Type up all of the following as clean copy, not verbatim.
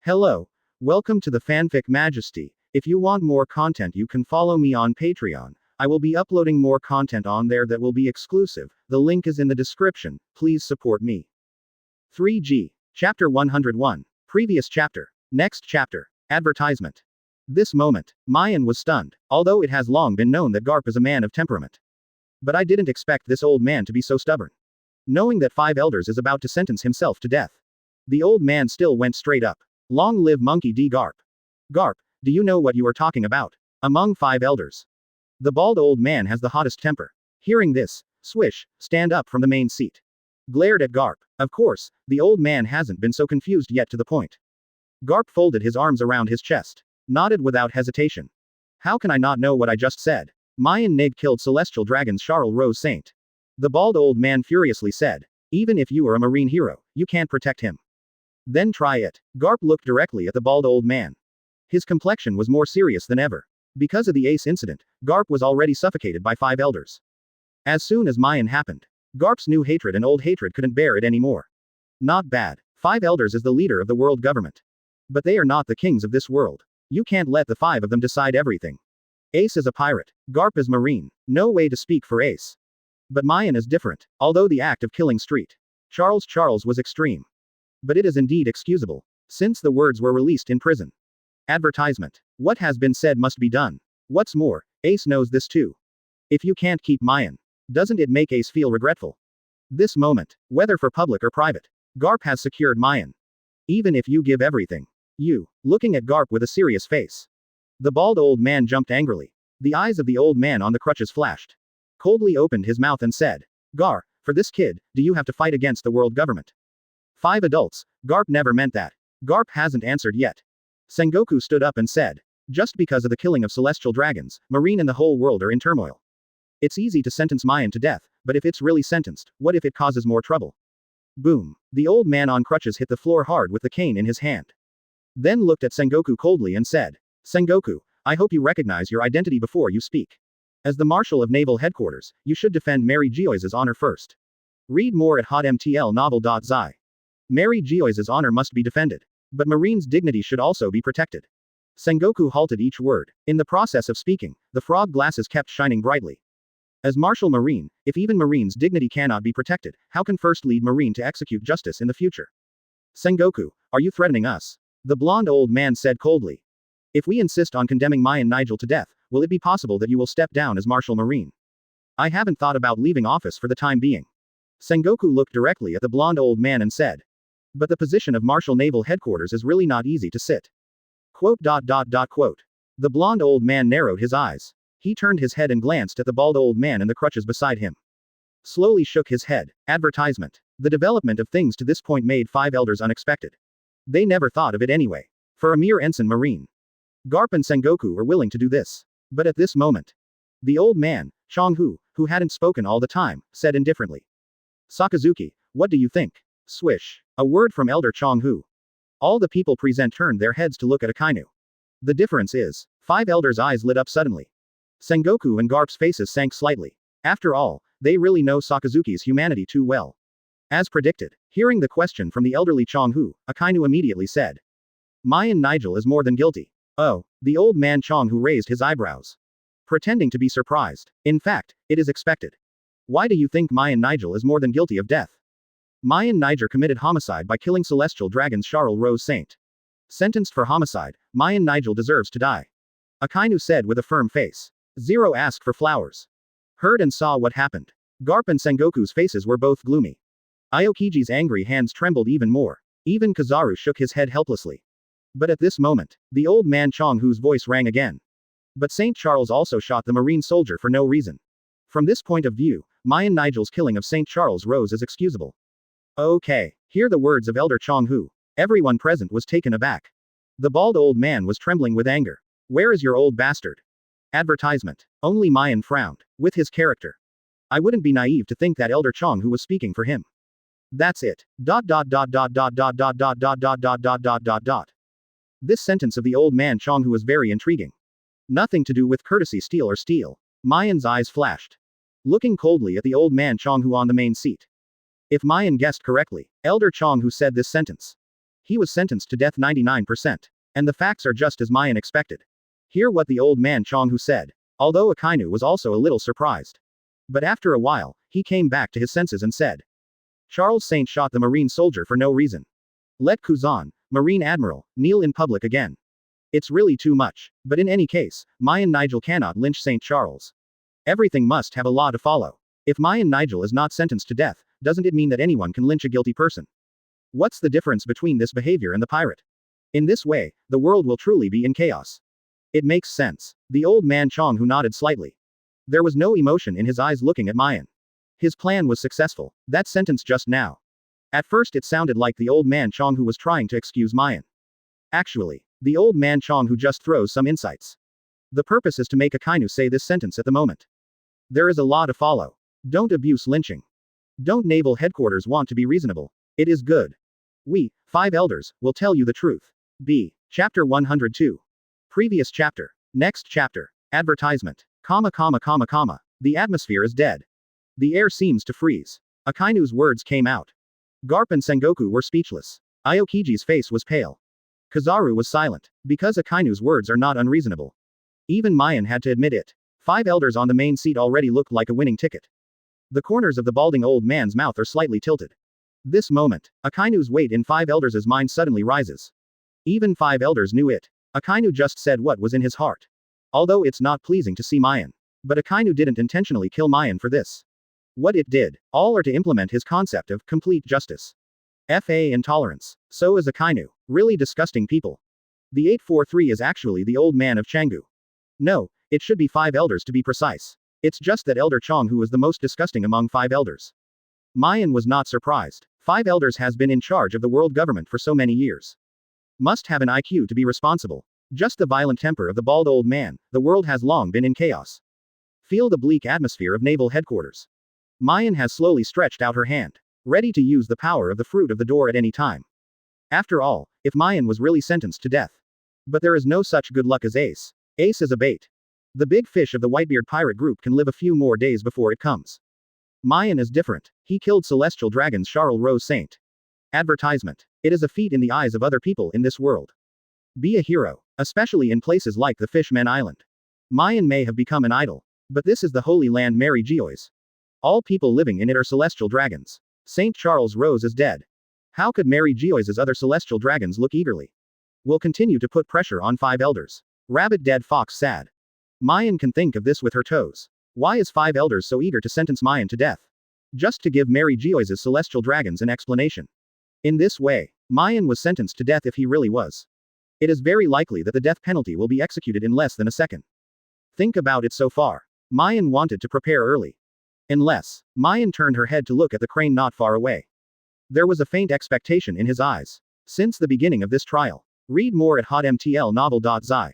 Hello. Welcome to the Fanfic Majesty. If you want more content, you can follow me on Patreon. I will be uploading more content on there that will be exclusive. The link is in the description. Please support me. 3G. Chapter 101. Previous chapter. Next chapter. Advertisement. This moment, Maien was stunned, although it has long been known that Garp is a man of temperament. But I didn't expect this old man to be so stubborn. Knowing that 5 elders is about to sentence himself to death. The old man still went straight up. Long live Monkey D. Garp. Garp, do you know what you are talking about? Among 5 elders. The bald old man has the hottest temper. Hearing this, Swish, stand up from the main seat. Glared at Garp. Of course, the old man hasn't been so confused yet to the point. Garp folded his arms around his chest. Nodded without hesitation. How can I not know what I just said? Mayan Nig killed Celestial Dragon's Charles Rose Saint. The bald old man furiously said. Even if you are a marine hero, you can't protect him. Then try it. Garp looked directly at the bald old man. His complexion was more serious than ever. Because of the Ace incident, Garp was already suffocated by 5 elders. As soon as Mayan happened, Garp's new hatred and old hatred couldn't bear it anymore. Not bad. 5 elders is the leader of the world government. But they are not the kings of this world. You can't let the 5 of them decide everything. Ace is a pirate. Garp is marine. No way to speak for Ace. But Mayan is different, although the act of killing Charles was extreme. But it is indeed excusable, since the words were released in prison. Advertisement. What has been said must be done. What's more, Ace knows this too. If you can't keep Mayan, doesn't it make Ace feel regretful? This moment, whether for public or private, Garp has secured Mayan. Even if you give everything. You, looking at Garp with a serious face. The bald old man jumped angrily. The eyes of the old man on the crutches flashed. Coldly opened his mouth and said, Gar, for this kid, do you have to fight against the world government? 5 adults, Garp never meant that. Garp hasn't answered yet. Sengoku stood up and said, just because of the killing of celestial dragons, Marine and the whole world are in turmoil. It's easy to sentence Mayan to death, but if it's really sentenced, what if it causes more trouble? Boom. The old man on crutches hit the floor hard with the cane in his hand. Then looked at Sengoku coldly and said, Sengoku, I hope you recognize your identity before you speak. As the Marshal of Naval Headquarters, you should defend Mary Gioise's honor first. Read more at hotmtlnovel.zi. Mary Gioise's honor must be defended. But Marine's dignity should also be protected. Sengoku halted each word. In the process of speaking, the frog glasses kept shining brightly. As Marshal Marine, if even Marine's dignity cannot be protected, how can First Lead Marine to execute justice in the future? Sengoku, are you threatening us? The blonde old man said coldly. If we insist on condemning Mayan Nigel to death, will it be possible that you will step down as Marshal Marine? I haven't thought about leaving office for the time being. Sengoku looked directly at the blonde old man and said. But the position of Marshal Naval Headquarters is really not easy to sit. Quote. The blonde old man narrowed his eyes. He turned his head and glanced at the bald old man in the crutches beside him. Slowly shook his head. Advertisement. The development of things to this point made 5 elders unexpected. They never thought of it anyway. For a mere ensign marine. Garp and Sengoku were willing to do this. But at this moment. The old man, Chonghu, who hadn't spoken all the time, said indifferently. Sakazuki, what do you think? Swish. A word from Elder Chonghu. All the people present turned their heads to look at Akainu. The difference is, 5 elders' eyes lit up suddenly. Sengoku and Garp's faces sank slightly. After all, they really know Sakazuki's humanity too well. As predicted, hearing the question from the elderly Chonghu, Akainu immediately said. Mayan Nigel is more than guilty. Oh, the old man Chonghu raised his eyebrows. Pretending to be surprised. In fact, it is expected. Why do you think Mayan Nigel is more than guilty of death? Mayan Niger committed homicide by killing Celestial Dragon's Charles Rose Saint. Sentenced for homicide, Mayan Nigel deserves to die. Akainu said with a firm face. Zero asked for flowers. Heard and saw what happened. Garp and Sengoku's faces were both gloomy. Aokiji's angry hands trembled even more. Even Kizaru shook his head helplessly. But at this moment, the old man Chonghu's voice rang again. But St. Charles also shot the marine soldier for no reason. From this point of view, Mayan Nigel's killing of St. Charles Rose is excusable. Okay. Hear the words of Elder Chonghu. Everyone present was taken aback. The bald old man was trembling with anger. Where is your old bastard? Advertisement. Only Mayan frowned. With his character. I wouldn't be naive to think that Elder Chonghu was speaking for him. That's it. This sentence of the old man Chonghu was very intriguing. Nothing to do with courtesy steal. Mayan's eyes flashed. Looking coldly at the old man Chonghu on the main seat. If Mayan guessed correctly, Elder Chonghu said this sentence. He was sentenced to death 99%. And the facts are just as Maien expected. Hear what the old man Chonghu said. Although Akainu was also a little surprised. But after a while, he came back to his senses and said. Charles Saint shot the Marine soldier for no reason. Let Kuzan, Marine Admiral, kneel in public again. It's really too much. But in any case, Maien Nigel cannot lynch Saint Charles. Everything must have a law to follow. If Maien Nigel is not sentenced to death, doesn't it mean that anyone can lynch a guilty person? What's the difference between this behavior and the pirate? In this way, the world will truly be in chaos. It makes sense. The old man Chonghu nodded slightly. There was no emotion in his eyes looking at Maien. His plan was successful. That sentence just now. At first it sounded like the old man Chonghu was trying to excuse Maien. Actually, the old man Chonghu just throws some insights. The purpose is to make Akainu say this sentence at the moment. There is a law to follow. Don't abuse lynching. Don't naval headquarters want to be reasonable. It is good. We, 5 elders, will tell you the truth. B. Chapter 102. Previous chapter. Next chapter. Advertisement. The atmosphere is dead. The air seems to freeze. Akainu's words came out. Garp and Sengoku were speechless. Aokiji's face was pale. Kizaru was silent. Because Akainu's words are not unreasonable. Even Maien had to admit it. 5 elders on the main seat already looked like a winning ticket. The corners of the balding old man's mouth are slightly tilted. This moment, Akainu's weight in 5 elders' mind suddenly rises. Even 5 elders knew it. Akainu just said what was in his heart. Although it's not pleasing to see Maien. But Akainu didn't intentionally kill Maien for this. What it did, all are to implement his concept of complete justice. Fa intolerance. So is Akainu. Really disgusting people. The 843 is actually the old man of Changgu. No, it should be 5 elders to be precise. It's just that Elder Chong who is the most disgusting among 5 elders. Maien was not surprised. 5 elders has been in charge of the world government for so many years. Must have an IQ to be responsible. Just the violent temper of the bald old man, the world has long been in chaos. Feel the bleak atmosphere of naval headquarters. Maien has slowly stretched out her hand. Ready to use the power of the fruit of the door at any time. After all, if Maien was really sentenced to death. But there is no such good luck as Ace. Ace is a bait. The big fish of the Whitebeard pirate group can live a few more days before it comes. Maien is different. He killed celestial dragons Charles Rose Saint. Advertisement. It is a feat in the eyes of other people in this world. Be a hero, especially in places like the Fishman Island. Maien may have become an idol. But this is the holy land Mary Geoise. All people living in it are celestial dragons. Saint Charles Rose is dead. How could Mary Geoise's other celestial dragons look eagerly? Will continue to put pressure on 5 elders. Rabbit dead fox sad. Maien can think of this with her toes. Why is 5 elders so eager to sentence Maien to death? Just to give Mary Geoise's celestial dragons an explanation. In this way, Maien was sentenced to death if he really was. It is very likely that the death penalty will be executed in less than a second. Think about it so far. Maien wanted to prepare early. Unless, Maien turned her head to look at the crane not far away. There was a faint expectation in his eyes. Since the beginning of this trial. Read more at hotmtlnovel.zi.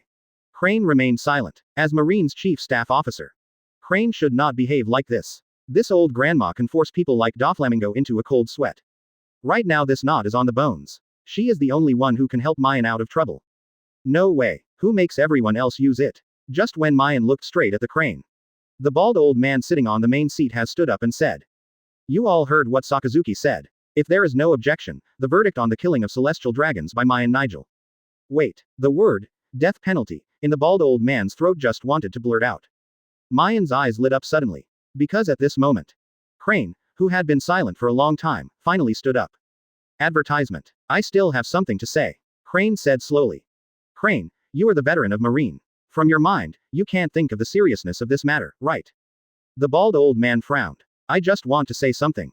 Crane remained silent. As Marine's chief staff officer. Crane should not behave like this. This old grandma can force people like Doflamingo into a cold sweat. Right now this knot is on the bones. She is the only one who can help Maien out of trouble. No way. Who makes everyone else use it? Just when Maien looked straight at the crane. The bald old man sitting on the main seat has stood up and said. You all heard what Sakazuki said. If there is no objection, the verdict on the killing of celestial dragons by Maien Nigel. Wait, the word, death penalty, in the bald old man's throat just wanted to blurt out. Maien's eyes lit up suddenly. Because at this moment, Crane, who had been silent for a long time, finally stood up. Advertisement. I still have something to say. Crane said slowly. Crane, you are the veteran of Marine. From your mind, you can't think of the seriousness of this matter, right? The bald old man frowned. I just want to say something.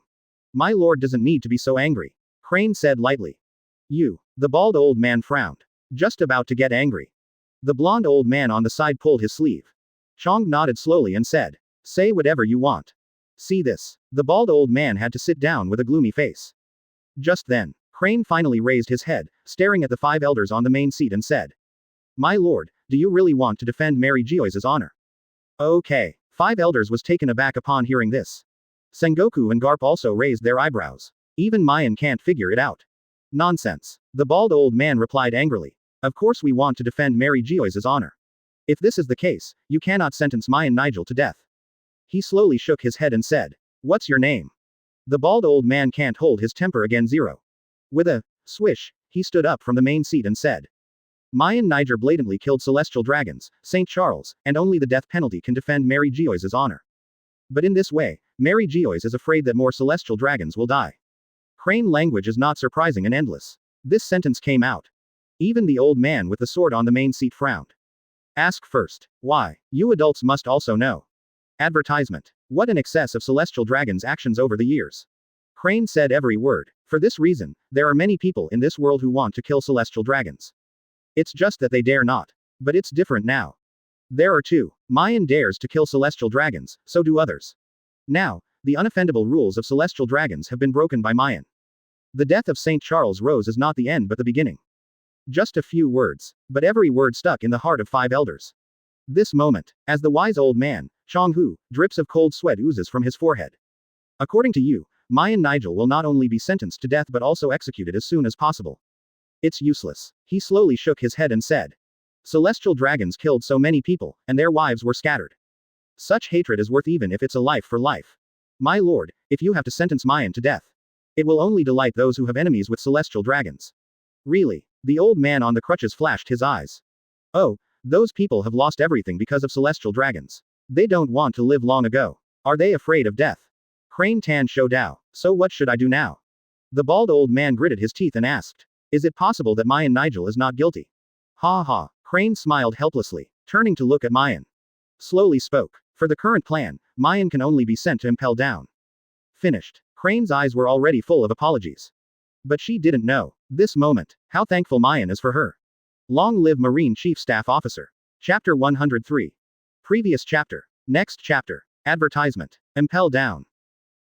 My lord doesn't need to be so angry. Crane said lightly. You. The bald old man frowned. Just about to get angry. The blond old man on the side pulled his sleeve. Chong nodded slowly and said. Say whatever you want. See this. The bald old man had to sit down with a gloomy face. Just then, Crane finally raised his head, staring at the 5 elders on the main seat and said. My lord, do you really want to defend Mary Geoise's honor? Okay. 5 elders was taken aback upon hearing this. Sengoku and Garp also raised their eyebrows. Even Maien can't figure it out. Nonsense. The bald old man replied angrily. Of course we want to defend Mary Geoise's honor. If this is the case, you cannot sentence Maien Nigel to death. He slowly shook his head and said. What's your name? The bald old man can't hold his temper again. 0. With a swish, he stood up from the main seat and said. Maien Niger blatantly killed celestial dragons, St. Charles, and only the death penalty can defend Mary Geoise's honor. But in this way, Mary Geoise is afraid that more celestial dragons will die. Crane language is not surprising and endless. This sentence came out. Even the old man with the sword on the main seat frowned. Ask first. Why? You adults must also know. Advertisement. What an excess of celestial dragons' actions over the years. Crane said every word. For this reason, there are many people in this world who want to kill celestial dragons. It's just that they dare not. But it's different now. There are two. Maien dares to kill celestial dragons, so do others. Now, the unoffendable rules of celestial dragons have been broken by Maien. The death of St. Charles Rose is not the end but the beginning. Just a few words, but every word stuck in the heart of 5 elders. This moment, as the wise old man, Chong-hu, drips of cold sweat oozes from his forehead. According to you, Maien Nigel will not only be sentenced to death but also executed as soon as possible. It's useless. He slowly shook his head and said. Celestial dragons killed so many people, and their wives were scattered. Such hatred is worth even if it's a life for life. My lord, if you have to sentence Maien to death, it will only delight those who have enemies with celestial dragons. Really? The old man on the crutches flashed his eyes. Oh, those people have lost everything because of celestial dragons. They don't want to live long ago. Are they afraid of death? Crane Tan showed Dao. So what should I do now? The bald old man gritted his teeth and asked. Is it possible that Maien Nigel is not guilty? Ha ha. Crane smiled helplessly, turning to look at Maien. Slowly spoke. For the current plan, Maien can only be sent to Impel down. Finished. Crane's eyes were already full of apologies. But she didn't know. This moment, how thankful Maien is for her. Long live Marine Chief Staff Officer. Chapter 103. Previous chapter. Next chapter. Advertisement. Impel down.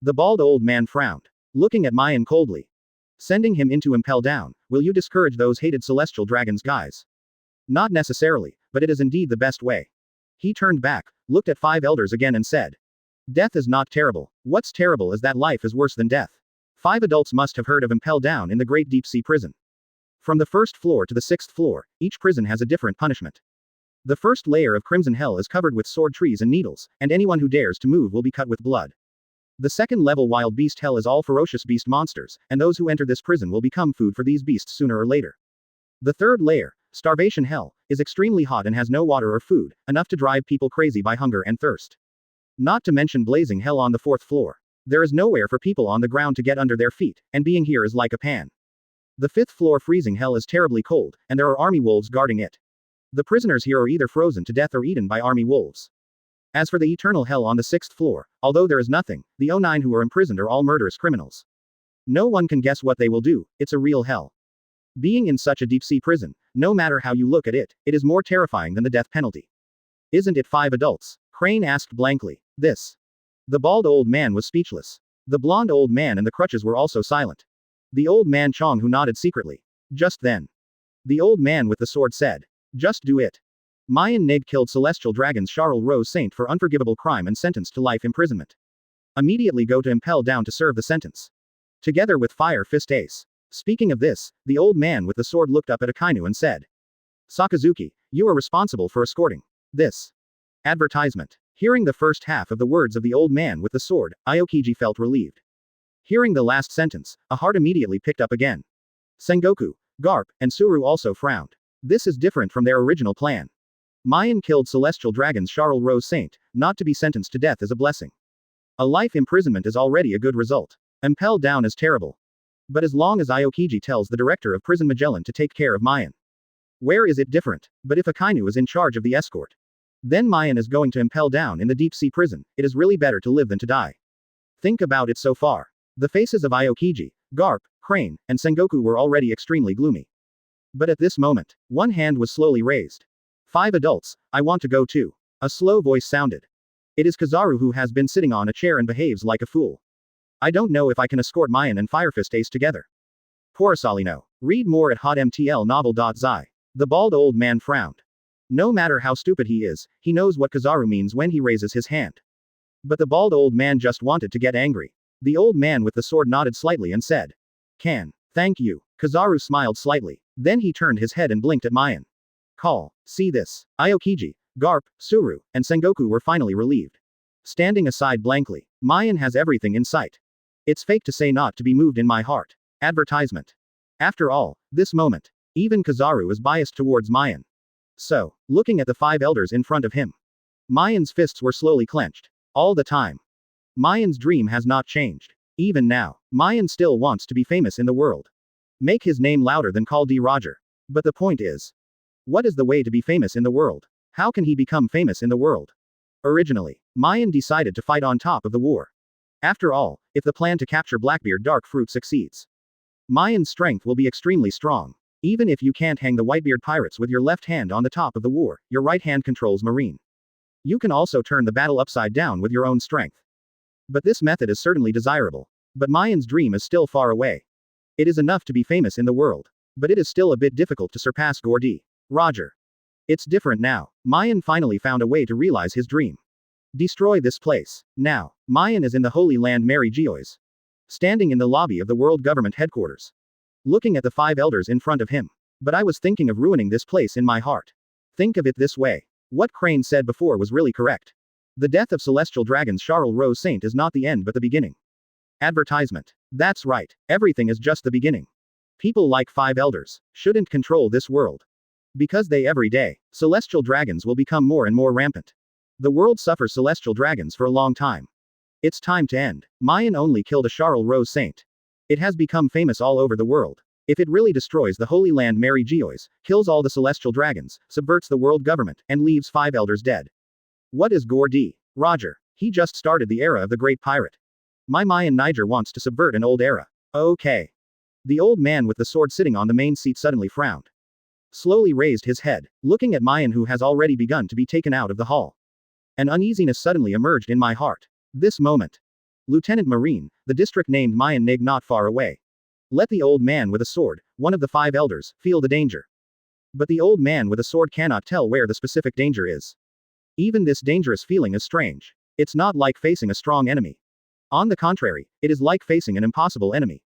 The bald old man frowned, looking at Maien coldly. Sending him into Impel down, will you discourage those hated celestial dragons, guys? Not necessarily, but it is indeed the best way. He turned back, looked at 5 elders again and said. Death is not terrible. What's terrible is that life is worse than death. 5 adults must have heard of Impel down in the great deep sea prison. From the 1st floor to the 6th floor, each prison has a different punishment. The first layer of crimson hell is covered with sword trees and needles, and anyone who dares to move will be cut with blood. The 2nd level wild beast hell is all ferocious beast monsters, and those who enter this prison will become food for these beasts sooner or later. The 3rd layer, starvation hell, is extremely hot and has no water or food, enough to drive people crazy by hunger and thirst. Not to mention blazing hell on the 4th floor. There is nowhere for people on the ground to get under their feet, and being here is like a pan. The 5th floor freezing hell is terribly cold, and there are army wolves guarding it. The prisoners here are either frozen to death or eaten by army wolves. As for the eternal hell on the 6th floor, although there is nothing, the 09 who are imprisoned are all murderous criminals. No one can guess what they will do, it's a real hell. Being in such a deep-sea prison, no matter how you look at it, it is more terrifying than the death penalty. Isn't it 5 adults? Crane asked blankly. This. The bald old man was speechless. The blonde old man and the crutches were also silent. The old man Chong who nodded secretly. Just then. The old man with the sword said. Just do it. Maien Nig killed celestial dragons Charles Rose Saint for unforgivable crime and sentenced to life imprisonment. Immediately go to Impel down to serve the sentence. Together with Fire Fist Ace. Speaking of this, the old man with the sword looked up at Akainu and said. Sakazuki, you are responsible for escorting this advertisement. Hearing the first half of the words of the old man with the sword, Aokiji felt relieved. Hearing the last sentence, a heart immediately picked up again. Sengoku, Garp, and Suru also frowned. This is different from their original plan. Maien killed celestial dragons Charles Rose Saint, not to be sentenced to death is a blessing. A life imprisonment is already a good result. Impel down is terrible. But as long as Aokiji tells the director of Prison Magellan to take care of Maien. Where is it different? But if Akainu is in charge of the escort, then Maien is going to Impel down in the deep sea prison, it is really better to live than to die. Think about it so far. The faces of Aokiji, Garp, Crane, and Sengoku were already extremely gloomy. But at this moment, one hand was slowly raised. 5 adults, I want to go too. A slow voice sounded. It is Kizaru who has been sitting on a chair and behaves like a fool. I don't know if I can escort Maien and Firefist Ace together. Poor Salino. Read more at hotmtlnovel.zi. The bald old man frowned. No matter how stupid he is, he knows what Kizaru means when he raises his hand. But the bald old man just wanted to get angry. The old man with the sword nodded slightly and said. Thank you. Kizaru smiled slightly. Then he turned his head and blinked at Maien. Call. See this. Aokiji, Garp, Suru, and Sengoku were finally relieved. Standing aside blankly. Maien has everything in sight. It's fake to say not to be moved in my heart. Advertisement. After all, This moment, even Kizaru is biased towards Maien. So, looking at the 5 elders in front of him, Maien's fists were slowly clenched. All the time. Maien's dream has not changed. Even now, Maien still wants to be famous in the world. Make his name louder than Call D. Roger. But the point is, what is the way to be famous in the world? How can he become famous in the world? Originally, Maien decided to fight on top of the war. After all, if the plan to capture Blackbeard Dark Fruit succeeds, Maien's strength will be extremely strong. Even if you can't hang the Whitebeard pirates with your left hand on the top of the war, your right hand controls Marine. You can also turn the battle upside down with your own strength. But this method is certainly desirable. But Maien's dream is still far away. It is enough to be famous in the world. But it is still a bit difficult to surpass Gordy. Roger. It's different now. Maien finally found a way to realize his dream. Destroy this place. Now, Maien is in the Holy Land Mary Geois. Standing in the lobby of the World Government Headquarters. Looking at the 5 elders in front of him. But I was thinking of ruining this place in my heart. Think of it this way. What Crane said before was really correct. The death of celestial dragons Charles Rose Saint is not the end but the beginning. Advertisement. That's right. Everything is just the beginning. People like 5 elders shouldn't control this world. Because they every day, celestial dragons will become more and more rampant. The world suffers celestial dragons for a long time. It's time to end. Maien only killed a Charles Rose Saint. It has become famous all over the world. If it really destroys the Holy Land Mary Geois, kills all the celestial dragons, subverts the world government, and leaves 5 elders dead. What is Gordy? Roger. He just started the era of the Great Pirate. My Maien Niger wants to subvert an old era. Okay. The old man with the sword sitting on the main seat suddenly frowned. Slowly raised his head, looking at Maien who has already begun to be taken out of the hall. An uneasiness suddenly emerged in my heart. This moment. Lieutenant Marine, the district named Maien Nig not far away. Let the old man with a sword, one of the 5 elders, feel the danger. But the old man with a sword cannot tell where the specific danger is. Even this dangerous feeling is strange. It's not like facing a strong enemy. On the contrary, it is like facing an impossible enemy.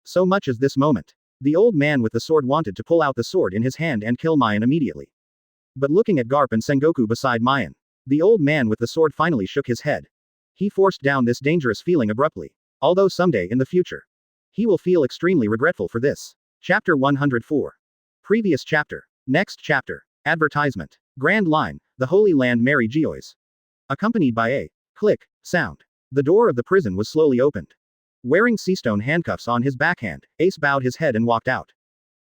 So much as this moment. The old man with the sword wanted to pull out the sword in his hand and kill Maien immediately. But looking at Garp and Sengoku beside Maien, the old man with the sword finally shook his head. He forced down this dangerous feeling abruptly. Although someday in the future, he will feel extremely regretful for this. Chapter 104. Previous chapter. Next chapter. Advertisement. Grand Line, the Holy Land Mary Geois. Accompanied by a click sound. The door of the prison was slowly opened. Wearing seastone handcuffs on his backhand, Ace bowed his head and walked out.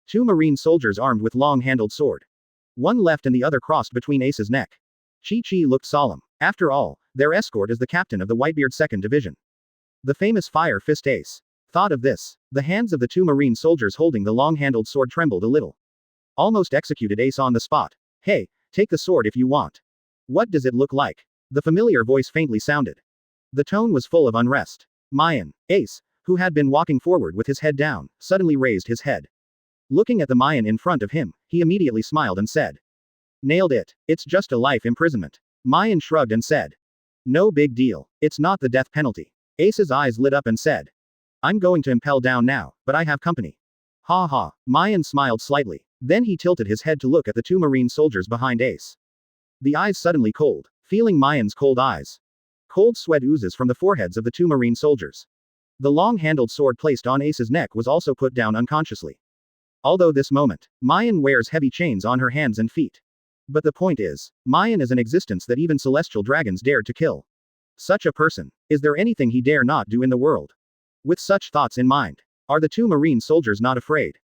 2 Marine soldiers armed with long-handled sword. One left and the other crossed between Ace's neck. Chi-Chi looked solemn. After all, their escort is the captain of the Whitebeard 2nd Division. The famous Fire Fist Ace. Thought of this. The hands of the 2 Marine soldiers holding the long-handled sword trembled a little. Almost executed Ace on the spot. Hey, take the sword if you want. What does it look like? The familiar voice faintly sounded. The tone was full of unrest. Maien, Ace, who had been walking forward with his head down, suddenly raised his head. Looking at the Maien in front of him, he immediately smiled and said. Nailed it. It's just a life imprisonment. Maien shrugged and said. No big deal. It's not the death penalty. Ace's eyes lit up and said. I'm going to Impel down now, but I have company. Ha ha. Maien smiled slightly. Then he tilted his head to look at the 2 Marine soldiers behind Ace. The eyes suddenly cold, feeling Maien's cold eyes. Cold sweat oozes from the foreheads of the 2 Marine soldiers. The long-handled sword placed on Ace's neck was also put down unconsciously. Although this moment, Maien wears heavy chains on her hands and feet. But the point is, Maien is an existence that even celestial dragons dared to kill. Such a person, is there anything he dare not do in the world? With such thoughts in mind, are the 2 Marine soldiers not afraid?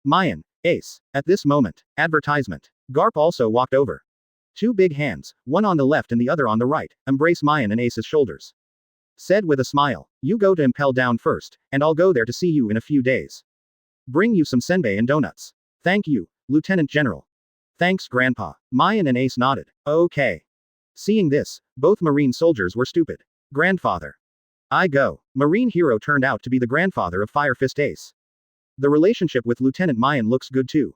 Maien, Ace, at this moment, advertisement. Garp also walked over. 2 big hands, one on the left and the other on the right, embrace Maien and Ace's shoulders. Said with a smile, you go to Impel down first, and I'll go there to see you in a few days. Bring you some senbei and donuts. Thank you, Lieutenant General. Thanks Grandpa. Maien and Ace nodded. Okay. Seeing this, both Marine soldiers were stupid. Grandfather. I go. Marine hero turned out to be the grandfather of Fire Fist Ace. The relationship with Lieutenant Maien looks good too.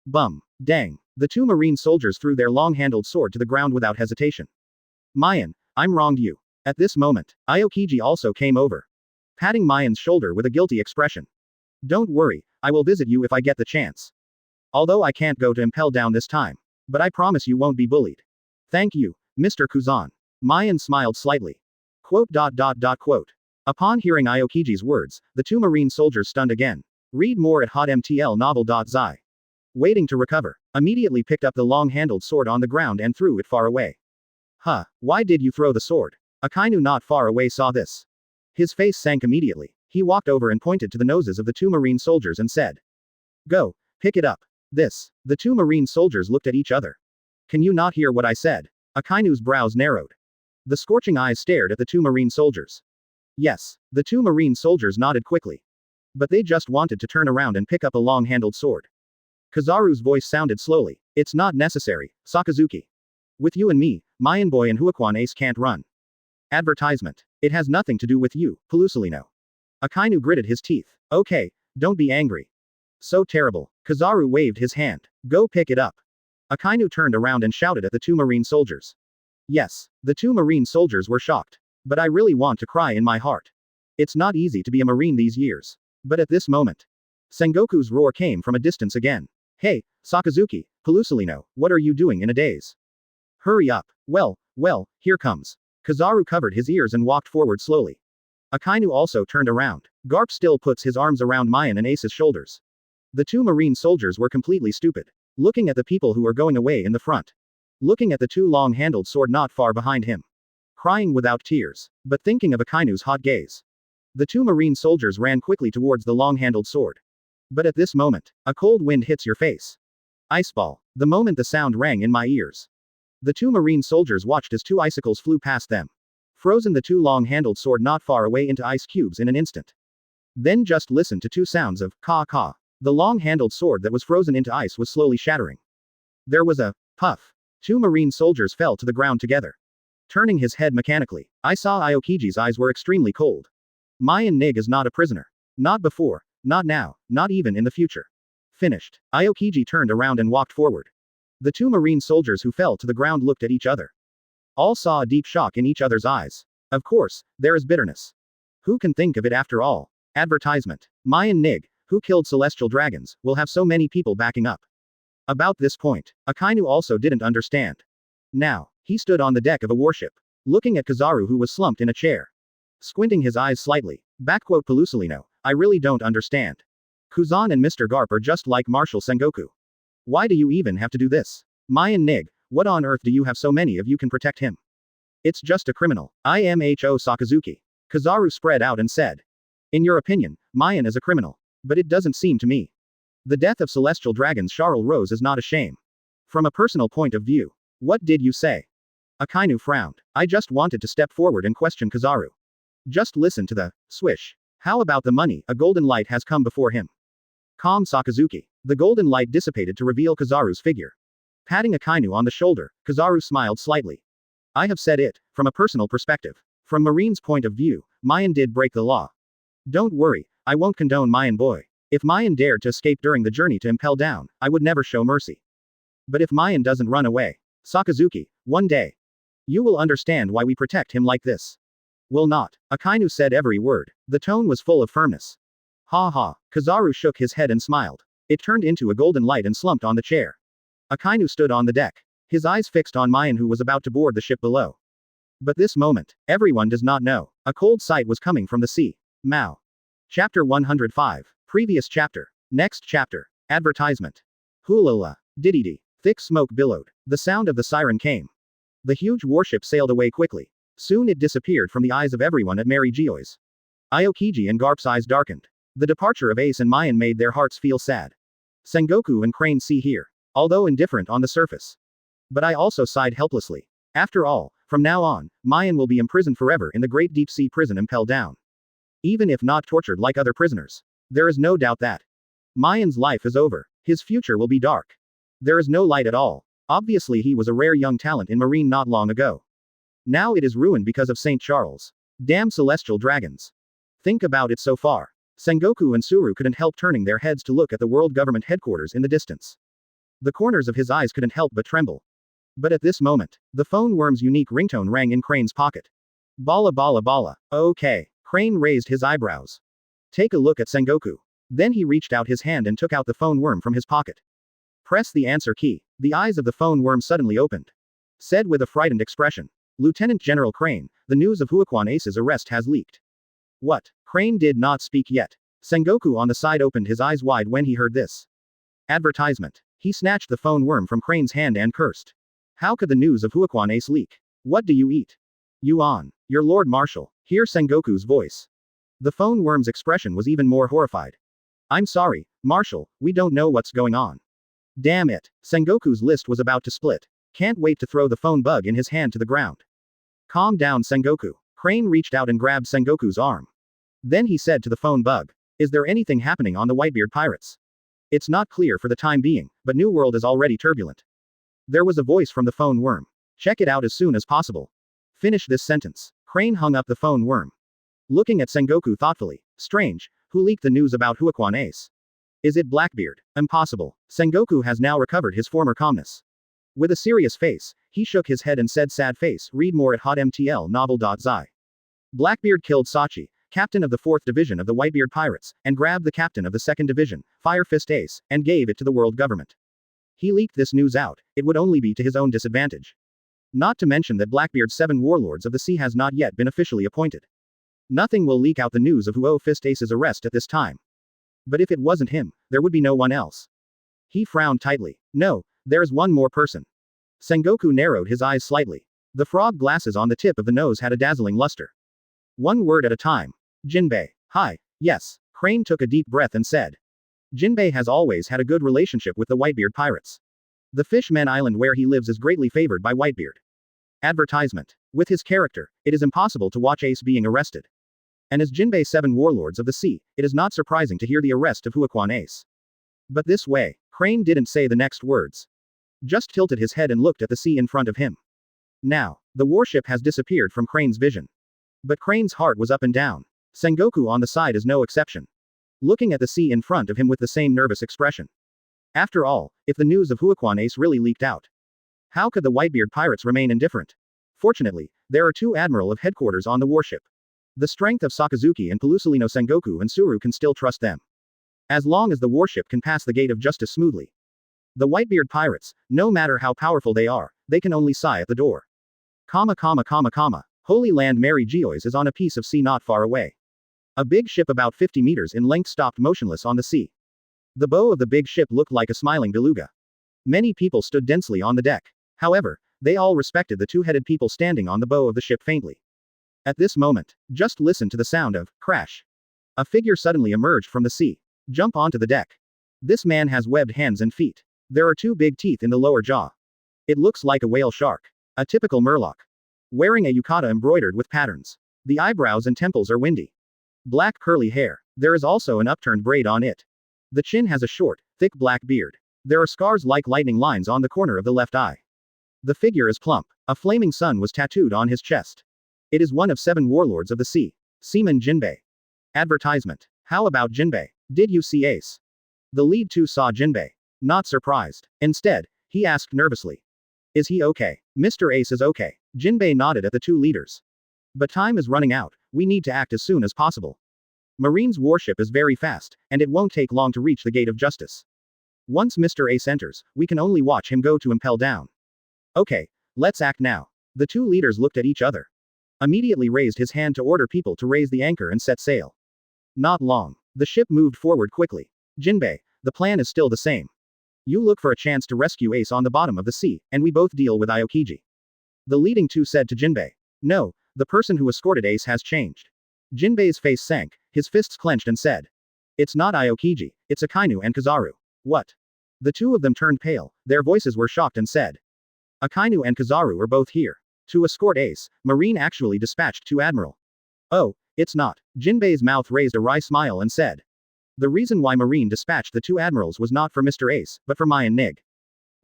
Bum. Dang. The 2 Marine soldiers threw their long-handled sword to the ground without hesitation. Maien, I'm wronged you. At this moment, Aokiji also came over. Patting Maien's shoulder with a guilty expression. Don't worry, I will visit you if I get the chance. Although I can't go to Impel down this time. But I promise you won't be bullied. Thank you, Mr. Kuzan. Maien smiled slightly. Quote. Upon hearing Aokiji's words, the 2 Marine soldiers stunned again. Read more at hotmtlnovel.zi. Waiting to recover. Immediately picked up the long-handled sword on the ground and threw it far away. Huh, why did you throw the sword? Akainu not far away saw this. His face sank immediately. He walked over and pointed to the noses of the two marine soldiers and said, "Go, pick it up." This. The two marine soldiers looked at each other. "Can you not hear what I said?" Akainu's brows narrowed. The scorching eyes stared at the two marine soldiers. Yes, the two marine soldiers nodded quickly. But they just wanted to turn around and pick up a long-handled sword. Kizaru's voice sounded slowly. "It's not necessary, Sakazuki. With you and me, Mayan boy and Huaquan ace can't run." Advertisement. "It has nothing to do with you, Pelusalino." Akainu gritted his teeth. "Okay, don't be angry." "So terrible." Kizaru waved his hand. "Go pick it up." Akainu turned around and shouted at the two marine soldiers. Yes, the two marine soldiers were shocked. "But I really want to cry in my heart. It's not easy to be a marine these years." But at this moment, Sengoku's roar came from a distance again. "Hey, Sakazuki, Pelusalino, what are you doing in a daze? Hurry up." Well, here comes." Kizaru covered his ears and walked forward slowly. Akainu also turned around. Garp still puts his arms around Maien and Ace's shoulders. The two marine soldiers were completely stupid. Looking at the people who were going away in the front. Looking at the two long-handled sword not far behind him. Crying without tears. But thinking of Akainu's hot gaze. The two marine soldiers ran quickly towards the long-handled sword. But at this moment, a cold wind hits your face. Iceball. The moment the sound rang in my ears. The two marine soldiers watched as two icicles flew past them. Frozen the two long-handled sword not far away into ice cubes in an instant. Then just listen to two sounds of ka. The long-handled sword that was frozen into ice was slowly shattering. There was a puff. Two marine soldiers fell to the ground together. Turning his head mechanically, I saw Aokiji's eyes were extremely cold. Maien Nig is not a prisoner. Not before, not now, not even in the future. Finished. Aokiji turned around and walked forward. The two marine soldiers who fell to the ground looked at each other. All saw a deep shock in each other's eyes. Of course, there is bitterness. Who can think of it after all? Advertisement. Maien Nig, who killed celestial dragons, will have so many people backing up. About this point, Akainu also didn't understand. Now, he stood on the deck of a warship, looking at Kizaru who was slumped in a chair. Squinting his eyes slightly. Pelusalino, I really don't understand. Kuzan and Mr. Garp are just like Marshal Sengoku. Why do you even have to do this? Maien Nig, what on earth do you have so many of you can protect him? It's just a criminal. IMHO Sakazuki. Kizaru spread out and said. In your opinion, Maien is a criminal. But it doesn't seem to me. The death of celestial dragons Charles Rose is not a shame. From a personal point of view. What did you say? Akainu frowned. I just wanted to step forward and question Kizaru. Just listen to the swish. How about the money? A golden light has come before him. Calm Sakazuki. The golden light dissipated to reveal Kizaru's figure. Patting Akainu on the shoulder, Kizaru smiled slightly. I have said it, from a personal perspective. From Marine's point of view, Maien did break the law. Don't worry, I won't condone Maien boy. If Maien dared to escape during the journey to Impel down, I would never show mercy. But if Maien doesn't run away, Sakazuki, one day, you will understand why we protect him like this. Will not. Akainu said every word. The tone was full of firmness. Ha ha. Kizaru shook his head and smiled. It turned into a golden light and slumped on the chair. Akainu stood on the deck. His eyes fixed on Maien who was about to board the ship below. But this moment, everyone does not know. A cold sight was coming from the sea. Mao. Chapter 105. Previous chapter. Next chapter. Advertisement. Hulala. Diddy. Thick smoke billowed. The sound of the siren came. The huge warship sailed away quickly. Soon it disappeared from the eyes of everyone at Mary Geoy's. Aokiji and Garp's eyes darkened. The departure of Ace and Maien made their hearts feel sad. Sengoku and Crane see here. Although indifferent on the surface. But I also sighed helplessly. After all, from now on, Maien will be imprisoned forever in the great deep sea prison Impel down. Even if not tortured like other prisoners. There is no doubt that Maien's life is over. His future will be dark. There is no light at all. Obviously he was a rare young talent in Marine not long ago. Now it is ruined because of St. Charles. Damn celestial dragons. Think about it so far. Sengoku and Suru couldn't help turning their heads to look at the world government headquarters in the distance. The corners of his eyes couldn't help but tremble. But at this moment, the phone worm's unique ringtone rang in Crane's pocket. Bala bala bala. Okay. Crane raised his eyebrows. Take a look at Sengoku. Then he reached out his hand and took out the phone worm from his pocket. Press the answer key. The eyes of the phone worm suddenly opened. Said with a frightened expression. Lieutenant General Crane, the news of Huaquan Ace's arrest has leaked. What? Crane did not speak yet. Sengoku on the side opened his eyes wide when he heard this advertisement. He snatched the phone worm from Crane's hand and cursed. How could the news of Huaquan Ace leak? What do you eat? Yuan, your Lord Marshal. Hear Sengoku's voice. The phone worm's expression was even more horrified. I'm sorry, Marshal, we don't know what's going on. Damn it. Sengoku's list was about to split. Can't wait to throw the phone bug in his hand to the ground. Calm down, Sengoku. Crane reached out and grabbed Sengoku's arm. Then he said to the phone bug. Is there anything happening on the Whitebeard pirates? It's not clear for the time being, but New World is already turbulent. There was a voice from the phone worm. Check it out as soon as possible. Finish this sentence. Crane hung up the phone worm. Looking at Sengoku thoughtfully. Strange, who leaked the news about Huaquan Ace? Is it Blackbeard? Impossible. Sengoku has now recovered his former calmness. With a serious face, he shook his head and said, sad face, read more at hotmtl novel.zi. Blackbeard killed Sachi, captain of the 4th Division of the Whitebeard Pirates, and grabbed the captain of the 2nd Division, Fire Fist Ace, and gave it to the world government. He leaked this news out, it would only be to his own disadvantage. Not to mention that Blackbeard's 7 warlords of the sea has not yet been officially appointed. Nothing will leak out the news of Huo Fist Ace's arrest at this time. But if it wasn't him, there would be no one else. He frowned tightly. No, there is one more person. Sengoku narrowed his eyes slightly. The frog glasses on the tip of the nose had a dazzling luster. One word at a time. Jinbe. Hi. Yes. Crane took a deep breath and said. Jinbe has always had a good relationship with the Whitebeard pirates. The Fishmen Island where he lives is greatly favored by Whitebeard. Advertisement. With his character, it is impossible to watch Ace being arrested. And as Jinbe's 7 warlords of the sea, it is not surprising to hear the arrest of Huaquan Ace. But this way, Crane didn't say the next words. Just tilted his head and looked at the sea in front of him. Now, the warship has disappeared from Crane's vision. But Crane's heart was up and down. Sengoku on the side is no exception. Looking at the sea in front of him with the same nervous expression. After all, if the news of Huaquan Ace really leaked out, how could the Whitebeard pirates remain indifferent? Fortunately, there are 2 admiral of headquarters on the warship. The strength of Sakazuki and Pelusilino Sengoku and Suru can still trust them. As long as the warship can pass the gate of justice smoothly. The Whitebeard pirates, no matter how powerful they are, they can only sigh at the door. Holy Land Mary Geoise is on a piece of sea not far away. A big ship about 50 meters in length stopped motionless on the sea. The bow of the big ship looked like a smiling beluga. Many people stood densely on the deck. However, they all respected the 2-headed people standing on the bow of the ship faintly. At this moment, just listen to the sound of crash. A figure suddenly emerged from the sea. Jump onto the deck. This man has webbed hands and feet. There are 2 big teeth in the lower jaw. It looks like a whale shark. A typical murloc. Wearing a yukata embroidered with patterns. The eyebrows and temples are windy. Black curly hair. There is also an upturned braid on it. The chin has a short, thick black beard. There are scars like lightning lines on the corner of the left eye. The figure is plump. A flaming sun was tattooed on his chest. It is one of 7 warlords of the sea. Seaman Jinbe. Advertisement. How about Jinbe? Did you see Ace? The lead 2 saw Jinbe. Not surprised. Instead, he asked nervously. Is he okay? Mr. Ace is okay. Jinbe nodded at the 2 leaders. But time is running out, we need to act as soon as possible. Marine's warship is very fast, and it won't take long to reach the gate of justice. Once Mr. Ace enters, we can only watch him go to Impel down. Okay, let's act now. The 2 leaders looked at each other. Immediately raised his hand to order people to raise the anchor and set sail. Not long. The ship moved forward quickly. Jinbe, the plan is still the same. You look for a chance to rescue Ace on the bottom of the sea, and we both deal with Aokiji. The leading 2 said to Jinbe. No, the person who escorted Ace has changed. Jinbe's face sank, his fists clenched and said. It's not Aokiji, it's Akainu and Kazaru. What? The 2 of them turned pale, their voices were shocked and said. Akainu and Kazaru are both here. To escort Ace, Marine actually dispatched 2 admiral. Oh, it's not. Jinbe's mouth raised a wry smile and said. The reason why Marine dispatched the 2 admirals was not for Mr. Ace, but for Maien Nig.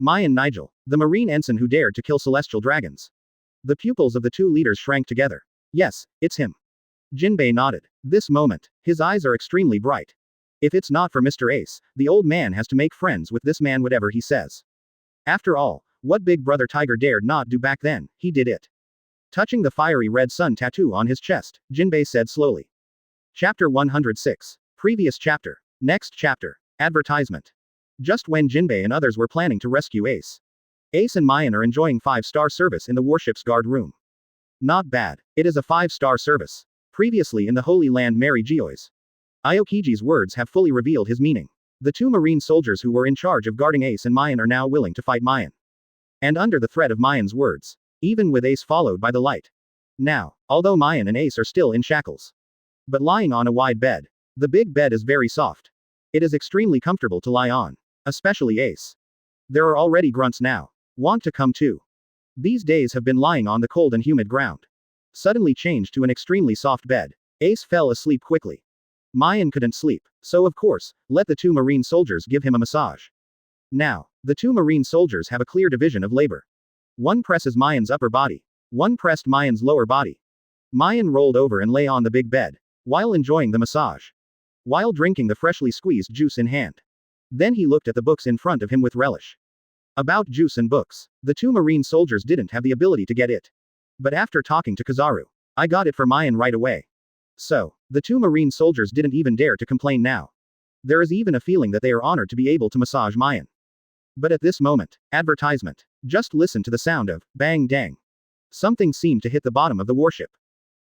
Maien Nigel, the Marine ensign who dared to kill celestial dragons. The pupils of the 2 leaders shrank together. Yes, it's him. Jinbe nodded. This moment, his eyes are extremely bright. If it's not for Mr. Ace, the old man has to make friends with this man whatever he says. After all, what Big Brother Tiger dared not do back then, he did it. Touching the fiery red sun tattoo on his chest, Jinbe said slowly. Chapter 106. Previous chapter. Next chapter. Advertisement. Just when Jinbe and others were planning to rescue Ace. Ace and Maien are enjoying 5-star service in the warship's guard room. Not bad. It is a 5-star service. Previously in the Holy Land Mary Geoise. Aokiji's words have fully revealed his meaning. The two marine soldiers who were in charge of guarding Ace and Maien are now willing to fight Maien. And under the threat of Maien's words. Even with Ace followed by the light. Now, although Maien and Ace are still in shackles. But lying on a wide bed. The big bed is very soft. It is extremely comfortable to lie on. Especially Ace. There are already grunts now. Want to come too. These days have been lying on the cold and humid ground. Suddenly changed to an extremely soft bed. Ace fell asleep quickly. Maien couldn't sleep, so of course, let the two marine soldiers give him a massage. Now, the two marine soldiers have a clear division of labor. One presses Maien's upper body. One pressed Maien's lower body. Maien rolled over and lay on the big bed, while enjoying the massage. While drinking the freshly squeezed juice in hand. Then he looked at the books in front of him with relish. About juice and books, the two marine soldiers didn't have the ability to get it. But after talking to Kizaru, I got it for Maien right away. So, the two marine soldiers didn't even dare to complain now. There is even a feeling that they are honored to be able to massage Maien. But at this moment, advertisement. Just listen to the sound of bang dang. Something seemed to hit the bottom of the warship.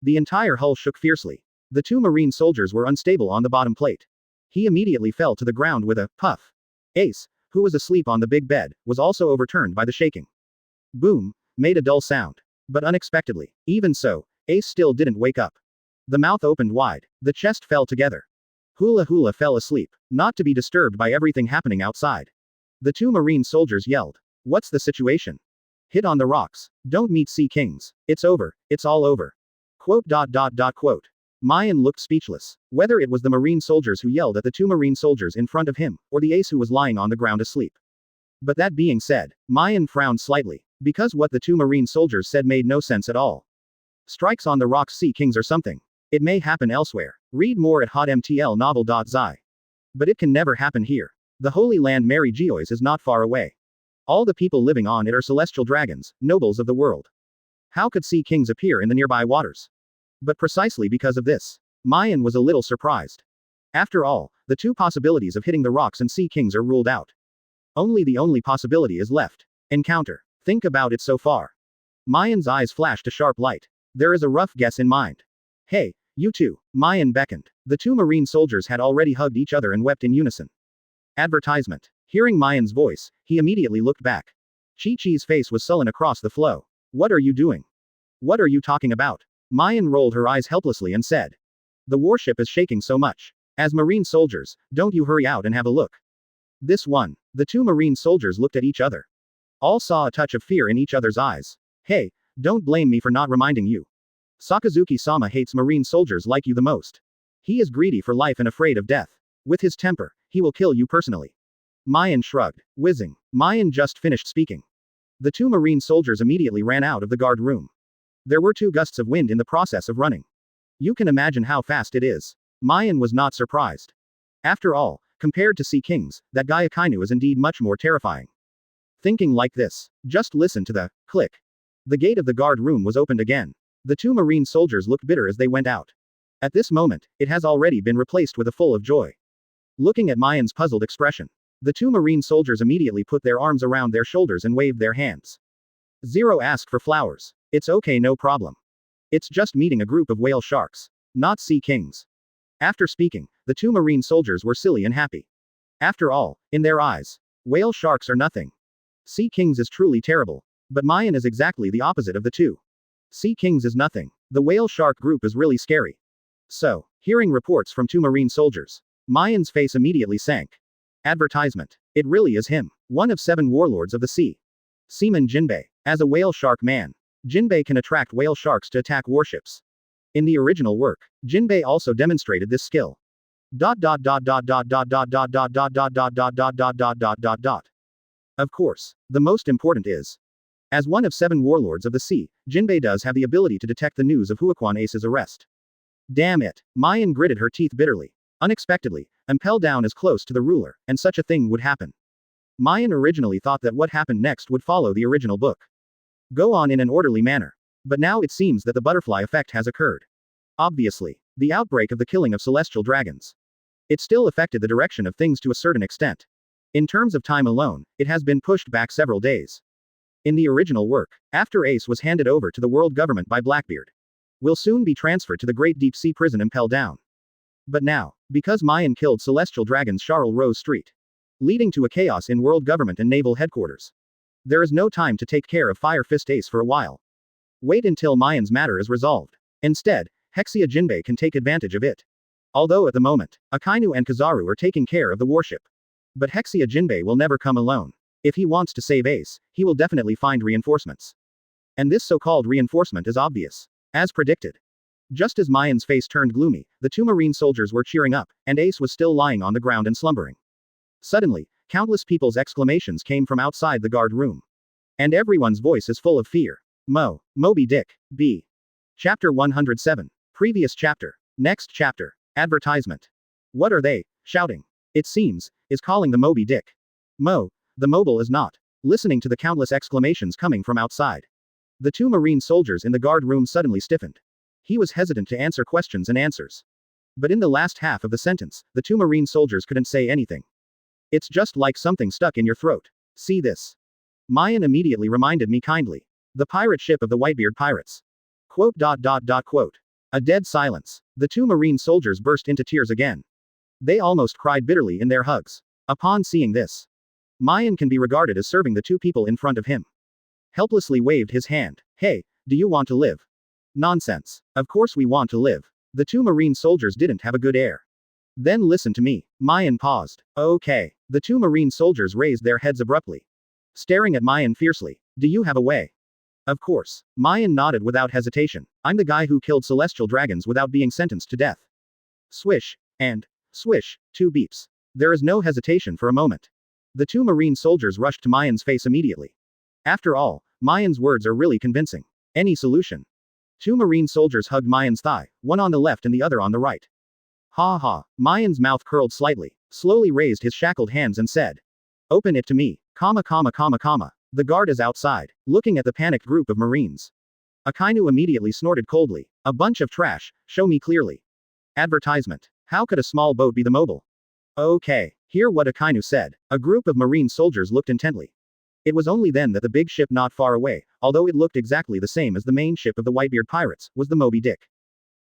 The entire hull shook fiercely. The two marine soldiers were unstable on the bottom plate. He immediately fell to the ground with a puff. Ace, who was asleep on the big bed, was also overturned by the shaking. Boom, made a dull sound. But unexpectedly, even so, Ace still didn't wake up. The mouth opened wide, the chest fell together. Hula Hula fell asleep, not to be disturbed by everything happening outside. The two marine soldiers yelled. What's the situation? Hit on the rocks. Don't meet sea kings. It's over, it's all over. Quote. Maien looked speechless. Whether it was the marine soldiers who yelled at the two marine soldiers in front of him, or the Ace who was lying on the ground asleep. But that being said, Maien frowned slightly, because what the two marine soldiers said made no sense at all. Strikes on the rocks sea kings or something. It may happen elsewhere. Read more at hotmtlnovel.zi. But it can never happen here. The Holy Land Mary Geois is not far away. All the people living on it are celestial dragons, nobles of the world. How could sea kings appear in the nearby waters? But precisely because of this, Maien was a little surprised. After all, the two possibilities of hitting the rocks and sea kings are ruled out. The only possibility is left. Encounter. Think about it so far. Maien's eyes flashed a sharp light. There is a rough guess in mind. Hey, you two, Maien beckoned. The two marine soldiers had already hugged each other and wept in unison. Advertisement. Hearing Maien's voice, he immediately looked back. Chi-Chi's face was sullen across the flow. What are you doing? What are you talking about? Maien rolled her eyes helplessly and said. The warship is shaking so much. As marine soldiers, don't you hurry out and have a look. This one. The two marine soldiers looked at each other. All saw a touch of fear in each other's eyes. Hey, don't blame me for not reminding you. Sakazuki-sama hates marine soldiers like you the most. He is greedy for life and afraid of death. With his temper, he will kill you personally. Maien shrugged. Whizzing. Maien just finished speaking. The two marine soldiers immediately ran out of the guard room. There were 2 gusts of wind in the process of running. You can imagine how fast it is. Maien was not surprised. After all, compared to sea kings, that guy Akainu is indeed much more terrifying. Thinking like this, just listen to the click. The gate of the guard room was opened again. The 2 marine soldiers looked bitter as they went out. At this moment, it has already been replaced with a full of joy. Looking at Maien's puzzled expression, the 2 marine soldiers immediately put their arms around their shoulders and waved their hands. Zero asked for flowers. It's okay, no problem. It's just meeting a group of whale sharks. Not sea kings. After speaking, the 2 marine soldiers were silly and happy. After all, in their eyes, whale sharks are nothing. Sea kings is truly terrible. But Maien is exactly the opposite of the two. Sea kings is nothing. The whale shark group is really scary. So, hearing reports from 2 marine soldiers, Maien's face immediately sank. Advertisement. It really is him. One of 7 warlords of the sea. Seaman Jinbe. As a whale shark man, Jinbe can attract whale sharks to attack warships. In the original work, Jinbe also demonstrated this skill. Of course, the most important is, as one of 7 warlords of the sea, Jinbe does have the ability to detect the news of Huaquan Ace's arrest. Damn it. Maien gritted her teeth bitterly. Unexpectedly, Impel down is close to the ruler, and such a thing would happen. Maien originally thought that what happened next would follow the original book. Go on in an orderly manner. But now it seems that the butterfly effect has occurred. Obviously, the outbreak of the killing of celestial dragons. It still affected the direction of things to a certain extent. In terms of time alone, it has been pushed back several days. In the original work, after Ace was handed over to the world government by Blackbeard, will soon be transferred to the great deep sea prison Impel down. But now, Because Maien killed Celestial Dragons Charles Rose Street, leading to a chaos in world government and naval headquarters. There is no time to take care of Fire Fist Ace for a while. Wait until Maien's matter is resolved. Instead, Hexia Jinbe can take advantage of it. Although at the moment, Akainu and Kizaru are taking care of the warship. But Hexia Jinbe will never come alone. If he wants to save Ace, he will definitely find reinforcements. And this so-called reinforcement is obvious. As predicted. Just as Maien's face turned gloomy, the two marine soldiers were cheering up, and Ace was still lying on the ground and slumbering. Suddenly, countless people's exclamations came from outside the guard room. And everyone's voice is full of fear. Moby Dick. B. Chapter 107. Previous chapter. Next chapter. Advertisement. What are they shouting? It seems, is calling the Moby Dick. The mobile is not. Listening to the countless exclamations coming from outside. The two marine soldiers in the guard room suddenly stiffened. He was hesitant to answer questions and answers. But in the last half of the sentence, the two marine soldiers couldn't say anything. It's just like something stuck in your throat. See this. Maien immediately reminded me kindly. The pirate ship of the Whitebeard pirates. Quote. A dead silence. The two marine soldiers burst into tears again. They almost cried bitterly in their hugs. Upon seeing this, Maien can be regarded as serving the two people in front of him. Helplessly waved his hand. Hey, do you want to live? Nonsense. Of course we want to live. The two marine soldiers didn't have a good air. Then listen to me. Maien paused. Okay. The two marine soldiers raised their heads abruptly. Staring at Maien fiercely. Do you have a way? Of course. Maien nodded without hesitation. I'm the guy who killed celestial dragons without being sentenced to death. Swish. And swish. 2 beeps. There is no hesitation for a moment. The two marine soldiers rushed to Maien's face immediately. After all, Maien's words are really convincing. Any solution? Two marine soldiers hugged Maien's thigh, one on the left and the other on the right. Ha ha. Maien's mouth curled slightly, slowly raised his shackled hands and said. Open it to me. The guard is outside, looking at the panicked group of marines. Akainu immediately snorted coldly. A bunch of trash, show me clearly. Advertisement. How could a small boat be the mobile? Okay. Hear what Akainu said. A group of marine soldiers looked intently. It was only then that the big ship not far away, although it looked exactly the same as the main ship of the Whitebeard pirates, was the Moby Dick.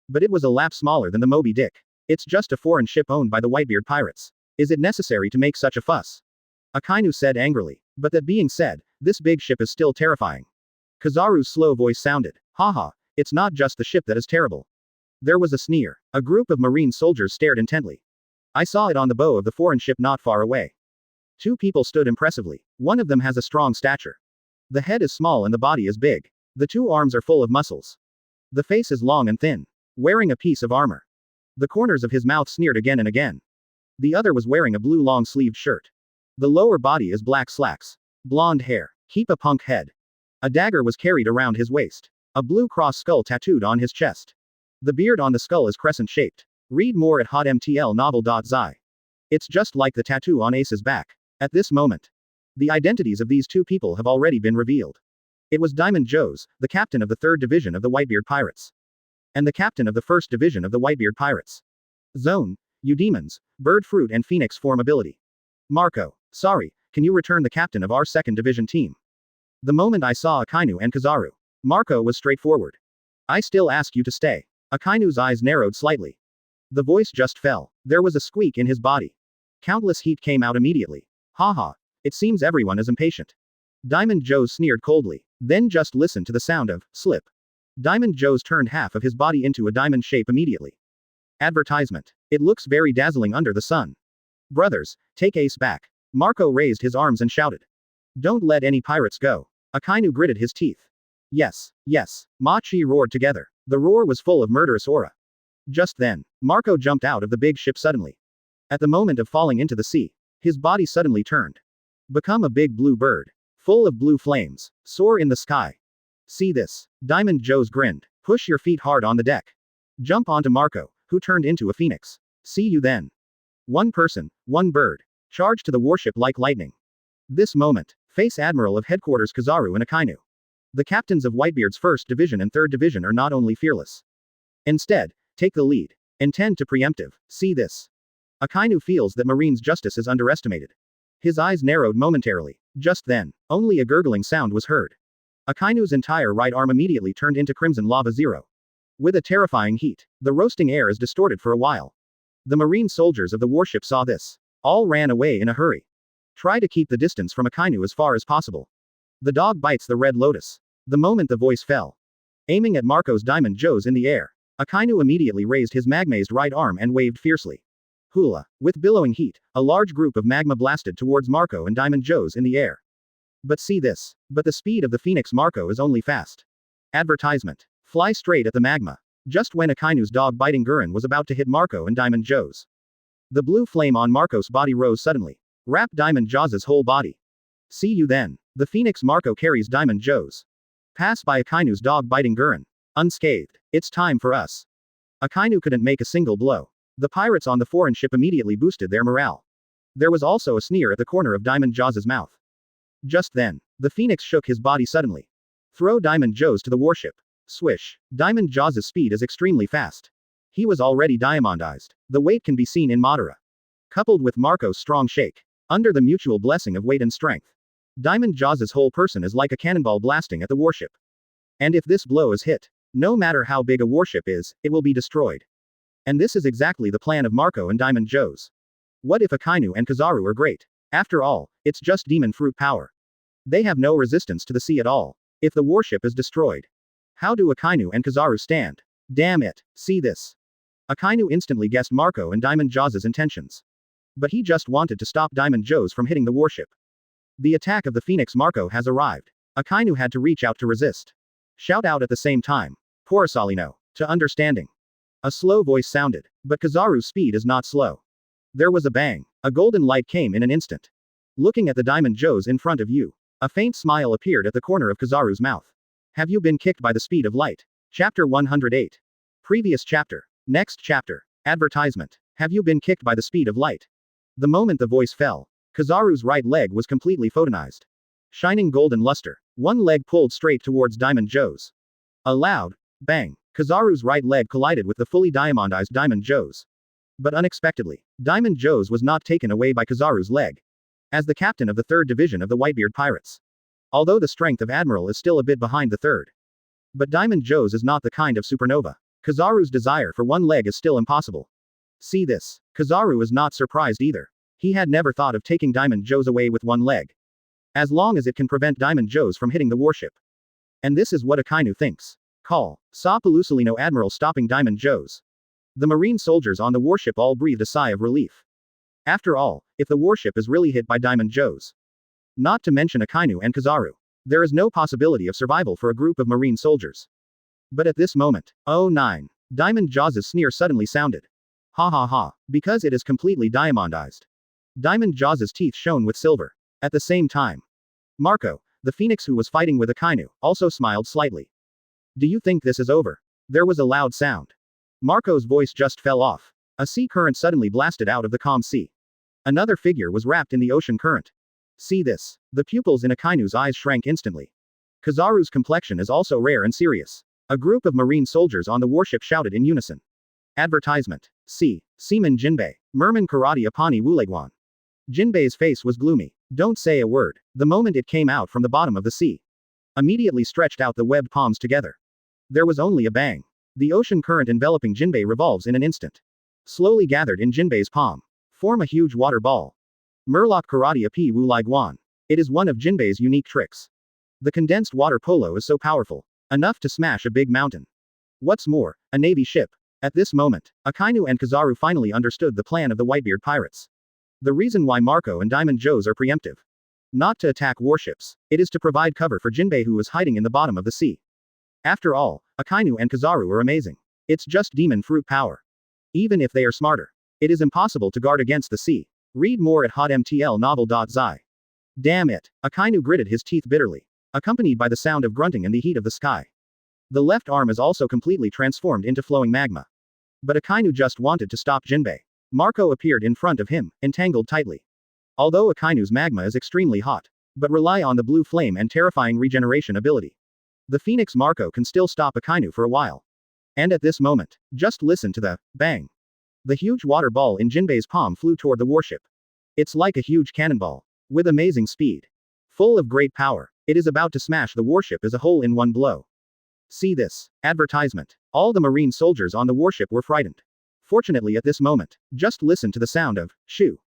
But it was a lap smaller than the Moby Dick. It's just a foreign ship owned by the Whitebeard pirates. Is it necessary to make such a fuss? Akainu said angrily. But that being said, this big ship is still terrifying. Kizaru's slow voice sounded. Haha, it's not just the ship that is terrible. There was a sneer. A group of marine soldiers stared intently. I saw it on the bow of the foreign ship not far away. Two people stood impressively. One of them has a strong stature. The head is small and the body is big. The two arms are full of muscles. The face is long and thin. Wearing a piece of armor. The corners of his mouth sneered again and again. The other was wearing a blue long-sleeved shirt. The lower body is black slacks. Blonde hair. Keep a punk head. A dagger was carried around his waist. A blue cross skull tattooed on his chest. The beard on the skull is crescent-shaped. Read more at hotmtlnovel.zi. It's just like the tattoo on Ace's back. At this moment, the identities of these two people have already been revealed. It was Diamond Joes, the captain of the 3rd Division of the Whitebeard Pirates. And the captain of the 1st Division of the Whitebeard Pirates. Zone, you demons, bird fruit and phoenix form ability. Marco, sorry, can you return the captain of our 2nd Division team? The moment I saw Akainu and Kizaru, Marco was straightforward. I still ask you to stay. Akainu's eyes narrowed slightly. The voice just fell. There was a squeak in his body. Countless heat came out immediately. Haha, it seems everyone is impatient. Diamond Joes sneered coldly. Then just listen to the sound of slip. Diamond Joes turned half of his body into a diamond shape immediately. Advertisement. It looks very dazzling under the sun. Brothers, take Ace back. Marco raised his arms and shouted. Don't let any pirates go. Akainu gritted his teeth. Yes, yes. Ma-chi roared together. The roar was full of murderous aura. Just then, Marco jumped out of the big ship suddenly. At the moment of falling into the sea, his body suddenly turned. Become a big blue bird. Full of blue flames. Soar in the sky. See this. Diamond Joes grinned. Push your feet hard on the deck. Jump onto Marco, who turned into a phoenix. See you then. One person, one bird. Charge to the warship like lightning. This moment, face Admiral of Headquarters Kizaru and Akainu. The captains of Whitebeard's 1st Division and 3rd Division are not only fearless. Instead, take the lead. Intend to preemptive. See this. Akainu feels that Marine's justice is underestimated. His eyes narrowed momentarily. Just then, only a gurgling sound was heard. Akainu's entire right arm immediately turned into crimson lava zero. With a terrifying heat, the roasting air is distorted for a while. The marine soldiers of the warship saw this. All ran away in a hurry. Try to keep the distance from Akainu as far as possible. The dog bites the red lotus. The moment the voice fell, aiming at Marco's diamond Joes in the air, Akainu immediately raised his magmazed right arm and waved fiercely. Hula. With billowing heat, a large group of magma blasted towards Marco and diamond Joes in the air. But see this. But the speed of the Phoenix Marco is only fast. Advertisement. Fly straight at the magma. Just when Akainu's dog-biting Gurren was about to hit Marco and diamond Joes, the blue flame on Marco's body rose suddenly. Wrapped diamond Jaws' whole body. See you then. The Phoenix Marco carries diamond Joes. Pass by Akainu's dog-biting Gurren. Unscathed. It's time for us. Akainu couldn't make a single blow. The pirates on the foreign ship immediately boosted their morale. There was also a sneer at the corner of diamond Jaws' mouth. Just then, the Phoenix shook his body suddenly. Throw diamond Joes to the warship. Swish. Diamond Jaws' speed is extremely fast. He was already diamondized. The weight can be seen in Madara. Coupled with Marco's strong shake. Under the mutual blessing of weight and strength, diamond Jaws' whole person is like a cannonball blasting at the warship. And if this blow is hit, no matter how big a warship is, it will be destroyed. And this is exactly the plan of Marco and diamond Joes. What if Akainu and Kizaru are great? After all, it's just demon fruit power. They have no resistance to the sea at all. If the warship is destroyed, how do Akainu and Kizaru stand? Damn it. See this. Akainu instantly guessed Marco and diamond Jaws' intentions. But he just wanted to stop diamond Joes from hitting the warship. The attack of the Phoenix Marco has arrived. Akainu had to reach out to resist. Shout out at the same time. Porosalino. To understanding. A slow voice sounded. But Kizaru's speed is not slow. There was a bang. A golden light came in an instant. Looking at the diamond Joes in front of you, a faint smile appeared at the corner of Kizaru's mouth. Have you been kicked by the speed of light? Chapter 108. Previous chapter. Next chapter. Advertisement. Have you been kicked by the speed of light? The moment the voice fell, Kizaru's right leg was completely photonized. Shining golden luster. One leg pulled straight towards diamond Joes. A loud bang. Kizaru's right leg collided with the fully diamondized diamond Joes. But unexpectedly, diamond Joes was not taken away by Kizaru's leg. As the captain of the 3rd Division of the Whitebeard Pirates. Although the strength of Admiral is still a bit behind the 3rd. But diamond Joes is not the kind of supernova. Kizaru's desire for one leg is still impossible. See this. Kizaru is not surprised either. He had never thought of taking diamond Joes away with one leg. As long as it can prevent diamond Joes from hitting the warship. And this is what Akainu thinks. Call. Saw Pelusalino Admiral stopping diamond Joes. The marine soldiers on the warship all breathed a sigh of relief. After all, if the warship is really hit by diamond Joes, not to mention Akainu and Kizaru, there is no possibility of survival for a group of marine soldiers. But at this moment, oh 9, diamond Jaws' sneer suddenly sounded. Ha ha ha, because it is completely diamondized. Diamond Jaws' teeth shone with silver. At the same time, Marco, the Phoenix who was fighting with Akainu, also smiled slightly. Do you think this is over? There was a loud sound. Marco's voice just fell off. A sea current suddenly blasted out of the calm sea. Another figure was wrapped in the ocean current. See this. The pupils in Akainu's eyes shrank instantly. Kizaru's complexion is also rare and serious. A group of marine soldiers on the warship shouted in unison. Advertisement. See. Seaman Jinbe. Merman Karate Apani Wulegwan. Jinbe's face was gloomy. Don't say a word. The moment it came out from the bottom of the sea, immediately stretched out the webbed palms together. There was only a bang. The ocean current enveloping Jinbe revolves in an instant. Slowly gathered in Jinbe's palm. Form a huge water ball. Murloc Karate Api Wuligwan. It is one of Jinbe's unique tricks. The condensed water polo is so powerful. Enough to smash a big mountain. What's more, a navy ship. At this moment, Akainu and Kizaru finally understood the plan of the Whitebeard pirates. The reason why Marco and Diamond Joes are preemptive. Not to attack warships. It is to provide cover for Jinbe who is hiding in the bottom of the sea. After all, Akainu and Kizaru are amazing. It's just demon fruit power. Even if they are smarter, it is impossible to guard against the sea. Read more at hotmtlnovel.zi. Damn it. Akainu gritted his teeth bitterly, accompanied by the sound of grunting and the heat of the sky. The left arm is also completely transformed into flowing magma. But Akainu just wanted to stop Jinbe. Marco appeared in front of him, entangled tightly. Although Akainu's magma is extremely hot, but rely on the blue flame and terrifying regeneration ability, the Phoenix Marco can still stop Akainu for a while. And at this moment, just listen to the bang. The huge water ball in Jinbe's palm flew toward the warship. It's like a huge cannonball. With amazing speed. Full of great power. It is about to smash the warship as a whole in one blow. See this. Advertisement. All the marine soldiers on the warship were frightened. Fortunately at this moment, just listen to the sound of shoo.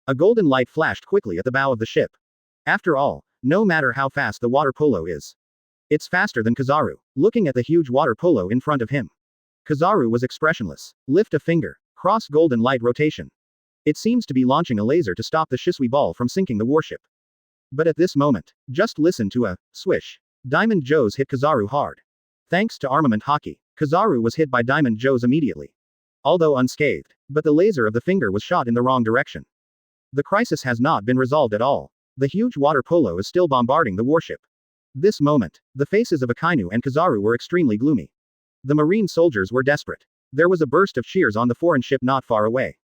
A golden light flashed quickly at the bow of the ship. After all, no matter how fast the water polo is, it's faster than Kizaru. Looking at the huge water polo in front of him, Kizaru was expressionless. Lift a finger. Cross golden light rotation. It seems to be launching a laser to stop the Shisui ball from sinking the warship. But at this moment, just listen to a swish. Diamond Joes hit Kizaru hard. Thanks to armament Haki, Kizaru was hit by Diamond Joes immediately, although unscathed. But the laser of the finger was shot in the wrong direction. The crisis has not been resolved at all. The huge water polo is still bombarding the warship. This moment, the faces of Akainu and Kizaru were extremely gloomy. The marine soldiers were desperate. There was a burst of cheers on the foreign ship not far away.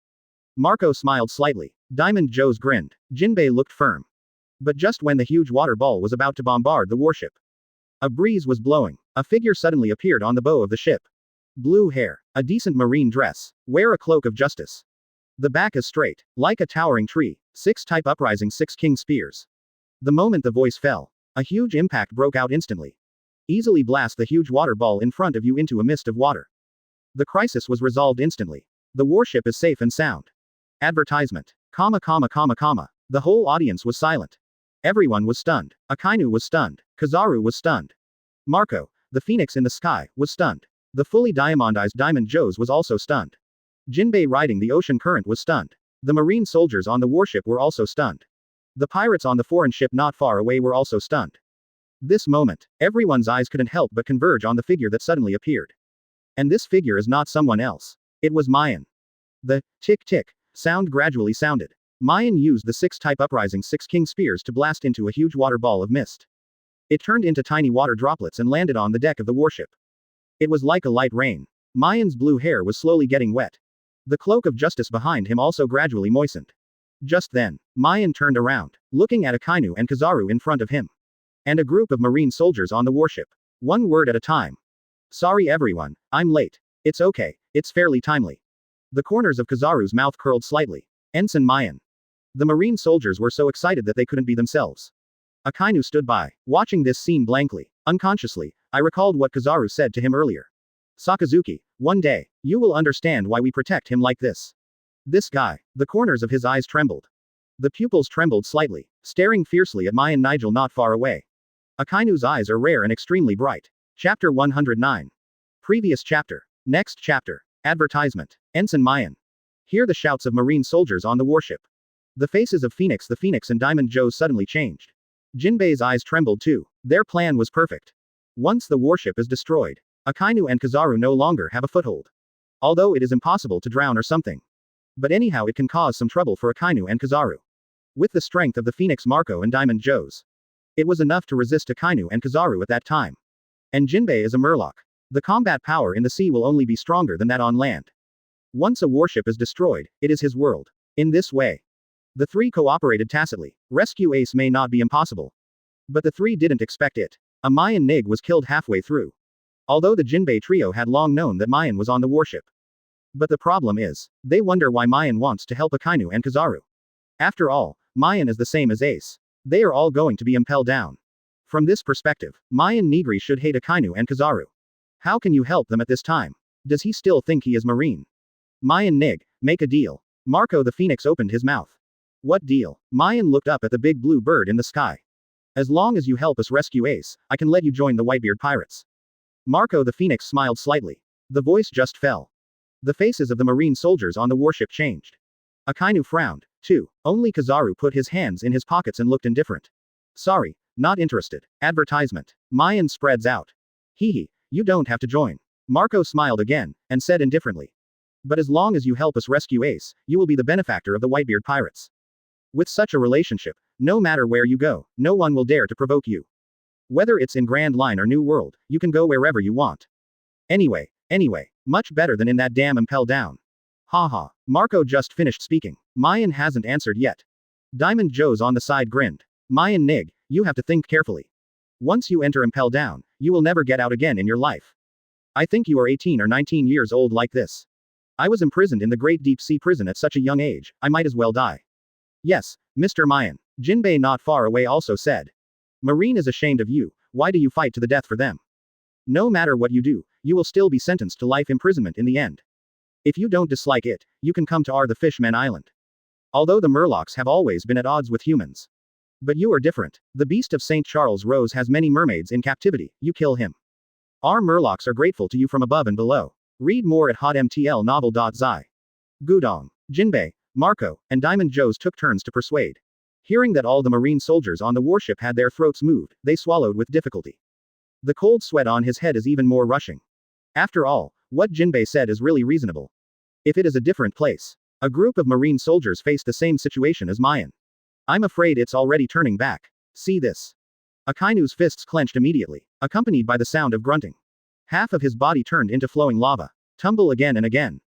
Marco smiled slightly. Diamond Joes grinned. Jinbe looked firm. But just when the huge water ball was about to bombard the warship, a breeze was blowing. A figure suddenly appeared on the bow of the ship. Blue hair. A decent marine dress. Wear a cloak of justice. The back is straight. Like a towering tree. 6 type uprising 6 king spears. The moment the voice fell, a huge impact broke out instantly. Easily blast the huge water ball in front of you into a mist of water. The crisis was resolved instantly. The warship is safe and sound. Advertisement. The whole audience was silent. Everyone was stunned. Akainu was stunned. Kizaru was stunned. Marco, the phoenix in the sky, was stunned. The fully diamondized Diamond Joes was also stunned. Jinbe riding the ocean current was stunned. The marine soldiers on the warship were also stunned. The pirates on the foreign ship not far away were also stunned. This moment, everyone's eyes couldn't help but converge on the figure that suddenly appeared. And this figure is not someone else. It was Maien. The tick-tick sound gradually sounded. Maien used the 6 type uprising 6 king spears to blast into a huge water ball of mist. It turned into tiny water droplets and landed on the deck of the warship. It was like a light rain. Maien's blue hair was slowly getting wet. The cloak of justice behind him also gradually moistened. Just then, Maien turned around, looking at Akainu and Kizaru in front of him. And a group of marine soldiers on the warship. One word at a time. Sorry everyone, I'm late. It's okay, it's fairly timely. The corners of Kizaru's mouth curled slightly. Ensign Maien. The marine soldiers were so excited that they couldn't be themselves. Akainu stood by, watching this scene blankly. Unconsciously, I recalled what Kizaru said to him earlier. Sakazuki, one day, you will understand why we protect him like this. This guy. The corners of his eyes trembled. The pupils trembled slightly, staring fiercely at Maien Nigel not far away. Akainu's eyes are rare and extremely bright. Chapter 109. Previous chapter. Next chapter. Advertisement. Ensign Maien. Hear the shouts of marine soldiers on the warship. The faces of Phoenix the Phoenix and Diamond Joes suddenly changed. Jinbei's eyes trembled too. Their plan was perfect. Once the warship is destroyed, Akainu and Kizaru no longer have a foothold. Although it is impossible to drown or something. But anyhow it can cause some trouble for Akainu and Kizaru. With the strength of the Phoenix Marco and Diamond Joes, it was enough to resist Akainu and Kizaru at that time. And Jinbe is a murloc. The combat power in the sea will only be stronger than that on land. Once a warship is destroyed, it is his world. In this way, the three cooperated tacitly. Rescue Ace may not be impossible. But the three didn't expect it. A Mayan Nig was killed halfway through. Although the Jinbe trio had long known that Maien was on the warship. But the problem is, they wonder why Maien wants to help Akainu and Kizaru. After all, Maien is the same as Ace. They are all going to be Impel down. From this perspective, Maien Nigri should hate Akainu and Kizaru. How can you help them at this time? Does he still think he is Marine? Maien Nig, make a deal. Marco the Phoenix opened his mouth. What deal? Maien looked up at the big blue bird in the sky. As long as you help us rescue Ace, I can let you join the Whitebeard pirates. Marco the Phoenix smiled slightly. The voice just fell. The faces of the marine soldiers on the warship changed. Akainu frowned, too. Only Kizaru put his hands in his pockets and looked indifferent. Sorry, not interested. Advertisement. Maien spreads out. Hehe, you don't have to join. Marco smiled again, and said indifferently. But as long as you help us rescue Ace, you will be the benefactor of the Whitebeard pirates. With such a relationship, no matter where you go, no one will dare to provoke you. Whether it's in Grand Line or New World, you can go wherever you want. Anyway, much better than in that damn Impel down. Haha, Marco just finished speaking. Maien hasn't answered yet. Diamond Joes on the side grinned. Maien Nig, you have to think carefully. Once you enter Impel down, you will never get out again in your life. I think you are 18 or 19 years old like this. I was imprisoned in the Great Deep Sea Prison at such a young age, I might as well die. Yes, Mr. Maien. Jinbe not far away also said. Marine is ashamed of you, why do you fight to the death for them? No matter what you do, you will still be sentenced to life imprisonment in the end. If you don't dislike it, you can come to the Fishman Island. Although the Murlocs have always been at odds with humans. But you are different. The beast of St. Charles Rose has many mermaids in captivity, you kill him. Our Murlocs are grateful to you from above and below. Read more at hotmtlnovel.zi. Gudong, Jinbe, Marco, and Diamond Joes took turns to persuade. Hearing that all the marine soldiers on the warship had their throats moved, they swallowed with difficulty. The cold sweat on his head is even more rushing. After all, what Jinbe said is really reasonable. If it is a different place. A group of marine soldiers faced the same situation as Maien. I'm afraid it's already turning back. See this. Akainu's fists clenched immediately, accompanied by the sound of grunting. Half of his body turned into flowing lava. Tumble again and again.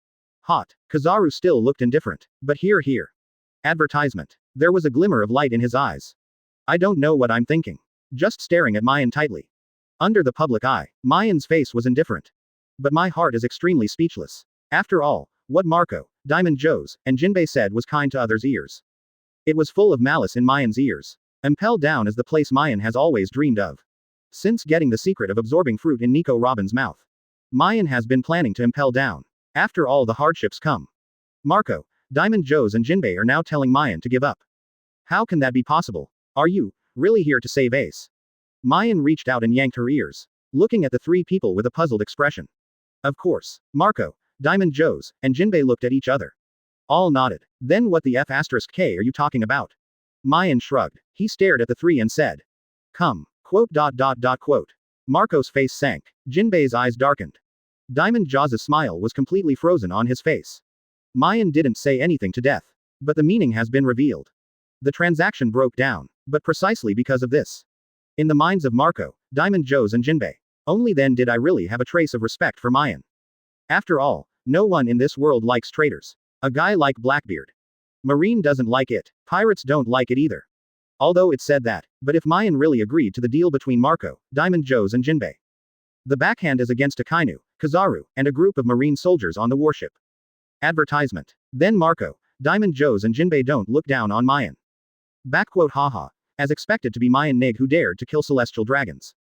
Hot. Kizaru still looked indifferent. But here. Advertisement. There was a glimmer of light in his eyes. I don't know what I'm thinking. Just staring at Maien tightly. Under the public eye, Maien's face was indifferent. But my heart is extremely speechless. After all, what Marco, Diamond Joes, and Jinbe said was kind to others' ears. It was full of malice in Maien's ears. Impel Down is the place Maien has always dreamed of. Since getting the secret of absorbing fruit in Nico Robin's mouth. Maien has been planning to impel down. After all the hardships come. Marco, Diamond Joes and Jinbe are now telling Maien to give up. How can that be possible? Are you really here to save Ace? Maien reached out and yanked her ears. Looking at the three people with a puzzled expression. Of course, Marco, Diamond Joes, and Jinbe looked at each other. All nodded. Then what the F***K are you talking about? Maien shrugged. He stared at the three and said. Come. Quote. Marco's face sank. Jinbe's eyes darkened. Diamond Jaws' smile was completely frozen on his face. Maien didn't say anything to death. But the meaning has been revealed. The transaction broke down. But precisely because of this. In the minds of Marco, Diamond Joes and Jinbe. Only then did I really have a trace of respect for Maien. After all, no one in this world likes traitors. A guy like Blackbeard. Marine doesn't like it. Pirates don't like it either. Although it said that, but if Maien really agreed to the deal between Marco, Diamond Joes and Jinbe. The backhand is against Akainu, Kizaru, and a group of marine soldiers on the warship. Advertisement. Then Marco, Diamond Joes and Jinbe don't look down on Maien. Backquote haha. As expected to be Maien Nig who dared to kill celestial dragons.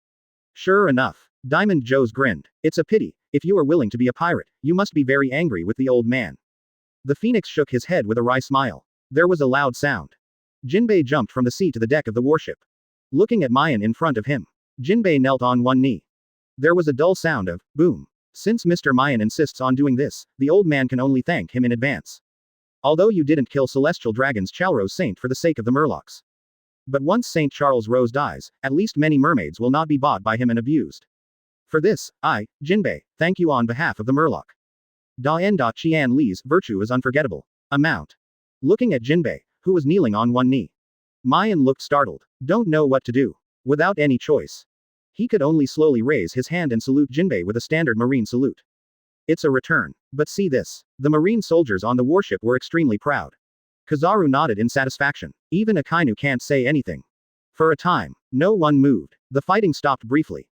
Sure enough. Diamond Joes grinned. It's a pity, if you are willing to be a pirate, you must be very angry with the old man. The phoenix shook his head with a wry smile. There was a loud sound. Jinbe jumped from the sea to the deck of the warship. Looking at Maien in front of him. Jinbe knelt on one knee. There was a dull sound of boom. Since Mr. Maien insists on doing this, the old man can only thank him in advance. Although you didn't kill celestial dragons Chalrose Saint for the sake of the Murlocs. But once St. Charles Rose dies, at least many mermaids will not be bought by him and abused. For this, I, Jinbe, thank you on behalf of the Murloc. Qian Li's virtue is unforgettable. Amount. Looking at Jinbe, who was kneeling on one knee. Maien looked startled. Don't know what to do. Without any choice. He could only slowly raise his hand and salute Jinbe with a standard marine salute. It's a return. But see this. The marine soldiers on the warship were extremely proud. Kizaru nodded in satisfaction. Even Akainu can't say anything. For a time, no one moved. The fighting stopped briefly.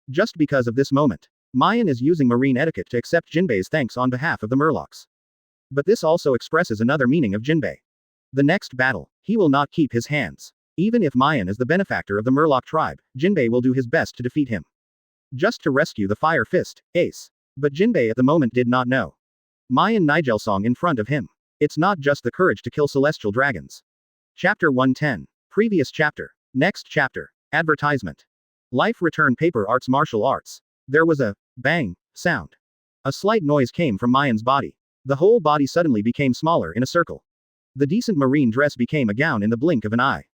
Just because of this moment. Maien is using marine etiquette to accept Jinbe's thanks on behalf of the Murlocs. But this also expresses another meaning of Jinbe. The next battle, he will not keep his hands. Even if Maien is the benefactor of the Murloc tribe, Jinbe will do his best to defeat him. Just to rescue the Fire Fist, Ace. But Jinbe at the moment did not know. Maien Nigelsong in front of him. It's not just the courage to kill celestial dragons. Chapter 110. Previous chapter. Next chapter. Advertisement. Life Return Paper Arts Martial Arts. There was a bang sound. A slight noise came from Maien's body. The whole body suddenly became smaller in a circle. The decent marine dress became a gown in the blink of an eye.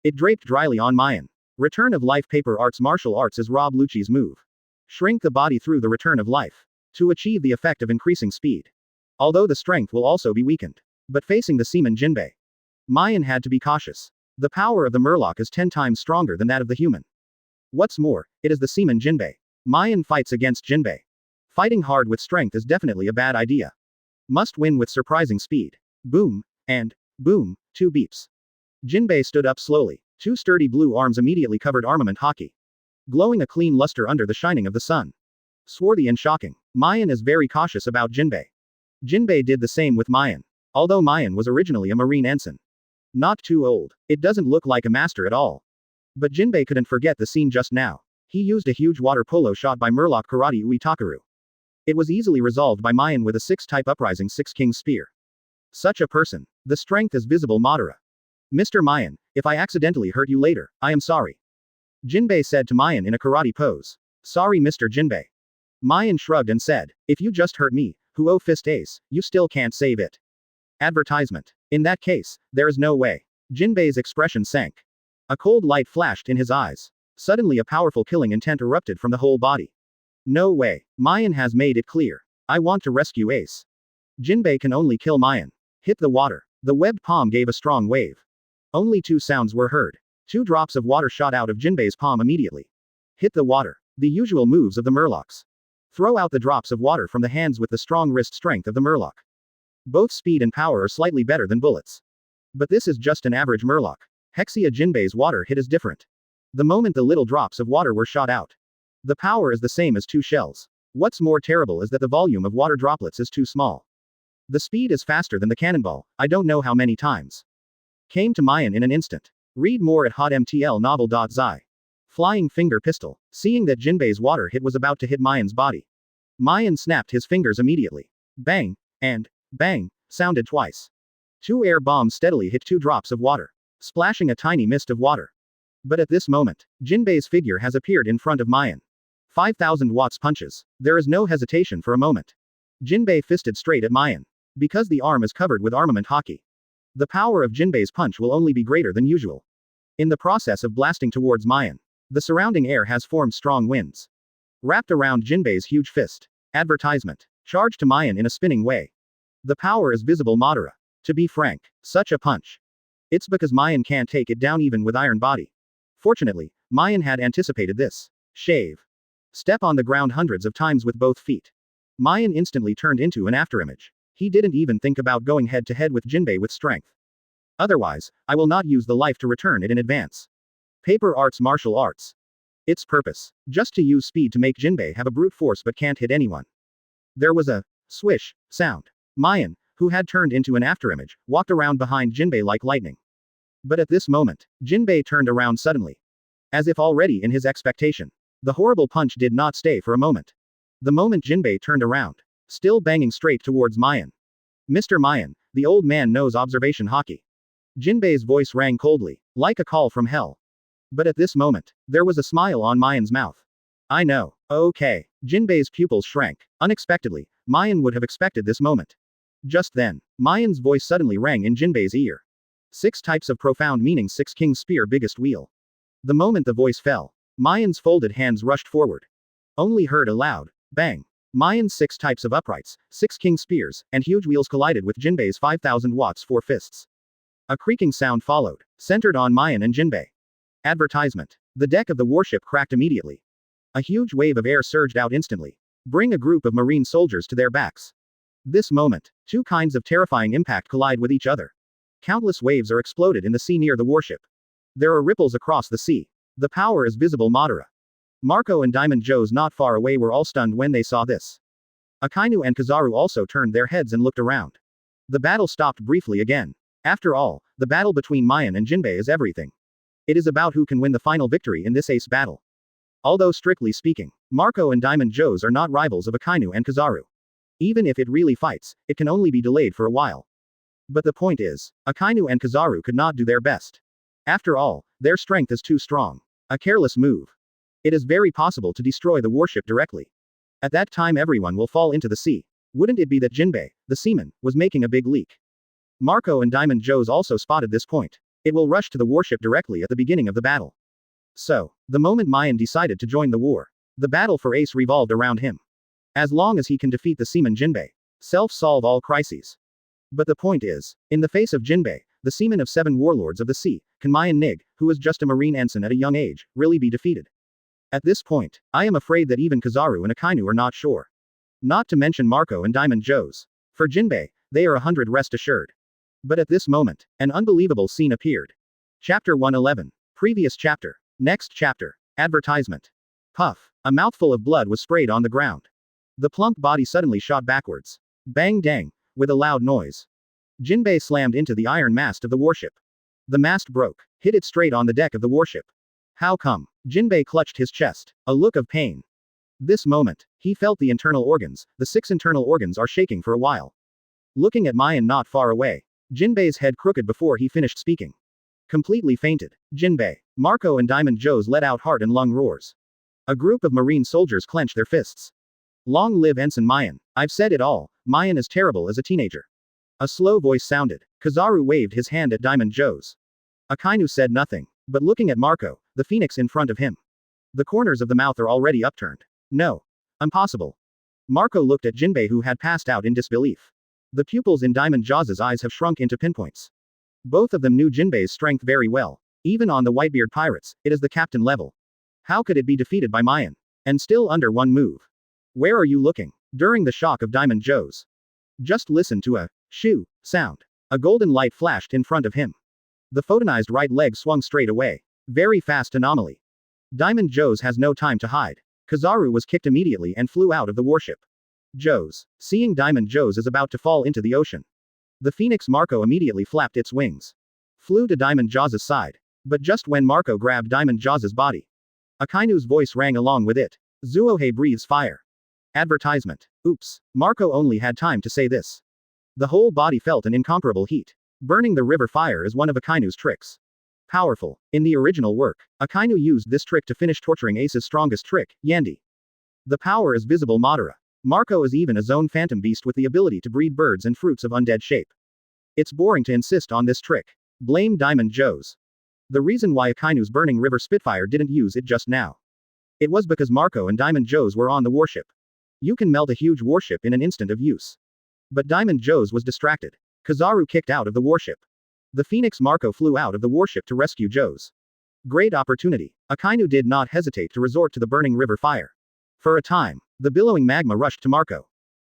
It draped dryly on Maien. Return of Life Paper Arts Martial Arts is Rob Lucci's move. Shrink the body through the return of life. To achieve the effect of increasing speed. Although the strength will also be weakened. But facing the seaman Jinbe. Maien had to be cautious. The power of the Murloc is 10 times stronger than that of the human. What's more, it is the seaman Jinbe. Maien fights against Jinbe. Fighting hard with strength is definitely a bad idea. Must win with surprising speed. Boom, and boom, 2 beeps. Jinbe stood up slowly. 2 sturdy blue arms immediately covered armament Haki. Glowing a clean luster under the shining of the sun. Swarthy and shocking. Maien is very cautious about Jinbe. Jinbe did the same with Maien. Although Maien was originally a marine ensign. Not too old. It doesn't look like a master at all. But Jinbe couldn't forget the scene just now. He used a huge water polo shot by Murloc Karate Uitakaru. It was easily resolved by Maien with a 6-type uprising 6-king spear. Such a person. The strength is visible Madara. Mr. Maien, if I accidentally hurt you later, I am sorry. Jinbe said to Maien in a karate pose. Sorry Mr. Jinbe. Maien shrugged and said, if you just hurt me, who fist ace, you still can't save it. Advertisement. In that case, there is no way. Jinbei's expression sank. A cold light flashed in his eyes. Suddenly a powerful killing intent erupted from the whole body. No way. Maien has made it clear. I want to rescue Ace. Jinbe can only kill Maien. Hit the water. The webbed palm gave a strong wave. Only 2 sounds were heard. 2 drops of water shot out of Jinbei's palm immediately. Hit the water. The usual moves of the Murlocs. Throw out the drops of water from the hands with the strong wrist strength of the Murloc. Both speed and power are slightly better than bullets. But this is just an average Murloc. Hexia Jinbei's water hit is different. The moment the little drops of water were shot out. The power is the same as 2 shells. What's more terrible is that the volume of water droplets is too small. The speed is faster than the cannonball, I don't know how many times. Came to Maien in an instant. Read more at hotmtlnovel.zi. Flying finger pistol. Seeing that Jinbei's water hit was about to hit Maien's body. Maien snapped his fingers immediately. Bang, and bang, sounded twice. 2 air bombs steadily hit 2 drops of water, splashing a tiny mist of water. But at this moment, Jinbei's figure has appeared in front of Maien. 5,000 watts punches. There is no hesitation for a moment. Jinbe fisted straight at Maien. Because the arm is covered with armament Haki. The power of Jinbei's punch will only be greater than usual. In the process of blasting towards Maien, the surrounding air has formed strong winds. Wrapped around Jinbei's huge fist. Advertisement. Charge to Maien in a spinning way. The power is visible Madara. To be frank, such a punch. It's because Maien can't take it down even with iron body. Fortunately, Maien had anticipated this. Shave. Step on the ground hundreds of times with both feet. Maien instantly turned into an afterimage. He didn't even think about going head to head with Jinbe with strength. Otherwise, I will not use the life to return it in advance. Paper arts martial arts. Its purpose. Just to use speed to make Jinbe have a brute force but can't hit anyone. There was a swish sound. Maien, who had turned into an afterimage, walked around behind Jinbe like lightning. But at this moment, Jinbe turned around suddenly. As if already in his expectation. The horrible punch did not stay for a moment. The moment Jinbe turned around. Still banging straight towards Maien. Mr. Maien, the old man knows observation Haki. Jinbei's voice rang coldly, like a call from hell. But at this moment, there was a smile on Maien's mouth. I know. Okay. Jinbei's pupils shrank. Unexpectedly, Maien would have expected this moment. Just then, Maien's voice suddenly rang in Jinbei's ear. 6 types of profound meaning 6 King's Spear biggest wheel. The moment the voice fell, Maien's folded hands rushed forward. Only heard a loud bang. Maien's 6 types of uprights, 6 king spears, and huge wheels collided with Jinbei's 5,000 watts 4 fists. A creaking sound followed, centered on Maien and Jinbe. Advertisement. The deck of the warship cracked immediately. A huge wave of air surged out instantly. Bring a group of marine soldiers to their backs. This moment, 2 kinds of terrifying impact collide with each other. Countless waves are exploded in the sea near the warship. There are ripples across the sea. The power is visible Madara. Marco and Diamond Joe's not far away were all stunned when they saw this. Akainu and Kizaru also turned their heads and looked around. The battle stopped briefly again. After all, the battle between Maien and Jinbe is everything. It is about who can win the final victory in this ace battle. Although strictly speaking, Marco and Diamond Joe's are not rivals of Akainu and Kizaru. Even if it really fights, it can only be delayed for a while. But the point is, Akainu and Kizaru could not do their best. After all, their strength is too strong. A careless move. It is very possible to destroy the warship directly. At that time everyone will fall into the sea. Wouldn't it be that Jinbe, the seaman, was making a big leak? Marco and Diamond Joe's also spotted this point. It will rush to the warship directly at the beginning of the battle. So, the moment Maien decided to join the war, the battle for Ace revolved around him. As long as he can defeat the seaman Jinbe, self-solve all crises. But the point is, in the face of Jinbe, the seaman of 7 warlords of the sea, can Maien Nig, who was just a marine ensign at a young age, really be defeated? At this point, I am afraid that even Kizaru and Akainu are not sure. Not to mention Marco and Diamond Joe's. For Jinbe, they are 100 rest assured. But at this moment, an unbelievable scene appeared. Chapter 111. Previous chapter. Next chapter. Advertisement. Puff. A mouthful of blood was sprayed on the ground. The plump body suddenly shot backwards. Bang dang, with a loud noise. Jinbe slammed into the iron mast of the warship. The mast broke, hit it straight on the deck of the warship. How come? Jinbe clutched his chest, a look of pain. This moment, he felt the internal organs, the 6 internal organs are shaking for a while. Looking at Maien not far away. Jinbe's head crooked before he finished speaking. Completely fainted. Jinbe, Marco and Diamond Joe's let out heart and lung roars. A group of marine soldiers clenched their fists. Long live Ensign Maien. I've said it all, Maien is terrible as a teenager. A slow voice sounded. Kizaru waved his hand at Diamond Joe's. Akainu said nothing, but looking at Marco, the phoenix in front of him. The corners of the mouth are already upturned. No. Impossible. Marco looked at Jinbe who had passed out in disbelief. The pupils in Diamond Jaws' eyes have shrunk into pinpoints. Both of them knew Jinbe's strength very well. Even on the Whitebeard pirates, it is the captain level. How could it be defeated by Maien? And still under one move. Where are you looking? During the shock of Diamond Joe's. Just listen to a shoo sound. A golden light flashed in front of him. The photonized right leg swung straight away. Very fast anomaly. Diamond Joe's has no time to hide. Kizaru was kicked immediately and flew out of the warship. Joe's. Seeing Diamond Joe's is about to fall into the ocean. The Phoenix Marco immediately flapped its wings. Flew to Diamond Jaws' side. But just when Marco grabbed Diamond Jaws' body. Akainu's voice rang along with it. Zuohei breathes fire. Advertisement. Oops. Marco only had time to say this. The whole body felt an incomparable heat. Burning the river fire is one of Akainu's tricks. Powerful. In the original work, Akainu used this trick to finish torturing Ace's strongest trick, Yandi. The power is visible Madara. Marco is even a zone phantom beast with the ability to breed birds and fruits of undead shape. It's boring to insist on this trick. Blame Diamond Joe's. The reason why Akainu's Burning River Spitfire didn't use it just now. It was because Marco and Diamond Joe's were on the warship. You can melt a huge warship in an instant of use. But Diamond Joe's was distracted. Kizaru kicked out of the warship. The Phoenix Marco flew out of the warship to rescue Joe's. Great opportunity. Akainu did not hesitate to resort to the Burning River Fire. For a time, the billowing magma rushed to Marco.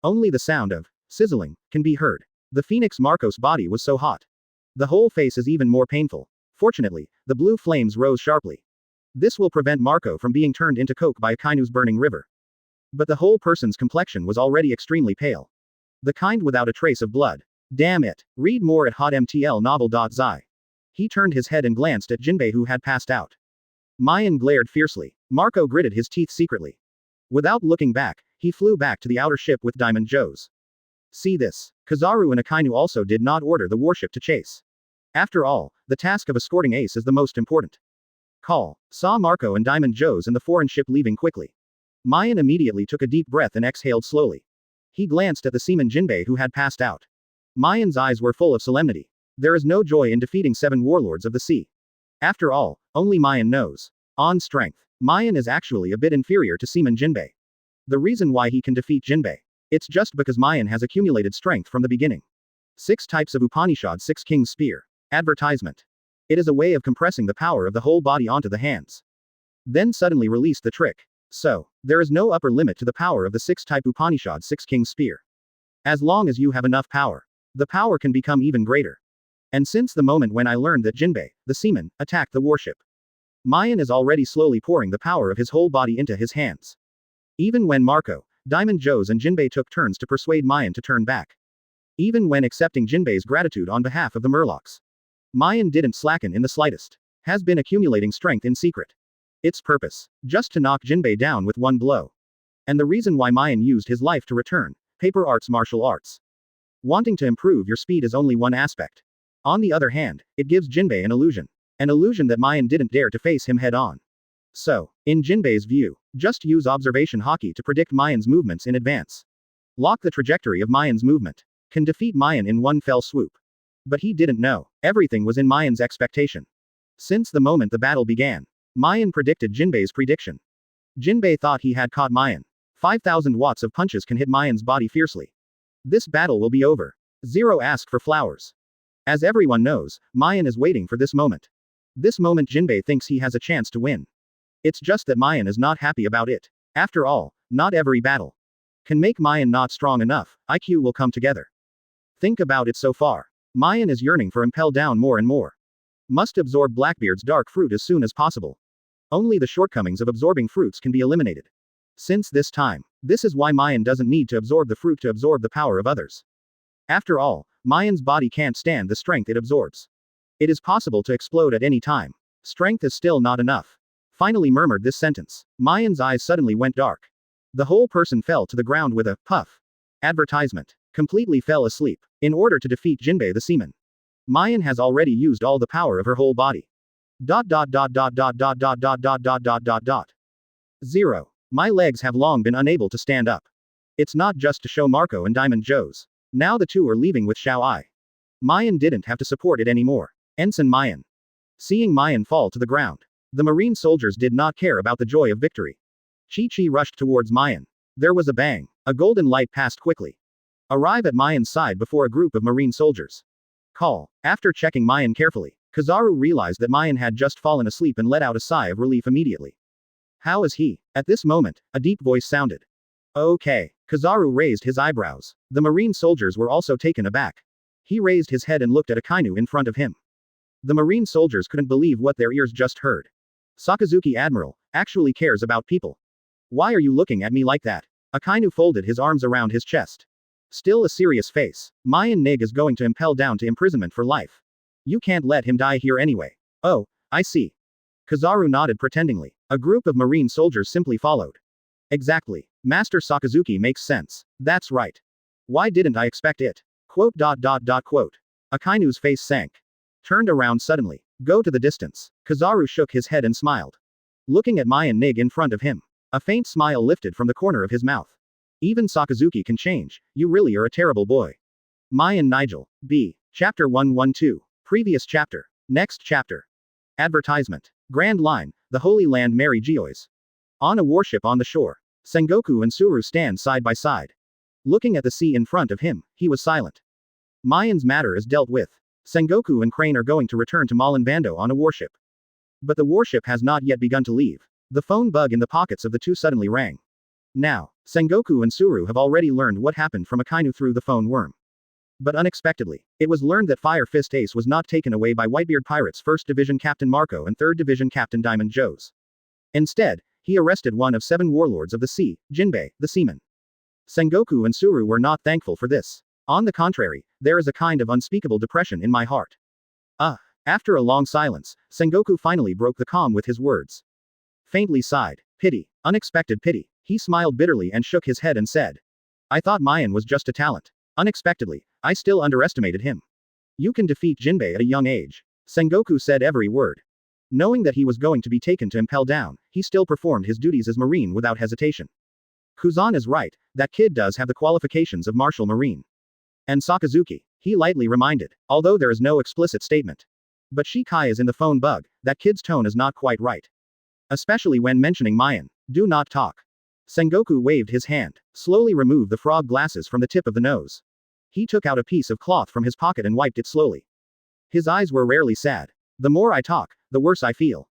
Only the sound of sizzling can be heard. The Phoenix Marco's body was so hot. The whole face is even more painful. Fortunately, the blue flames rose sharply. This will prevent Marco from being turned into coke by Akainu's Burning River. But the whole person's complexion was already extremely pale. The kind without a trace of blood. Damn it. Read more at hotmtlnovel.zi. He turned his head and glanced at Jinbe who had passed out. Maien glared fiercely. Marco gritted his teeth secretly. Without looking back, he flew back to the outer ship with Diamond Joe's. See this. Kizaru and Akainu also did not order the warship to chase. After all, the task of escorting Ace is the most important. Call. Saw Marco and Diamond Joe's and the foreign ship leaving quickly. Maien immediately took a deep breath and exhaled slowly. He glanced at the seaman Jinbe who had passed out. Maien's eyes were full of solemnity. There is no joy in defeating 7 warlords of the sea. After all, only Maien knows. On strength, Maien is actually a bit inferior to seaman Jinbe. The reason why he can defeat Jinbe. It's just because Maien has accumulated strength from the beginning. 6 types of Upanishad 6 King's Spear. Advertisement. It is a way of compressing the power of the whole body onto the hands. Then suddenly release the trick. So, there is no upper limit to the power of the 6 type Upanishad 6 King's Spear. As long as you have enough power, the power can become even greater. And since the moment when I learned that Jinbe, the seaman, attacked the warship, Maien is already slowly pouring the power of his whole body into his hands. Even when Marco, Diamond Joe's and Jinbe took turns to persuade Maien to turn back. Even when accepting Jinbe's gratitude on behalf of the Murlocs. Maien didn't slacken in the slightest. Has been accumulating strength in secret. Its purpose, just to knock Jinbe down with one blow. And the reason why Maien used his life to return, paper arts martial arts. Wanting to improve your speed is only one aspect. On the other hand, it gives Jinbe an illusion. An illusion that Maien didn't dare to face him head on. So, in Jinbe's view, just use observation Haki to predict Maien's movements in advance. Lock the trajectory of Maien's movement. Can defeat Maien in one fell swoop. But he didn't know. Everything was in Maien's expectation. Since the moment the battle began, Maien predicted Jinbe's prediction. Jinbe thought he had caught Maien. 5,000 watts of punches can hit Maien's body fiercely. This battle will be over. Zero ask for flowers. As everyone knows, Maien is waiting for this moment. This moment Jinbe thinks he has a chance to win. It's just that Maien is not happy about it. After all, not every battle can make Maien not strong enough. IQ will come together. Think about it so far. Maien is yearning for Impel down more and more. Must absorb Blackbeard's dark fruit as soon as possible. Only the shortcomings of absorbing fruits can be eliminated. Since this time, this is why Maien doesn't need to absorb the fruit to absorb the power of others. After all, Maien's body can't stand the strength it absorbs. It is possible to explode at any time. Strength is still not enough. Finally murmured this sentence. Maien's eyes suddenly went dark. The whole person fell to the ground with a puff. Advertisement. Completely fell asleep. In order to defeat Jinbe the seaman. Maien has already used all the power of her whole body. ... 0. My legs have long been unable to stand up. It's not just to show Marco and Diamond Joe's. Now the two are leaving with Xiao Ai. Maien didn't have to support it anymore. Ensign Maien. Seeing Maien fall to the ground. The marine soldiers did not care about the joy of victory. Chi-Chi rushed towards Maien. There was a bang. A golden light passed quickly. Arrive at Maien's side before a group of marine soldiers. Call. After checking Maien carefully, Kizaru realized that Maien had just fallen asleep and let out a sigh of relief immediately. How is he? At this moment, a deep voice sounded. Okay. Kizaru raised his eyebrows. The marine soldiers were also taken aback. He raised his head and looked at Akainu in front of him. The marine soldiers couldn't believe what their ears just heard. Sakazuki Admiral actually cares about people. Why are you looking at me like that? Akainu folded his arms around his chest. Still a serious face. Maien Nig is going to impel down to imprisonment for life. You can't let him die here anyway. Oh, I see. Kizaru nodded pretendingly. A group of marine soldiers simply followed. Exactly. Master Sakazuki makes sense. That's right. Why didn't I expect it? ... Akainu's face sank. Turned around suddenly. Go to the distance. Kizaru shook his head and smiled. Looking at Maien Nig in front of him. A faint smile lifted from the corner of his mouth. Even Sakazuki can change. You really are a terrible boy. Maien Nigel. B. Chapter 112. Previous chapter. Next chapter. Advertisement. Grand Line, the Holy Land Mary Geois. On a warship on the shore. Sengoku and Suru stand side by side. Looking at the sea in front of him, he was silent. Maien's matter is dealt with. Sengoku and Crane are going to return to Malin Vandor on a warship. But the warship has not yet begun to leave. The phone bug in the pockets of the two suddenly rang. Now, Sengoku and Suru have already learned what happened from Akainu through the phone worm. But unexpectedly, it was learned that Fire Fist Ace was not taken away by Whitebeard Pirates 1st Division Captain Marco and 3rd Division Captain Diamond Joes. Instead, he arrested one of 7 warlords of the sea, Jinbe, the seaman. Sengoku and Suru were not thankful for this. On the contrary, there is a kind of unspeakable depression in my heart. After a long silence, Sengoku finally broke the calm with his words. Faintly sighed. Pity. Unexpected pity. He smiled bitterly and shook his head and said. I thought Maien was just a talent. Unexpectedly, I still underestimated him. You can defeat Jinbe at a young age. Sengoku said every word. Knowing that he was going to be taken to Impel down, he still performed his duties as Marine without hesitation. Kuzan is right, that kid does have the qualifications of Martial Marine. And Sakazuki, he lightly reminded, although there is no explicit statement. But Shikai is in the phone bug, that kid's tone is not quite right. Especially when mentioning Maien. Do not talk. Sengoku waved his hand, slowly removed the frog glasses from the tip of the nose. He took out a piece of cloth from his pocket and wiped it slowly. His eyes were rarely sad. The more I talk, the worse I feel.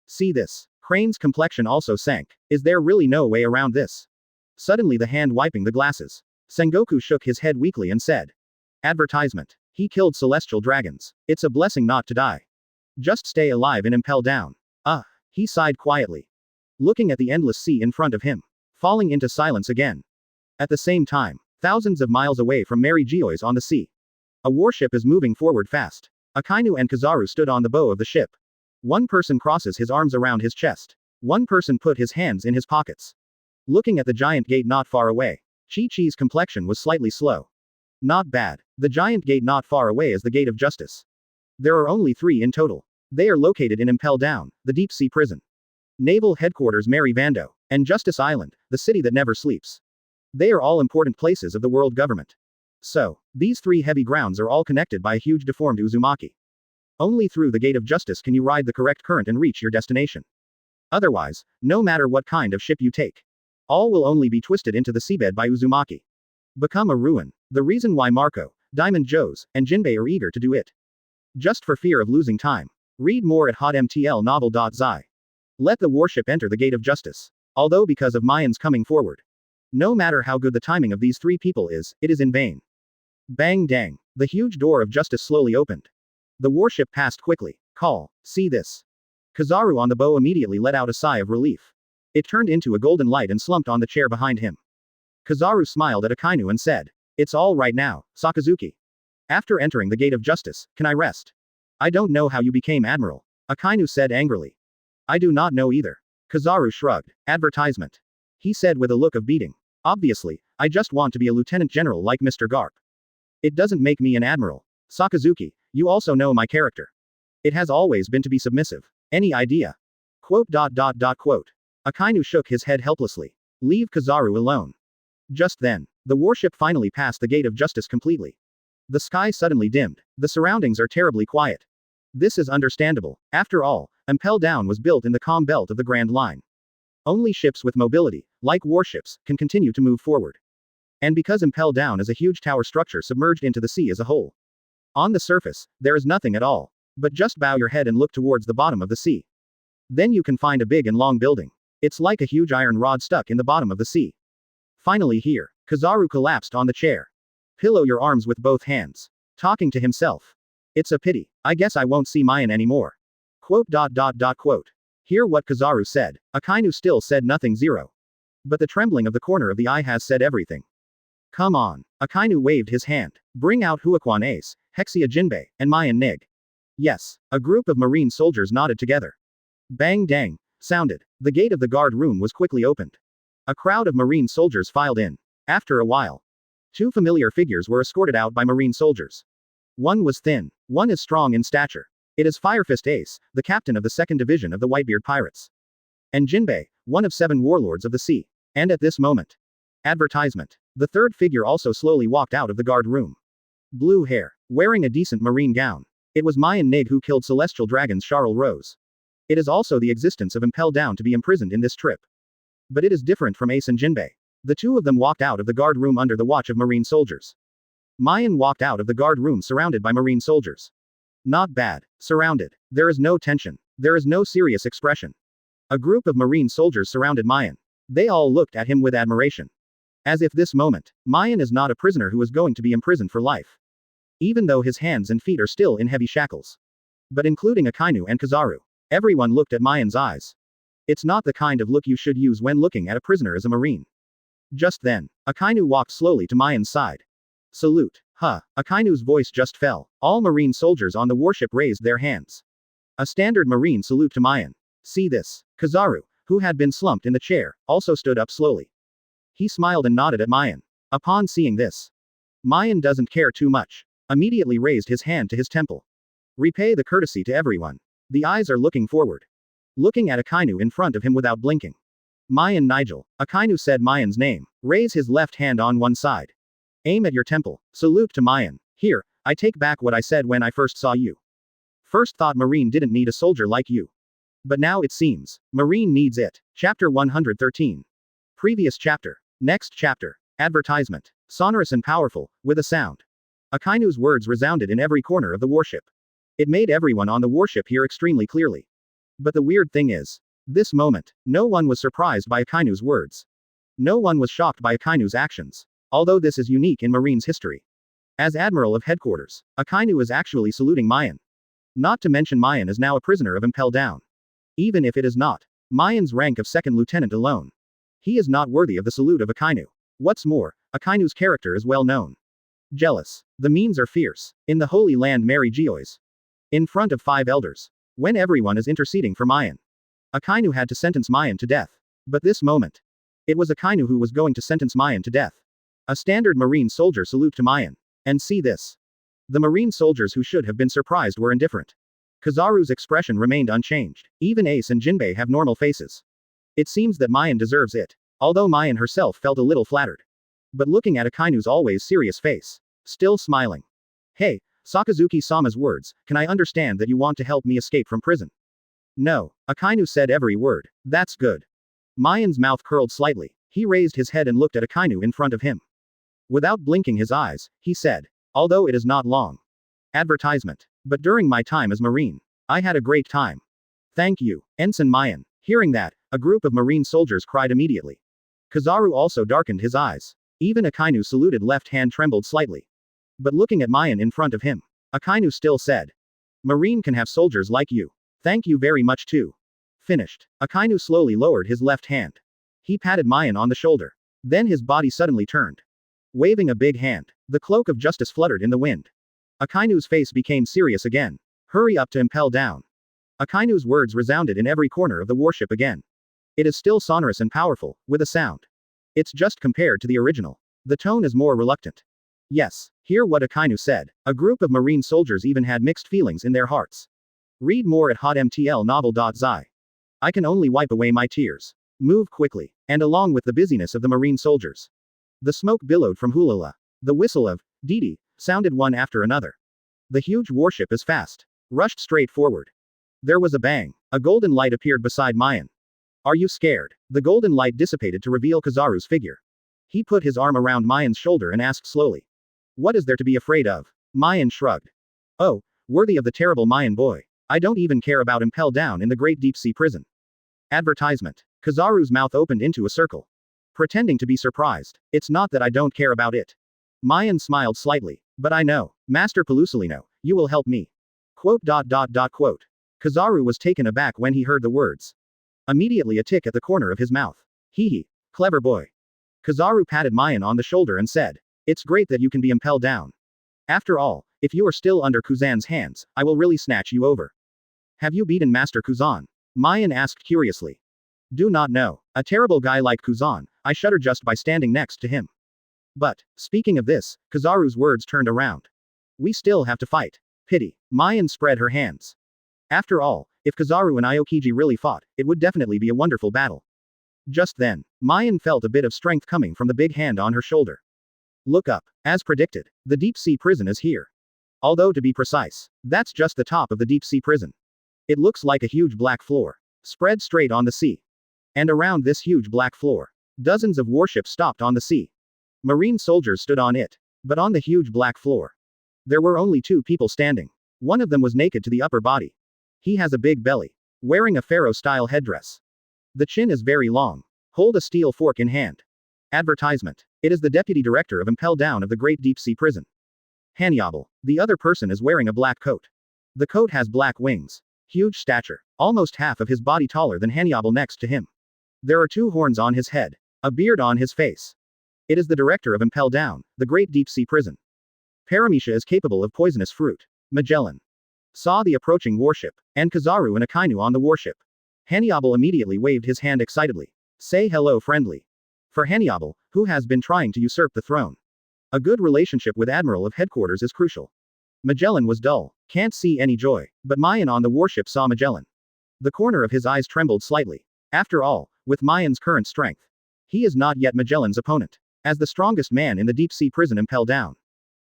See this. Crane's complexion also sank. Is there really no way around this? Suddenly the hand wiping the glasses. Sengoku shook his head weakly and said. Advertisement. He killed celestial dragons. It's a blessing not to die. Just stay alive and impel down. He sighed quietly. Looking at the endless sea in front of him. Falling into silence again. At the same time, thousands of miles away from Mary Geois on the sea. A warship is moving forward fast. Akainu and Kizaru stood on the bow of the ship. One person crosses his arms around his chest. One person put his hands in his pockets. Looking at the giant gate not far away. Chi-Chi's complexion was slightly slow. Not bad. The giant gate not far away is the Gate of Justice. There are only 3 in total. They are located in Impel Down, the deep sea prison. Naval Headquarters Mary Vandor, and Justice Island, the city that never sleeps. They are all important places of the world government. So, these 3 heavy grounds are all connected by a huge deformed Uzumaki. Only through the Gate of Justice can you ride the correct current and reach your destination. Otherwise, no matter what kind of ship you take, all will only be twisted into the seabed by Uzumaki. Become a ruin. The reason why Marco, Diamond Joes, and Jinbe are eager to do it. Just for fear of losing time. Read more at hotmtlnovel.zi. Let the warship enter the Gate of Justice. Although because of Maien's coming forward. No matter how good the timing of these 3 people is, it is in vain. Bang dang. The huge door of justice slowly opened. The warship passed quickly. Call. See this. Kizaru on the bow immediately let out a sigh of relief. It turned into a golden light and slumped on the chair behind him. Kizaru smiled at Akainu and said. It's all right now, Sakazuki. After entering the Gate of Justice, can I rest? I don't know how you became Admiral. Akainu said angrily. I do not know either. Kizaru shrugged. Advertisement. he said with a look of beating. Obviously, I just want to be a lieutenant general like Mr. Garp. It doesn't make me an admiral. Sakazuki, you also know my character. It has always been to be submissive. Any idea? Quote. Akainu shook his head helplessly. Leave Kizaru alone. Just then, the warship finally passed the gate of justice completely. The sky suddenly dimmed. The surroundings are terribly quiet. This is understandable. After all, Impel Down was built in the calm belt of the Grand Line. Only ships with mobility, like warships, can continue to move forward. And because Impel Down is a huge tower structure submerged into the sea as a whole. On the surface, there is nothing at all. But just bow your head and look towards the bottom of the sea. Then you can find a big and long building. It's like a huge iron rod stuck in the bottom of the sea. Finally here, Kizaru collapsed on the chair. Pillow your arms with both hands. Talking to himself. It's a pity. I guess I won't see Maien anymore. Quote. Hear what Kizaru said. Akainu still said nothing. Zero. But the trembling of the corner of the eye has said everything. Come on. Akainu waved his hand. Bring out Huaquan Ace, Hexia Jinbe, and Mayan Nig. Yes. A group of marine soldiers nodded together. Bang dang. Sounded. The gate of the guard room was quickly opened. A crowd of marine soldiers filed in. After a while, two familiar figures were escorted out by marine soldiers. One was thin. One is strong in stature. It is Firefist Ace, the captain of the 2nd Division of the Whitebeard Pirates. And Jinbe, one of 7 warlords of the sea. And at this moment. Advertisement. The third figure also slowly walked out of the guard room. Blue hair. Wearing a decent marine gown. It was Mayan Nig who killed Celestial Dragons Charles Rose. It is also the existence of Impel Down to be imprisoned in this trip. But it is different from Ace and Jinbe. The two of them walked out of the guard room under the watch of marine soldiers. Maien walked out of the guard room surrounded by marine soldiers. Not bad. Surrounded. There is no tension. There is no serious expression. A group of marine soldiers surrounded Maien. They all looked at him with admiration. As if this moment, Maien is not a prisoner who is going to be imprisoned for life. Even though his hands and feet are still in heavy shackles. But including Akainu and Kizaru. Everyone looked at Maien's eyes. It's not the kind of look you should use when looking at a prisoner as a marine. Just then, Akainu walked slowly to Maien's side. Salute. Huh. Akainu's voice just fell. All marine soldiers on the warship raised their hands. A standard marine salute to Maien. See this. Kizaru, who had been slumped in the chair, also stood up slowly. He smiled and nodded at Maien. Upon seeing this, Maien doesn't care too much. Immediately raised his hand to his temple. Repay the courtesy to everyone. The eyes are looking forward. Looking at Akainu in front of him without blinking. Maien Nigel. Akainu said Maien's name. Raise his left hand on one side. Aim at your temple. Salute to Maien. Here, I take back what I said when I first saw you. First thought Marine didn't need a soldier like you. But now it seems, Marine needs it. Chapter 113. Previous chapter. Next chapter. Advertisement. Sonorous and powerful, with a sound. Akainu's words resounded in every corner of the warship. It made everyone on the warship hear extremely clearly. But the weird thing is, this moment, no one was surprised by Akainu's words. No one was shocked by Akainu's actions. Although this is unique in Marine's history. As Admiral of Headquarters, Akainu is actually saluting Maien. Not to mention Maien is now a prisoner of Impel Down. Even if it is not, Maien's rank of 2nd Lieutenant alone. He is not worthy of the salute of Akainu. What's more, Akainu's character is well known. Jealous. The means are fierce. In the Holy Land Mary Geois. In front of 5 elders. When everyone is interceding for Maien. Akainu had to sentence Maien to death. But this moment. It was Akainu who was going to sentence Maien to death. A standard marine soldier salute to Maien. And see this. The marine soldiers who should have been surprised were indifferent. Kizaru's expression remained unchanged. Even Ace and Jinbe have normal faces. It seems that Maien deserves it. Although Maien herself felt a little flattered. But looking at Akainu's always serious face. Still smiling. Hey, Sakazuki-sama's words, can I understand that you want to help me escape from prison? No. Akainu said every word. That's good. Maien's mouth curled slightly. He raised his head and looked at Akainu in front of him. Without blinking his eyes, he said. Although it is not long. Advertisement. But during my time as Marine, I had a great time. Thank you, Ensign Maien. Hearing that, a group of marine soldiers cried immediately. Kizaru also darkened his eyes. Even Akainu's saluted left hand trembled slightly. But looking at Maien in front of him, Akainu still said. Marine can have soldiers like you. Thank you very much too. Finished. Akainu slowly lowered his left hand. He patted Maien on the shoulder. Then his body suddenly turned. Waving a big hand, the cloak of justice fluttered in the wind. Akainu's face became serious again. Hurry up to Impel Down. Akainu's words resounded in every corner of the warship again. It is still sonorous and powerful, with a sound. It's just compared to the original. The tone is more reluctant. Yes, hear what Akainu said. A group of Marine soldiers even had mixed feelings in their hearts. Read more at hotmtlnovel.zi. I can only wipe away my tears. Move quickly. And along with the busyness of the Marine soldiers. The smoke billowed from Hulala. The whistle of Didi sounded one after another. The huge warship is fast. Rushed straight forward. There was a bang. A golden light appeared beside Maien. Are you scared? The golden light dissipated to reveal Kizaru's figure. He put his arm around Maien's shoulder and asked slowly. What is there to be afraid of? Maien shrugged. Oh, worthy of the terrible Maien boy. I don't even care about Impel down in the great deep sea prison. Advertisement. Kizaru's mouth opened into a circle. Pretending to be surprised. It's not that I don't care about it. Maien smiled slightly. But I know. Master Pelusalino, you will help me. Quote. Kizaru was taken aback when he heard the words. Immediately a tick at the corner of his mouth. Hee. Clever boy. Kizaru patted Maien on the shoulder and said. It's great that you can be impelled down. After all, if you are still under Kuzan's hands, I will really snatch you over. Have you beaten Master Kuzan? Maien asked curiously. Do not know. A terrible guy like Kuzan, I shudder just by standing next to him. But, speaking of this, Kizaru's words turned around. We still have to fight. Pity. Maien spread her hands. After all, if Kizaru and Aokiji really fought, it would definitely be a wonderful battle. Just then, Maien felt a bit of strength coming from the big hand on her shoulder. Look up. As predicted, the deep sea prison is here. Although to be precise, that's just the top of the deep sea prison. It looks like a huge black floor. Spread straight on the sea. And around this huge black floor, dozens of warships stopped on the sea. Marine soldiers stood on it. But on the huge black floor, there were only two people standing. One of them was naked to the upper body. He has a big belly. Wearing a pharaoh-style headdress. The chin is very long. Hold a steel fork in hand. Advertisement. It is the deputy director of Impel Down of the Great Deep Sea Prison. Handover. The other person is wearing a black coat. The coat has black wings. Huge stature. Almost half of his body taller than Handover next to him. There are two horns on his head. A beard on his face. It is the director of Impel Down, the Great Deep Sea Prison. Paramecia is capable of poisonous fruit. Magellan saw the approaching warship, and Kizaru and Akainu on the warship. Handover immediately waved his hand excitedly. Say hello friendly. For Handover, who has been trying to usurp the throne. A good relationship with Admiral of Headquarters is crucial. Magellan was dull. Can't see any joy. But Maien on the warship saw Magellan. The corner of his eyes trembled slightly. After all, with Maien's current strength, he is not yet Magellan's opponent. As the strongest man in the deep sea prison Impel Down,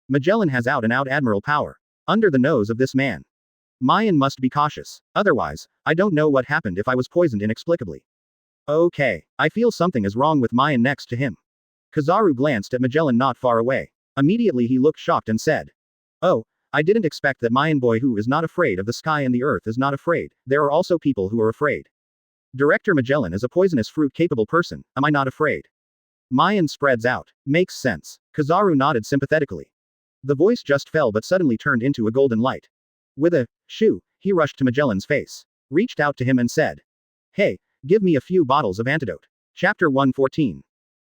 Magellan has out-and-out admiral power. Under the nose of this man, Maien must be cautious. Otherwise, I don't know what happened if I was poisoned inexplicably. Okay, I feel something is wrong with Maien next to him. Kizaru glanced at Magellan not far away. Immediately he looked shocked and said. Oh, I didn't expect that Maien boy who is not afraid of the sky and the earth is not afraid. There are also people who are afraid. Director Magellan is a poisonous fruit capable person, am I not afraid? Maien spreads out. Makes sense. Kizaru nodded sympathetically. The voice just fell but suddenly turned into a golden light. With a shoo, he rushed to Magellan's face. Reached out to him and said. Hey, give me a few bottles of antidote. Chapter 114.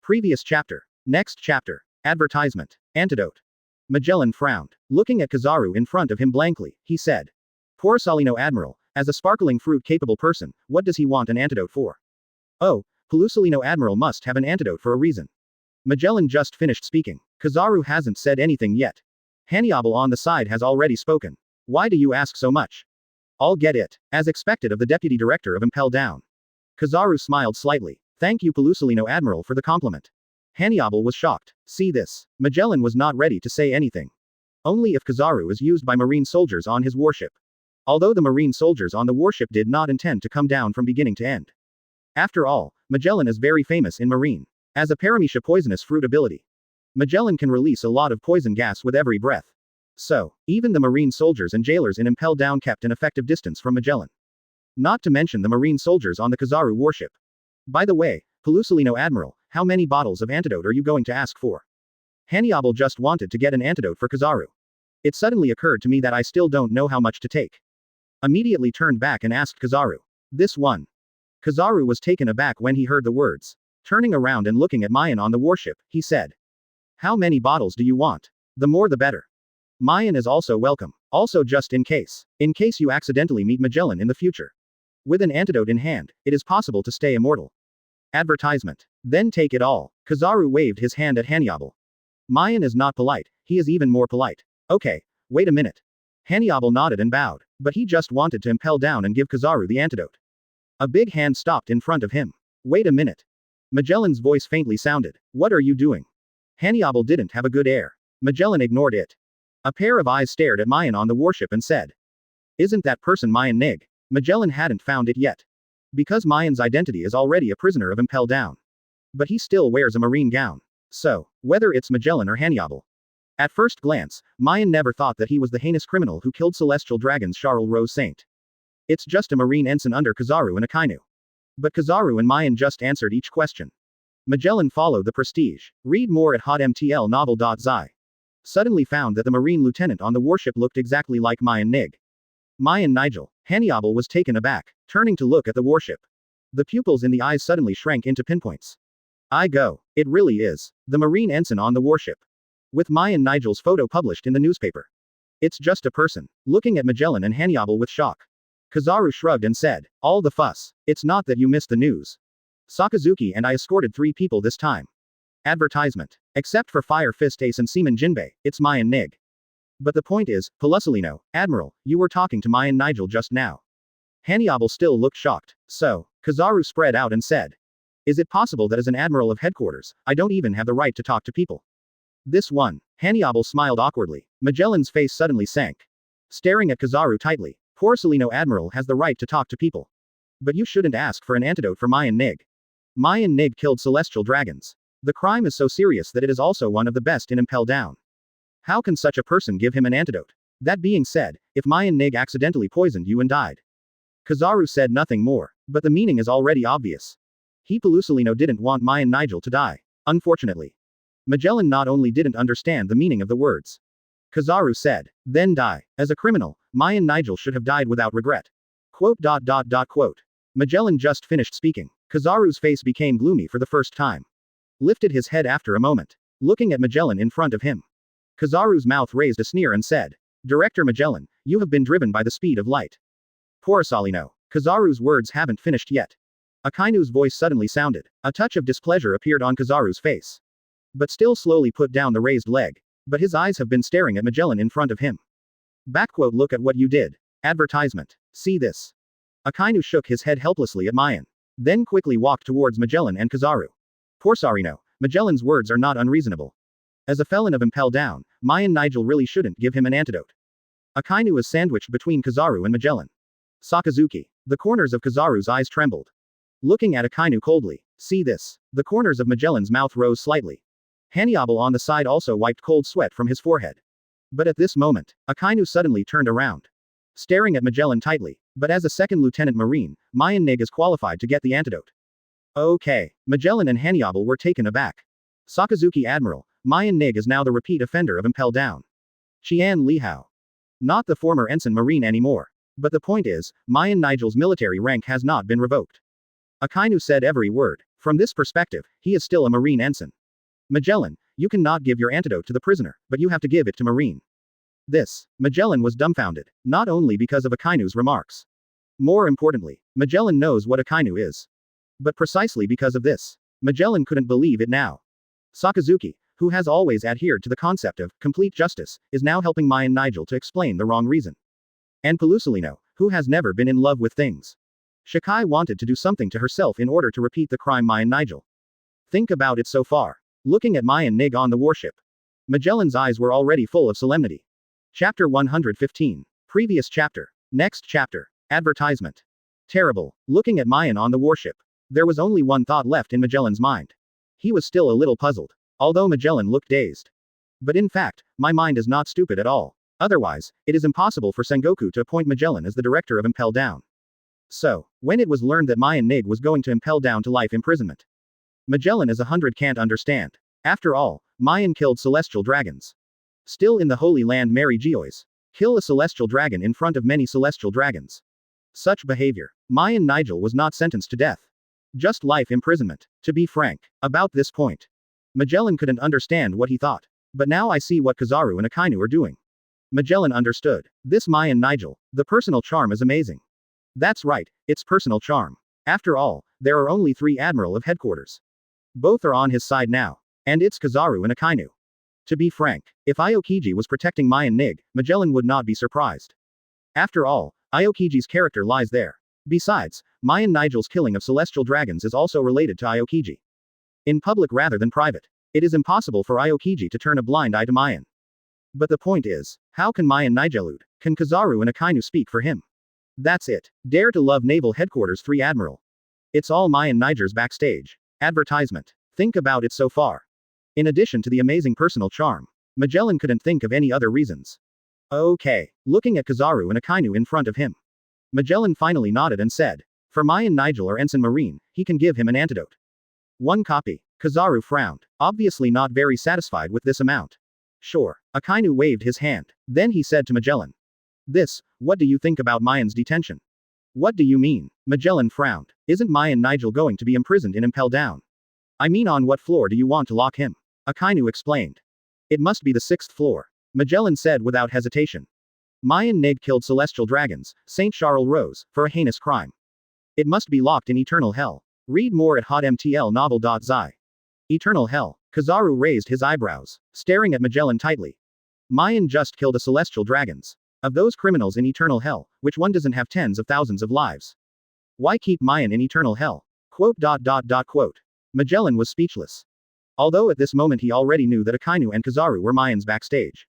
Previous chapter. Next chapter. Advertisement. Antidote. Magellan frowned. Looking at Kizaru in front of him blankly, he said. Poor Salino Admiral, as a sparkling fruit-capable person, what does he want an antidote for? Oh, Pelusalino Admiral must have an antidote for a reason. Magellan just finished speaking. Kizaru hasn't said anything yet. Handover on the side has already spoken. Why do you ask so much? I'll get it. As expected of the deputy director of Impel Down. Kizaru smiled slightly. Thank you Pelusalino Admiral for the compliment. Handover was shocked. See this. Magellan was not ready to say anything. Only if Kizaru is used by marine soldiers on his warship. Although the marine soldiers on the warship did not intend to come down from beginning to end. After all, Magellan is very famous in marine. As a paramecia poisonous fruit ability. Magellan can release a lot of poison gas with every breath. So, even the marine soldiers and jailers in Impel Down kept an effective distance from Magellan. Not to mention the marine soldiers on the Kizaru warship. By the way, Pelusalino Admiral, how many bottles of antidote are you going to ask for? Handover just wanted to get an antidote for Kizaru. It suddenly occurred to me that I still don't know how much to take. Immediately turned back and asked Kizaru. This one. Kizaru was taken aback when he heard the words. Turning around and looking at Maien on the warship, he said. How many bottles do you want? The more the better. Maien is also welcome. Also just in case. In case you accidentally meet Magellan in the future. With an antidote in hand, it is possible to stay immortal. Advertisement. Then take it all. Kizaru waved his hand at Hanyoble. Maien is not polite, he is even more polite. Okay, wait a minute. Hanyoble nodded and bowed, but he just wanted to impel down and give Kizaru the antidote. A big hand stopped in front of him. Wait a minute. Magellan's voice faintly sounded. What are you doing? Hanyoble didn't have a good air. Magellan ignored it. A pair of eyes stared at Maien on the warship and said. Isn't that person Maien Nig? Magellan hadn't found it yet. Because Maien's identity is already a prisoner of Impel Down. But he still wears a marine gown. So, whether it's Magellan or Hanyoble. At first glance, Maien never thought that he was the heinous criminal who killed celestial dragons Charles Rose Saint. It's just a marine ensign under Kizaru and Akainu. But Kizaru and Maien just answered each question. Magellan followed the prestige. Read more at hotmtlnovel.zi. Suddenly found that the marine lieutenant on the warship looked exactly like Maien Nig. Maien Nigel. Hanyoble was taken aback, turning to look at the warship. The pupils in the eyes suddenly shrank into pinpoints. I go. It really is. The marine ensign on the warship. With Maien Nigel's photo published in the newspaper. It's just a person. Looking at Magellan and Hanyoble with shock. Kizaru shrugged and said, all the fuss. It's not that you missed the news. Sakazuki and I escorted 3 people this time. Advertisement. Except for Fire Fist Ace and Seaman Jinbe, it's Maien Nig. But the point is, Pelusalino, Admiral, you were talking to Maien Nigel just now. Hanyoble still looked shocked. So, Kizaru spread out and said. Is it possible that as an Admiral of Headquarters, I don't even have the right to talk to people? This one. Hanyoble smiled awkwardly. Magellan's face suddenly sank. Staring at Kizaru tightly. Porcelino Admiral has the right to talk to people. But you shouldn't ask for an antidote for Maien Nig. Maien Nig killed celestial dragons. The crime is so serious that it is also one of the best in Impel Down. How can such a person give him an antidote? That being said, if Maien Nig accidentally poisoned you and died. Kizaru said nothing more, but the meaning is already obvious. He Pelusalino didn't want Maien Nigel to die. Unfortunately. Magellan not only didn't understand the meaning of the words. Kizaru said, then die. As a criminal, Maien Nigel should have died without regret. Quote. Magellan just finished speaking. Kizaru's face became gloomy for the first time. Lifted his head after a moment. Looking at Magellan in front of him. Kizaru's mouth raised a sneer and said, Director Magellan, you have been driven by the speed of light. Porcelino. Kizaru's words haven't finished yet. Akainu's voice suddenly sounded. A touch of displeasure appeared on Kizaru's face. But still slowly put down the raised leg. But his eyes have been staring at Magellan in front of him. Look at what you did. Advertisement. See this. Akainu shook his head helplessly at Maien. Then quickly walked towards Magellan and Kizaru. Porcelino, Magellan's words are not unreasonable. As a felon of Impel Down, Maien Nigel really shouldn't give him an antidote. Akainu is sandwiched between Kizaru and Magellan. Sakazuki. The corners of Kizaru's eyes trembled. Looking at Akainu coldly. See this. The corners of Magellan's mouth rose slightly. Hanyoble on the side also wiped cold sweat from his forehead. But at this moment, Akainu suddenly turned around. Staring at Magellan tightly. But as a second lieutenant marine, Maien Nig is qualified to get the antidote. Okay. Magellan and Hanyoble were taken aback. Sakazuki Admiral, Maien Nig is now the repeat offender of Impel Down. Qian Lihao. Not the former ensign marine anymore. But the point is, Maien Nigel's military rank has not been revoked. Akainu said every word. From this perspective, he is still a marine ensign. Magellan, you cannot give your antidote to the prisoner, but you have to give it to marine. This. Magellan was dumbfounded, not only because of Akainu's remarks. More importantly, Magellan knows what Akainu is. But precisely because of this, Magellan couldn't believe it now. Sakazuki, who has always adhered to the concept of complete justice, is now helping Maien Nigel to explain the wrong reason. And Pelusalino, who has never been in love with things. Shikai wanted to do something to herself in order to repeat the crime Maien Nigel. Think about it so far. Looking at Maien Nig on the warship. Magellan's eyes were already full of solemnity. Chapter 115. Previous chapter. Next chapter. Advertisement. Terrible. Looking at Maien on the warship. There was only one thought left in Magellan's mind. He was still a little puzzled. Although Magellan looked dazed. But in fact, my mind is not stupid at all. Otherwise, it is impossible for Sengoku to appoint Magellan as the director of Impel Down. So, when it was learned that Maien Nig was going to impel down to life imprisonment. Magellan as 100 can't understand. After all, Maien killed celestial dragons. Still in the Holy Land Mary Geois. Kill a celestial dragon in front of many celestial dragons. Such behavior. Maien Nigel was not sentenced to death. Just life imprisonment. To be frank, about this point. Magellan couldn't understand what he thought. But now I see what Kizaru and Akainu are doing. Magellan understood. This Maien Nigel, the personal charm is amazing. That's right, it's personal charm. After all, there are only 3 Admiral of Headquarters. Both are on his side now. And it's Kizaru and Akainu. To be frank, if Aokiji was protecting Mayan Nig, Magellan would not be surprised. After all, Aokiji's character lies there. Besides, Mayan Nigel's killing of celestial dragons is also related to Aokiji. In public rather than private. It is impossible for Aokiji to turn a blind eye to Mayan. But the point is, how can Mayan Nigelude? Can Kizaru and Akainu speak for him? That's it. Dare to love Naval Headquarters 3 Admiral. It's all Mayan Niger's backstage. Advertisement. Think about it so far. In addition to the amazing personal charm, Magellan couldn't think of any other reasons. Okay. Looking at Kizaru and Akainu in front of him, Magellan finally nodded and said, for Mayan Nigel or Ensign Marine, he can give him an antidote. 1 copy. Kizaru frowned, obviously not very satisfied with this amount. Sure. Akainu waved his hand. Then he said to Magellan. What do you think about Mayan's detention? What do you mean? Magellan frowned. Isn't Mayan Nigel going to be imprisoned in Impel Down? I mean, on what floor do you want to lock him? Akainu explained. It must be the 6th floor. Magellan said without hesitation. Mayan Nig killed celestial dragons, Saint Charles Rose, for a heinous crime. It must be locked in eternal hell. Read more at hotmtlnovel.zi. Eternal hell. Kizaru raised his eyebrows, staring at Magellan tightly. Mayan just killed a celestial dragons. Of those criminals in eternal hell, which one doesn't have tens of thousands of lives? Why keep Mayan in eternal hell? Quote. Magellan was speechless. Although at this moment he already knew that Akainu and Kizaru were Mayan's backstage.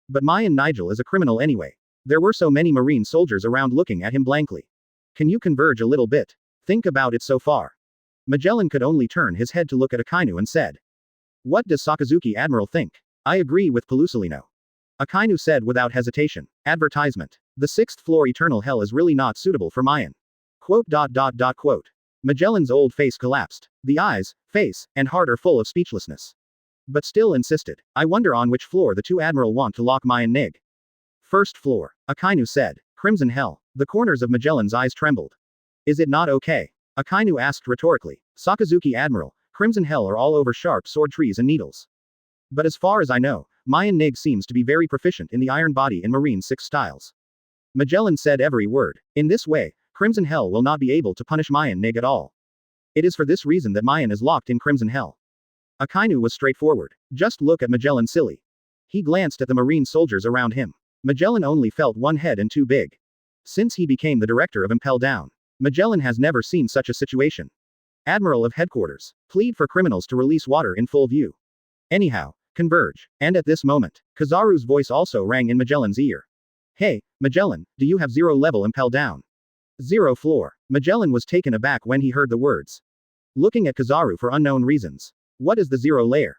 But Mayan Nigel is a criminal anyway. There were so many marine soldiers around looking at him blankly. Can you converge a little bit? Think about it so far. Magellan could only turn his head to look at Akainu and said. What does Sakazuki Admiral think? I agree with Pelusolino. Akainu said without hesitation. Advertisement. The 6th floor eternal hell is really not suitable for Mayan. Quote. Magellan's old face collapsed. The eyes, face, and heart are full of speechlessness. But still insisted. I wonder on which floor the 2 Admiral want to lock Mayan Nig. 1st floor. Akainu said. Crimson hell. The corners of Magellan's eyes trembled. Is it not okay? Akainu asked rhetorically. Sakazuki Admiral, Crimson hell are all over sharp sword trees and needles. But as far as I know, Mayan Nig seems to be very proficient in the iron body in Marine 6 styles. Magellan said every word. In this way, Crimson hell will not be able to punish Mayan Nig at all. It is for this reason that Mayan is locked in Crimson hell. Akainu was straightforward. Just look at Magellan silly. He glanced at the Marine soldiers around him. Magellan only felt one head and too big. Since he became the director of Impel Down, Magellan has never seen such a situation. Admiral of Headquarters, plead for criminals to release water in full view. Anyhow, converge. And at this moment, Kizaru's voice also rang in Magellan's ear. Hey, Magellan, do you have 0 level Impel Down? 0 floor. Magellan was taken aback when he heard the words. Looking at Kizaru for unknown reasons. What is the 0 layer?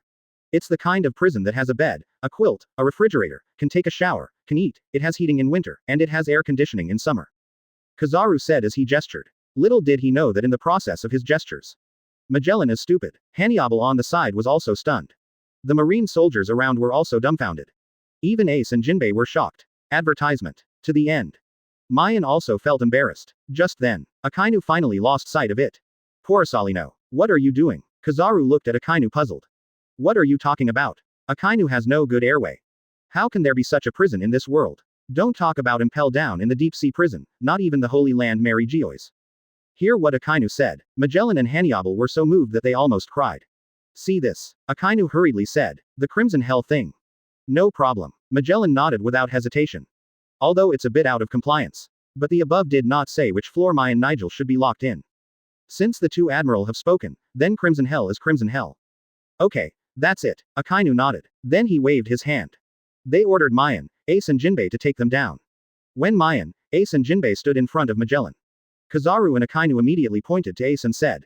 It's the kind of prison that has a bed, a quilt, a refrigerator, can take a shower, can eat, it has heating in winter, and it has air conditioning in summer. Kizaru said as he gestured. Little did he know that in the process of his gestures, Magellan is stupid. Handover on the side was also stunned. The Marine soldiers around were also dumbfounded. Even Ace and Jinbe were shocked. Advertisement. To the end. Maien also felt embarrassed. Just then, Akainu finally lost sight of it. Porosalino. What are you doing? Kizaru looked at Akainu puzzled. What are you talking about? Akainu has no good airway. How can there be such a prison in this world? Don't talk about Impel Down in the deep sea prison, not even the Holy Land Mary Geois. Hear what Akainu said. Magellan and Handover were so moved that they almost cried. See this. Akainu hurriedly said. The Crimson Hell thing. No problem. Magellan nodded without hesitation. Although it's a bit out of compliance. But the above did not say which floor Mayan Nigel should be locked in. Since the 2 Admiral have spoken, then Crimson Hell is Crimson Hell. Okay, that's it. Akainu nodded. Then he waved his hand. They ordered Maien, Ace and Jinbe to take them down. When Maien, Ace and Jinbe stood in front of Magellan, Kizaru and Akainu immediately pointed to Ace and said.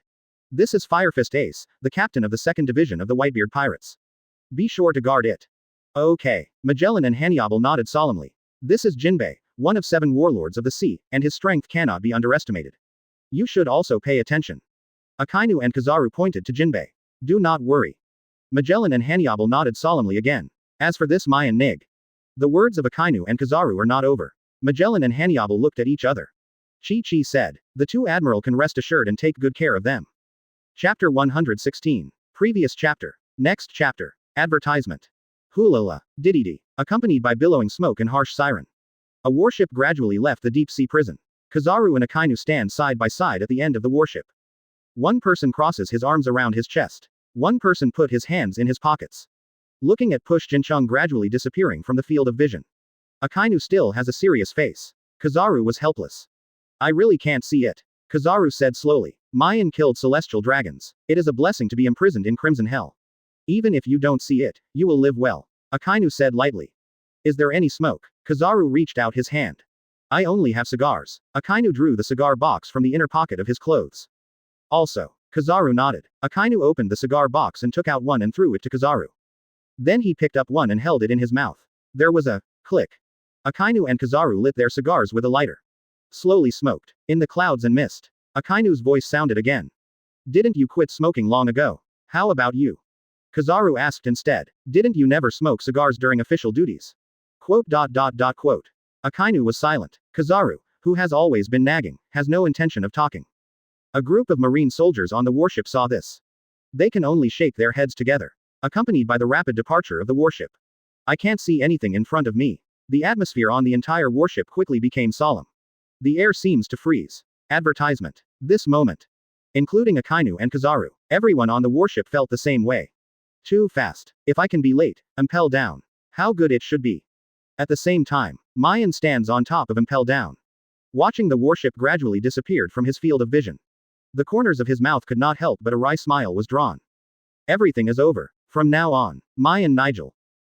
This is Firefist Ace, the captain of the 2nd Division of the Whitebeard Pirates. Be sure to guard it. Okay. Magellan and Handover nodded solemnly. This is Jinbe, one of 7 warlords of the sea, and his strength cannot be underestimated. You should also pay attention. Akainu and Kizaru pointed to Jinbe. Do not worry. Magellan and Handover nodded solemnly again. As for this Mayan Nig. The words of Akainu and Kizaru are not over. Magellan and Handover looked at each other. Chi said. The 2 Admiral can rest assured and take good care of them. Chapter 116. Previous chapter. Next chapter. Advertisement. Hulala. Dididi. Accompanied by billowing smoke and harsh siren. A warship gradually left the deep sea prison. Kizaru and Akainu stand side by side at the end of the warship. One person crosses his arms around his chest. One person put his hands in his pockets. Looking at Push Jincheng gradually disappearing from the field of vision. Akainu still has a serious face. Kizaru was helpless. I really can't see it. Kizaru said slowly. Maien killed celestial dragons. It is a blessing to be imprisoned in Crimson Hell. Even if you don't see it, you will live well. Akainu said lightly. Is there any smoke? Kizaru reached out his hand. I only have cigars. Akainu drew the cigar box from the inner pocket of his clothes. Also. Kizaru nodded. Akainu opened the cigar box and took out one and threw it to Kizaru. Then he picked up one and held it in his mouth. There was a click. Akainu and Kizaru lit their cigars with a lighter. Slowly smoked. In the clouds and mist. Akainu's voice sounded again. Didn't you quit smoking long ago? How about you? Kizaru asked instead. Didn't you never smoke cigars during official duties? Quote. Akainu was silent. Kizaru, who has always been nagging, has no intention of talking. A group of marine soldiers on the warship saw this. They can only shake their heads together. Accompanied by the rapid departure of the warship. I can't see anything in front of me. The atmosphere on the entire warship quickly became solemn. The air seems to freeze. Advertisement. This moment. Including Akainu and Kizaru. Everyone on the warship felt the same way. Too fast. If I can be late. Impel down. How good it should be. At the same time, Maien stands on top of Impel down. Watching the warship gradually disappeared from his field of vision. The corners of his mouth could not help but a wry smile was drawn. Everything is over. From now on, Maien Nigel.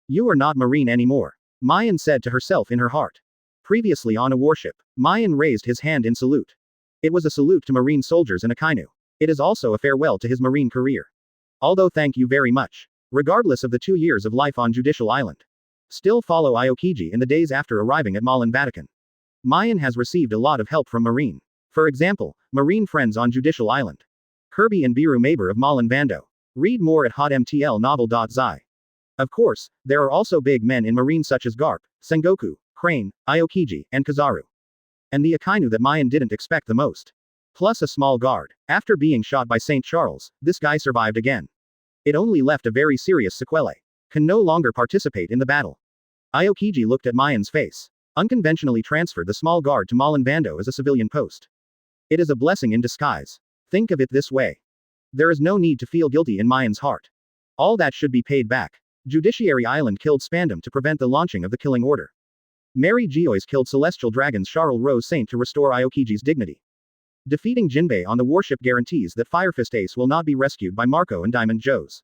You are not marine anymore. Maien said to herself in her heart. Previously on a warship, Maien raised his hand in salute. It was a salute to marine soldiers and Akainu. It is also a farewell to his marine career. Although thank you very much. Regardless of the 2 years of life on Judicial Island. Still follow Aokiji in the days after arriving at Malin Vatican. Maien has received a lot of help from marine. For example, marine friends on Judicial Island. Kirby and Biru Maber of Malin Vando. Read more at hotmtlnovel.zi. Of course, there are also big men in marine such as Garp, Sengoku, Crane, Aokiji, and Kizaru. And the Akainu that Maien didn't expect the most. Plus a small guard. After being shot by St. Charles, this guy survived again. It only left a very serious sequelae. Can no longer participate in the battle. Aokiji looked at Maien's face. Unconventionally transferred the small guard to Malin Vando as a civilian post. It is a blessing in disguise. Think of it this way. There is no need to feel guilty in Maien's heart. All that should be paid back. Judiciary Island killed Spandam to prevent the launching of the killing order. Mary Geoise killed celestial dragons Charles Rose Saint to restore Aokiji's dignity. Defeating Jinbe on the warship guarantees that Firefist Ace will not be rescued by Marco and Diamond Joes.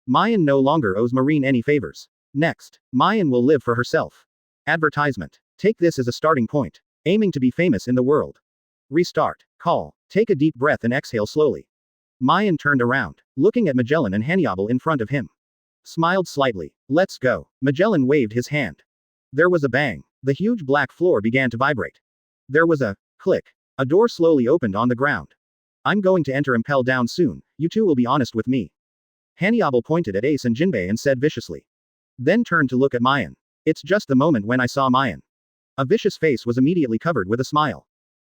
Maien no longer owes Marine any favors. Next, Maien will live for herself. Advertisement. Take this as a starting point. Aiming to be famous in the world. Restart. Call. Take a deep breath and exhale slowly. Maien turned around, looking at Magellan and Hannibal in front of him. Smiled slightly. Let's go. Magellan waved his hand. There was a bang. The huge black floor began to vibrate. There was a click. A door slowly opened on the ground. I'm going to enter Impel down soon, you two will be honest with me. Hannibal pointed at Ace and Jinbe and said viciously. Then turned to look at Maien. It's just the moment when I saw Maien. A vicious face was immediately covered with a smile.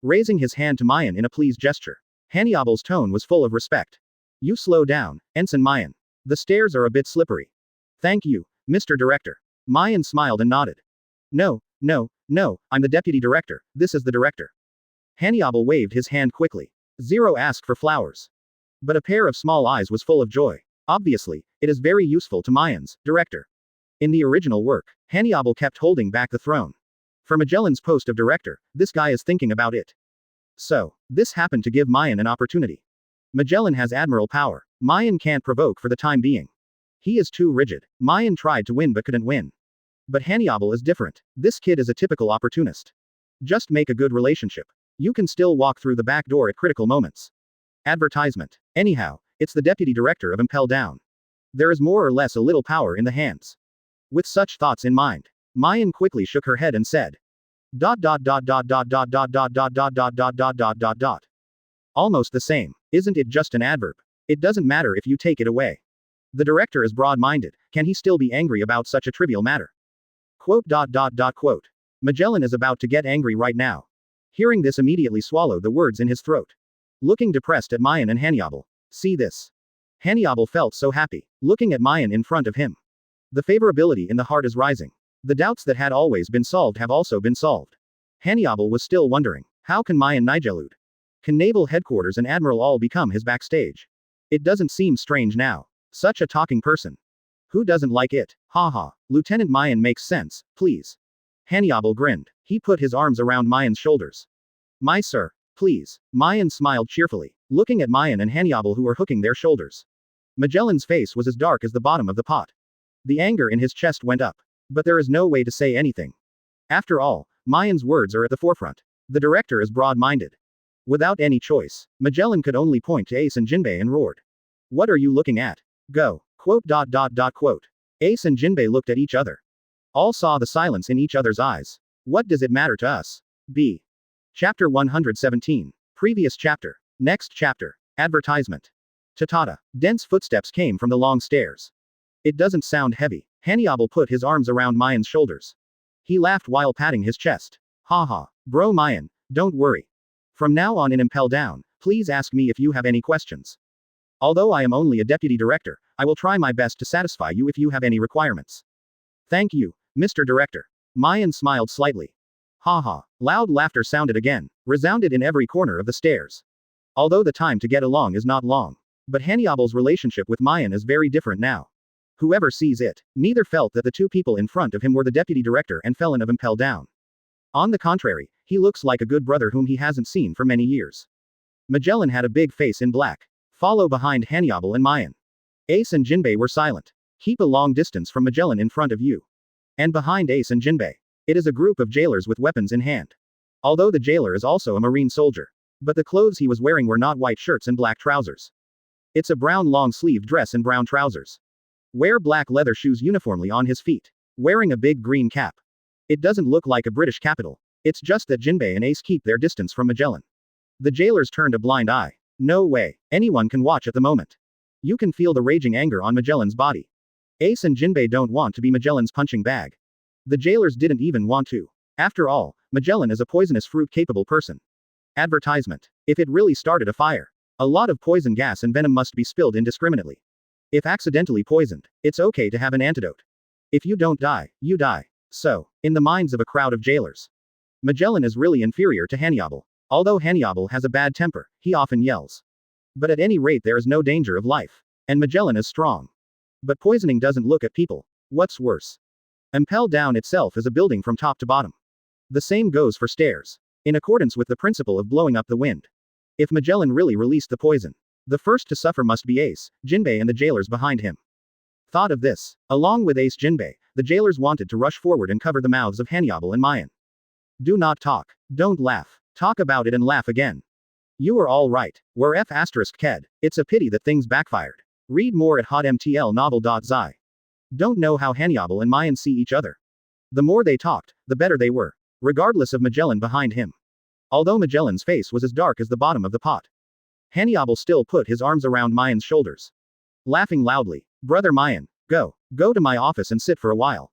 Raising his hand to Maien in a pleased gesture. Hannibal's tone was full of respect. You slow down, Ensign Maien. The stairs are a bit slippery. Thank you, Mr. Director. Maien smiled and nodded. No, I'm the deputy director, this is the director. Hannibal waved his hand quickly. Zero asked for flowers. But a pair of small eyes was full of joy. Obviously, it is very useful to Maien's director. In the original work, Hannibal kept holding back the throne. For Magellan's post of director, this guy is thinking about it. So, this happened to give Maien an opportunity. Magellan has admiral power. Maien can't provoke for the time being. He is too rigid. Maien tried to win but couldn't win. But Hannibal is different. This kid is a typical opportunist. Just make a good relationship. You can still walk through the back door at critical moments. Advertisement. Anyhow, it's the deputy director of Impel Down. There is more or less a little power in the hands. With such thoughts in mind, Maien quickly shook her head and said. ... Almost the same. Isn't it just an adverb? It doesn't matter if you take it away. The director is broad-minded, can he still be angry about such a trivial matter? Quote. Magellan is about to get angry right now. Hearing this immediately swallowed the words in his throat. Looking depressed at Maien and Hannibal. See this. Hannibal felt so happy, looking at Maien in front of him. The favorability in the heart is rising. The doubts that had always been solved have also been solved. Hannibal was still wondering, How can Maien Nigelude? Can Naval Headquarters and Admiral all become his backstage? It doesn't seem strange now. Such a talking person. Who doesn't like it? Haha. Lieutenant Maien makes sense, please. Handover grinned. He put his arms around Maien's shoulders. My sir. Please. Maien smiled cheerfully, looking at Maien and Handover who were hooking their shoulders. Magellan's face was as dark as the bottom of the pot. The anger in his chest went up. But there is no way to say anything. After all, Maien's words are at the forefront. The director is broad-minded. Without any choice, Magellan could only point to Ace and Jinbe and roared. What are you looking at? Go. Quote. Ace and Jinbe looked at each other. All saw the silence in each other's eyes. What does it matter to us? B. Chapter 117. Previous chapter. Next chapter. Advertisement. Tatata. Dense footsteps came from the long stairs. It doesn't sound heavy. Handover put his arms around Maien's shoulders. He laughed while patting his chest. Haha. Bro Maien, don't worry. From now on in Impel Down, please ask me if you have any questions. Although I am only a deputy director, I will try my best to satisfy you if you have any requirements. Thank you, Mr. Director. Maien smiled slightly. Haha. Loud laughter sounded again, resounded in every corner of the stairs. Although the time to get along is not long. But Handover's relationship with Maien is very different now. Whoever sees it, neither felt that the two people in front of him were the deputy director and felon of Impel Down. On the contrary, he looks like a good brother whom he hasn't seen for many years. Magellan had a big face in black. Follow behind Handover and Maien. Ace and Jinbe were silent. Keep a long distance from Magellan in front of you. And behind Ace and Jinbe. It is a group of jailers with weapons in hand. Although the jailer is also a marine soldier. But the clothes he was wearing were not white shirts and black trousers. It's a brown long-sleeved dress and brown trousers. Wear black leather shoes uniformly on his feet. Wearing a big green cap. It doesn't look like a British capital. It's just that Jinbe and Ace keep their distance from Magellan. The jailers turned a blind eye. No way. Anyone can watch at the moment. You can feel the raging anger on Magellan's body. Ace and Jinbe don't want to be Magellan's punching bag. The jailers didn't even want to. After all, Magellan is a poisonous fruit-capable person. Advertisement. If it really started a fire, a lot of poison gas and venom must be spilled indiscriminately. If accidentally poisoned, it's okay to have an antidote. If you don't die, you die. So, in the minds of a crowd of jailers, Magellan is really inferior to Handover. Although Handover has a bad temper, he often yells. But at any rate there is no danger of life. And Magellan is strong. But poisoning doesn't look at people. What's worse? Impel Down itself is a building from top to bottom. The same goes for stairs. In accordance with the principle of blowing up the wind. If Magellan really released the poison, the first to suffer must be Ace, Jinbe and the jailers behind him. Thought of this. Along with Ace Jinbe, the jailers wanted to rush forward and cover the mouths of Handover and Maien. Do not talk. Don't laugh. Talk about it and laugh again. You are all right. We're F***ked. It's a pity that things backfired. Read more at hotmtlnovel.zi. Don't know how Handover and Maien see each other. The more they talked, the better they were. Regardless of Magellan behind him. Although Magellan's face was as dark as the bottom of the pot. Handover still put his arms around Maien's shoulders. Laughing loudly. Brother Maien, go to my office and sit for a while.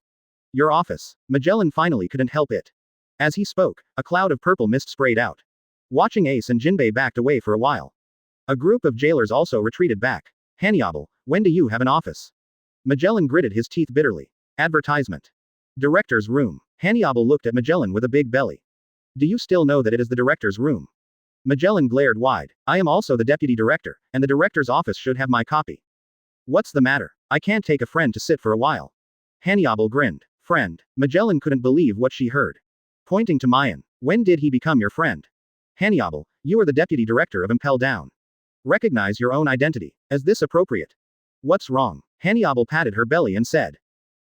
Your office. Magellan finally couldn't help it. As he spoke, a cloud of purple mist sprayed out. Watching Ace and Jinbe backed away for a while. A group of jailers also retreated back. Handover, when do you have an office? Magellan gritted his teeth bitterly. Advertisement. Director's room. Handover looked at Magellan with a big belly. Do you still know that it is the director's room? Magellan glared wide. I am also the deputy director, and the director's office should have my copy. What's the matter? I can't take a friend to sit for a while. Handover grinned. Friend. Magellan couldn't believe what she heard. Pointing to Maien. When did he become your friend? Handover, you are the deputy director of Impel Down. Recognize your own identity. Is this appropriate? What's wrong? Handover patted her belly and said.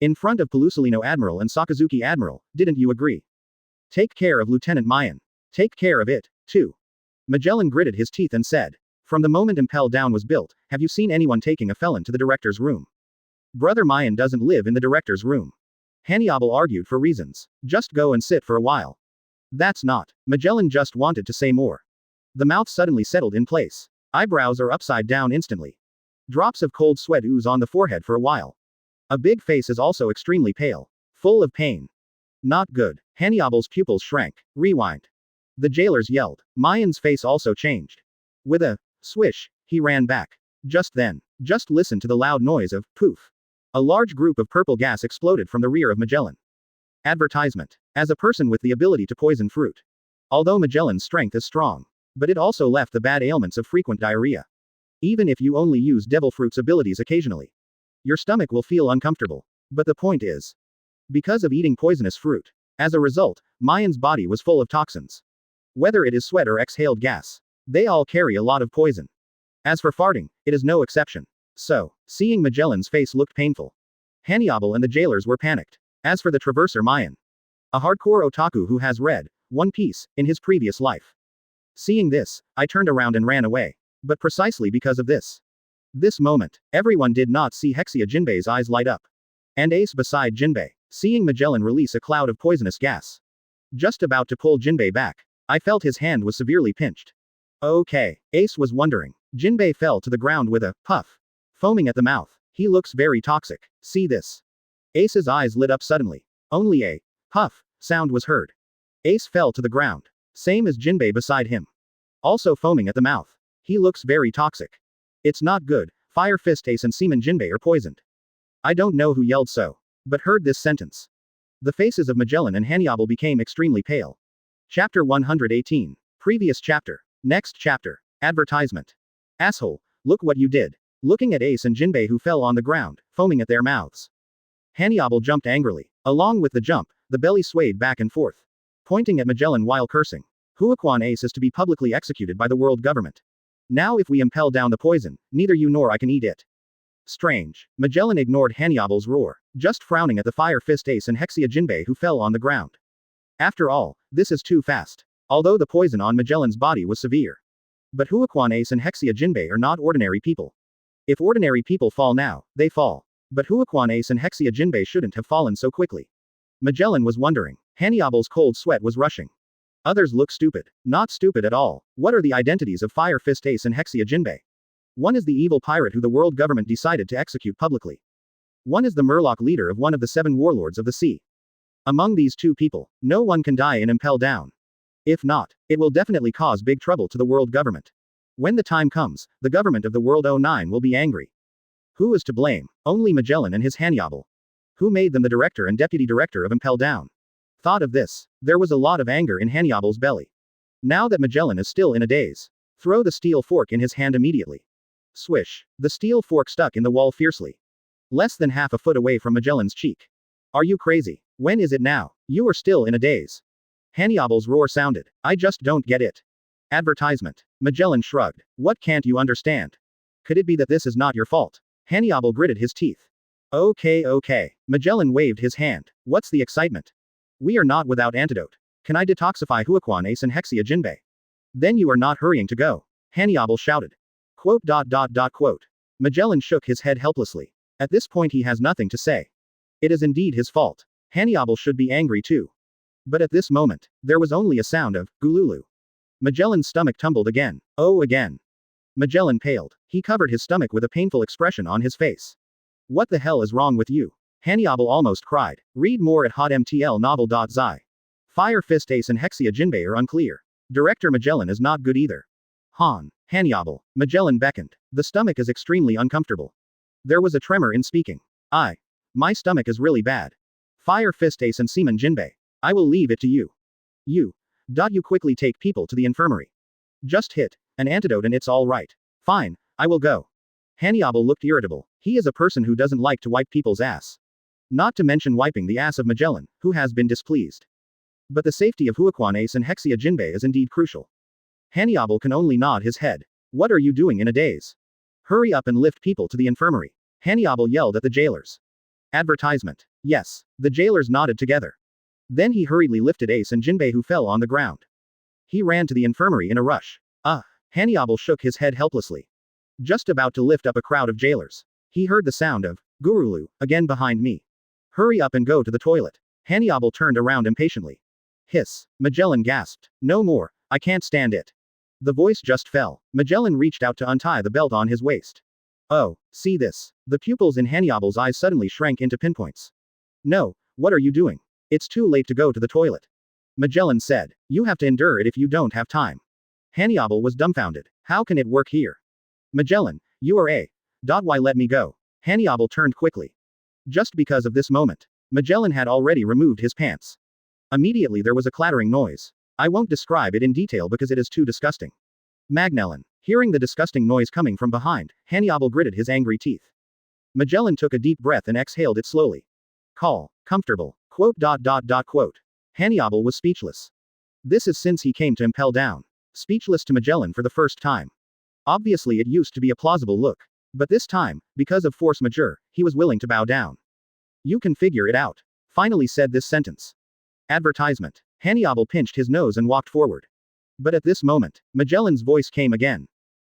In front of Pelusolino Admiral and Sakazuki Admiral, didn't you agree? Take care of Lieutenant Maien. Take care of it, too. Magellan gritted his teeth and said. From the moment Impel Down was built, have you seen anyone taking a felon to the director's room? Brother Maien doesn't live in the director's room. Handover argued for reasons. Just go and sit for a while. That's not. Magellan just wanted to say more. The mouth suddenly settled in place. Eyebrows are upside down instantly. Drops of cold sweat ooze on the forehead for a while. A big face is also extremely pale. Full of pain. Not good. Handover's pupils shrank. Rewind. The jailers yelled. Maien's face also changed. With a swish, he ran back. Just then, just listen to the loud noise of poof. A large group of purple gas exploded from the rear of Magellan. Advertisement. As a person with the ability to poison fruit. Although Magellan's strength is strong. But it also left the bad ailments of frequent diarrhea. Even if you only use Devil Fruit's abilities occasionally, your stomach will feel uncomfortable. But the point is, because of eating poisonous fruit. As a result, Mayen's body was full of toxins. Whether it is sweat or exhaled gas, they all carry a lot of poison. As for farting, it is no exception. So, seeing Magellan's face looked painful. Hannibal and the jailers were panicked. As for the Traverser Maien, a hardcore otaku who has read One Piece in his previous life. Seeing this, I turned around and ran away. But precisely because of this moment, everyone did not see Hexia Jinbe's eyes light up. And Ace beside Jinbe, seeing Magellan release a cloud of poisonous gas. Just about to pull Jinbe back, I felt his hand was severely pinched. Okay, Ace was wondering. Jinbe fell to the ground with a puff, foaming at the mouth. He looks very toxic. See this. Ace's eyes lit up suddenly. Only a puff sound was heard. Ace fell to the ground. Same as Jinbe beside him. Also foaming at the mouth. He looks very toxic. It's not good. Fire Fist Ace and Seaman Jinbe are poisoned. I don't know who yelled so, but heard this sentence. The faces of Magellan and Hannibal became extremely pale. Chapter 118. Previous chapter. Next chapter. Advertisement. Asshole, look what you did. Looking at Ace and Jinbe who fell on the ground, foaming at their mouths. Hannibal jumped angrily. Along with the jump, the belly swayed back and forth, pointing at Magellan while cursing. Huaquan Ace is to be publicly executed by the world government. Now if we impel down the poison, neither you nor I can eat it. Strange. Magellan ignored Hannibal's roar, just frowning at the Fire Fist Ace and Hexia Jinbe who fell on the ground. After all, this is too fast. Although the poison on Magellan's body was severe. But Huaquan Ace and Hexia Jinbe are not ordinary people. If ordinary people fall now, they fall. But Huaquan Ace and Hexia Jinbe shouldn't have fallen so quickly. Magellan was wondering. Hannibal's cold sweat was rushing. Others look stupid. Not stupid at all. What are the identities of Fire Fist Ace and Hexia Jinbe? One is the evil pirate who the world government decided to execute publicly. One is the Murloc leader of one of the 7 warlords of the sea. Among these two people, no one can die in Impel down. If not, it will definitely cause big trouble to the world government. When the time comes, the government of the world 09 will be angry. Who is to blame? Only Magellan and his Hannibal. Who made them the director and deputy director of Impel down? Thought of this, there was a lot of anger in Hannibal's belly. Now that Magellan is still in a daze. Throw the steel fork in his hand immediately. Swish. The steel fork stuck in the wall fiercely. Less than half a foot away from Magellan's cheek. Are you crazy? When is it now? You are still in a daze. Hannibal's roar sounded. I just don't get it. Advertisement. Magellan shrugged. What can't you understand? Could it be that this is not your fault? Hannibal gritted his teeth. Okay. Magellan waved his hand. What's the excitement? We are not without antidote. Can I detoxify Huaquan Ace and Hexia Jinbe? Then you are not hurrying to go. Hannibal shouted. Quote. Magellan shook his head helplessly. At this point he has nothing to say. It is indeed his fault. Hannibal should be angry too. But at this moment, there was only a sound of gululu. Magellan's stomach tumbled again. Oh, again. Magellan paled. He covered his stomach with a painful expression on his face. What the hell is wrong with you? Hannibal almost cried. Read more at hotmtlnovel.zi. Fire Fist Ace and Hexia Jinbe are unclear. Director Magellan is not good either. Hannibal. Magellan beckoned. The stomach is extremely uncomfortable. There was a tremor in speaking. My stomach is really bad. Fire Fist Ace and Seaman Jinbe. I will leave it to you. You quickly take people to the infirmary. Just hit an antidote and it's all right. Fine, I will go. Hannibal looked irritable. He is a person who doesn't like to wipe people's ass. Not to mention wiping the ass of Magellan, who has been displeased. But the safety of Huaquan Ace and Hexia Jinbe is indeed crucial. Hannibal can only nod his head. What are you doing in a daze? Hurry up and lift people to the infirmary. Hannibal yelled at the jailers. Advertisement. Yes. The jailers nodded together. Then he hurriedly lifted Ace and Jinbe who fell on the ground. He ran to the infirmary in a rush. Hannibal shook his head helplessly. Just about to lift up a crowd of jailers. He heard the sound of gurulu again behind me. Hurry up and go to the toilet. Hannibal turned around impatiently. Hiss. Magellan gasped. No more, I can't stand it. The voice just fell. Magellan reached out to untie the belt on his waist. Oh, see this. The pupils in Hannibal's eyes suddenly shrank into pinpoints. No, what are you doing? It's too late to go to the toilet. Magellan said. You have to endure it if you don't have time. Hannibal was dumbfounded. How can it work here? Magellan, you are a. Why let me go? Hannibal turned quickly. Just because of this moment. Magellan had already removed his pants. Immediately there was a clattering noise. I won't describe it in detail because it is too disgusting. Magellan. Hearing the disgusting noise coming from behind, Hannibal gritted his angry teeth. Magellan took a deep breath and exhaled it slowly. Call. Comfortable. Quote. Hannibal was speechless. This is since he came to Impel down. Speechless to Magellan for the first time. Obviously it used to be a plausible look. But this time, because of force majeure, he was willing to bow down. You can figure it out. Finally said this sentence. Advertisement. Hannibal pinched his nose and walked forward. But at this moment, Magellan's voice came again.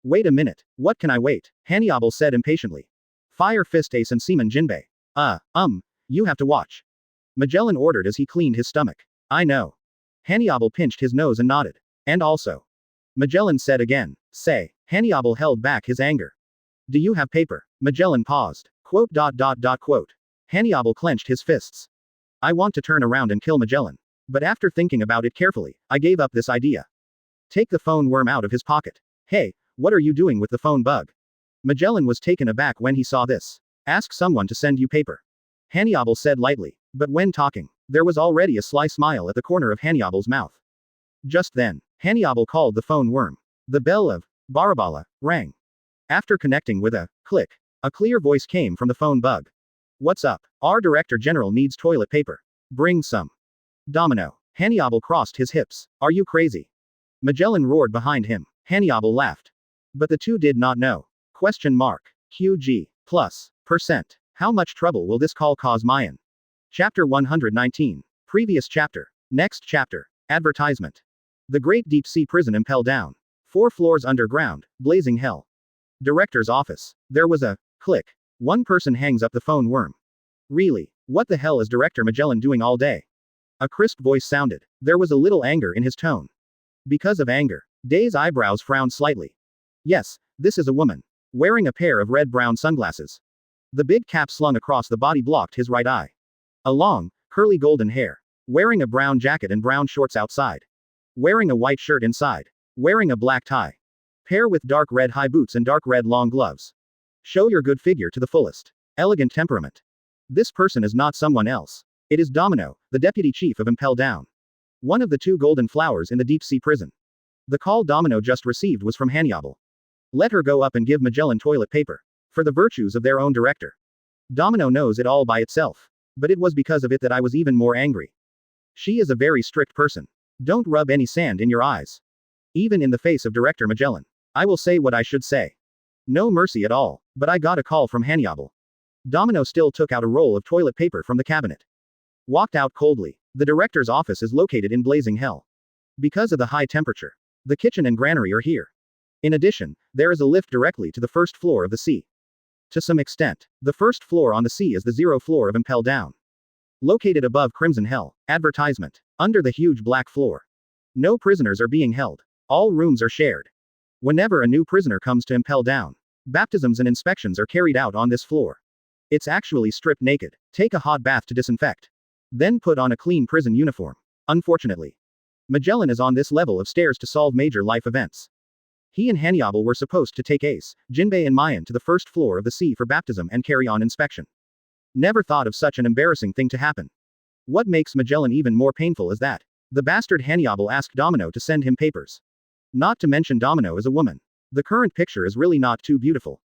Wait a minute, what can I wait? Hannibal said impatiently. Fire Fist Ace and Seaman Jinbe. You have to watch. Magellan ordered as he cleaned his stomach. I know. Hannibal pinched his nose and nodded. And also. Magellan said again. Say. Hannibal held back his anger. Do you have paper? Magellan paused. Quote. Hannibal clenched his fists. I want to turn around and kill Magellan. But after thinking about it carefully, I gave up this idea. Take the phone worm out of his pocket. Hey, what are you doing with the phone bug? Magellan was taken aback when he saw this. Ask someone to send you paper. Hannibal said lightly. But when talking, there was already a sly smile at the corner of Hannibal's mouth. Just then, Hannibal called the phone worm. The bell of Barabala rang. After connecting with a click, a clear voice came from the phone bug. What's up? Our Director General needs toilet paper. Bring some. Domino. Hannibal crossed his hips. Are you crazy? Magellan roared behind him. Hannibal laughed. But the two did not know. Question mark. QG. Plus. %. How much trouble will this call cause Maien? Chapter 119. Previous chapter. Next chapter. Advertisement. The Great Deep Sea Prison Impel down. 4 floors underground, blazing hell. Director's office. There was a click. One person hangs up the phone worm. Really? What the hell is Director Magellan doing all day? A crisp voice sounded. There was a little anger in his tone. Because of anger, Day's eyebrows frowned slightly. Yes, this is a woman. Wearing a pair of red-brown sunglasses. The big cap slung across the body blocked his right eye. A long, curly golden hair. Wearing a brown jacket and brown shorts outside. Wearing a white shirt inside. Wearing a black tie. Pair with dark red high boots and dark red long gloves. Show your good figure to the fullest. Elegant temperament. This person is not someone else. It is Domino, the deputy chief of Impel Down. One of the 2 golden flowers in the deep sea prison. The call Domino just received was from Hannibal. Let her go up and give Magellan toilet paper. For the virtues of their own director. Domino knows it all by itself. But it was because of it that I was even more angry. She is a very strict person. Don't rub any sand in your eyes. Even in the face of Director Magellan. I will say what I should say. No mercy at all, but I got a call from Hannibal. Domino still took out a roll of toilet paper from the cabinet. Walked out coldly. The director's office is located in blazing hell. Because of the high temperature. The kitchen and granary are here. In addition, there is a lift directly to the first floor of the sea. To some extent, the first floor on the sea is the 0 floor of Impel Down. Located above Crimson Hell. Advertisement. Under the huge black floor. No prisoners are being held. All rooms are shared. Whenever a new prisoner comes to Impel Down, baptisms and inspections are carried out on this floor. It's actually stripped naked. Take a hot bath to disinfect. Then put on a clean prison uniform. Unfortunately, Magellan is on this level of stairs to solve major life events. He and Hannibal were supposed to take Ace, Jinbe and Maien to the first floor of the sea for baptism and carry on inspection. Never thought of such an embarrassing thing to happen. What makes Magellan even more painful is that the bastard Hannibal asked Domino to send him papers. Not to mention Domino is a woman. The current picture is really not too beautiful.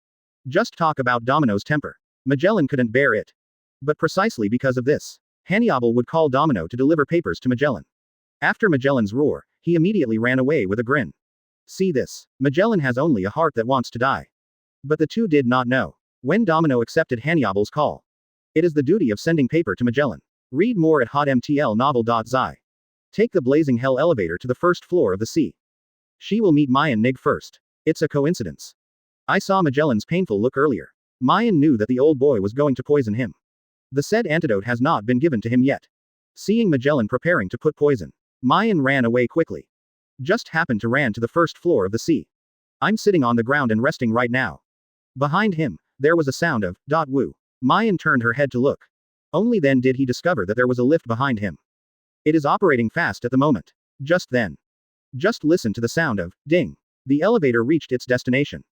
Just talk about Domino's temper. Magellan couldn't bear it. But precisely because of this, Hannibal would call Domino to deliver papers to Magellan. After Magellan's roar, he immediately ran away with a grin. See this. Magellan has only a heart that wants to die. But the two did not know. When Domino accepted Hannibal's call. It is the duty of sending paper to Magellan. Read more at hotmtlnovel.zi. Take the blazing hell elevator to the first floor of the sea. She will meet Maien Nig first. It's a coincidence. I saw Magellan's painful look earlier. Maien knew that the old boy was going to poison him. The said antidote has not been given to him yet. Seeing Magellan preparing to put poison, Maien ran away quickly. Just happened to ran to the first floor of the sea. I'm sitting on the ground and resting right now. Behind him, there was a sound of, woo. Maien turned her head to look. Only then did he discover that there was a lift behind him. It is operating fast at the moment. Just then. Just listen to the sound of, ding. The elevator reached its destination.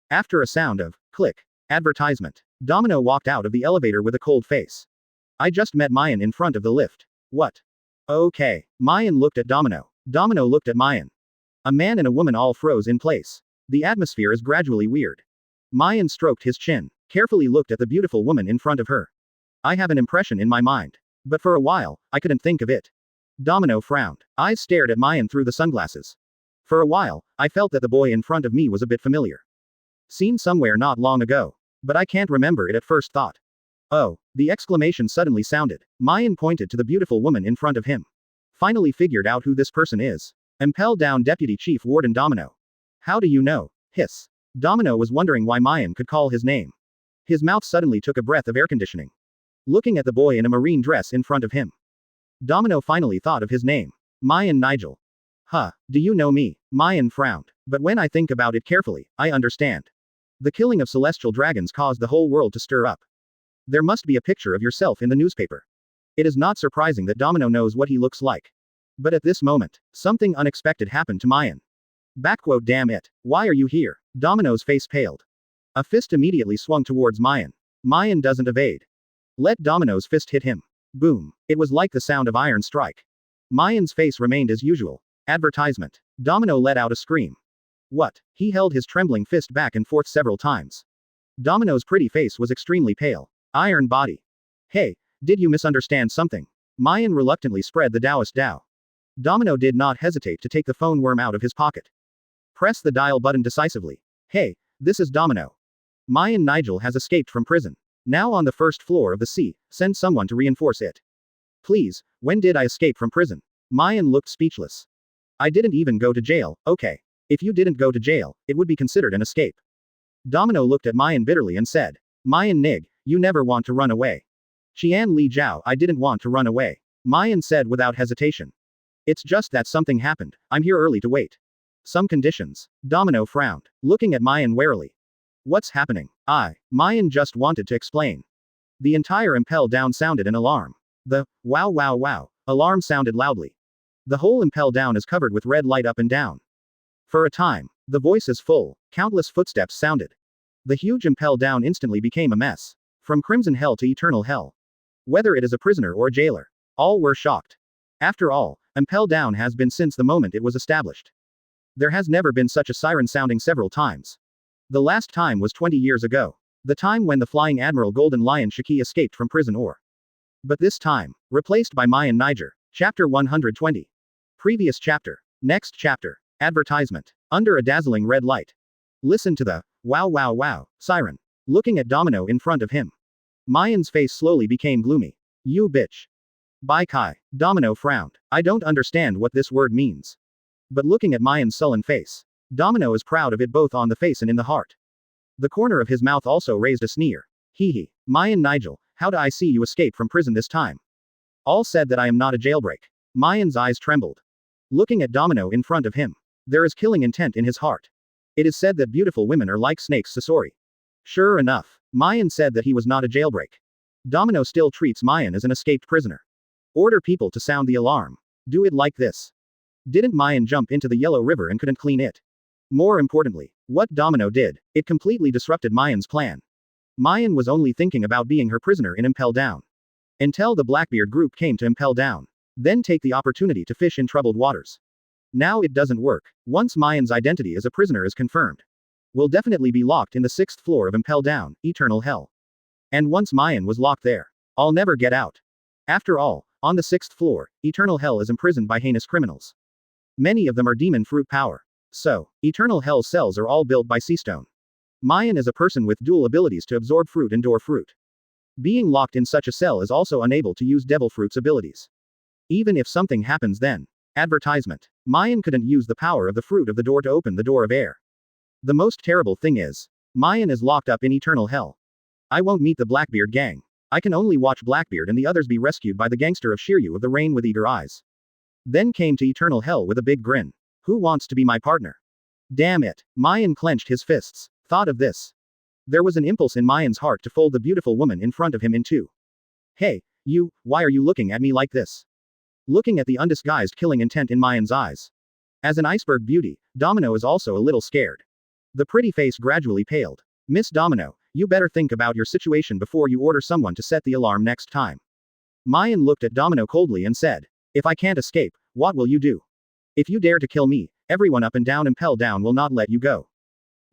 After a sound of, click. Advertisement. Domino walked out of the elevator with a cold face. I just met Maien in front of the lift. What? Okay. Maien looked at Domino. Domino looked at Maien. A man and a woman all froze in place. The atmosphere is gradually weird. Maien stroked his chin, carefully looked at the beautiful woman in front of her. I have an impression in my mind. But for a while, I couldn't think of it. Domino frowned. Eyes stared at Maien through the sunglasses. For a while, I felt that the boy in front of me was a bit familiar. Seen somewhere not long ago. But I can't remember it at first thought. Oh, the exclamation suddenly sounded. Maien pointed to the beautiful woman in front of him. Finally figured out who this person is. Impel down Deputy Chief Warden Domino. How do you know? Hiss. Domino was wondering why Maien could call his name. His mouth suddenly took a breath of air conditioning. Looking at the boy in a marine dress in front of him. Domino finally thought of his name. Maien Nigel. Huh, do you know me? Maien frowned. But when I think about it carefully, I understand. The killing of celestial dragons caused the whole world to stir up. There must be a picture of yourself in the newspaper. It is not surprising that Domino knows what he looks like. But at this moment, something unexpected happened to Maien. Backquote damn it. Why are you here? Domino's face paled. A fist immediately swung towards Maien. Maien doesn't evade. Let Domino's fist hit him. Boom. It was like the sound of iron strike. Maien's face remained as usual. Advertisement. Domino let out a scream. What? He held his trembling fist back and forth several times. Domino's pretty face was extremely pale. Iron body. Hey, did you misunderstand something? Maien reluctantly spread the Taoist Dao. Domino did not hesitate to take the phone worm out of his pocket. Press the dial button decisively. Hey, this is Domino. Maien Nigel has escaped from prison. Now on the first floor of the sea, send someone to reinforce it. Please, when did I escape from prison? Maien looked speechless. I didn't even go to jail, okay. If you didn't go to jail, it would be considered an escape. Domino looked at Maien bitterly and said, Maien Nig, you never want to run away. Qian Li Jiao, I didn't want to run away. Maien said without hesitation. It's just that something happened, I'm here early to wait. Some conditions. Domino frowned, looking at Maien warily. What's happening? Maien just wanted to explain. The entire Impel down sounded an alarm. The, wow wow wow, alarm sounded loudly. The whole Impel down is covered with red light up and down. For a time, the voice is full, countless footsteps sounded. The huge Impel down instantly became a mess. From Crimson Hell to Eternal Hell. Whether it is a prisoner or a jailer. All were shocked. After all, Impel down has been since the moment it was established. There has never been such a siren sounding several times. The last time was 20 years ago. The time when the flying Admiral Golden Lion Shiki escaped from prison or. But this time, replaced by Maien Niger. Chapter 120. Previous chapter. Next chapter. Advertisement. Under a dazzling red light. Listen to the, wow wow wow, siren. Looking at Domino in front of him. Maien's face slowly became gloomy. You bitch. Bai Kai. Domino frowned. I don't understand what this word means. But looking at Maien's sullen face. Domino is proud of it both on the face and in the heart. The corner of his mouth also raised a sneer. Hee hee. Maien Nigel, how do I see you escape from prison this time? All said that I am not a jailbreak. Maien's eyes trembled. Looking at Domino in front of him. There is killing intent in his heart. It is said that beautiful women are like snakes Sasori. Sure enough, Maien said that he was not a jailbreak. Domino still treats Maien as an escaped prisoner. Order people to sound the alarm. Do it like this. Didn't Maien jump into the Yellow River and couldn't clean it? More importantly, what Domino did, it completely disrupted Maien's plan. Maien was only thinking about being her prisoner in Impel Down. Until the Blackbeard group came to Impel Down. Then take the opportunity to fish in troubled waters. Now it doesn't work. Once Maien's identity as a prisoner is confirmed. Will definitely be locked in the 6th floor of Impel Down, Eternal Hell. And once Maien was locked there. I'll never get out. After all, on the 6th floor, Eternal Hell is imprisoned by heinous criminals. Many of them are demon fruit power. So, Eternal Hell's cells are all built by Seastone. Maien is a person with dual abilities to absorb fruit and door fruit. Being locked in such a cell is also unable to use devil fruit's abilities. Even if something happens then. Advertisement. Maien couldn't use the power of the fruit of the door to open the door of air. The most terrible thing is, Maien is locked up in Eternal Hell. I won't meet the Blackbeard gang. I can only watch Blackbeard and the others be rescued by the gangster of Shiryu of the Rain with eager eyes. Then came to Eternal Hell with a big grin. Who wants to be my partner? Damn it. Maien clenched his fists. Thought of this. There was an impulse in Maien's heart to fold the beautiful woman in front of him in two. Hey, you, why are you looking at me like this? Looking at the undisguised killing intent in Maien's eyes. As an iceberg beauty, Domino is also a little scared. The pretty face gradually paled. Miss Domino, you better think about your situation before you order someone to set the alarm next time. Maien looked at Domino coldly and said, if I can't escape, what will you do? If you dare to kill me, everyone up and down Impel down will not let you go.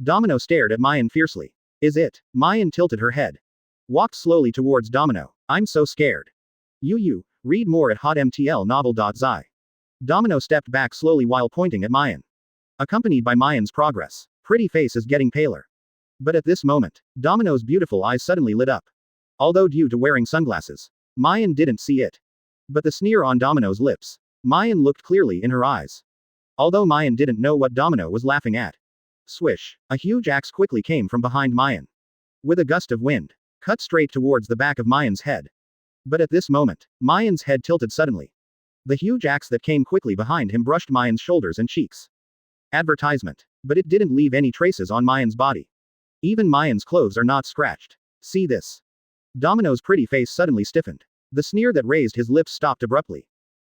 Domino stared at Maien fiercely. Is it? Maien tilted her head. Walked slowly towards Domino. I'm so scared. You, read more at hotmtlnovel.zi. Domino stepped back slowly while pointing at Maien. Accompanied by Mayen's progress. Pretty face is getting paler. But at this moment, Domino's beautiful eyes suddenly lit up. Although due to wearing sunglasses, Maien didn't see it. But the sneer on Domino's lips. Maien looked clearly in her eyes. Although Maien didn't know what Domino was laughing at. Swish, a huge axe quickly came from behind Maien. With a gust of wind, cut straight towards the back of Mayen's head. But at this moment, Mayen's head tilted suddenly. The huge axe that came quickly behind him brushed Mayen's shoulders and cheeks. Advertisement. But it didn't leave any traces on Mayen's body. Even Mayen's clothes are not scratched. See this. Domino's pretty face suddenly stiffened. The sneer that raised his lips stopped abruptly.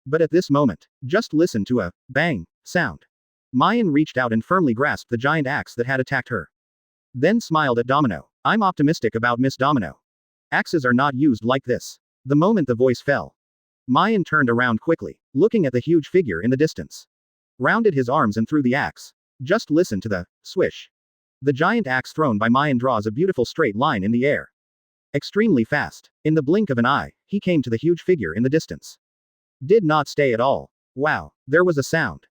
But at this moment, just listen to a bang sound. Maien reached out and firmly grasped the giant axe that had attacked her. Then smiled at Domino. I'm optimistic about Miss Domino. Axes are not used like this. The moment the voice fell, Maien turned around quickly, looking at the huge figure in the distance. Rounded his arms and threw the axe. Just listen to the swish. The giant axe thrown by Maien draws a beautiful straight line in the air. Extremely fast. In the blink of an eye, he came to the huge figure in the distance. Did not stay at all. Wow, there was a sound.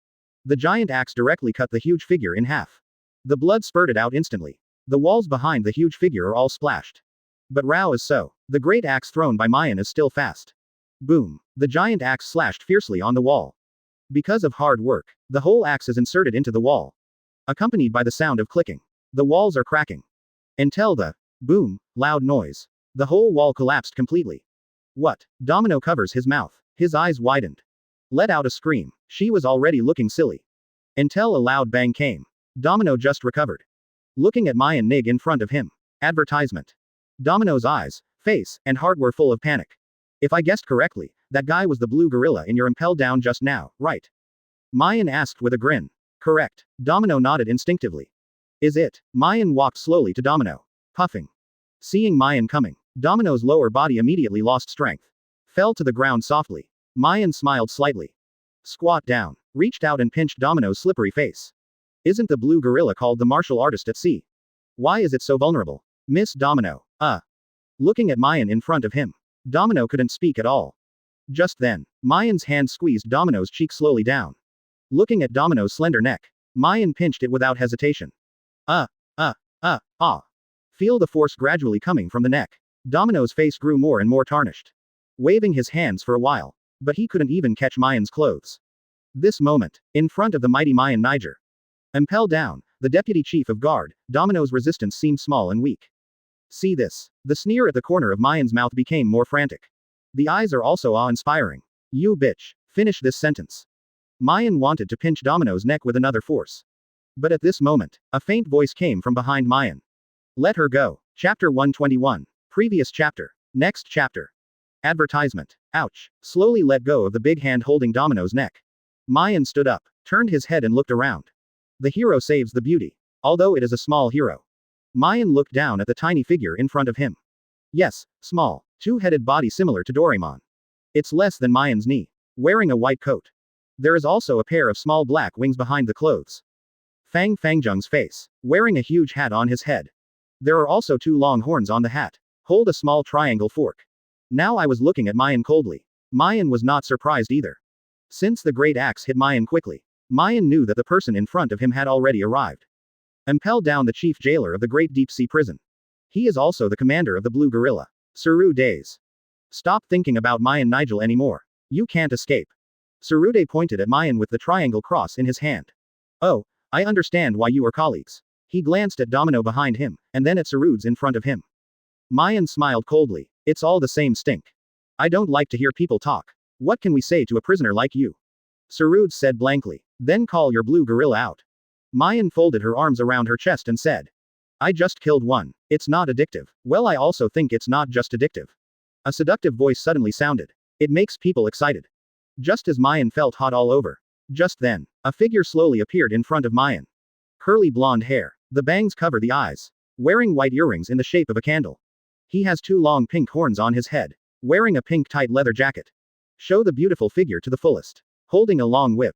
The giant axe directly cut the huge figure in half. The blood spurted out instantly. The walls behind the huge figure are all splashed. But Rao is so. The great axe thrown by Maien is still fast. Boom. The giant axe slashed fiercely on the wall. Because of hard work, the whole axe is inserted into the wall. Accompanied by the sound of clicking. The walls are cracking. Until the boom, loud noise. The whole wall collapsed completely. What? Domino covers his mouth. His eyes widened. Let out a scream. She was already looking silly. Until a loud bang came. Domino just recovered. Looking at Maien Nig in front of him. Advertisement. Domino's eyes, face, and heart were full of panic. If I guessed correctly, that guy was the blue gorilla in your Impel down just now, right? Maien asked with a grin. Correct. Domino nodded instinctively. Is it? Maien walked slowly to Domino. Puffing. Seeing Maien coming, Domino's lower body immediately lost strength. Fell to the ground softly. Maien smiled slightly. Squat down. Reached out and pinched Domino's slippery face. Isn't the blue gorilla called the martial artist at sea? Why is it so vulnerable? Miss Domino. Looking at Maien in front of him. Domino couldn't speak at all. Just then, Maien's hand squeezed Domino's cheek slowly down. Looking at Domino's slender neck, Maien pinched it without hesitation. Feel the force gradually coming from the neck. Domino's face grew more and more tarnished. Waving his hands for a while. But he couldn't even catch Maien's clothes. This moment, in front of the mighty Maien Niger. Impel down, the deputy chief of guard, Domino's resistance seemed small and weak. See this. The sneer at the corner of Maien's mouth became more frantic. The eyes are also awe-inspiring. You bitch. Finish this sentence. Maien wanted to pinch Domino's neck with another force. But at this moment, a faint voice came from behind Maien. Let her go. Chapter 121. Previous chapter. Next chapter. Advertisement. Ouch. Slowly let go of the big hand holding Domino's neck. Maien stood up, turned his head and looked around. The hero saves the beauty. Although it is a small hero. Maien looked down at the tiny figure in front of him. Yes, small, two-headed body similar to Doraemon. It's less than Maien's knee. Wearing a white coat. There is also a pair of small black wings behind the clothes. Fang Fangjung's face. Wearing a huge hat on his head. There are also two long horns on the hat. Hold a small triangle fork. Now I was looking at Maien coldly. Maien was not surprised either. Since the great axe hit Maien quickly, Maien knew that the person in front of him had already arrived. Impel down the chief jailer of the great deep-sea prison. He is also the commander of the Blue Gorilla. Saru Days. Stop thinking about Maien Nigel anymore. You can't escape. Sarude pointed at Maien with the triangle cross in his hand. Oh, I understand why you are colleagues. He glanced at Domino behind him, and then at Sarude's in front of him. Maien smiled coldly. It's all the same stink. I don't like to hear people talk. What can we say to a prisoner like you? Sarude said blankly. Then call your blue gorilla out. Maien folded her arms around her chest and said. I just killed one. It's not addictive. Well, I also think it's not just addictive. A seductive voice suddenly sounded. It makes people excited. Just as Maien felt hot all over. Just then, a figure slowly appeared in front of Maien. Curly blonde hair. The bangs cover the eyes. Wearing white earrings in the shape of a candle. He has two long pink horns on his head. Wearing a pink tight leather jacket. Show the beautiful figure to the fullest. Holding a long whip.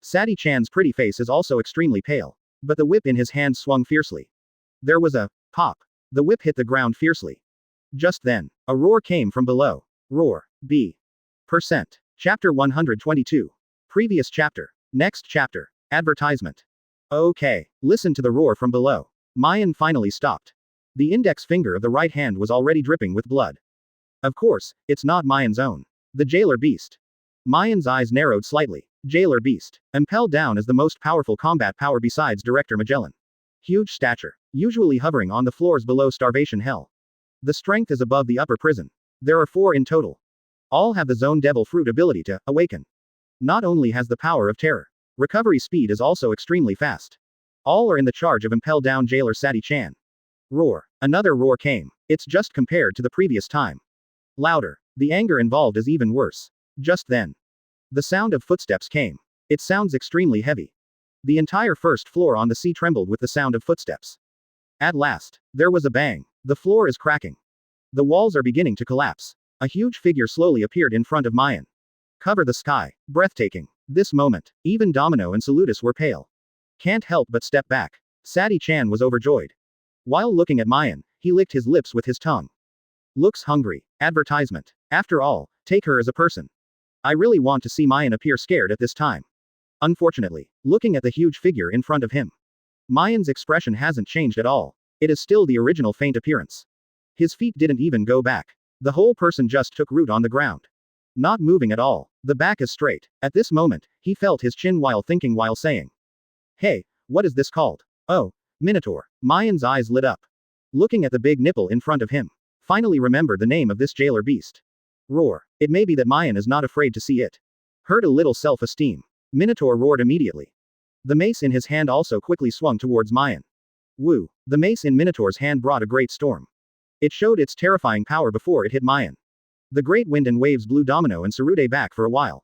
Sadi-chan's pretty face is also extremely pale. But the whip in his hand swung fiercely. There was a pop. The whip hit the ground fiercely. Just then, a roar came from below. Roar. B. Percent. Chapter 122. Previous chapter. Next chapter. Advertisement. Okay. Listen to the roar from below. Maien finally stopped. The index finger of the right hand was already dripping with blood. Of course, it's not Maien's own. The jailer beast. Maien's eyes narrowed slightly. Jailer beast. Impel down as the most powerful combat power besides Director Magellan. Huge stature. Usually hovering on the floors below starvation hell. The strength is above the upper prison. There are 4 in total. All have the Zone Devil Fruit ability to awaken. Not only has the power of terror, recovery speed is also extremely fast. All are in the charge of Impel down jailer Sadi-chan. Roar. Another roar came. It's just compared to the previous time. Louder. The anger involved is even worse. Just then, the sound of footsteps came. It sounds extremely heavy. The entire first floor on the sea trembled with the sound of footsteps. At last, there was a bang. The floor is cracking. The walls are beginning to collapse. A huge figure slowly appeared in front of Maien. Cover the sky. Breathtaking. This moment, even Domino and Salutis were pale. Can't help but step back. Sadi-chan was overjoyed. While looking at Maien, he licked his lips with his tongue. Looks hungry. Advertisement. After all, take her as a person. I really want to see Maien appear scared at this time. Unfortunately, looking at the huge figure in front of him, Maien's expression hasn't changed at all. It is still the original faint appearance. His feet didn't even go back. The whole person just took root on the ground. Not moving at all. The back is straight. At this moment, he felt his chin while thinking while saying, "Hey, what is this called?" "Oh, Minotaur." Maien's eyes lit up. Looking at the big nipple in front of him, finally remembered the name of this jailer beast. Roar. It may be that Maien is not afraid to see it. Hurt a little self-esteem. Minotaur roared immediately. The mace in his hand also quickly swung towards Maien. Woo. The mace in Minotaur's hand brought a great storm. It showed its terrifying power before it hit Maien. The great wind and waves blew Domino and Tsurude back for a while.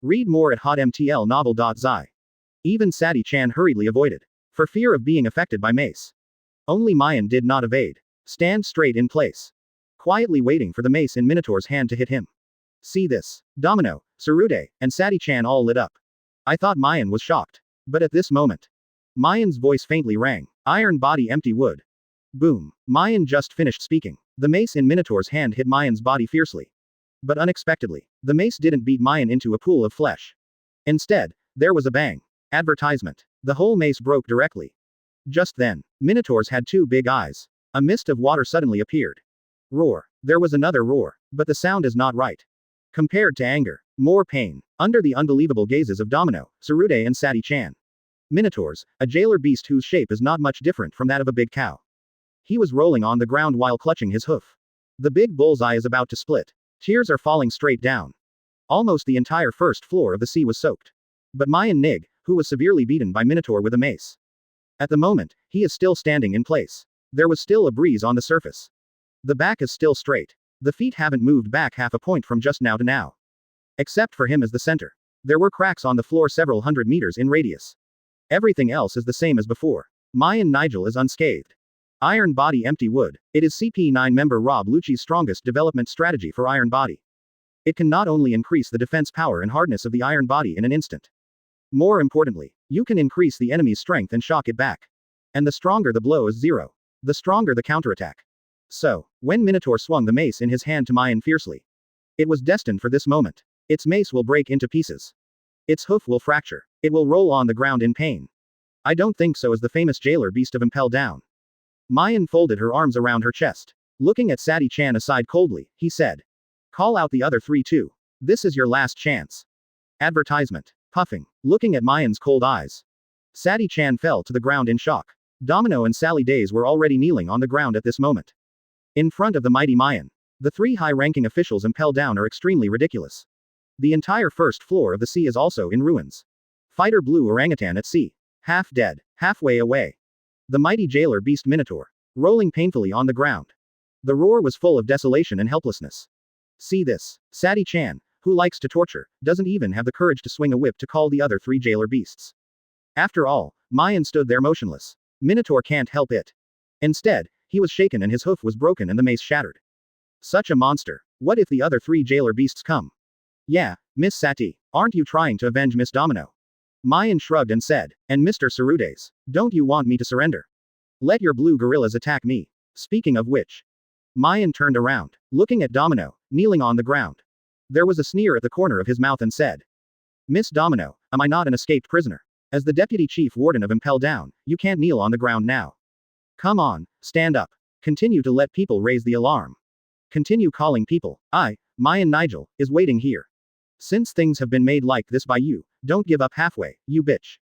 Read more at hotmtlnovel.zi. Even Sadi-chan hurriedly avoided, for fear of being affected by mace. Only Maien did not evade. Stand straight in place. Quietly waiting for the mace in Minotaur's hand to hit him. See this. Domino, Tsurude, and Sadi-chan all lit up. I thought Maien was shocked. But at this moment, Maien's voice faintly rang. Iron body empty wood. Boom. Maien just finished speaking. The mace in Minotaur's hand hit Maien's body fiercely. But unexpectedly, the mace didn't beat Maien into a pool of flesh. Instead, there was a bang. Advertisement. The whole mace broke directly. Just then, Minotaur's had 2 big eyes. A mist of water suddenly appeared. Roar. There was another roar, but the sound is not right. Compared to anger, more pain, under the unbelievable gazes of Domino, Tsurude and Sadi-chan. Minotaur's, a jailer beast whose shape is not much different from that of a big cow. He was rolling on the ground while clutching his hoof. The big bullseye is about to split. Tears are falling straight down. Almost the entire first floor of the sea was soaked. But Maien Nig, who was severely beaten by Minotaur with a mace. At the moment, he is still standing in place. There was still a breeze on the surface. The back is still straight. The feet haven't moved back half a point from just now to now. Except for him as the center. There were cracks on the floor several hundred meters in radius. Everything else is the same as before. Maien Nigel is unscathed. Iron Body Empty Wood. It is CP9 member Rob Lucci's strongest development strategy for Iron Body. It can not only increase the defense power and hardness of the Iron Body in an instant. More importantly, you can increase the enemy's strength and shock it back. And the stronger the blow is 0. The stronger the counterattack. So, when Minotaur swung the mace in his hand to Maien fiercely, it was destined for this moment. Its mace will break into pieces. Its hoof will fracture. It will roll on the ground in pain. I don't think so, as the famous jailer beast of Impel down. Maien folded her arms around her chest. Looking at Sadi-chan aside coldly, he said, "Call out the other 3 too. This is your last chance." Advertisement. Puffing. Looking at Maien's cold eyes, Sadi-chan fell to the ground in shock. Domino and Sally Days were already kneeling on the ground at this moment. In front of the mighty Maien. The 3 high-ranking officials Impel down are extremely ridiculous. The entire first floor of the sea is also in ruins. Fighter blue orangutan at sea. Half dead, halfway away. The mighty jailer beast Minotaur. Rolling painfully on the ground. The roar was full of desolation and helplessness. See this. Sadi-chan, who likes to torture, doesn't even have the courage to swing a whip to call the other 3 jailer beasts. After all, Maien stood there motionless. Minotaur can't help it. Instead, he was shaken and his hoof was broken and the mace shattered. Such a monster. What if the other 3 jailer beasts come? Yeah, Miss Sati, aren't you trying to avenge Miss Domino? Maien shrugged and said, and Mr. Tsurude's, don't you want me to surrender? Let your blue gorillas attack me. Speaking of which. Maien turned around, looking at Domino, kneeling on the ground. There was a sneer at the corner of his mouth and said, Miss Domino, am I not an escaped prisoner? As the deputy chief warden of Impel down, you can't kneel on the ground now. Come on, stand up. Continue to let people raise the alarm. Continue calling people. Maien Nigel, is waiting here. Since things have been made like this by you, don't give up halfway, you bitch.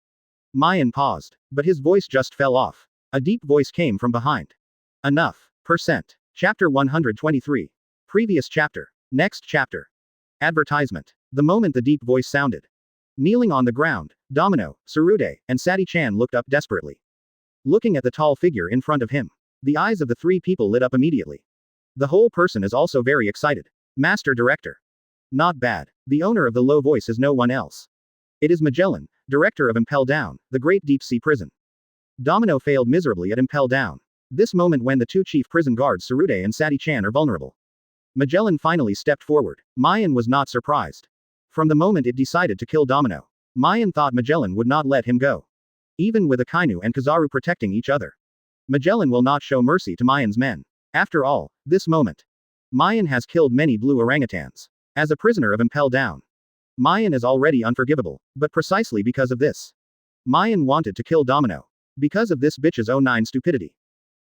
Maien paused, but his voice just fell off. A deep voice came from behind. Enough. %. Chapter 123. Previous chapter. Next chapter. Advertisement. The moment the deep voice sounded. Kneeling on the ground, Domino, Tsurude, and Sadi-chan looked up desperately. Looking at the tall figure in front of him. The eyes of the three people lit up immediately. The whole person is also very excited. Master Director. Not bad. The owner of the low voice is no one else. It is Magellan, director of Impel Down, the great deep-sea prison. Domino failed miserably at Impel Down. This moment when the two chief prison guards Tsurude and Sadi-chan are vulnerable. Magellan finally stepped forward. Maien was not surprised. From the moment it decided to kill Domino, Maien thought Magellan would not let him go. Even with Akainu and Kizaru protecting each other. Magellan will not show mercy to Maien's men. After all, this moment. Maien has killed many blue orangutans. As a prisoner of Impel Down. Maien is already unforgivable, but precisely because of this. Maien wanted to kill Domino. Because of this bitch's 09 stupidity.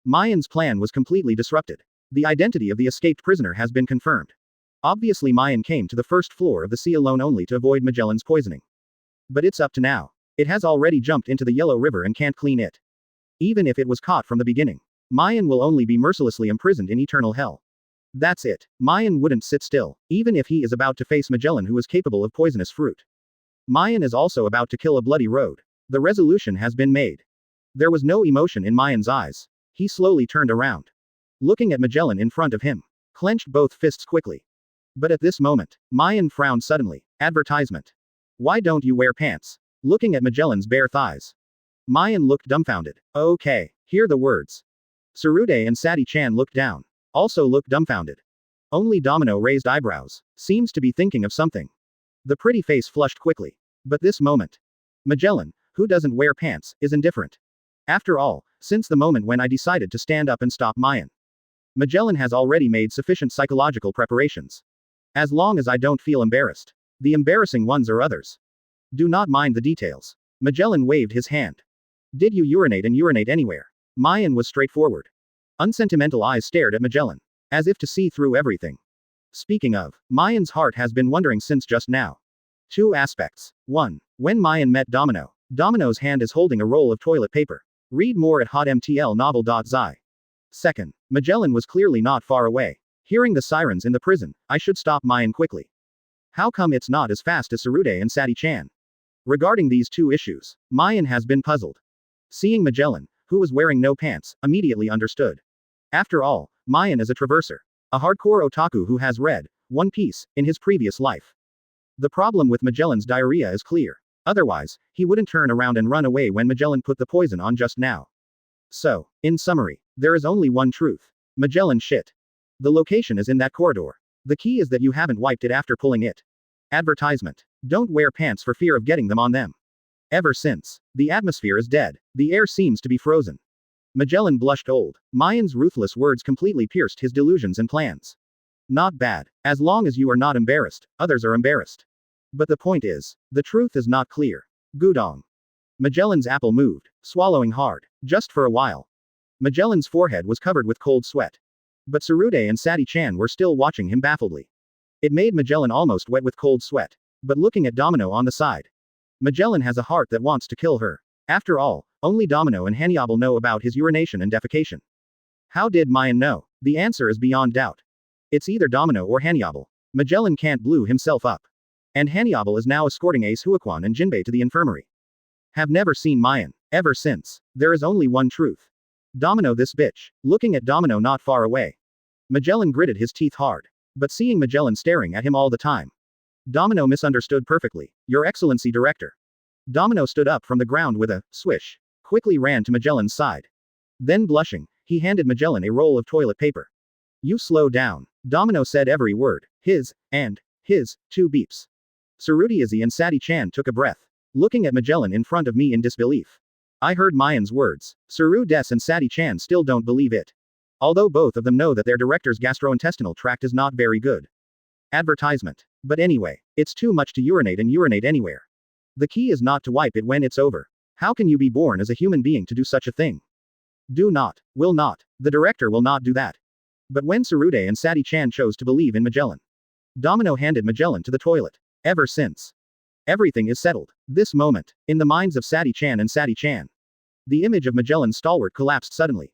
Maien's plan was completely disrupted. The identity of the escaped prisoner has been confirmed. Obviously Maien came to the first floor of the sea alone only to avoid Magellan's poisoning. But it's up to now. It has already jumped into the Yellow River and can't clean it. Even if it was caught from the beginning. Maien will only be mercilessly imprisoned in eternal hell. That's it. Maien wouldn't sit still, even if he is about to face Magellan who is capable of poisonous fruit. Maien is also about to kill a bloody road. The resolution has been made. There was no emotion in Maien's eyes. He slowly turned around. Looking at Magellan in front of him. Clenched both fists quickly. But at this moment, Maien frowned suddenly. Advertisement. Why don't you wear pants? Looking at Magellan's bare thighs. Maien looked dumbfounded. Okay, hear the words. Tsurude and Sadi-chan looked down. Also looked dumbfounded. Only Domino raised eyebrows. Seems to be thinking of something. The pretty face flushed quickly. But this moment. Magellan, who doesn't wear pants, is indifferent. After all, since the moment when I decided to stand up and stop Maien. Magellan has already made sufficient psychological preparations. As long as I don't feel embarrassed. The embarrassing ones are others. Do not mind the details. Magellan waved his hand. Did you urinate and urinate anywhere? Maien was straightforward. Unsentimental eyes stared at Magellan. As if to see through everything. Speaking of, Maien's heart has been wondering since just now. Two aspects. 1. When Maien met Domino, Domino's hand is holding a roll of toilet paper. Read more at hotmtlnovel.zi. 2nd. Magellan was clearly not far away. Hearing the sirens in the prison, I should stop Maien quickly. How come it's not as fast as Tsurude and Sadi-chan? Regarding these two issues, Maien has been puzzled. Seeing Magellan, who was wearing no pants, immediately understood. After all, Maien is a traverser. A hardcore otaku who has read One Piece in his previous life. The problem with Magellan's diarrhea is clear. Otherwise, he wouldn't turn around and run away when Magellan put the poison on just now. So, in summary, there is only one truth. Magellan shit. The location is in that corridor. The key is that you haven't wiped it after pulling it. Advertisement. Don't wear pants for fear of getting them on them. Ever since, the atmosphere is dead, the air seems to be frozen. Magellan blushed old. Maien's ruthless words completely pierced his delusions and plans. Not bad. As long as you are not embarrassed, others are embarrassed. But the point is, the truth is not clear. Gudong. Magellan's apple moved, swallowing hard, just for a while. Magellan's forehead was covered with cold sweat. But Tsurude and Sadi-chan were still watching him baffledly. It made Magellan almost wet with cold sweat. But looking at Domino on the side. Magellan has a heart that wants to kill her. After all, only Domino and Handover know about his urination and defecation. How did Maien know? The answer is beyond doubt. It's either Domino or Handover. Magellan can't blew himself up. And Handover is now escorting Ace Huaquan and Jinbe to the infirmary. Have never seen Maien. Ever since. There is only one truth. Domino this bitch. Looking at Domino not far away. Magellan gritted his teeth hard. But seeing Magellan staring at him all the time. Domino misunderstood perfectly. Your Excellency Director. Domino stood up from the ground with a swish. Quickly ran to Magellan's side. Then blushing, he handed Magellan a roll of toilet paper. You slow down. Domino said every word. His, and, his, 2 beeps. Tsurude and Sadi-chan took a breath. looking at Magellan in front of me in disbelief. I heard Mayen's words. Tsurudes and Sadi-chan still don't believe it. Although both of them know that their director's gastrointestinal tract is not very good. Advertisement. But anyway, it's too much to urinate and urinate anywhere. The key is not to wipe it when it's over. How can you be born as a human being to do such a thing? Do not. Will not. The director will not do that. But when Tsurude and Sadi-chan chose to believe in Magellan, Domino handed Magellan to the toilet. Ever since. Everything is settled. This moment, in the minds of Sadi-chan and Sadi-chan. The image of Magellan's stalwart collapsed suddenly.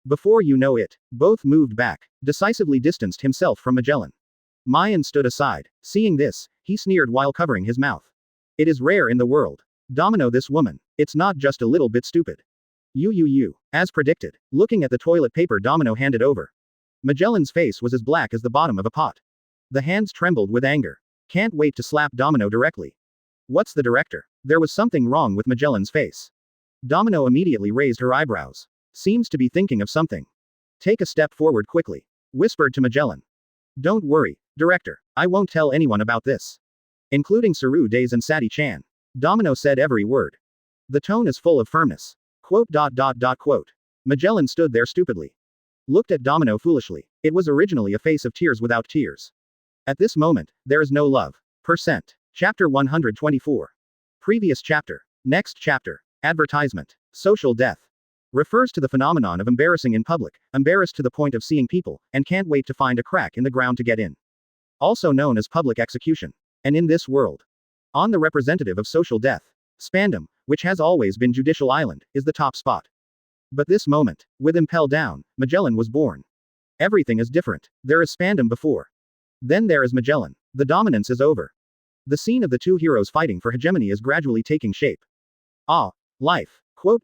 Before you know it, both moved back, decisively distanced himself from Magellan. Maien stood aside. Seeing this, he sneered while covering his mouth. It is rare in the world. Domino, this woman. It's not just a little bit stupid. You. As predicted, looking at the toilet paper Domino handed over. Magellan's face was as black as the bottom of a pot. The hands trembled with anger. Can't wait to slap Domino directly. What's the director? There was something wrong with Magellan's face. Domino immediately raised her eyebrows. Seems to be thinking of something. Take a step forward quickly. Whispered to Magellan. Don't worry, director. I won't tell anyone about this. Including Tsurudes and Sadi-chan. Domino said every word. The tone is full of firmness. Quote. Magellan stood there stupidly. Looked at Domino foolishly. It was originally a face of tears without tears. At this moment, there is no love. Percent. Chapter 124. Previous chapter. Next chapter. Advertisement. Social death. Refers to the phenomenon of embarrassing in public, embarrassed to the point of seeing people, and can't wait to find a crack in the ground to get in. Also known as public execution. And in this world. On the representative of social death. Spandam, which has always been Judicial Island, is the top spot. But this moment, with Impel down, Magellan was born. Everything is different. There is Spandam before. Then there is Magellan. The dominance is over. The scene of the two heroes fighting for hegemony is gradually taking shape. Life. Quote.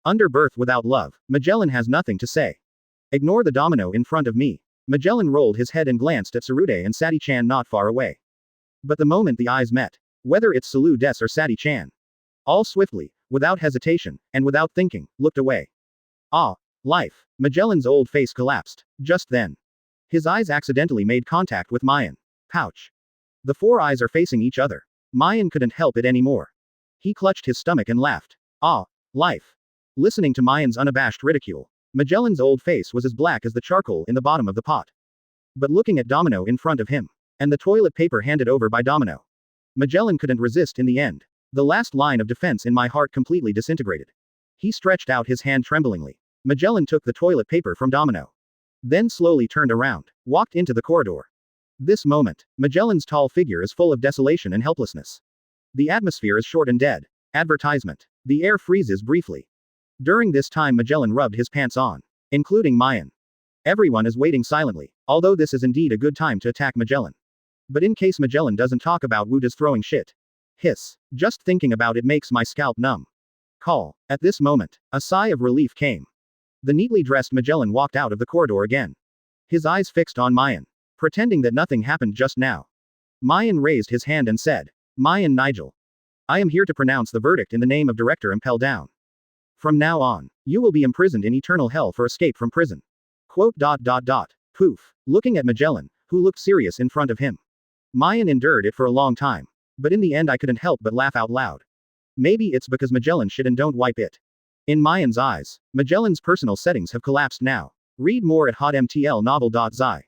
Under birth without love, Magellan has nothing to say. Ignore the Domino in front of me. Magellan rolled his head and glanced at Tsurude and Sadi-chan not far away. But the moment the eyes met, whether it's Tsurudes or Sadi-chan, all swiftly, without hesitation, and without thinking, looked away. Life. Magellan's old face collapsed. Just then. His eyes accidentally made contact with Maien. Pouch. The four eyes are facing each other. Maien couldn't help it anymore. He clutched his stomach and laughed. Life. Listening to Maien's unabashed ridicule, Magellan's old face was as black as the charcoal in the bottom of the pot. But looking at Domino in front of him, and the toilet paper handed over by Domino, Magellan couldn't resist in the end. The last line of defense in my heart completely disintegrated. He stretched out his hand tremblingly. Magellan took the toilet paper from Domino. Then slowly turned around, walked into the corridor. This moment, Magellan's tall figure is full of desolation and helplessness. The atmosphere is short and dead. Advertisement. The air freezes briefly. During this time Magellan rubbed his pants on. Including Maien. Everyone is waiting silently, although this is indeed a good time to attack Magellan. But in case Magellan doesn't talk about Wuda's throwing shit. Hiss. Just thinking about it makes my scalp numb. Call. At this moment, a sigh of relief came. The neatly dressed Magellan walked out of the corridor again. His eyes fixed on Maien. Pretending that nothing happened just now. Maien raised his hand and said, Maien Nigel. I am here to pronounce the verdict in the name of Director Impel down. From now on, you will be imprisoned in eternal hell for escape from prison. Quote. Poof. Looking at Magellan, who looked serious in front of him. Maien endured it for a long time. But in the end I couldn't help but laugh out loud. Maybe it's because Magellan shit and don't wipe it. In Maien's eyes, Magellan's personal settings have collapsed now. Read more at hotmtlnovel.zi.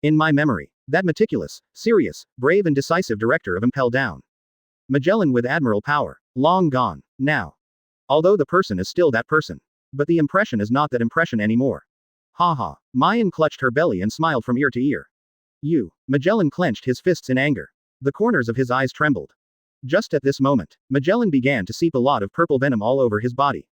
In my memory, that meticulous, serious, brave and decisive director of Impel down. Magellan with admiral power. Long gone. Now. Although the person is still that person. But the impression is not that impression anymore. Haha. Maien clutched her belly and smiled from ear to ear. Magellan clenched his fists in anger. The corners of his eyes trembled. Just at this moment, Magellan began to seep a lot of purple venom all over his body.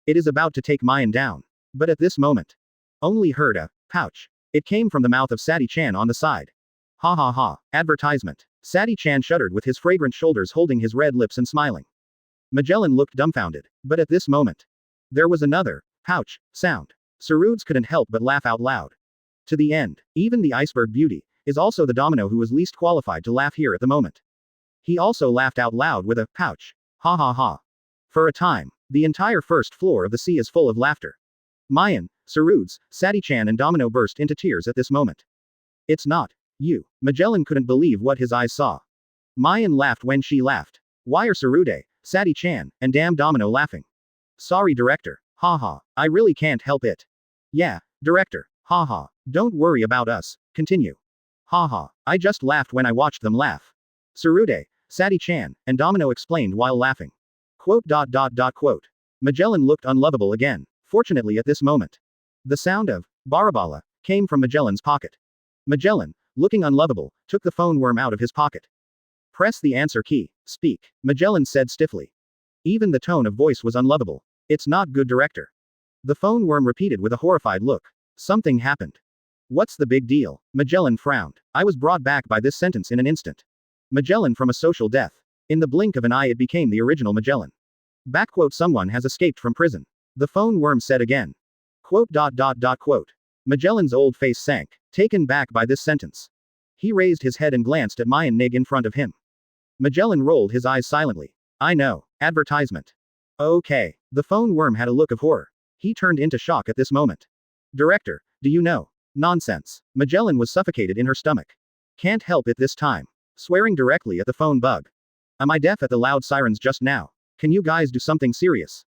It is about to take Maien down. But at this moment, only heard a pouch. It came from the mouth of Sadi-chan on the side. Ha. Advertisement. Sadi-chan shuddered with his fragrant shoulders holding his red lips and smiling. Magellan looked dumbfounded. But at this moment, there was another pouch sound. Tsurudes couldn't help but laugh out loud. To the end, even the iceberg beauty is also the Domino who was least qualified to laugh here at the moment. He also laughed out loud with a pouch. Ha. For a time, the entire first floor of the sea is full of laughter. Maien, Tsurudes, Sadi-chan and Domino burst into tears at this moment. It's not you. Magellan couldn't believe what his eyes saw. Maien laughed when she laughed. Why are Tsurude, Sadi-chan, and damn Domino laughing? Sorry director. Haha, I really can't help it. Yeah, director. Haha, don't worry about us, continue. Haha, I just laughed when I watched them laugh. Tsurude, Sadi-chan, and Domino explained while laughing. Quote. Magellan looked unlovable again, fortunately at this moment. The sound of Barabala came from Magellan's pocket. Magellan, looking unlovable, took the phone worm out of his pocket. Press the answer key. Speak, Magellan said stiffly. Even the tone of voice was unlovable. It's not good director. The phone worm repeated with a horrified look. Something happened. What's the big deal? Magellan frowned. I was brought back by this sentence in an instant. Magellan from a social death. In the blink of an eye it became the original Magellan. Someone has escaped from prison. The phone worm said again. Quote. Magellan's old face sank, taken back by this sentence. He raised his head and glanced at Maien in front of him. Magellan rolled his eyes silently. I know. Advertisement. Okay. The phone worm had a look of horror. He turned into shock at this moment. Director, do you know? Nonsense. Magellan was suffocated in her stomach. Can't help it this time. Swearing directly at the phone bug. Am I deaf at the loud sirens just now? Can you guys do something serious?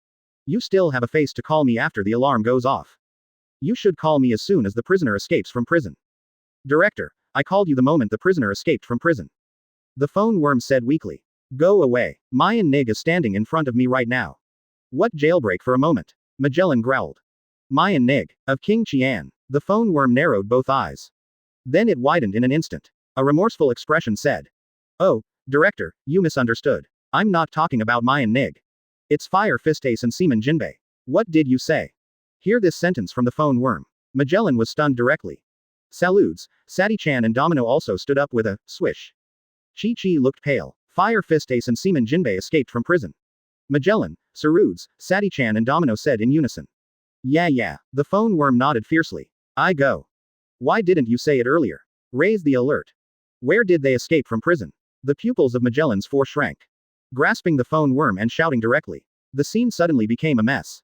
You still have a face to call me after the alarm goes off. You should call me as soon as the prisoner escapes from prison. Director, I called you the moment the prisoner escaped from prison. The phone worm said weakly. Go away. Mayan Nig is standing in front of me right now. What jailbreak for a moment? Magellan growled. Mayan Nig, of King Qian. The phone worm narrowed both eyes. Then it widened in an instant. A remorseful expression said. Oh, director, you misunderstood. I'm not talking about Mayan Nig. It's Fire Fist Ace and Seaman Jinbe. What did you say? Hear this sentence from the phone worm. Magellan was stunned directly. Salutes, Sadi-chan and Domino also stood up with a swish. Chi-Chi looked pale. Fire Fist Ace and Seaman Jinbe escaped from prison. Magellan, Sarudes, Sadi-chan and Domino said in unison. Yeah. The phone worm nodded fiercely. I go. Why didn't you say it earlier? Raise the alert. Where did they escape from prison? The pupils of Magellan's four shrank. Grasping the phone worm and shouting directly. The scene suddenly became a mess.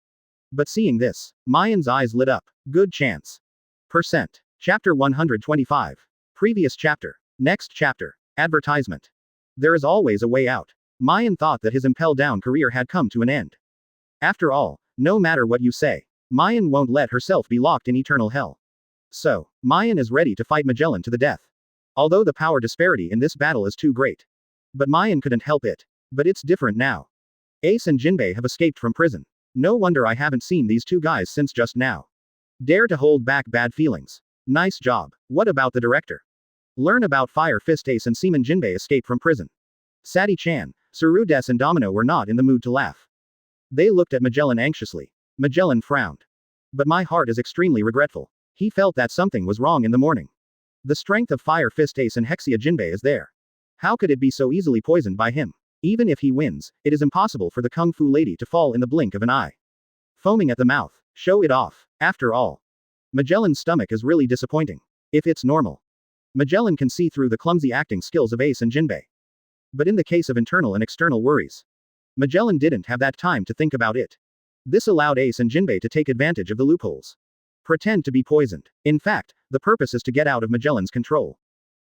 But seeing this, Mayan's eyes lit up. Good chance. Percent. Chapter 125. Previous chapter. Next chapter. Advertisement. There is always a way out. Maien thought that his Impel down career had come to an end. After all, no matter what you say, Maien won't let herself be locked in eternal hell. So, Maien is ready to fight Magellan to the death. Although the power disparity in this battle is too great. But Maien couldn't help it. But it's different now. Ace and Jinbe have escaped from prison. No wonder I haven't seen these two guys since just now. Dare to hold back bad feelings. Nice job. What about the director? Learn about Fire Fist Ace and Seaman Jinbe escape from prison. Sadi-chan, Tsurudes and Domino were not in the mood to laugh. They looked at Magellan anxiously. Magellan frowned. But my heart is extremely regretful. He felt that something was wrong in the morning. The strength of Fire Fist Ace and Hexia Jinbe is there. How could it be so easily poisoned by him? Even if he wins, it is impossible for the Kung Fu lady to fall in the blink of an eye. Foaming at the mouth. Show it off. After all. Magellan's stomach is really disappointing. If it's normal. Magellan can see through the clumsy acting skills of Ace and Jinbe. But in the case of internal and external worries, Magellan didn't have that time to think about it. This allowed Ace and Jinbe to take advantage of the loopholes. Pretend to be poisoned. In fact, the purpose is to get out of Magellan's control.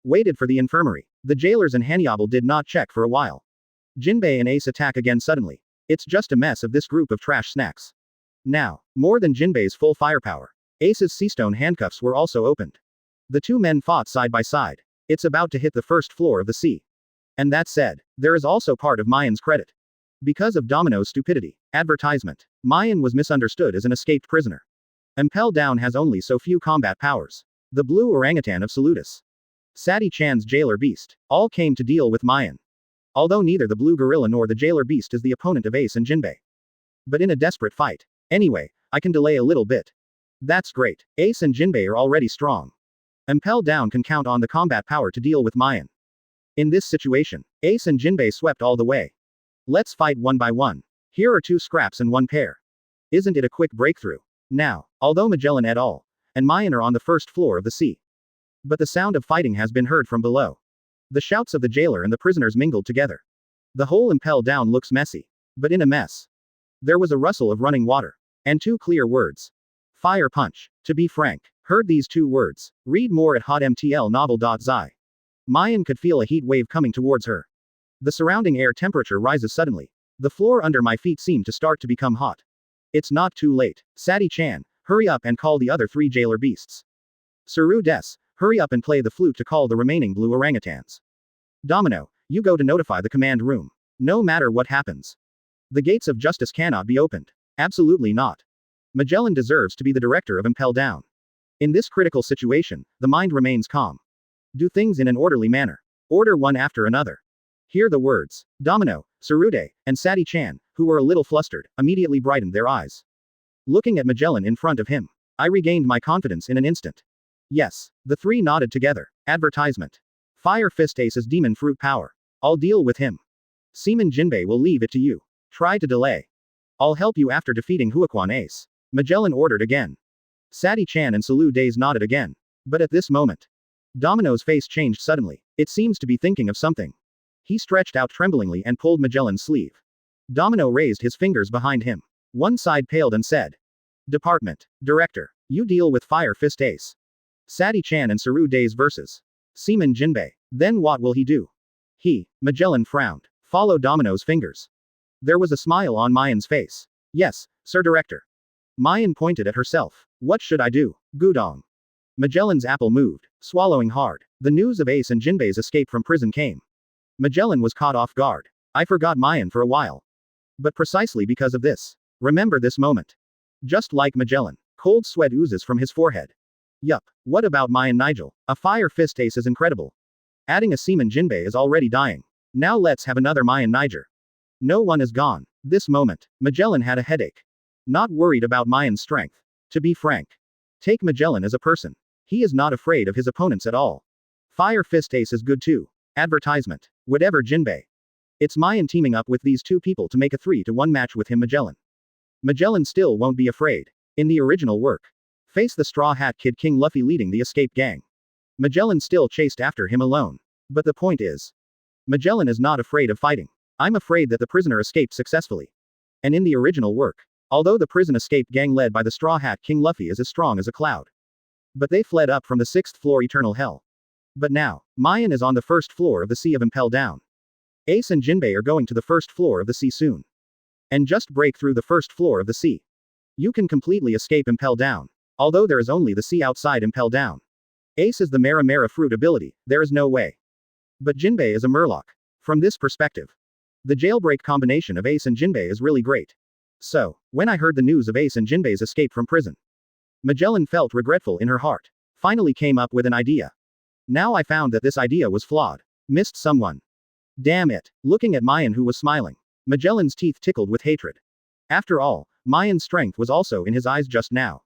Waited for the infirmary. The jailers and Handover did not check for a while. Jinbe and Ace attack again suddenly. It's just a mess of this group of trash snacks. Now, more than Jinbe's full firepower. Ace's seastone handcuffs were also opened. The two men fought side by side. It's about to hit the first floor of the sea. And that said, there is also part of Mayen's credit. Because of Domino's stupidity. Advertisement. Maien was misunderstood as an escaped prisoner. Impel down has only so few combat powers. The blue orangutan of Salutis. Sadi-chan's jailer beast. All came to deal with Maien. Although neither the blue gorilla nor the jailer beast is the opponent of Ace and Jinbe. But in a desperate fight. Anyway, I can delay a little bit. That's great. Ace and Jinbe are already strong. Impel down can count on the combat power to deal with Maien. In this situation, Ace and Jinbe swept all the way. Let's fight one by one. Here are two scraps and one pair. Isn't it a quick breakthrough? Now, although Magellan et al. And Maien are on the first floor of the sea. But the sound of fighting has been heard from below. The shouts of the jailer and the prisoners mingled together. The whole Impel down looks messy. But in a mess. There was a rustle of running water. And two clear words. Fire punch. To be frank, heard these two words. Read more at hotmtlnovel.zi. Maien could feel a heat wave coming towards her. The surrounding air temperature rises suddenly. The floor under my feet seemed to start to become hot. It's not too late. Sadi-chan, hurry up and call the other 3 jailer beasts. Des, hurry up and play the flute to call the remaining blue orangutans. Domino, you go to notify the command room. No matter what happens. The gates of justice cannot be opened. Absolutely not. Magellan deserves to be the director of Impel down. In this critical situation, the mind remains calm. Do things in an orderly manner. Order one after another. Hear the words. Domino, Tsurude, and Sadi-chan, who were a little flustered, immediately brightened their eyes. Looking at Magellan in front of him, I regained my confidence in an instant. Yes. The 3 nodded together. Advertisement. Fire Fist Ace's demon fruit power. I'll deal with him. Seaman Jinbe will leave it to you. Try to delay. I'll help you after defeating Huaquan Ace. Magellan ordered again. Sadi-chan and Des nodded again. But at this moment, Domino's face changed suddenly. It seems to be thinking of something. He stretched out tremblingly and pulled Magellan's sleeve. Domino raised his fingers behind him. One side paled and said. Department. Director. You deal with Fire Fist Ace. Sadi-chan and Des versus Seaman Jinbe. Then what will he do? Magellan frowned. Follow Domino's fingers. There was a smile on Mayen's face. Yes, Sir Director. Maien pointed at herself. What should I do? Gudong. Magellan's apple moved, swallowing hard. The news of Ace and Jinbe's escape from prison came. Magellan was caught off guard. I forgot Maien for a while. But precisely because of this. Remember this moment. Just like Magellan. Cold sweat oozes from his forehead. Yup. What about Maien Nigel? A Fire Fist Ace is incredible. Adding a Seaman Jinbe is already dying. Now let's have another Maien Niger. No one is gone. This moment, Magellan had a headache. Not worried about Maien's strength. To be frank. Take Magellan as a person. He is not afraid of his opponents at all. Fire Fist Ace is good too. Advertisement. Whatever Jinbe. It's Maien teaming up with these 2 people to make a 3-to-1 match with him Magellan. Magellan still won't be afraid. In the original work. Face the Straw Hat Kid King Luffy leading the escape gang. Magellan still chased after him alone. But the point is. Magellan is not afraid of fighting. I'm afraid that the prisoner escaped successfully. And in the original work. Although the prison escape gang led by the Straw Hat King Luffy is as strong as a cloud. But they fled up from the 6th floor eternal hell. But now, Maien is on the 1st floor of the Sea of Impel down. Ace and Jinbe are going to the 1st floor of the sea soon. And just break through the 1st floor of the sea. You can completely escape Impel down. Although there is only the sea outside Impel down. Ace is the Mera fruit ability, there is no way. But Jinbe is a Murloc. From this perspective. The jailbreak combination of Ace and Jinbe is really great. So, when I heard the news of Ace and Jinbe's escape from prison, Magellan felt regretful in her heart. Finally came up with an idea. Now I found that this idea was flawed. Missed someone. Damn it. Looking at Maien who was smiling. Magellan's teeth tickled with hatred. After all, Maien's strength was also in his eyes just now.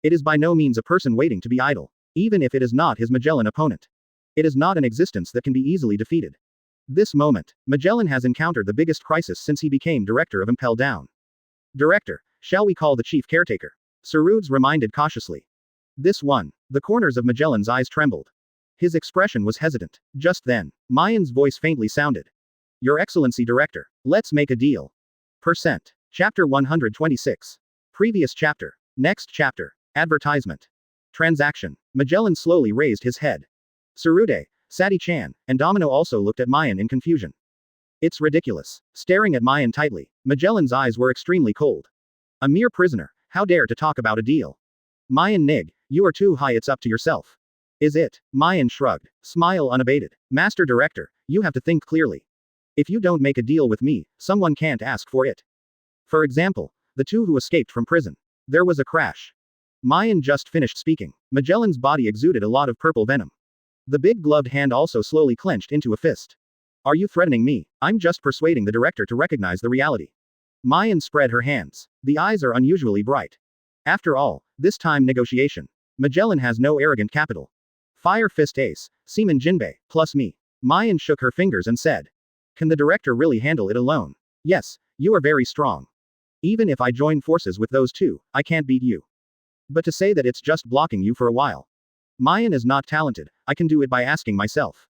It is by no means a person waiting to be idle. Even if it is not his Magellan opponent. It is not an existence that can be easily defeated. This moment, Magellan has encountered the biggest crisis since he became director of Impel down. Director, shall we call the chief caretaker? Tsurude's reminded cautiously. This one. The corners of Magellan's eyes trembled. His expression was hesitant. Just then, Maien's voice faintly sounded. Your Excellency Director, let's make a deal. Percent. Chapter 126. Previous chapter. Next chapter. Advertisement. Transaction. Magellan slowly raised his head. Tsurude, Sadi-chan, and Domino also looked at Maien in confusion. It's ridiculous. Staring at Maien tightly, Magellan's eyes were extremely cold. A mere prisoner, how dare to talk about a deal? Maien nig, you are too high, it's up to yourself. Is it? Maien shrugged, smile unabated. Master Director, you have to think clearly. If you don't make a deal with me, someone can't ask for it. For example, the 2 who escaped from prison. There was a crash. Maien just finished speaking. Magellan's body exuded a lot of purple venom. The big gloved hand also slowly clenched into a fist. Are you threatening me? I'm just persuading the director to recognize the reality. Maien spread her hands. The eyes are unusually bright. After all, this time negotiation. Magellan has no arrogant capital. Fire Fist Ace, Seaman Jinbe, plus me. Maien shook her fingers and said. Can the director really handle it alone? Yes, you are very strong. Even if I join forces with those 2, I can't beat you. But to say that it's just blocking you for a while. Maien is not talented, I can do it by asking myself.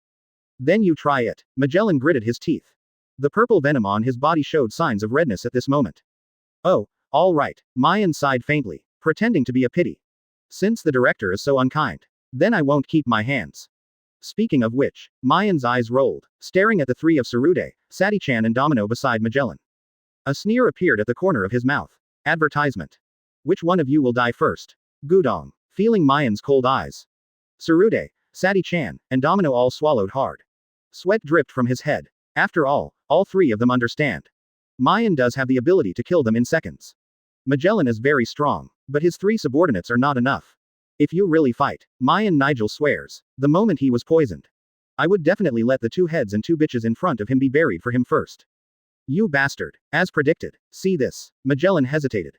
Then you try it. Magellan gritted his teeth. The purple venom on his body showed signs of redness at this moment. Oh, all right. Maien sighed faintly, pretending to be a pity. Since the director is so unkind, then I won't keep my hands. Speaking of which, Mayen's eyes rolled, staring at the three of Tsurude, Sadi-chan and Domino beside Magellan. A sneer appeared at the corner of his mouth. Advertisement. Which one of you will die first? Gudong. Feeling Mayen's cold eyes. Tsurude, Sadi-chan, and Domino all swallowed hard. Sweat dripped from his head. After all three of them understand. Maien does have the ability to kill them in seconds. Magellan is very strong, but his three subordinates are not enough. If you really fight, Maien Nigel swears, the moment he was poisoned, I would definitely let the two heads and two bitches in front of him be buried for him first. You bastard. As predicted. See this. Magellan hesitated.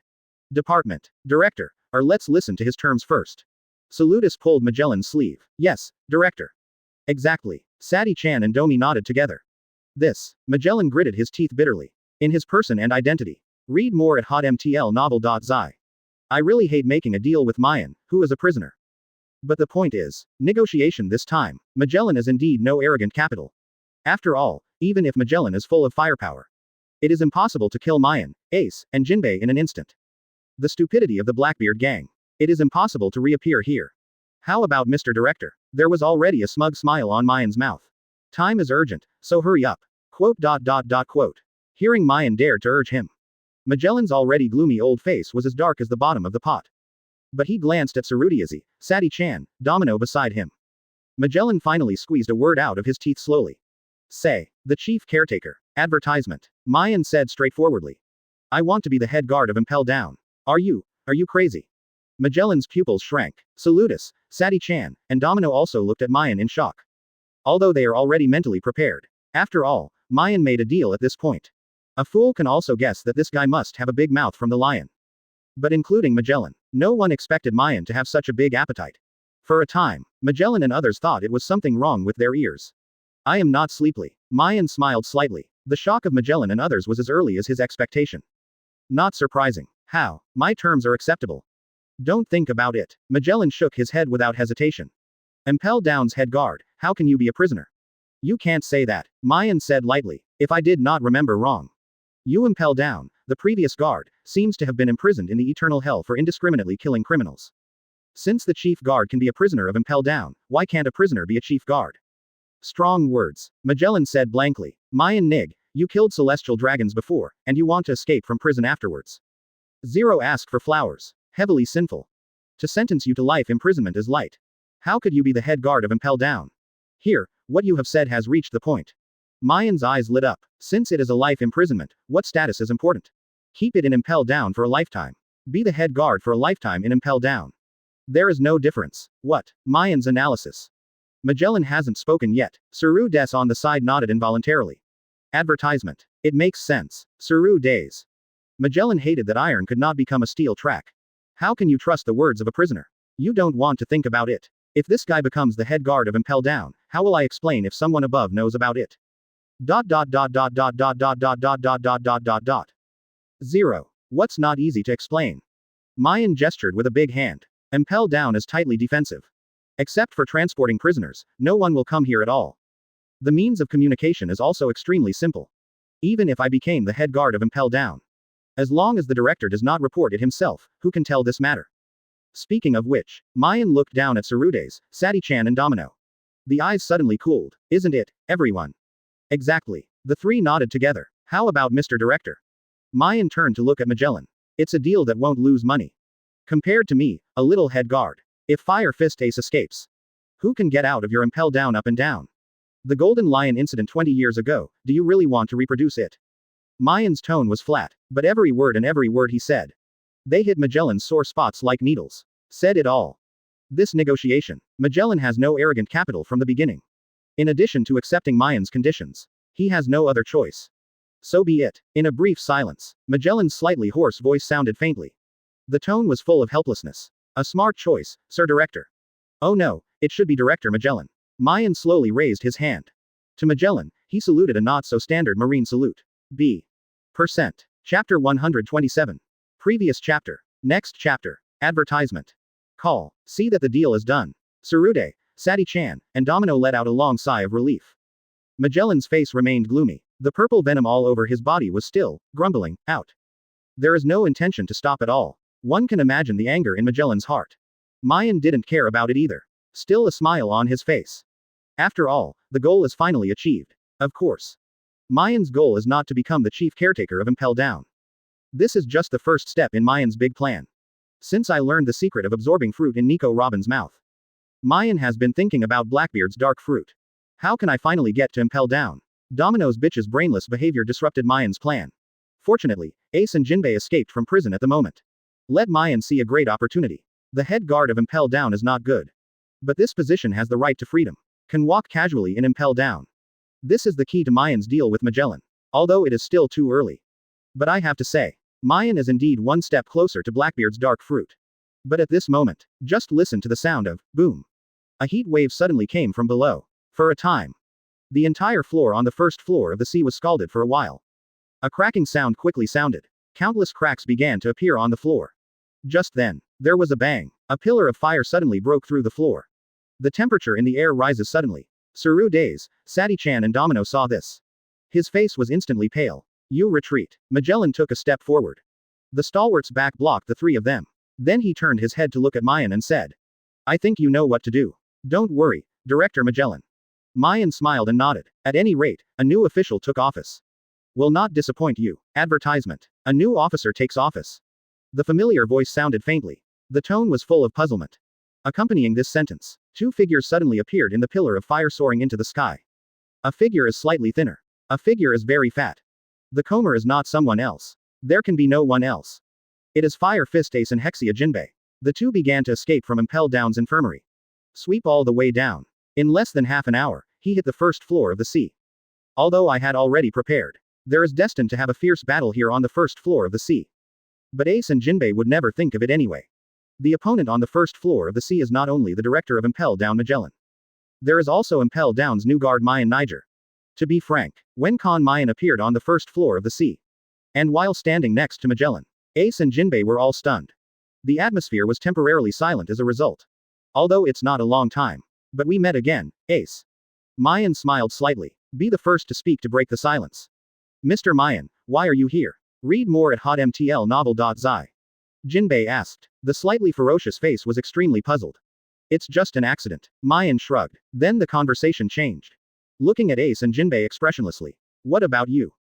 Department. Director. Or let's listen to his terms first. Salutis pulled Magellan's sleeve. Yes, Director. Exactly. Sadi-chan and Domi nodded together. This. Magellan gritted his teeth bitterly. In his person and identity. Read more at hotmtlnovel.zi. I really hate making a deal with Maien, who is a prisoner. But the point is, negotiation this time. Magellan is indeed no arrogant capital. After all, even if Magellan is full of firepower, it is impossible to kill Maien, Ace, and Jinbe in an instant. The stupidity of the Blackbeard gang. It is impossible to reappear here. How about Mr. Director? There was already a smug smile on Mayen's mouth. Time is urgent, so hurry up. Quote. Hearing Maien dared to urge him. Magellan's already gloomy old face was as dark as the bottom of the pot. But he glanced at Tsurude, Sadi-chan, Domino beside him. Magellan finally squeezed a word out of his teeth slowly. Say. The chief caretaker. Advertisement. Maien said straightforwardly. I want to be the head guard of Impel Down. Are you crazy? Magellan's pupils shrank. Salutis, Sadi-chan, and Domino also looked at Maien in shock. Although they are already mentally prepared. After all, Maien made a deal at this point. A fool can also guess that this guy must have a big mouth from the lion. But including Magellan, no one expected Maien to have such a big appetite. For a time, Magellan and others thought it was something wrong with their ears. I am not sleepy. Maien smiled slightly. The shock of Magellan and others was as early as his expectation. Not surprising. How? My terms are acceptable. Don't think about it. Magellan shook his head without hesitation. Impel Down's head guard, how can you be a prisoner? You can't say that, Maien said lightly, if I did not remember wrong. You Impel Down, the previous guard, seems to have been imprisoned in the eternal hell for indiscriminately killing criminals. Since the chief guard can be a prisoner of Impel Down, why can't a prisoner be a chief guard? Strong words. Magellan said blankly. Maien Nig, you killed celestial dragons before, and you want to escape from prison afterwards. Zero ask for flowers. Heavily sinful. To sentence you to life imprisonment is light. How could you be the head guard of Impel Down? Here, what you have said has reached the point. Mayen's eyes lit up. Since it is a life imprisonment, what status is important? Keep it in Impel Down for a lifetime. Be the head guard for a lifetime in Impel Down. There is no difference. What? Mayen's analysis. Magellan hasn't spoken yet. Tsurude on the side nodded involuntarily. Advertisement. It makes sense. Tsurude. Magellan hated that iron could not become a steel track. How can you trust the words of a prisoner? You don't want to think about it. If this guy becomes the head guard of Impel Down, how will I explain if someone above knows about it? ... Zero. What's not easy to explain? Maien gestured with a big hand. Impel Down is tightly defensive. Except for transporting prisoners, no one will come here at all. The means of communication is also extremely simple. Even if I became the head guard of Impel Down. As long as the director does not report it himself, who can tell this matter? Speaking of which, Maien looked down at Tsurude, Sadi-chan and Domino. The eyes suddenly cooled. Isn't it, everyone? Exactly. The three nodded together. How about Mr. Director? Maien turned to look at Magellan. It's a deal that won't lose money. Compared to me, a little head guard. If Fire Fist Ace escapes, who can get out of your Impel Down up and down? The Golden Lion incident 20 years ago, do you really want to reproduce it? Mayen's tone was flat, but every word he said. They hit Magellan's sore spots like needles. Said it all. This negotiation. Magellan has no arrogant capital from the beginning. In addition to accepting Mayen's conditions, he has no other choice. So be it. In a brief silence, Magellan's slightly hoarse voice sounded faintly. The tone was full of helplessness. A smart choice, Sir Director. Oh no, it should be Director Magellan. Maien slowly raised his hand. To Magellan, he saluted a not-so-standard marine salute. B. Percent. Chapter 127. Previous chapter. Next chapter. Advertisement. Call. See that the deal is done. Tsurude, Sadi-chan, and Domino let out a long sigh of relief. Magellan's face remained gloomy. The purple venom all over his body was still, grumbling, out. There is no intention to stop at all. One can imagine the anger in Magellan's heart. Maien didn't care about it either. Still a smile on his face. After all, the goal is finally achieved. Of course. Mayen's goal is not to become the chief caretaker of Impel Down. This is just the first step in Mayen's big plan. Since I learned the secret of absorbing fruit in Nico Robin's mouth, Maien has been thinking about Blackbeard's dark fruit. How can I finally get to Impel Down? Domino's bitch's brainless behavior disrupted Mayen's plan. Fortunately, Ace and Jinbe escaped from prison at the moment. Let Maien see a great opportunity. The head guard of Impel Down is not good. But this position has the right to freedom. Can walk casually in Impel Down. This is the key to Mayen's deal with Magellan. Although it is still too early. But I have to say, Maien is indeed one step closer to Blackbeard's dark fruit. But at this moment, just listen to the sound of boom. A heat wave suddenly came from below. For a time, the entire floor on the first floor of the sea was scalded for a while. A cracking sound quickly sounded. Countless cracks began to appear on the floor. Just then, there was a bang. A pillar of fire suddenly broke through the floor. The temperature in the air rises suddenly. Suru Days, Sadi-chan and Domino saw this. His face was instantly pale. You retreat. Magellan took a step forward. The stalwart's back blocked the three of them. Then he turned his head to look at Maien and said, I think you know what to do. Don't worry, Director Magellan. Maien smiled and nodded. At any rate, a new official took office. Will not disappoint you. Advertisement. A new officer takes office. The familiar voice sounded faintly. The tone was full of puzzlement. Accompanying this sentence, two figures suddenly appeared in the pillar of fire soaring into the sky. A figure is slightly thinner. A figure is very fat. The comer is not someone else. There can be no one else. It is Fire Fist Ace and Hexia Jinbe. The two began to escape from Impel Down's infirmary. Sweep all the way down. In less than half an hour, he hit the first floor of the sea. Although I had already prepared. There is destined to have a fierce battle here on the first floor of the sea. But Ace and Jinbe would never think of it anyway. The opponent on the first floor of the sea is not only the director of Impel Down Magellan. There is also Impel Down's new guard Maien Niger. To be frank, when Maien appeared on the first floor of the sea, and while standing next to Magellan, Ace and Jinbe were all stunned. The atmosphere was temporarily silent as a result. Although it's not a long time. But we met again, Ace. Maien smiled slightly. Be the first to speak to break the silence. Mr. Maien, why are you here? Read more at hotmtlnovel.zi. Jinbe asked. The slightly ferocious face was extremely puzzled. It's just an accident. Maien shrugged. Then the conversation changed. Looking at Ace and Jinbe expressionlessly. What about you?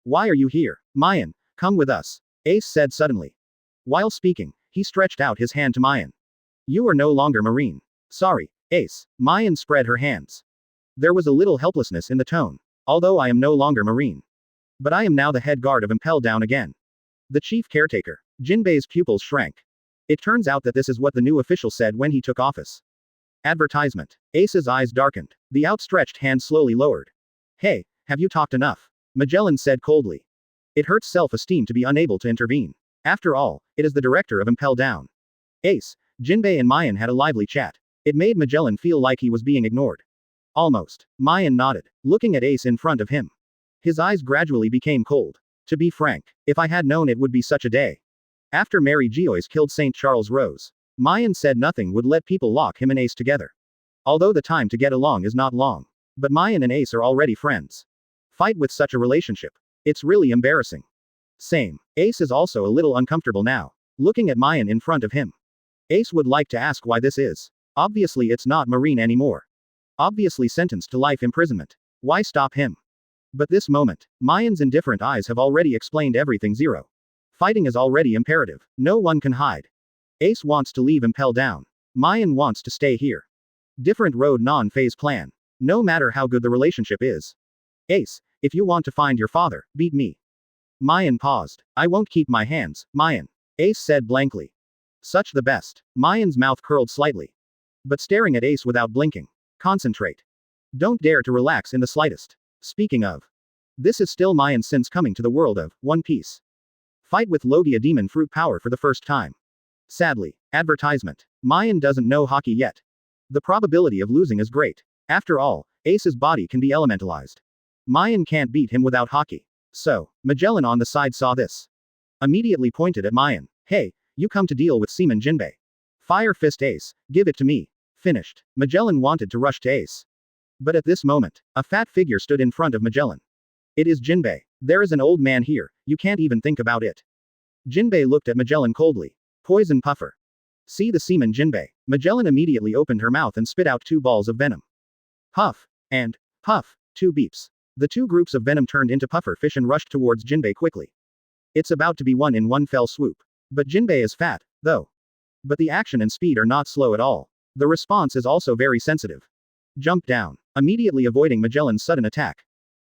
Why are you here? Maien, come with us. Ace said suddenly. While speaking, he stretched out his hand to Maien. You are no longer Marine. Sorry, Ace. Maien spread her hands. There was a little helplessness in the tone. Although I am no longer Marine. But I am now the head guard of Impel Down again. The chief caretaker. Jinbe's pupils shrank. It turns out that this is what the new official said when he took office. Advertisement. Ace's eyes darkened. The outstretched hand slowly lowered. Hey, have you talked enough? Magellan said coldly. It hurts self-esteem to be unable to intervene. After all, it is the director of Impel Down. Ace, Jinbe and Maien had a lively chat. It made Magellan feel like he was being ignored. Almost. Maien nodded, looking at Ace in front of him. His eyes gradually became cold. To be frank, if I had known it would be such a day. After Mary Giois killed St. Charles Rose, Maien said nothing would let people lock him and Ace together. Although the time to get along is not long. But Maien and Ace are already friends. Fight with such a relationship. It's really embarrassing. Same. Ace is also a little uncomfortable now. Looking at Maien in front of him. Ace would like to ask why this is. Obviously it's not Marine anymore. Obviously sentenced to life imprisonment. Why stop him? But this moment, Maien's indifferent eyes have already explained everything. Zero. Fighting is already imperative. No one can hide. Ace wants to leave Impel Down. Maien wants to stay here. Different road non-phase plan. No matter how good the relationship is. Ace, if you want to find your father, beat me. Maien paused. I won't keep my hands, Maien. Ace said blankly. Such the best. Maien's mouth curled slightly. But staring at Ace without blinking. Concentrate. Don't dare to relax in the slightest. Speaking of. This is still Maien since coming to the world of One Piece. Fight with Logia demon fruit power for the first time. Sadly. Advertisement. Maien doesn't know Haki yet. The probability of losing is great. After all, Ace's body can be elementalized. Maien can't beat him without Haki. So, Magellan on the side saw this. Immediately pointed at Maien. Hey, you come to deal with Seaman Jinbe. Fire Fist Ace, give it to me. Finished. Magellan wanted to rush to Ace. But at this moment, a fat figure stood in front of Magellan. It is Jinbe. There is an old man here, you can't even think about it. Jinbe looked at Magellan coldly. Poison puffer. See the seaman Jinbe. Magellan immediately opened her mouth and spit out 2 balls of venom. Huff. And, puff, two beeps. The two groups of venom turned into puffer fish and rushed towards Jinbe quickly. It's about to be won in one fell swoop. But Jinbe is fat, though. But the action and speed are not slow at all. The response is also very sensitive. Jump down, immediately avoiding Magellan's sudden attack.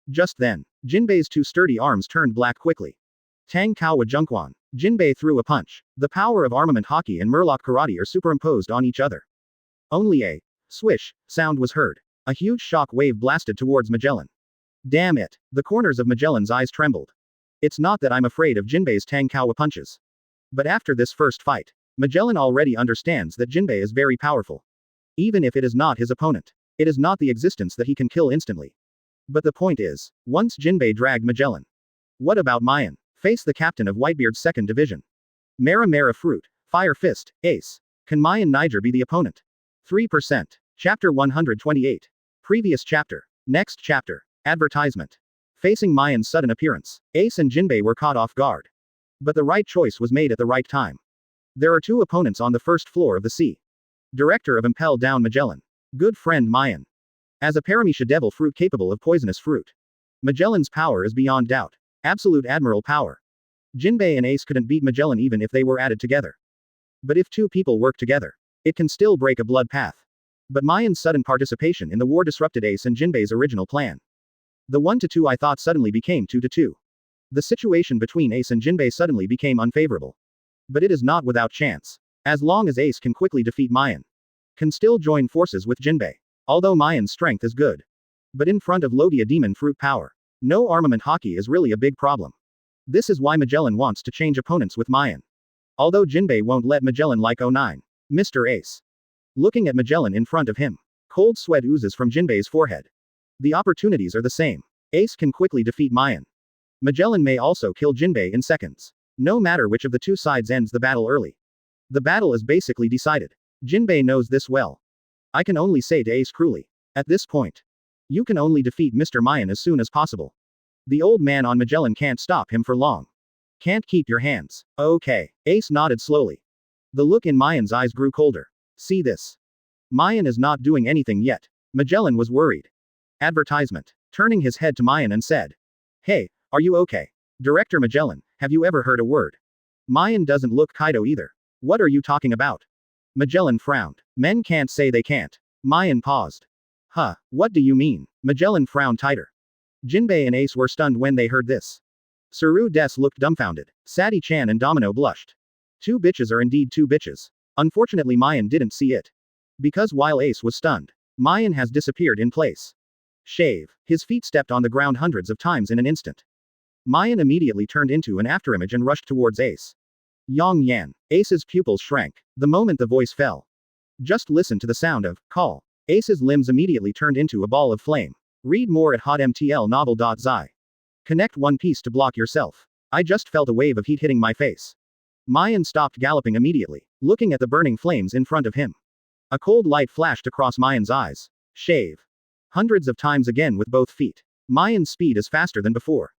Just then, Jinbei's two sturdy arms turned black quickly. Tang Kawa Junkwan. Jinbe threw a punch. The power of armament Haki and Murloc karate are superimposed on each other. Only a swish sound was heard. A huge shock wave blasted towards Magellan. Damn it. The corners of Magellan's eyes trembled. It's not that I'm afraid of Jinbei's Tang Kawa punches. But after this first fight, Magellan already understands that Jinbe is very powerful. Even if it is not his opponent. It is not the existence that he can kill instantly. But the point is, once Jinbe dragged Magellan. What about Maien? Face the captain of Whitebeard's 2nd Division. Mera Mera Fruit, Fire Fist, Ace. Can Maien Niger be the opponent? 3%. Chapter 128. Previous chapter. Next chapter. Advertisement. Facing Maien's sudden appearance, Ace and Jinbe were caught off guard. But the right choice was made at the right time. There are two opponents on the first floor of the sea. Director of Impel down Magellan. Good friend Maien. As a Paramecia devil fruit capable of poisonous fruit. Magellan's power is beyond doubt. Absolute admiral power. Jinbe and Ace couldn't beat Magellan even if they were added together. But if two people work together, it can still break a blood path. But Maien's sudden participation in the war disrupted Ace and Jinbe's original plan. The 1-2 I thought suddenly became 2-2. The situation between Ace and Jinbe suddenly became unfavorable. But it is not without chance. As long as Ace can quickly defeat Maien. Can still join forces with Jinbe. Although Maien's strength is good. But in front of Logia demon fruit power. No armament Haki is really a big problem. This is why Magellan wants to change opponents with Maien. Although Jinbe won't let Magellan like 09. Mr. Ace. Looking at Magellan in front of him. Cold sweat oozes from Jinbe's forehead. The opportunities are the same. Ace can quickly defeat Maien. Magellan may also kill Jinbe in seconds. No matter which of the two sides ends the battle early. The battle is basically decided. Jinbe knows this well. I can only say to Ace cruelly. At this point. You can only defeat Mr. Maien as soon as possible. The old man on Magellan can't stop him for long. Can't keep your hands. Okay. Ace nodded slowly. The look in Maien's eyes grew colder. See this. Maien is not doing anything yet. Magellan was worried. Advertisement. Turning his head to Maien and said. Hey, are you okay? Director Magellan, have you ever heard a word? Maien doesn't look Kaido either. What are you talking about? Magellan frowned. Men can't say they can't. Maien paused. Huh, what do you mean? Magellan frowned tighter. Jinbe and Ace were stunned when they heard this. Saru Des looked dumbfounded. Sadi-chan and Domino blushed. Two bitches are indeed two bitches. Unfortunately Maien didn't see it. Because while Ace was stunned, Maien has disappeared in place. Shave. His feet stepped on the ground hundreds of times in an instant. Maien immediately turned into an afterimage and rushed towards Ace. Yang Yan. Ace's pupils shrank. The moment the voice fell. Just listen to the sound of call. Ace's limbs immediately turned into a ball of flame. Read more at hotmtlnovel.zi. Connect One Piece to block yourself. I just felt a wave of heat hitting my face. Maien stopped galloping immediately, looking at the burning flames in front of him. A cold light flashed across Maien's eyes. Shave. Hundreds of times again with both feet. Maien's speed is faster than before.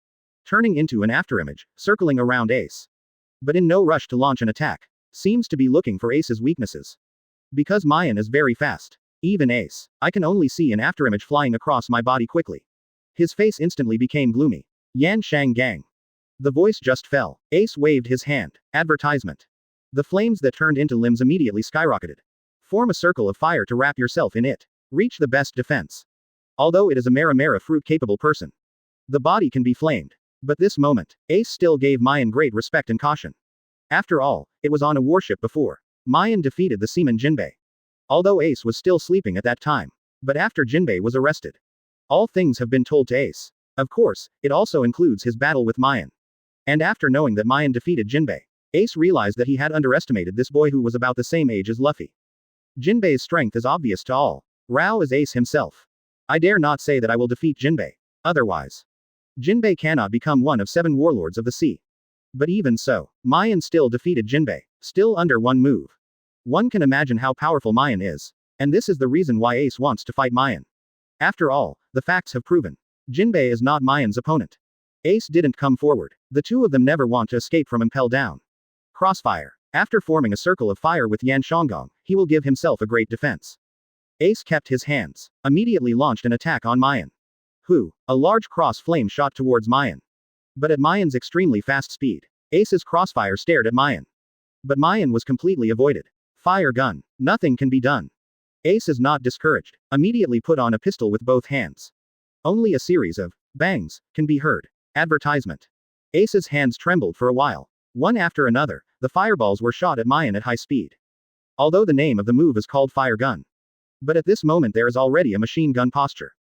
Turning into an afterimage, circling around Ace. But in no rush to launch an attack. Seems to be looking for Ace's weaknesses. Because Maien is very fast. Even Ace. I can only see an afterimage flying across my body quickly. His face instantly became gloomy. Yan Shang Gang. The voice just fell. Ace waved his hand. Advertisement. The flames that turned into limbs immediately skyrocketed. Form a circle of fire to wrap yourself in it. Reach the best defense. Although it is a Mera Mera fruit capable person. The body can be flamed. But this moment, Ace still gave Maien great respect and caution. After all, it was on a warship before. Maien defeated the seaman Jinbe. Although Ace was still sleeping at that time. But after Jinbe was arrested. All things have been told to Ace. Of course, it also includes his battle with Maien. And after knowing that Maien defeated Jinbe, Ace realized that he had underestimated this boy who was about the same age as Luffy. Jinbe's strength is obvious to all. Rao is Ace himself. I dare not say that I will defeat Jinbe. Otherwise. Jinbe cannot become one of 7 warlords of the sea. But even so, Maien still defeated Jinbe, still under one move. One can imagine how powerful Maien is. And this is the reason why Ace wants to fight Maien. After all, the facts have proven. Jinbe is not Maien's opponent. Ace didn't come forward. The two of them never want to escape from Impel down. Crossfire. After forming a circle of fire with Yan Shanggong, he will give himself a great defense. Ace kept his hands. Immediately launched an attack on Maien. A large cross flame shot towards Maien. But at Maien's extremely fast speed, Ace's crossfire stared at Maien. But Maien was completely avoided. Fire gun. Nothing can be done. Ace is not discouraged. Immediately put on a pistol with both hands. Only a series of bangs can be heard. Advertisement. Ace's hands trembled for a while. One after another, the fireballs were shot at Maien at high speed. Although the name of the move is called fire gun. But at this moment there is already a machine gun posture.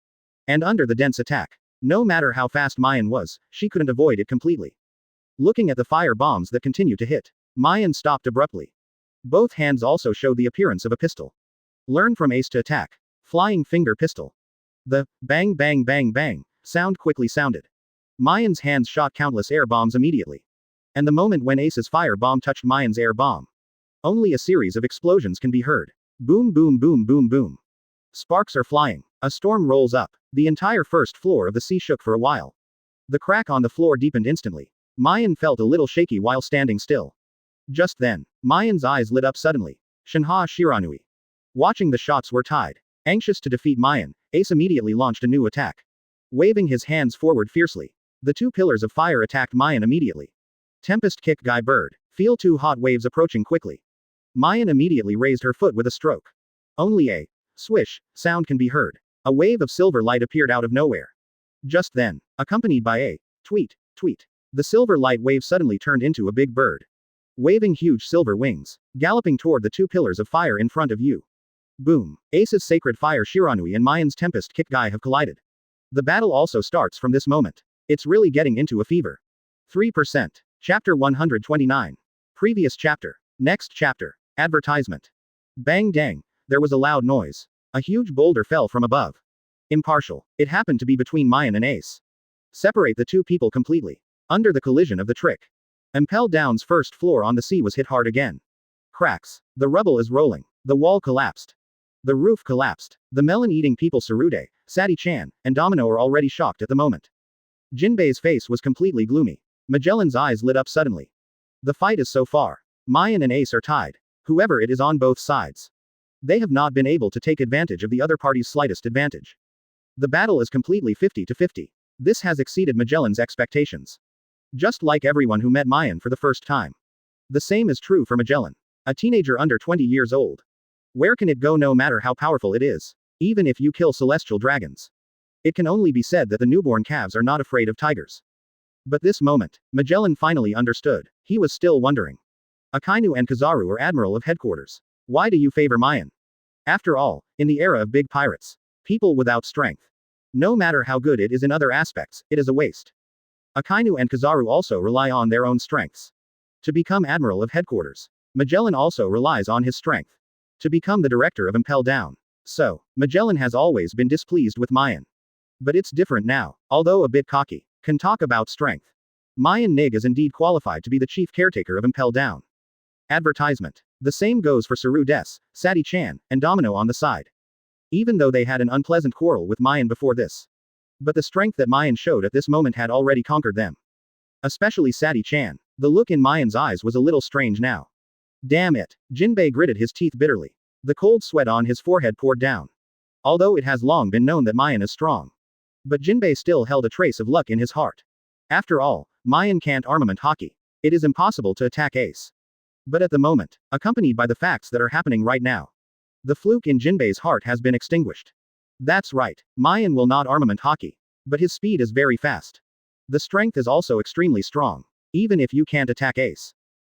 And under the dense attack, no matter how fast Maien was, she couldn't avoid it completely. Looking at the fire bombs that continued to hit, Maien stopped abruptly. Both hands also showed the appearance of a pistol. Learn from Ace to attack. Flying finger pistol. The bang bang bang bang sound quickly sounded. Maien's hands shot countless air bombs immediately. And the moment when Ace's fire bomb touched Maien's air bomb, only a series of explosions can be heard. Boom boom boom boom boom. Sparks are flying. A storm rolls up. The entire first floor of the sea shook for a while. The crack on the floor deepened instantly. Maien felt a little shaky while standing still. Just then, Maien's eyes lit up suddenly. Shinha Shiranui. Watching the shots were tied. Anxious to defeat Maien, Ace immediately launched a new attack. Waving his hands forward fiercely, the two pillars of fire attacked Maien immediately. Tempest kick Guy Bird. Feel two hot waves approaching quickly. Maien immediately raised her foot with a stroke. Only a swish sound can be heard. A wave of silver light appeared out of nowhere. Just then, accompanied by a tweet, tweet, the silver light wave suddenly turned into a big bird. Waving huge silver wings, galloping toward the two pillars of fire in front of you. Boom. Ace's sacred fire Shiranui and Maien's tempest kick Guy have collided. The battle also starts from this moment. It's really getting into a fever. 3%. Chapter 129. Previous chapter. Next chapter. Advertisement. Bang dang. There was a loud noise. A huge boulder fell from above. Impartial. It happened to be between Maien and Ace. Separate the two people completely. Under the collision of the trick. Impel Down's first floor on the sea was hit hard again. Cracks. The rubble is rolling. The wall collapsed. The roof collapsed. The melon-eating people Tsurude, Sadi-chan, and Domino are already shocked at the moment. Jinbe's face was completely gloomy. Magellan's eyes lit up suddenly. The fight is so far. Maien and Ace are tied. Whoever it is on both sides. They have not been able to take advantage of the other party's slightest advantage. The battle is completely 50-50. This has exceeded Magellan's expectations. Just like everyone who met Maien for the first time. The same is true for Magellan. A teenager under 20 years old. Where can it go no matter how powerful it is? Even if you kill celestial dragons. It can only be said that the newborn calves are not afraid of tigers. But this moment, Magellan finally understood. He was still wondering. Akainu and Kizaru are Admiral of Headquarters. Why do you favor Maien? After all, in the era of big pirates, people without strength. No matter how good it is in other aspects, it is a waste. Akainu and Kizaru also rely on their own strengths. To become Admiral of Headquarters, Magellan also relies on his strength. To become the director of Impel Down. So, Magellan has always been displeased with Maien. But it's different now, although a bit cocky. Can talk about strength. Maien Nig is indeed qualified to be the chief caretaker of Impel Down. Advertisement. The same goes for Saru Des, Sadi-chan, and Domino on the side. Even though they had an unpleasant quarrel with Maien before this. But the strength that Maien showed at this moment had already conquered them. Especially Sadi-chan. The look in Maien's eyes was a little strange now. Damn it. Jinbe gritted his teeth bitterly. The cold sweat on his forehead poured down. Although it has long been known that Maien is strong. But Jinbe still held a trace of luck in his heart. After all, Maien can't armament Haki. It is impossible to attack Ace. But at the moment, accompanied by the facts that are happening right now, the fluke in Jinbe's heart has been extinguished. That's right, Maien will not armament Haki. But his speed is very fast. The strength is also extremely strong. Even if you can't attack Ace.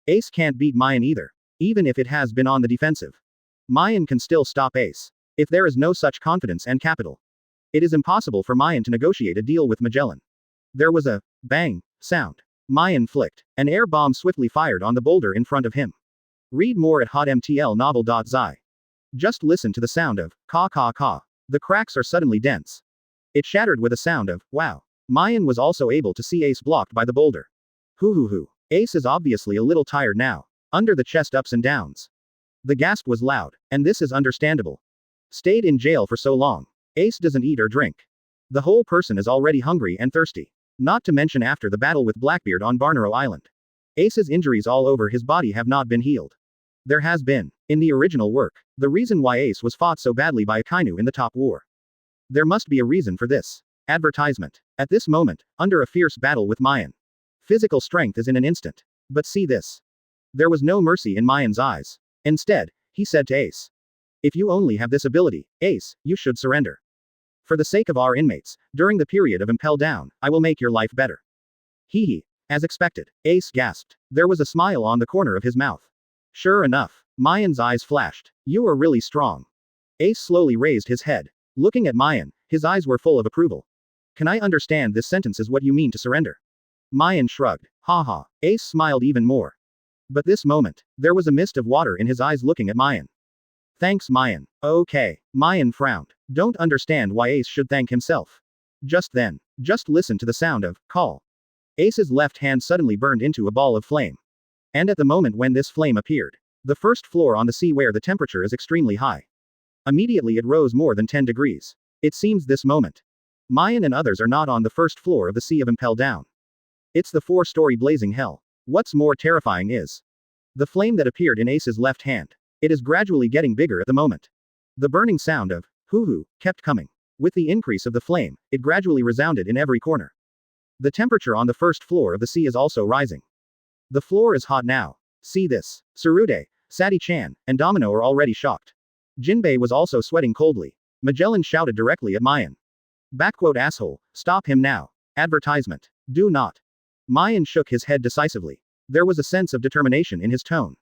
Ace can't beat Maien either. Even if it has been on the defensive. Maien can still stop Ace. If there is no such confidence and capital. It is impossible for Maien to negotiate a deal with Magellan. There was a bang sound. Maien flicked. An air bomb swiftly fired on the boulder in front of him. Read more at hotmtlnovel.zi. Just listen to the sound of ka ka ka. The cracks are suddenly dense. It shattered with a sound of wow. Maien was also able to see Ace blocked by the boulder. Hoo. Ace is obviously a little tired now. Under the chest ups and downs. The gasp was loud, and this is understandable. Stayed in jail for so long. Ace doesn't eat or drink. The whole person is already hungry and thirsty. Not to mention after the battle with Blackbeard on Barnero Island. Ace's injuries all over his body have not been healed. There has been In the original work, the reason why Ace was fought so badly by Akainu in the top war. There must be a reason for this. Advertisement. At this moment, under a fierce battle with Maien. Physical strength is in an instant. But see this. There was no mercy in Maien's eyes. Instead, he said to Ace. If you only have this ability, Ace, you should surrender. For the sake of our inmates, during the period of Impel down, I will make your life better. Hee. As expected, Ace gasped. There was a smile on the corner of his mouth. Sure enough, Maien's eyes flashed. You are really strong. Ace slowly raised his head. Looking at Maien, his eyes were full of approval. Can I understand this sentence is what you mean to surrender? Maien shrugged. Haha. Ace smiled even more. But this moment, there was a mist of water in his eyes looking at Maien. Thanks Maien. Okay. Maien frowned. Don't understand why Ace should thank himself. Just then, just listen to the sound of call. Ace's left hand suddenly burned into a ball of flame. And at the moment when this flame appeared, the first floor on the sea where the temperature is extremely high. Immediately it rose more than 10 degrees. It seems this moment. Maien and others are not on the first floor of the Sea of Impel down. It's the 4-story blazing hell. What's more terrifying is the flame that appeared in Ace's left hand. It is gradually getting bigger at the moment. The burning sound of hoo-hoo kept coming. With the increase of the flame, it gradually resounded in every corner. The temperature on the first floor of the sea is also rising. The floor is hot now. See this. Tsurude, Sadi-chan, and Domino are already shocked. Jinbe was also sweating coldly. Magellan shouted directly at Maien. Asshole, stop him now. Advertisement. Do not. Maien shook his head decisively. There was a sense of determination in his tone.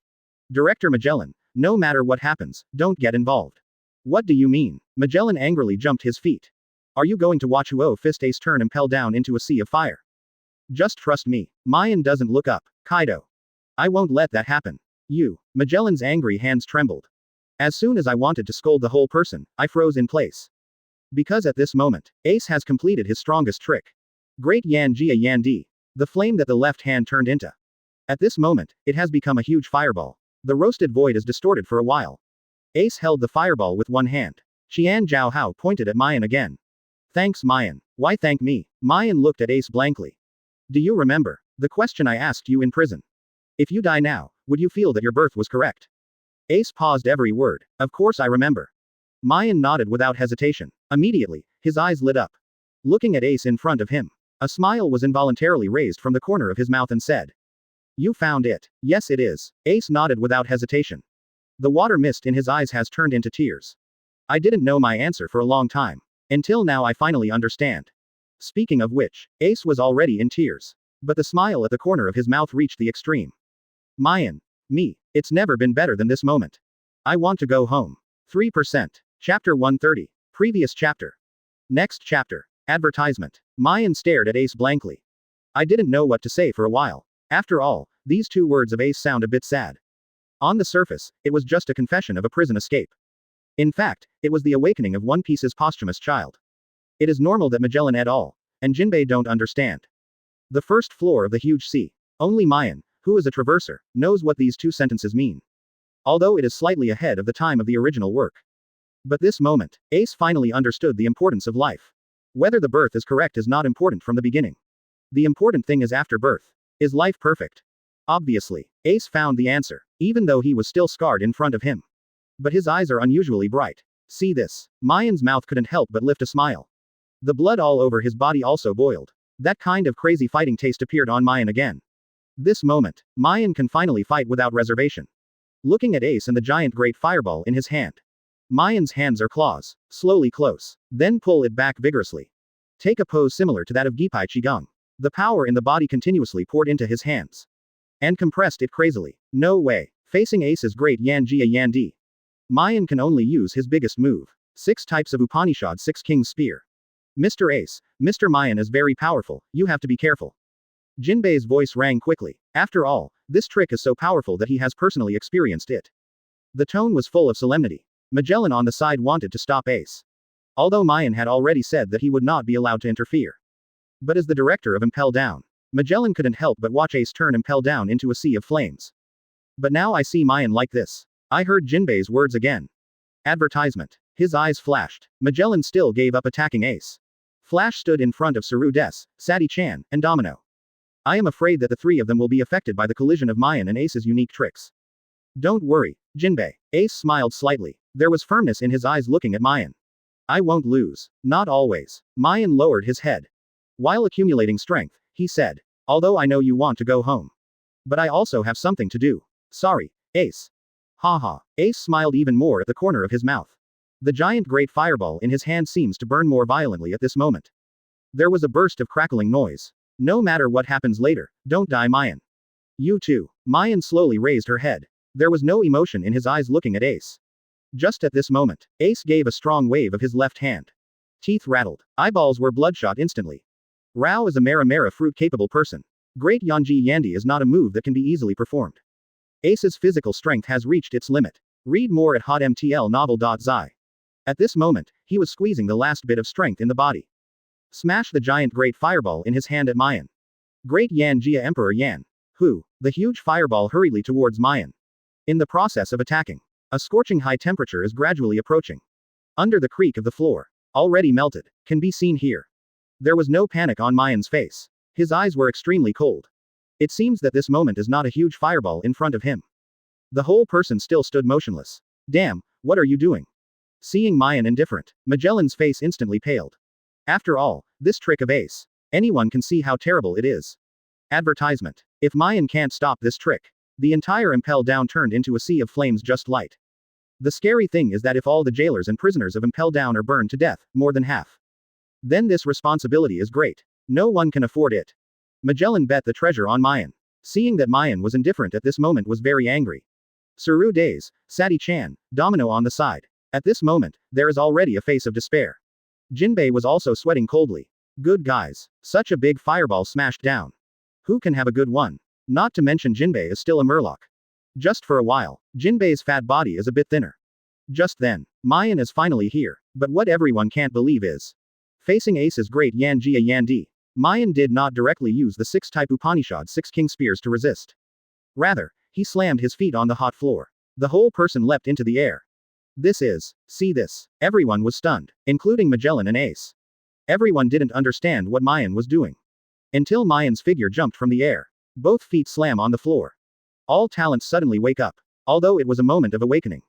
Director Magellan, no matter what happens, don't get involved. What do you mean? Magellan angrily jumped his feet. Are you going to watch Huo Fist Ace turn Impel down into a sea of fire? Just trust me. Maien doesn't look up. Kaido. I won't let that happen. You. Magellan's angry hands trembled. As soon as I wanted to scold the whole person, I froze in place. Because at this moment, Ace has completed his strongest trick. Great Yan Jia Yan Di. The flame that the left hand turned into. At this moment, it has become a huge fireball. The roasted void is distorted for a while. Ace held the fireball with one hand. Qian Zhao Hao pointed at Maien again. Thanks Maien. Why thank me? Maien looked at Ace blankly. Do you remember the question I asked you in prison? If you die now, would you feel that your birth was correct? Ace paused every word. Of course I remember. Maien nodded without hesitation. Immediately, his eyes lit up. Looking at Ace in front of him. A smile was involuntarily raised from the corner of his mouth and said. You found it. Yes it is. Ace nodded without hesitation. The water mist in his eyes has turned into tears. I didn't know my answer for a long time. Until now I finally understand. Speaking of which, Ace was already in tears. But the smile at the corner of his mouth reached the extreme. Maien. Me. It's never been better than this moment. I want to go home. 3%. Chapter 130. Previous chapter. Next chapter. Advertisement. Maien stared at Ace blankly. I didn't know what to say for a while. After all, these 2 words of Ace sound a bit sad. On the surface, it was just a confession of a prison escape. In fact, it was the awakening of One Piece's posthumous child. It is normal that Magellan et al. And Jinbe don't understand. The first floor of the huge sea. Only Maien, who is a traverser, knows what these 2 sentences mean. Although it is slightly ahead of the time of the original work. But this moment, Ace finally understood the importance of life. Whether the birth is correct is not important from the beginning. The important thing is after birth. Is life perfect? Obviously, Ace found the answer, even though he was still scarred in front of him. But his eyes are unusually bright. See this. Maien's mouth couldn't help but lift a smile. The blood all over his body also boiled. That kind of crazy fighting taste appeared on Maien again. This moment, Maien can finally fight without reservation. Looking at Ace and the giant great fireball in his hand. Maien's hands are claws. Slowly close. Then pull it back vigorously. Take a pose similar to that of Gipai Qigong. The power in the body continuously poured into his hands. And compressed it crazily. No way. Facing Ace's great Yan Jia Yan Di. Maien can only use his biggest move. 6 types of Upanishad 6 King's Spear. Mr. Ace, Mr. Maien is very powerful, you have to be careful. Jinbei's voice rang quickly. After all, this trick is so powerful that he has personally experienced it. The tone was full of solemnity. Magellan on the side wanted to stop Ace. Although Maien had already said that he would not be allowed to interfere. But as the director of Impel down, Magellan couldn't help but watch Ace turn Impel down into a sea of flames. But now I see Maien like this. I heard Jinbei's words again. Advertisement. His eyes flashed. Magellan still gave up attacking Ace. Flash stood in front of Tsurude, Sadi-chan, and Domino. I am afraid that the 3 of them will be affected by the collision of Maien and Ace's unique tricks. Don't worry, Jinbe. Ace smiled slightly. There was firmness in his eyes looking at Maien. I won't lose. Not always. Maien lowered his head. While accumulating strength, he said. Although I know you want to go home. But I also have something to do. Sorry, Ace. Haha. Ace smiled even more at the corner of his mouth. The giant great fireball in his hand seems to burn more violently at this moment. There was a burst of crackling noise. No matter what happens later, don't die, Maien. You too. Maien slowly raised her head. There was no emotion in his eyes looking at Ace. Just at this moment, Ace gave a strong wave of his left hand. Teeth rattled. Eyeballs were bloodshot instantly. Rao is a Mara fruit-capable person. Great Yanji Yandi is not a move that can be easily performed. Ace's physical strength has reached its limit. Read more at hotmtlnovel.zi. At this moment, he was squeezing the last bit of strength in the body. Smash the giant great fireball in his hand at Maien. Great Yan Jia Emperor Yan. Who? The huge fireball hurriedly towards Maien. In the process of attacking. A scorching high temperature is gradually approaching. Under the creak of the floor. Already melted. Can be seen here. There was no panic on Maien's face. His eyes were extremely cold. It seems that this moment is not a huge fireball in front of him. The whole person still stood motionless. Damn, what are you doing? Seeing Maien indifferent, Magellan's face instantly paled. After all, this trick of Ace. Anyone can see how terrible it is. Advertisement. If Maien can't stop this trick, the entire Impel Down turned into a sea of flames just light. The scary thing is that if all the jailers and prisoners of Impel Down are burned to death, more than half. Then this responsibility is great. No one can afford it. Magellan bet the treasure on Maien. Seeing that Maien was indifferent at this moment was very angry. Suru Days, Sadi-chan, Domino on the side. At this moment, there is already a face of despair. Jinbe was also sweating coldly. Good guys. Such a big fireball smashed down. Who can have a good one? Not to mention Jinbe is still a murloc. Just for a while, Jinbe's fat body is a bit thinner. Just then, Maien is finally here, but what everyone can't believe is. Facing Ace's great Yan Jia Yan Di, Maien did not directly use the 6-type Upanishad 6 king spears to resist. Rather, he slammed his feet on the hot floor. The whole person leapt into the air. See this. Everyone was stunned, including Magellan and Ace. Everyone didn't understand what Maien was doing. Until Maien's figure jumped from the air. Both feet slam on the floor. All talents suddenly wake up. Although it was a moment of awakening.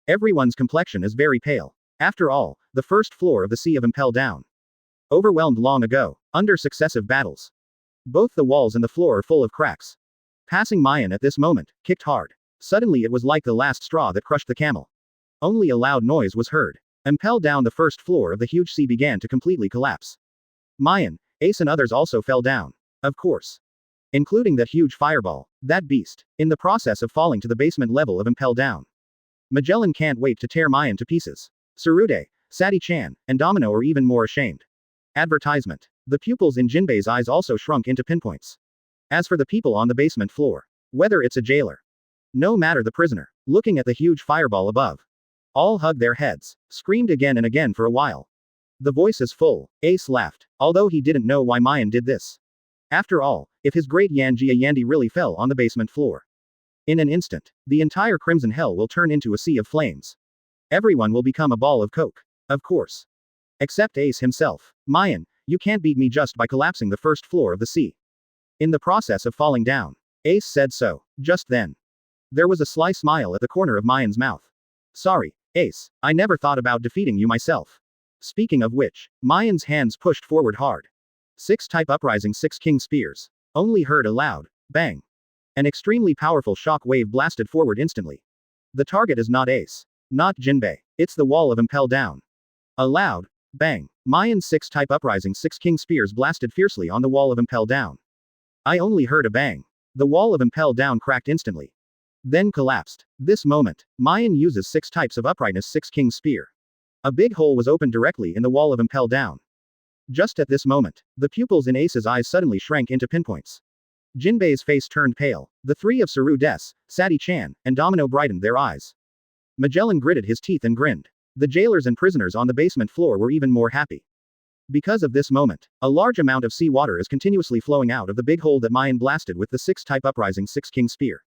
Everyone's complexion is very pale. After all, the first floor of the Sea of Impel Down. Overwhelmed long ago, under successive battles. Both the walls and the floor are full of cracks. Passing Maien at this moment, kicked hard. Suddenly it was like the last straw that crushed the camel. Only a loud noise was heard. Impel Down the first floor of the huge sea began to completely collapse. Maien, Ace and others also fell down. Of course. Including that huge fireball, that beast, in the process of falling to the basement level of Impel Down. Magellan can't wait to tear Maien to pieces. Tsurude, Sadi-chan, and Domino are even more ashamed. Advertisement. The pupils in Jinbe's eyes also shrunk into pinpoints. As for the people on the basement floor, whether it's a jailer, no matter the prisoner, looking at the huge fireball above, all hugged their heads, screamed again and again for a while. The voice is full. Ace laughed, although he didn't know why Maien did this. After all, if his great Yan Jia Yandi really fell on the basement floor, in an instant, the entire Crimson Hell will turn into a sea of flames. Everyone will become a ball of coke. Of course. Except Ace himself. Maien, you can't beat me just by collapsing the first floor of the sea. In the process of falling down. Ace said so. Just then. There was a sly smile at the corner of Maien's mouth. Sorry, Ace, I never thought about defeating you myself. Speaking of which, Maien's hands pushed forward hard. 6-type uprising 6 king spears. Only heard a loud bang. An extremely powerful shock wave blasted forward instantly. The target is not Ace. Not Jinbe. It's the wall of Impel Down. A loud bang. Maien's 6-type uprising 6 king spears blasted fiercely on the wall of Impel Down. I only heard a bang. The wall of Impel Down cracked instantly. Then collapsed. This moment, Maien uses 6 types of uprightness 6 king spear. A big hole was opened directly in the wall of Impel Down. Just at this moment, the pupils in Ace's eyes suddenly shrank into pinpoints. Jinbe's face turned pale. The three of Suru Des, Sadi-chan, and Domino brightened their eyes. Magellan gritted his teeth and grinned. The jailers and prisoners on the basement floor were even more happy. Because of this moment, a large amount of sea water is continuously flowing out of the big hole that Maien blasted with the 6-type uprising 6 king spear.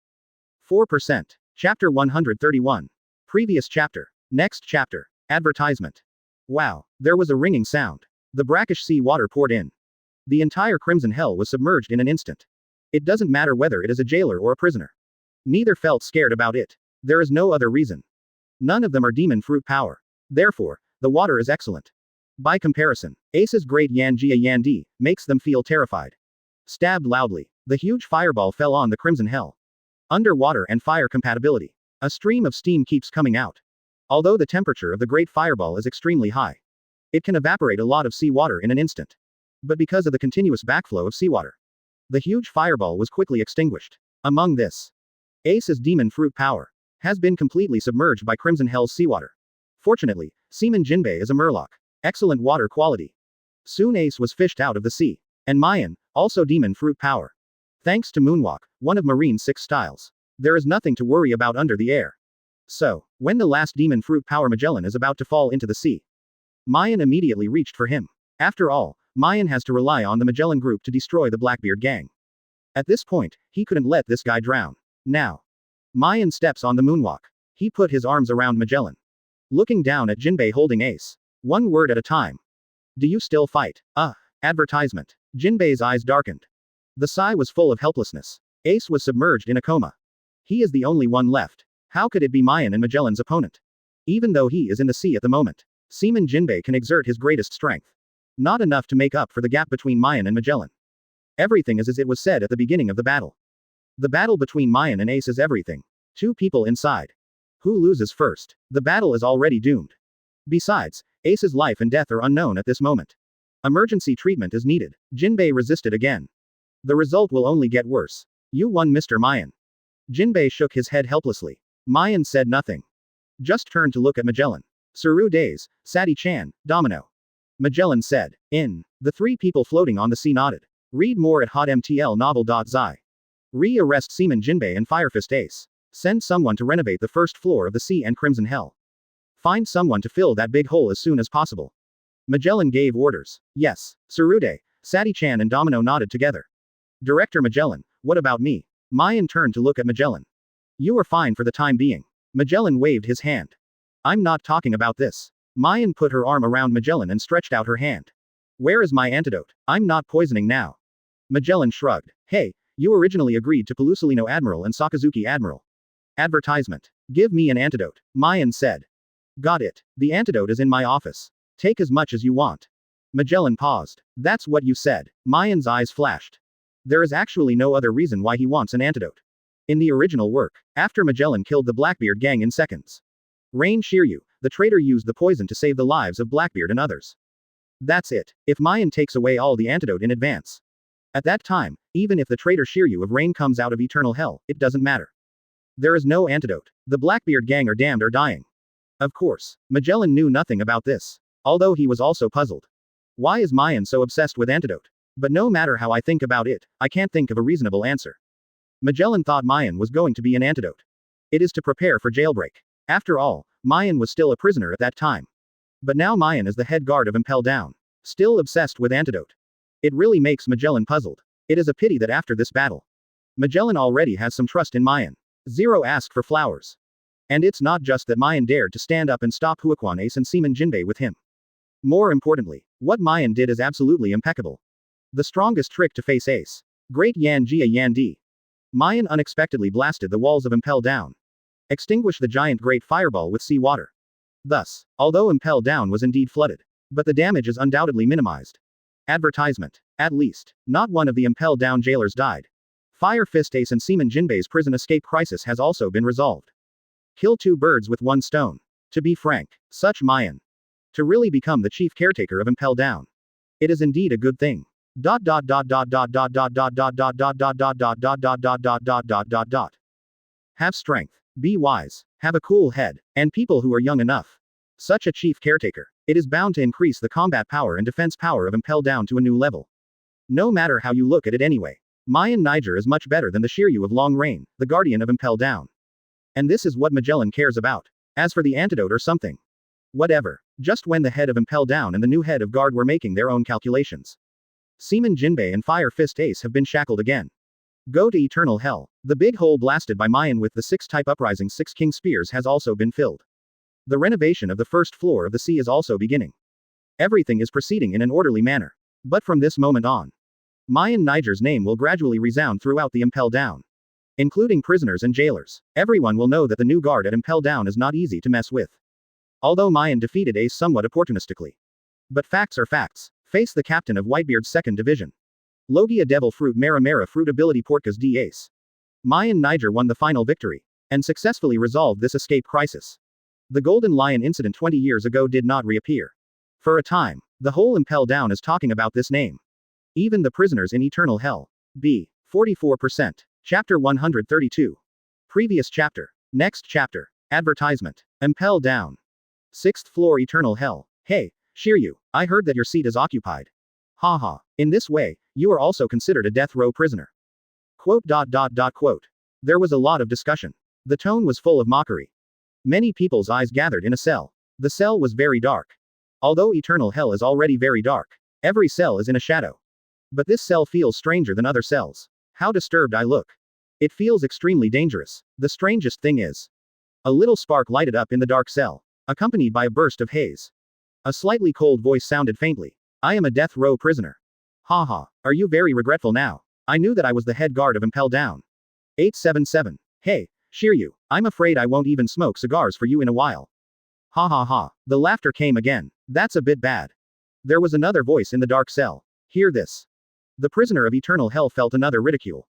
4%. Chapter 131. Previous chapter. Next chapter. Advertisement. Wow, there was a ringing sound. The brackish sea water poured in. The entire Crimson Hell was submerged in an instant. It doesn't matter whether it is a jailer or a prisoner. Neither felt scared about it. There is no other reason. None of them are demon fruit power. Therefore, the water is excellent. By comparison, Ace's great Yanjia Yandi makes them feel terrified. Stabbed loudly. The huge fireball fell on the crimson hell. Underwater and fire compatibility. A stream of steam keeps coming out. Although the temperature of the great fireball is extremely high, it can evaporate a lot of seawater in an instant. But because of the continuous backflow of seawater, the huge fireball was quickly extinguished. Among this, Ace's demon fruit power has been completely submerged by Crimson Hell's seawater. Fortunately, Seaman Jinbe is a murloc. Excellent water quality. Soon Ace was fished out of the sea. And Maien, also demon fruit power. Thanks to Moonwalk, one of Marine's 6 styles, there is nothing to worry about under the air. So, when the last demon fruit power Magellan is about to fall into the sea, Maien immediately reached for him. After all, Maien has to rely on the Magellan group to destroy the Blackbeard gang. At this point, he couldn't let this guy drown. Now, Maien steps on the Moonwalk. He put his arms around Magellan, looking down at Jinbe holding Ace. One word at a time. Do you still fight? Advertisement. Jinbe's eyes darkened. The sigh was full of helplessness. Ace was submerged in a coma. He is the only one left. How could it be Maien and Magellan's opponent? Even though he is in the sea at the moment, Seaman Jinbe can exert his greatest strength. Not enough to make up for the gap between Maien and Magellan. Everything is as it was said at the beginning of the battle. The battle between Maien and Ace is everything. 2 people inside. Who loses first? The battle is already doomed. Besides, Ace's life and death are unknown at this moment. Emergency treatment is needed. Jinbe resisted again. The result will only get worse. You won, Mr. Maien. Jinbe shook his head helplessly. Maien said nothing. Just turned to look at Magellan. Suru Days, Sadi-chan, Domino. Magellan said. The 3 people floating on the sea nodded. Read more at hotmtlnovel.zi. Re-arrest Seaman Jinbe and Firefist Ace. Send someone to renovate the first floor of the Sea and Crimson Hell. Find someone to fill that big hole as soon as possible. Magellan gave orders. Yes. Surude, Sadi-chan and Domino nodded together. Director Magellan, what about me? Maien turned to look at Magellan. You are fine for the time being. Magellan waved his hand. I'm not talking about this. Maien put her arm around Magellan and stretched out her hand. Where is my antidote? I'm not poisoning now. Magellan shrugged. Hey, you originally agreed to Pelusolino Admiral and Sakazuki Admiral. Advertisement. Give me an antidote. Maien said. Got it. The antidote is in my office. Take as much as you want. Magellan paused. That's what you said. Maien's eyes flashed. There is actually no other reason why he wants an antidote. In the original work, after Magellan killed the Blackbeard gang in seconds, Rain Shiryu, the traitor, used the poison to save the lives of Blackbeard and others. That's it. If Maien takes away all the antidote in advance, at that time, even if the traitor Shiryu of Rain comes out of eternal hell, it doesn't matter. There is no antidote. The Blackbeard gang are damned or dying. Of course, Magellan knew nothing about this. Although he was also puzzled. Why is Maien so obsessed with antidote? But no matter how I think about it, I can't think of a reasonable answer. Magellan thought Maien was going to be an antidote. It is to prepare for jailbreak. After all, Maien was still a prisoner at that time. But now Maien is the head guard of Impel Down. Still obsessed with antidote. It really makes Magellan puzzled. It is a pity that after this battle, Magellan already has some trust in Maien. Zero asked for flowers. And it's not just that Maien dared to stand up and stop Huaquan Ace and Seaman Jinbe with him. More importantly, what Maien did is absolutely impeccable. The strongest trick to face Ace. Great Yan Jia Yan Di. Maien unexpectedly blasted the walls of Impel Down. Extinguished the giant great fireball with sea water. Thus, although Impel Down was indeed flooded, but the damage is undoubtedly minimized. Advertisement. At least, not one of the Impel Down jailers died. Fire Fist Ace and Seaman Jinbe's prison escape crisis has also been resolved. Kill 2 birds with 1 stone. To be frank, such Maien. To really become the chief caretaker of Impel Down. It is indeed a good thing. Have strength. Be wise. Have a cool head. And people who are young enough. Such a chief caretaker. It is bound to increase the combat power and defense power of Impel Down to a new level. No matter how you look at it anyway. Maien Niger is much better than the Shiryu of Long Reign, the guardian of Impel Down. And this is what Magellan cares about. As for the antidote or something. Whatever. Just when the head of Impel Down and the new head of guard were making their own calculations. Seaman Jinbe and Fire Fist Ace have been shackled again. Go to eternal hell. The big hole blasted by Maien with the 6-type uprising 6 king spears has also been filled. The renovation of the first floor of the sea is also beginning. Everything is proceeding in an orderly manner. But from this moment on, Maien Niger's name will gradually resound throughout the Impel Down. including prisoners and jailers. Everyone will know that the new guard at Impel Down is not easy to mess with. Although Maien defeated Ace somewhat opportunistically. But facts are facts. Face the captain of Whitebeard's 2nd Division. Logia Devil Fruit Mera Fruit Ability Portkas D Ace. Maien Niger won the final victory. And successfully resolved this escape crisis. The Golden Lion incident 20 years ago did not reappear. For a time, the whole Impel Down is talking about this name. Even the prisoners in Eternal Hell. B. 44%. Chapter 132. Previous chapter. Next chapter. Advertisement. Impel Down. 6th floor Eternal Hell. Hey, Shiryu, I heard that your seat is occupied. Haha. In this way, you are also considered a death row prisoner. Quote. There was a lot of discussion. The tone was full of mockery. Many people's eyes gathered in a cell. The cell was very dark. Although Eternal Hell is already very dark, every cell is in a shadow. But this cell feels stranger than other cells. How disturbed I look. It feels extremely dangerous. The strangest thing is, a little spark lighted up in the dark cell, accompanied by a burst of haze. A slightly cold voice sounded faintly. I am a death row prisoner. Haha, are you very regretful now? I knew that I was the head guard of Impel Down. 877. Hey, Shiryu, I'm afraid I won't even smoke cigars for you in a while. Ha ha ha. The laughter came again. That's a bit bad. There was another voice in the dark cell. Hear this. The prisoner of Eternal Hell felt another ridicule.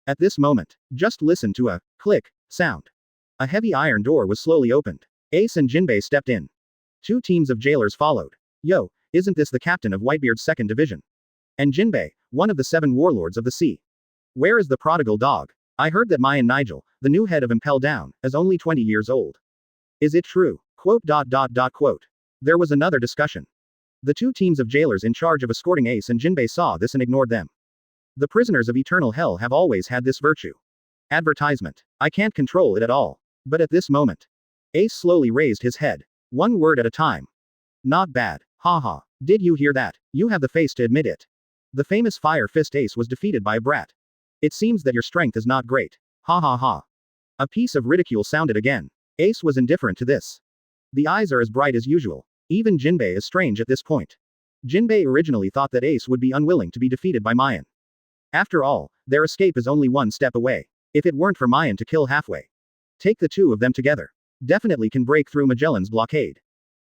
At this moment, just listen to a click sound. A heavy iron door was slowly opened. Ace and Jinbe stepped in. 2 teams of jailers followed. Yo, isn't this the captain of Whitebeard's 2nd Division? And Jinbe, one of the 7 warlords of the sea. Where is the prodigal dog? I heard that Maien Nigel, the new head of Impel Down, is only 20 years old. Is it true? Quote. There was another discussion. The 2 teams of jailers in charge of escorting Ace and Jinbe saw this and ignored them. The prisoners of Eternal Hell have always had this virtue. Advertisement. I can't control it at all. But at this moment, Ace slowly raised his head. 1 word at a time. Not bad. Haha. Did you hear that? You have the face to admit it. The famous Fire Fist Ace was defeated by a brat. It seems that your strength is not great. Ha ha ha. A piece of ridicule sounded again. Ace was indifferent to this. The eyes are as bright as usual. Even Jinbe is strange at this point. Jinbe originally thought that Ace would be unwilling to be defeated by Maien. After all, their escape is only 1 step away. If it weren't for Maien to kill halfway. Take the 2 of them together. Definitely can break through Magellan's blockade.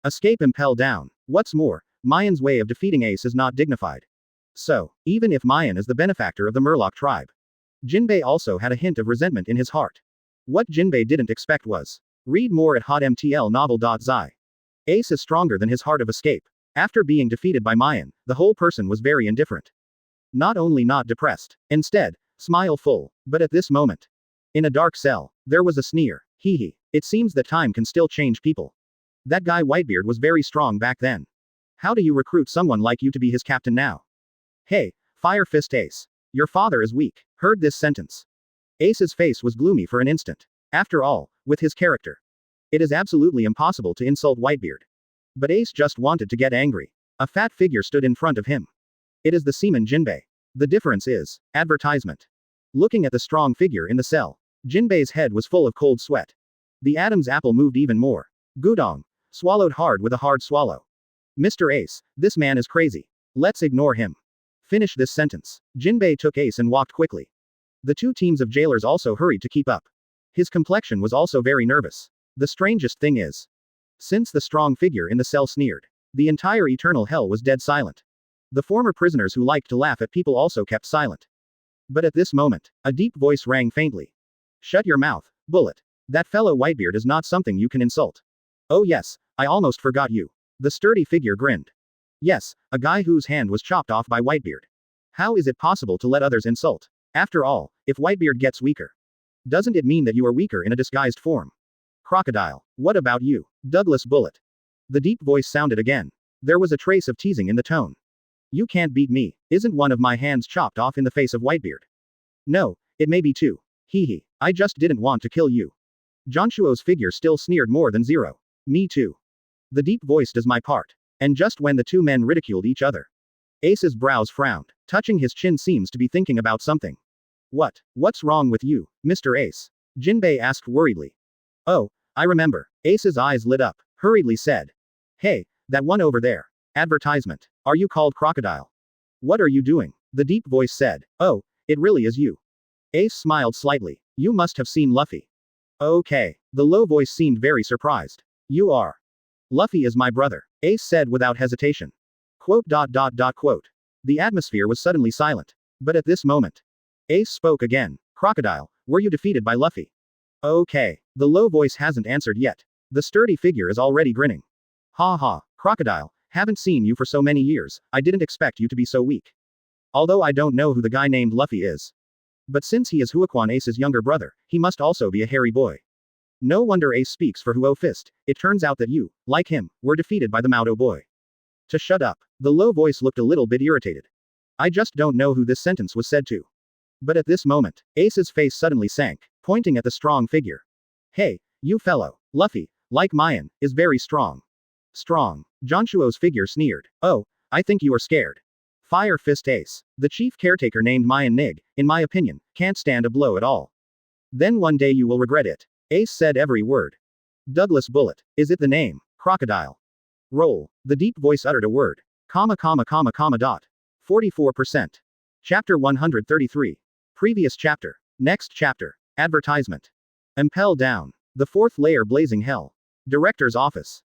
Escape Impel Down. What's more, Maien's way of defeating Ace is not dignified. So, even if Maien is the benefactor of the Murloc tribe, Jinbe also had a hint of resentment in his heart. What Jinbe didn't expect was. Read more at hotmtlnovel.zi. Ace is stronger than his heart of escape. After being defeated by Maien, the whole person was very indifferent. Not only not depressed, instead, smile full, but at this moment. In a dark cell, there was a sneer. Hee hee. It seems that time can still change people. That guy Whitebeard was very strong back then. How do you recruit someone like you to be his captain now? Hey, Fire Fist Ace. Your father is weak. Heard this sentence. Ace's face was gloomy for an instant. After all, with his character, it is absolutely impossible to insult Whitebeard. But Ace just wanted to get angry. A fat figure stood in front of him. It is the seaman Jinbe. The difference is, advertisement. Looking at the strong figure in the cell, Jinbe's head was full of cold sweat. The Adam's apple moved even more. Gudong. Swallowed hard with a hard swallow. Mr. Ace, this man is crazy. Let's ignore him. Finish this sentence. Jinbe took Ace and walked quickly. The 2 teams of jailers also hurried to keep up. His complexion was also very nervous. The strangest thing is, since the strong figure in the cell sneered, the entire Eternal Hell was dead silent. The former prisoners who liked to laugh at people also kept silent. But at this moment, a deep voice rang faintly. Shut your mouth, bullet. That fellow Whitebeard is not something you can insult. Oh yes, I almost forgot you. The sturdy figure grinned. Yes, a guy whose hand was chopped off by Whitebeard. How is it possible to let others insult? After all, if Whitebeard gets weaker, doesn't it mean that you are weaker in a disguised form? Crocodile. What about you, Douglas Bullet? The deep voice sounded again. There was a trace of teasing in the tone. You can't beat me. Isn't one of my hands chopped off in the face of Whitebeard? No, it may be 2. Hee hee. I just didn't want to kill you. Jonshuo's figure still sneered more than 0. Me too. The deep voice does my part. And just when the 2 men ridiculed each other, Ace's brows frowned. Touching his chin seems to be thinking about something. What's wrong with you, Mr. Ace? Jinbe asked worriedly. Oh, I remember. Ace's eyes lit up. Hurriedly said. Hey, that one over there. Advertisement. Are you called Crocodile? What are you doing? The deep voice said. Oh, it really is you. Ace smiled slightly. You must have seen Luffy. Okay. The low voice seemed very surprised. You are. Luffy is my brother, Ace said without hesitation. Quote. The atmosphere was suddenly silent. But at this moment, Ace spoke again. Crocodile, were you defeated by Luffy? Okay. The low voice hasn't answered yet. The sturdy figure is already grinning. Ha ha, Crocodile, haven't seen you for so many years, I didn't expect you to be so weak. Although I don't know who the guy named Luffy is. But since he is Huoquan Ace's younger brother, he must also be a hairy boy. No wonder Ace speaks for Huo Fist, it turns out that you, like him, were defeated by the Maudo boy. To shut up. The low voice looked a little bit irritated. I just don't know who this sentence was said to. But at this moment, Ace's face suddenly sank, pointing at the strong figure. Hey, you fellow, Luffy, like Maien, is very strong. Strong. Jonshuo's figure sneered. Oh, I think you are scared. Fire Fist Ace. The chief caretaker named Maien Nig, in my opinion, can't stand a blow at all. Then one day you will regret it. Ace said every word. Douglas Bullet. Is it the name? Crocodile. Roll. The deep voice uttered a word. Comma. 44%. Chapter 133. Previous chapter. Next chapter. Advertisement. Impel down. The fourth layer blazing hell. Director's office.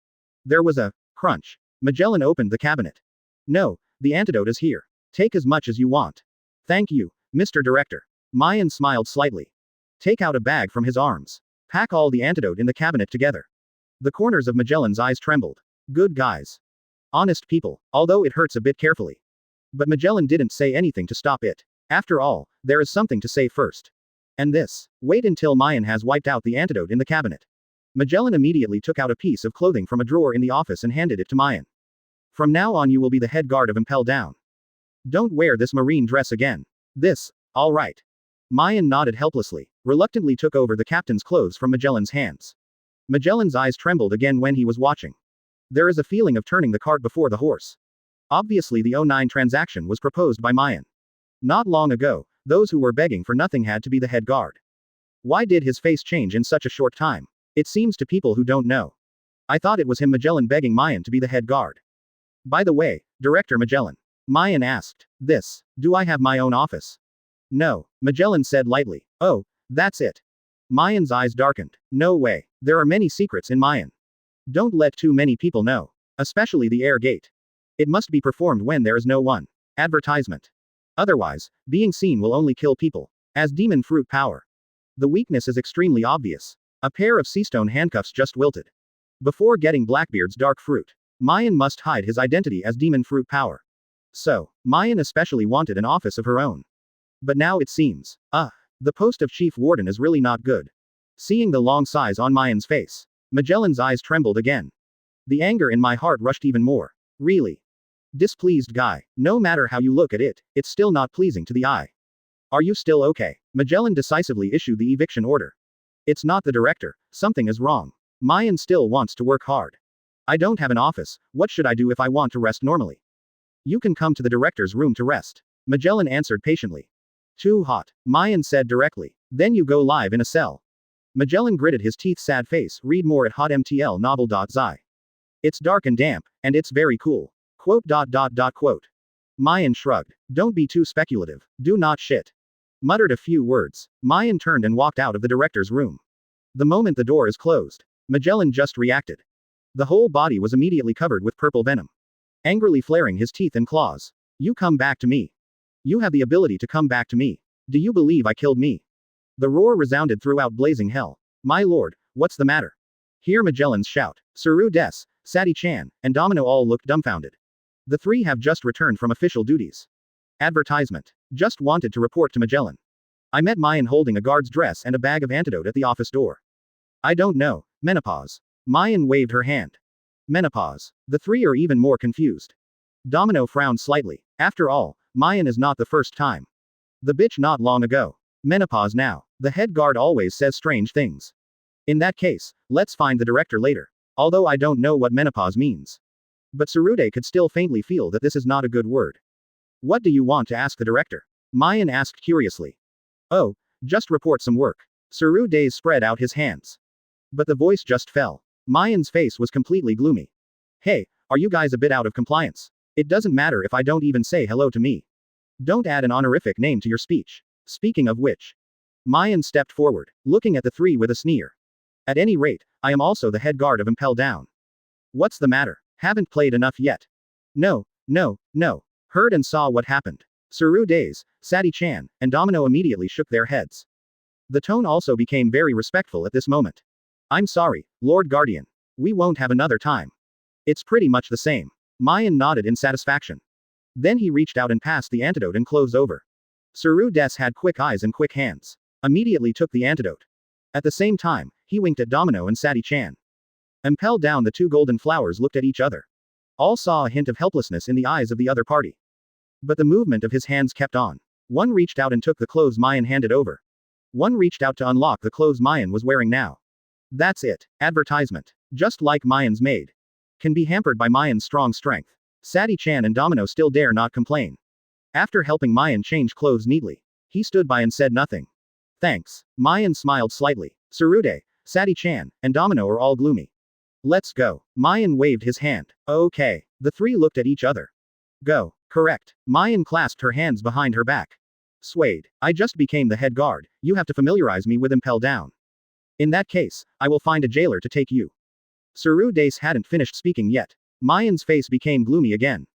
There was a crunch. Magellan opened the cabinet. No, the antidote is here. Take as much as you want. Thank you, Mr. Director. Maien smiled slightly. Take out a bag from his arms. Pack all the antidote in the cabinet together. The corners of Magellan's eyes trembled. Good guys. Honest people, although it hurts a bit carefully. But Magellan didn't say anything to stop it. After all, there is something to say first. And this. Wait until Maien has wiped out the antidote in the cabinet. Magellan immediately took out a piece of clothing from a drawer in the office and handed it to Maien. From now on you will be the head guard of Impel Down. Don't wear this marine dress again. This, all right. Maien nodded helplessly, reluctantly took over the captain's clothes from Magellan's hands. Magellan's eyes trembled again when he was watching. There is a feeling of turning the cart before the horse. Obviously the 09 transaction was proposed by Maien. Not long ago, those who were begging for nothing had to be the head guard. Why did his face change in such a short time? It seems to people who don't know. I thought it was him Magellan begging Maien to be the head guard. By the way, Director Magellan. Maien asked. This. Do I have my own office? No, Magellan said lightly. Oh, that's it. Maien's eyes darkened. No way. There are many secrets in Maien. Don't let too many people know. Especially the air gate. It must be performed when there is no one. Advertisement. Otherwise, being seen will only kill people. As demon fruit power. The weakness is extremely obvious. A pair of seastone handcuffs just wilted. Before getting Blackbeard's dark fruit, Maien must hide his identity as demon fruit power. So, Maien especially wanted an office of her own. But now it seems, the post of chief warden is really not good. Seeing the long sighs on Maien's face, Magellan's eyes trembled again. The anger in my heart rushed even more. Really? Displeased guy, no matter how you look at it, it's still not pleasing to the eye. Are you still okay? Magellan decisively issued the eviction order. It's not the director, something is wrong. Maien still wants to work hard. I don't have an office, what should I do if I want to rest normally? You can come to the director's room to rest. Magellan answered patiently. Too hot, Maien said directly. Then you go live in a cell. Magellan gritted his teeth sad face, read more at hotmtl novel.zi. It's dark and damp, and it's very cool. Quote. Maien shrugged. Don't be too speculative, do not shit. Muttered a few words. Maien turned and walked out of the director's room. The moment the door is closed, Magellan just reacted. The whole body was immediately covered with purple venom. Angrily flaring his teeth and claws. You come back to me. You have the ability to come back to me. Do you believe I killed me? The roar resounded throughout blazing hell. My lord, what's the matter? Hear Magellan's shout. Suru Des, Sadi-chan, and Domino all looked dumbfounded. The three have just returned from official duties. Advertisement. Just wanted to report to Magellan. I met Maien holding a guard's dress and a bag of antidote at the office door. I don't know. Menopause. Maien waved her hand. Menopause. The three are even more confused. Domino frowned slightly. After all, Maien is not the first time. The bitch not long ago. Menopause now. The head guard always says strange things. In that case, let's find the director later. Although I don't know what menopause means. But Tsurude could still faintly feel that this is not a good word. What do you want to ask the director? Maien asked curiously. Oh, just report some work. Tsurude spread out his hands. But the voice just fell. Maien's face was completely gloomy. Hey, are you guys a bit out of compliance? It doesn't matter if I don't even say hello to me. Don't add an honorific name to your speech. Speaking of which. Maien stepped forward, looking at the three with a sneer. At any rate, I am also the head guard of Impel Down. What's the matter? Haven't played enough yet? No, no, no. Heard and saw what happened. Tsurude's, Sadi-chan, and Domino immediately shook their heads. The tone also became very respectful at this moment. I'm sorry, Lord Guardian. We won't have another time. It's pretty much the same. Maien nodded in satisfaction. Then he reached out and passed the antidote and closed over. Tsurude had quick eyes and quick hands. Immediately took the antidote. At the same time, he winked at Domino and Sadi-chan. Impel Down, the two golden flowers looked at each other. All saw a hint of helplessness in the eyes of the other party. But the movement of his hands kept on. One reached out and took the clothes Maien handed over. One reached out to unlock the clothes Maien was wearing now. That's it. Advertisement. Just like Maien's maid. Can be hampered by Maien's strong strength. Sadi-chan and Domino still dare not complain. After helping Maien change clothes neatly, he stood by and said nothing. Thanks. Maien smiled slightly. Tsurude, Sadi-chan, and Domino are all gloomy. Let's go. Maien waved his hand. Okay. The three looked at each other. Go. Correct. Maien clasped her hands behind her back. Swayed. I just became the head guard, you have to familiarize me with Impel Down. In that case, I will find a jailer to take you. Tsurude hadn't finished speaking yet. Maien's face became gloomy again.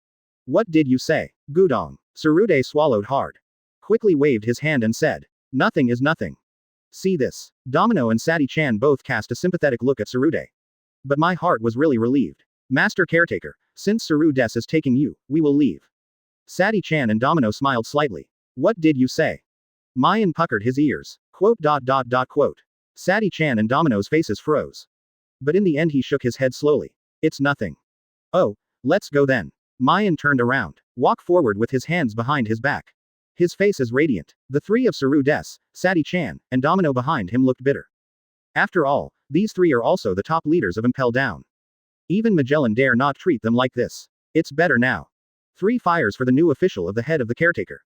What did you say? Gudong. Tsurude swallowed hard. Quickly waved his hand and said. Nothing is nothing. See this. Domino and Sadi-chan both cast a sympathetic look at Tsurude. But my heart was really relieved. Master Caretaker, since Tsurude is taking you, we will leave. Sadi-chan and Domino smiled slightly. What did you say? Maien puckered his ears. Quote. Sadi-chan and Domino's faces froze. But in the end he shook his head slowly. It's nothing. Oh, let's go then. Maien turned around. Walk forward with his hands behind his back. His face is radiant. The three of Tsurude, Sadi-chan, and Domino behind him looked bitter. After all, these three are also the top leaders of Impel Down. Even Magellan dare not treat them like this. It's better now. 3 fires for the new official of the head of the caretaker.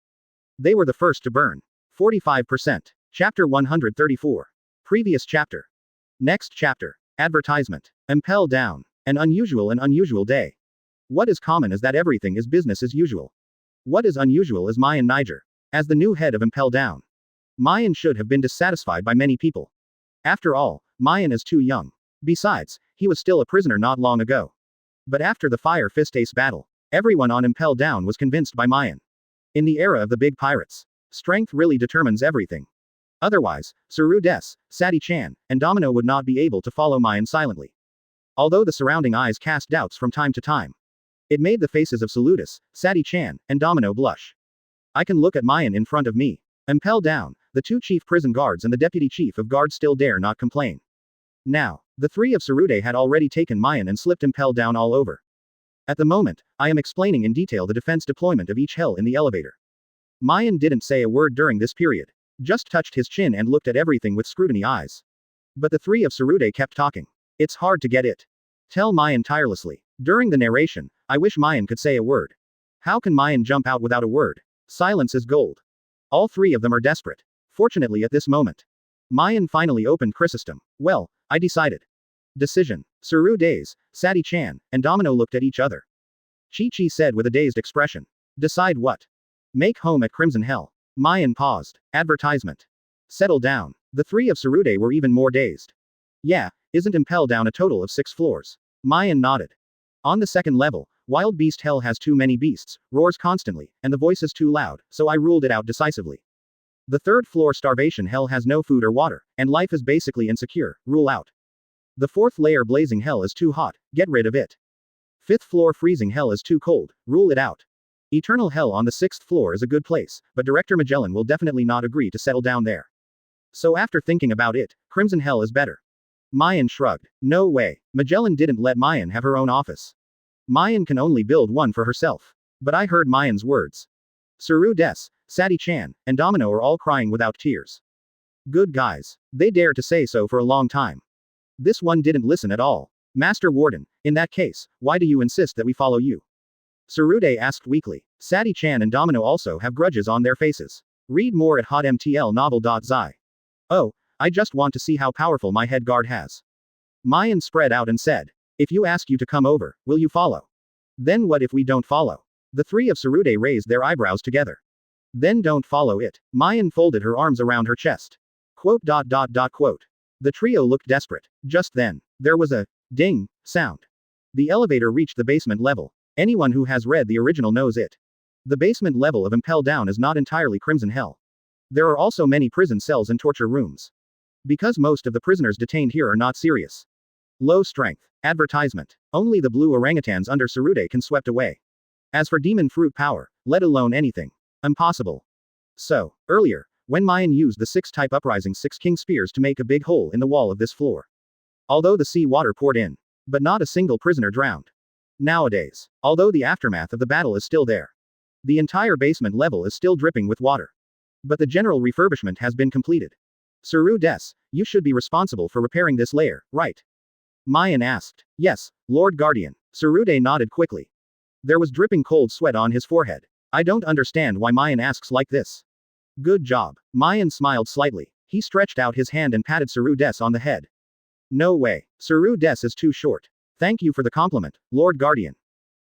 They were the first to burn. 45%. Chapter 134. Previous chapter. Next chapter. Advertisement. Impel Down. An unusual day. What is common is that everything is business as usual. What is unusual is Maien Niger. As the new head of Impel Down. Maien should have been dissatisfied by many people. After all, Maien is too young. Besides, he was still a prisoner not long ago. But after the Fire Fist Ace battle, everyone on Impel Down was convinced by Maien. In the era of the big pirates, strength really determines everything. Otherwise, Tsurude, Sadi-chan, and Domino would not be able to follow Maien silently. Although the surrounding eyes cast doubts from time to time. It made the faces of Tsurude, Sadi-chan, and Domino blush. I can look at Maien in front of me. Impel Down, the 2 chief prison guards and the deputy chief of guards still dare not complain. Now, the 3 of Tsurude had already taken Maien and slipped Impel Down all over. At the moment, I am explaining in detail the defense deployment of each hell in the elevator. Maien didn't say a word during this period. Just touched his chin and looked at everything with scrutiny eyes. But the 3 of Tsurude kept talking. It's hard to get it. Tell Maien tirelessly. During the narration, I wish Maien could say a word. How can Maien jump out without a word? Silence is gold. All 3 of them are desperate. Fortunately at this moment. Maien finally opened Chrysostom. Well, I decided. Decision. Tsurude, Sadi-chan, and Domino looked at each other. Chi-Chi said with a dazed expression. Decide what? Make home at Crimson Hell. Maien paused. Advertisement. Settle down. The 3 of Tsurude were even more dazed. Yeah, isn't Impel Down a total of 6 floors? Maien nodded. On the 2nd level, Wild Beast Hell has too many beasts, roars constantly, and the voice is too loud, so I ruled it out decisively. The 3rd floor Starvation Hell has no food or water, and life is basically insecure, rule out. The 4th layer Blazing Hell is too hot, get rid of it. 5th floor Freezing Hell is too cold, rule it out. Eternal Hell on the 6th floor is a good place, but Director Magellan will definitely not agree to settle down there. So after thinking about it, Crimson Hell is better. Maien shrugged. No way. Magellan didn't let Maien have her own office. Maien can only build one for herself. But I heard Maien's words. Tsurude, Sadi-chan, and Domino are all crying without tears. Good guys. They dared to say so for a long time. This one didn't listen at all. Master Warden, in that case, why do you insist that we follow you? Tsurude asked weakly. Sadi-chan and Domino also have grudges on their faces. Read more at hotmtlnovel.zi. Oh, I just want to see how powerful my head guard has. Maien spread out and said. If you ask you to come over, will you follow? Then what if we don't follow? The 3 of Tsurude raised their eyebrows together. Then don't follow it. Maien folded her arms around her chest. Quote. The trio looked desperate. Just then, there was a ding sound. The elevator reached the basement level. Anyone who has read the original knows it. The basement level of Impel Down is not entirely Crimson Hell. There are also many prison cells and torture rooms. Because most of the prisoners detained here are not serious. Low strength. Advertisement. Only the blue orangutans under Tsurude can swept away. As for demon fruit power, let alone anything. Impossible. So, earlier, when Maien used the 6-type uprising 6 king spears to make a big hole in the wall of this floor. Although the sea water poured in. But not a single prisoner drowned. Nowadays, although the aftermath of the battle is still there. The entire basement level is still dripping with water. But the general refurbishment has been completed. Tsurude, you should be responsible for repairing this layer, right? Maien asked. Yes, Lord Guardian. Tsurude nodded quickly. There was dripping cold sweat on his forehead. I don't understand why Maien asks like this. Good job. Maien smiled slightly. He stretched out his hand and patted Tsurude on the head. No way. Tsurude is too short. Thank you for the compliment, Lord Guardian.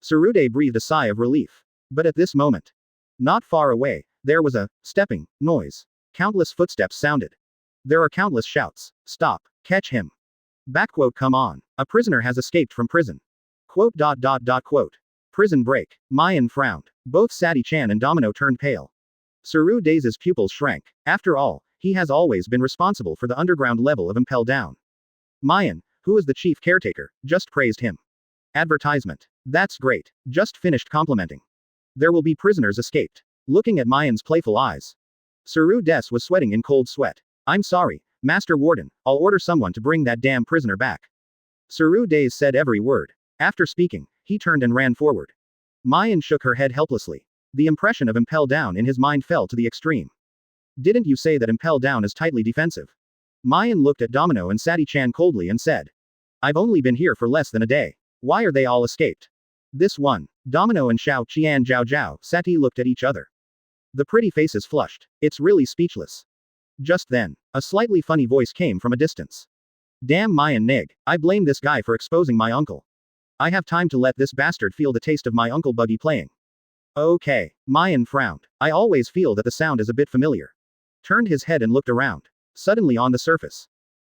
Tsurude breathed a sigh of relief. But at this moment, not far away, there was a stepping noise. Countless footsteps sounded. There are countless shouts. Stop. Catch him. Come on. A prisoner has escaped from prison. Quote. Prison break. Maien frowned. Both Sadi-chan and Domino turned pale. Tsurude's pupils shrank. After all, he has always been responsible for the underground level of Impel Down. Maien, who is the chief caretaker, just praised him. Advertisement. That's great. Just finished complimenting. There will be prisoners escaped. Looking at Maien's playful eyes. Tsurude was sweating in cold sweat. I'm sorry, Master Warden, I'll order someone to bring that damn prisoner back. Tsurude said every word. After speaking, he turned and ran forward. Maien shook her head helplessly. The impression of Impel Down in his mind fell to the extreme. Didn't you say that Impel Down is tightly defensive? Maien looked at Domino and Sadi-chan coldly and said. I've only been here for less than a day. Why are they all escaped? This one. Domino and Xiao Qian Zhao Sati looked at each other. The pretty faces flushed. It's really speechless. Just then, a slightly funny voice came from a distance. Damn Maien nig, I blame this guy for exposing my uncle. I have time to let this bastard feel the taste of my uncle Buggy playing. Okay. Maien frowned. I always feel that the sound is a bit familiar. Turned his head and looked around. Suddenly on the surface.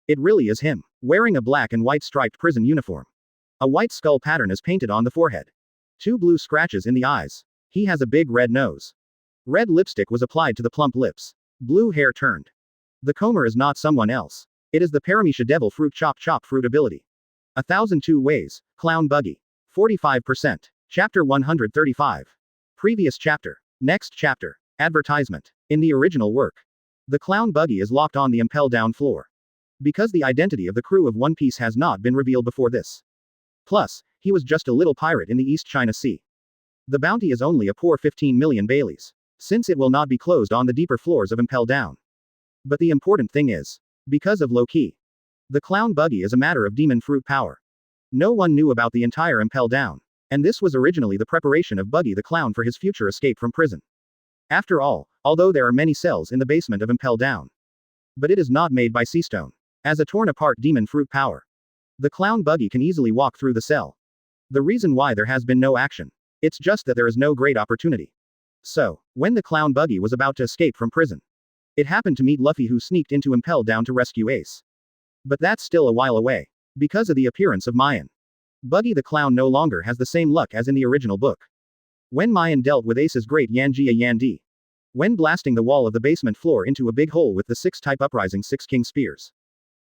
It really is him, wearing a black and white striped prison uniform. A white skull pattern is painted on the forehead. 2 blue scratches in the eyes. He has a big red nose. Red lipstick was applied to the plump lips. Blue hair turned. The Comer is not someone else. It is the Paramecia Devil Fruit Chop Fruit ability. 1002 Ways, Clown Buggy. 45%. Chapter 135. Previous chapter. Next chapter. Advertisement. In the original work. The Clown Buggy is locked on the Impel Down floor. Because the identity of the crew of One Piece has not been revealed before this. Plus, he was just a little pirate in the East China Sea. The bounty is only a poor 15 million Baileys. Since it will not be closed on the deeper floors of Impel Down. But the important thing is, because of Loki. The Clown Buggy is a matter of demon fruit power. No one knew about the entire Impel Down. And this was originally the preparation of Buggy the Clown for his future escape from prison. After all, although there are many cells in the basement of Impel Down. But it is not made by Seastone. As a torn apart demon fruit power. The Clown Buggy can easily walk through the cell. The reason why there has been no action. It's just that there is no great opportunity. So, when the Clown Buggy was about to escape from prison. It happened to meet Luffy who sneaked into Impel Down to rescue Ace. But that's still a while away. Because of the appearance of Maien. Buggy the Clown no longer has the same luck as in the original book. When Maien dealt with Ace's great Yanjia Yandi. When blasting the wall of the basement floor into a big hole with the 6-type uprising 6 king spears.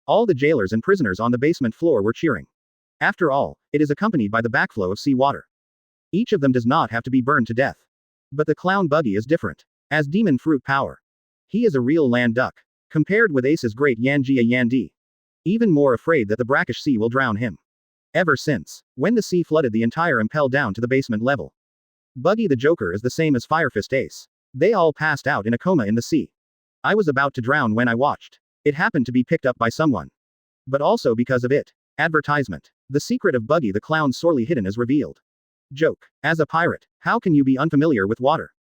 All the jailers and prisoners on the basement floor were cheering. After all, it is accompanied by the backflow of sea water. Each of them does not have to be burned to death. But the Clown Buggy is different. As demon fruit power. He is a real land duck. Compared with Ace's great Yanjia Yandi. Even more afraid that the brackish sea will drown him. Ever since, when the sea flooded the entire Impel Down to the basement level. Buggy the Joker is the same as Firefist Ace. They all passed out in a coma in the sea. I was about to drown when I watched. It happened to be picked up by someone. But also because of it. Advertisement. The secret of Buggy the Clown sorely hidden is revealed. Joke. As a pirate, how can you be unfamiliar with water?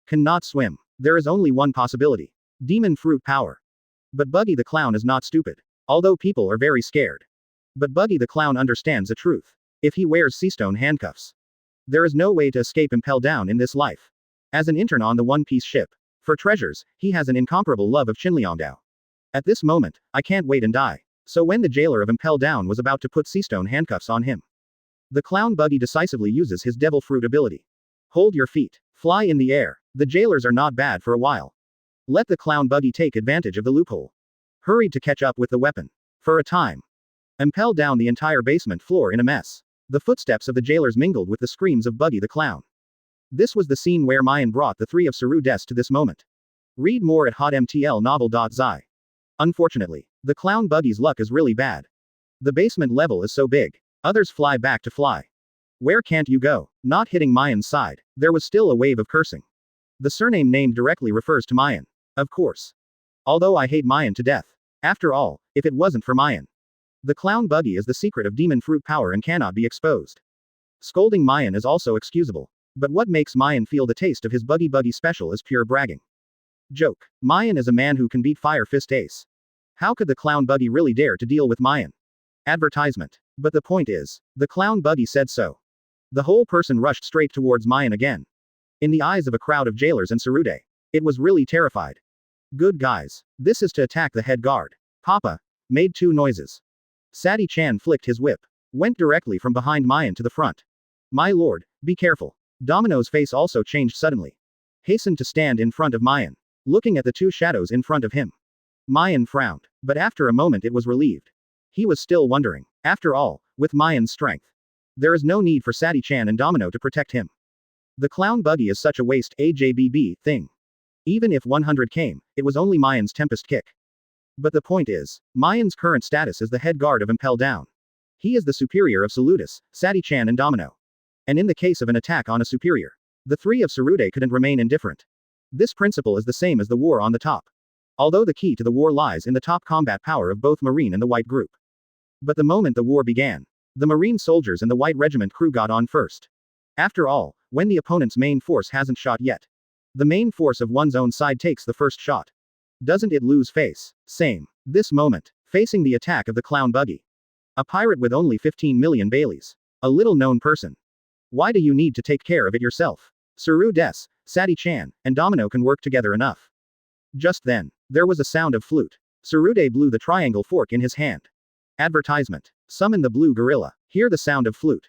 Cannot swim. There is only one possibility. Demon fruit power. But Buggy the Clown is not stupid. Although people are very scared. But Buggy the Clown understands the truth. If he wears Seastone handcuffs. There is no way to escape Impel Down in this life. As an intern on the One Piece ship. For treasures, he has an incomparable love of Chinliangdao. At this moment, I can't wait and die. So when the jailer of Impel down was about to put seastone handcuffs on him, the clown buggy decisively uses his devil fruit ability. Hold your feet. Fly in the air. The jailers are not bad for a while. Let the clown buggy take advantage of the loophole. Hurried to catch up with the weapon. For a time. Impel down the entire basement floor in a mess. The footsteps of the jailers mingled with the screams of Buggy the clown. This was the scene where Maien brought the three of Saru Des to this moment. Read more at hotmtlnovel.zi. Unfortunately, the clown buggy's luck is really bad. The basement level is so big. Others fly back to fly. Where can't you go? Not hitting Maien's side. There was still a wave of cursing. The surname named directly refers to Maien. Of course. Although I hate Maien to death. After all, if it wasn't for Maien. The clown buggy is the secret of demon fruit power and cannot be exposed. Scolding Maien is also excusable. But what makes Maien feel the taste of his buggy special is pure bragging. Joke. Maien is a man who can beat Fire Fist Ace. How could the clown buggy really dare to deal with Maien? Advertisement. But the point is, the clown buggy said so. The whole person rushed straight towards Maien again. In the eyes of a crowd of jailers and Sarude. It was really terrified. Good guys. This is to attack the head guard. Papa. Made two noises. Sadi-chan flicked his whip. Went directly from behind Maien to the front. My lord, be careful. Domino's face also changed suddenly. Hastened to stand in front of Maien. Looking at the two shadows in front of him. Maien frowned. But after a moment it was relieved. He was still wondering. After all, with Maien's strength. There is no need for Sadi-chan and Domino to protect him. The clown buggy is such a waste AJBB thing. Even if 100 came, it was only Maien's Tempest kick. But the point is, Maien's current status is the head guard of Impel down. He is the superior of Salutis, Sadi-chan and Domino. And in the case of an attack on a superior, the three of Sarude couldn't remain indifferent. This principle is the same as the war on the top. Although the key to the war lies in the top combat power of both Marine and the White group. But the moment the war began, the Marine soldiers and the White regiment crew got on first. After all, when the opponent's main force hasn't shot yet, the main force of one's own side takes the first shot. Doesn't it lose face? Same. This moment, facing the attack of the clown buggy. A pirate with only 15 million Baileys. A little known person. Why do you need to take care of it yourself? Saru Des, Sadi-chan, and Domino can work together enough. Just then, there was a sound of flute. Sarude blew the triangle fork in his hand. Advertisement. Summon the blue gorilla. Hear the sound of flute.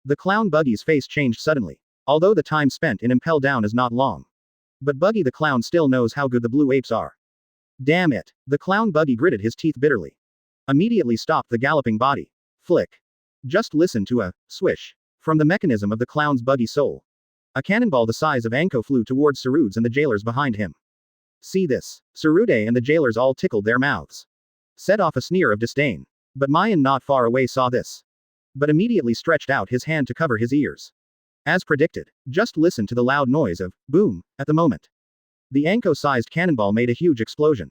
The clown buggy's face changed suddenly. Although the time spent in Impel down is not long. But Buggy the clown still knows how good the blue apes are. Damn it. The clown buggy gritted his teeth bitterly. Immediately stopped the galloping body. Flick. Just listen to a swish. From the mechanism of the clown's buggy soul. A cannonball the size of Anko flew towards Sarude's and the jailers behind him. See this. Sarude and the jailers all tickled their mouths. Set off a sneer of disdain. But Maien not far away saw this. But immediately stretched out his hand to cover his ears. As predicted, just listen to the loud noise of boom at the moment. The Anko-sized cannonball made a huge explosion.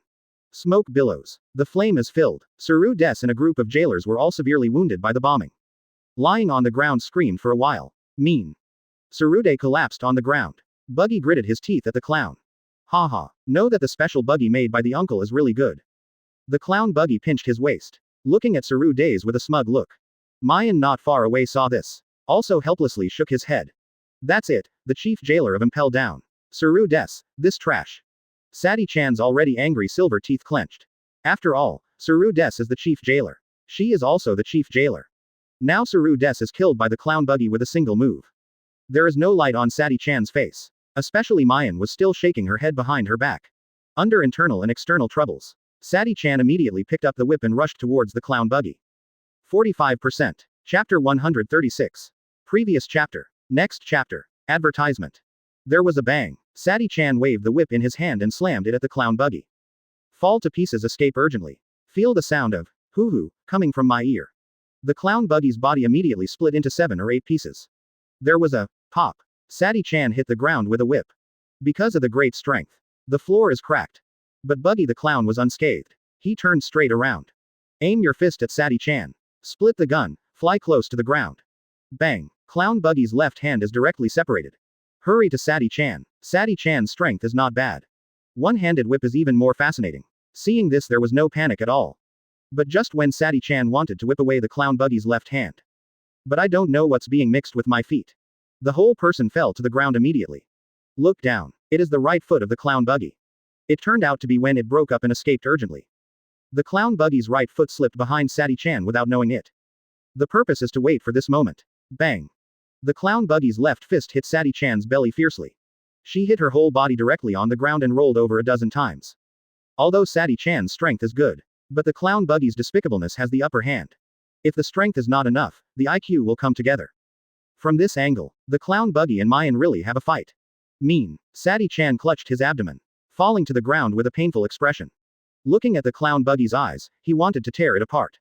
Smoke billows. The flame is filled. Saru Des and a group of jailers were all severely wounded by the bombing. Lying on the ground screamed for a while. Mean. Sarude collapsed on the ground. Buggy gritted his teeth at the clown. Haha. Know that the special buggy made by the uncle is really good. The clown buggy pinched his waist. Looking at Saru Des with a smug look. Maien not far away saw this. Also helplessly shook his head. That's it, the chief jailer of Impel down. Saru Des, this trash. Sadi-chan's already angry silver teeth clenched. After all, Saru Des is the chief jailer. She is also the chief jailer. Now Saru Des is killed by the clown buggy with a single move. There is no light on Sadi-chan's face. Especially Maien was still shaking her head behind her back. Under internal and external troubles. Sadi-chan immediately picked up the whip and rushed towards the clown buggy. 45%. Chapter 136. Previous chapter. Next chapter. Advertisement. There was a bang. Sadi-chan waved the whip in his hand and slammed it at the clown buggy. Fall to pieces, escape urgently. Feel the sound of hoo-hoo coming from my ear. The clown buggy's body immediately split into 7 or 8 pieces. There was a pop. Sadi-chan hit the ground with a whip. Because of the great strength. The floor is cracked. But Buggy the clown was unscathed. He turned straight around. Aim your fist at Sadi-chan. Split the gun. Fly close to the ground. Bang. Clown Buggy's left hand is directly separated. Hurry to Sadi-chan. Sadi-chan's strength is not bad. One-handed whip is even more fascinating. Seeing this, there was no panic at all. But just when Sadi-chan wanted to whip away the clown Buggy's left hand. But I don't know what's being mixed with my feet. The whole person fell to the ground immediately. Look down. It is the right foot of the clown Buggy. It turned out to be when it broke up and escaped urgently. The clown buggy's right foot slipped behind Sadi-chan without knowing it. The purpose is to wait for this moment. Bang. The clown buggy's left fist hit Sadi-chan's belly fiercely. She hit her whole body directly on the ground and rolled over a dozen times. Although Sadi-chan's strength is good, but the clown buggy's despicableness has the upper hand. If the strength is not enough, the IQ will come together. From this angle, the clown buggy and Maien really have a fight. Mean. Sadi-chan clutched his abdomen, falling to the ground with a painful expression. Looking at the clown buggy's eyes, he wanted to tear it apart.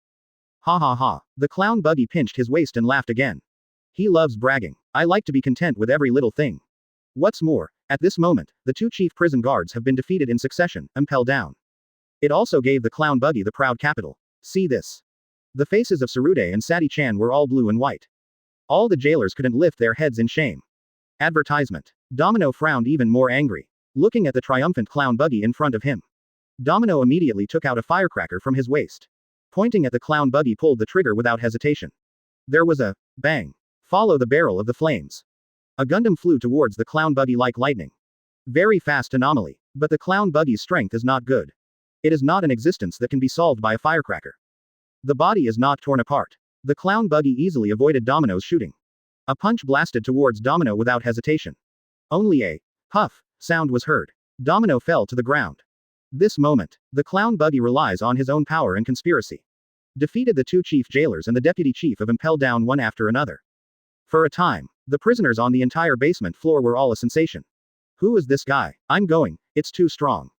Ha ha ha. The clown buggy pinched his waist and laughed again. He loves bragging. I like to be content with every little thing. What's more, at this moment, the two chief prison guards have been defeated in succession, Impel down. It also gave the clown buggy the proud capital. See this. The faces of Tsurude and Sadi-chan were all blue and white. All the jailers couldn't lift their heads in shame. Advertisement. Domino frowned even more angry, looking at the triumphant clown buggy in front of him. Domino immediately took out a firecracker from his waist. Pointing at the clown buggy, pulled the trigger without hesitation. There was a bang. Follow the barrel of the flames. A Gundam flew towards the clown buggy like lightning. Very fast anomaly, but the clown buggy's strength is not good. It is not an existence that can be solved by a firecracker. The body is not torn apart. The clown buggy easily avoided Domino's shooting. A punch blasted towards Domino without hesitation. Only a puff sound was heard. Domino fell to the ground. This moment, the clown buggy relies on his own power and conspiracy. Defeated the two chief jailers and the deputy chief of Impel down one after another. For a time, the prisoners on the entire basement floor were all a sensation. Who is this guy? I'm going, it's too strong.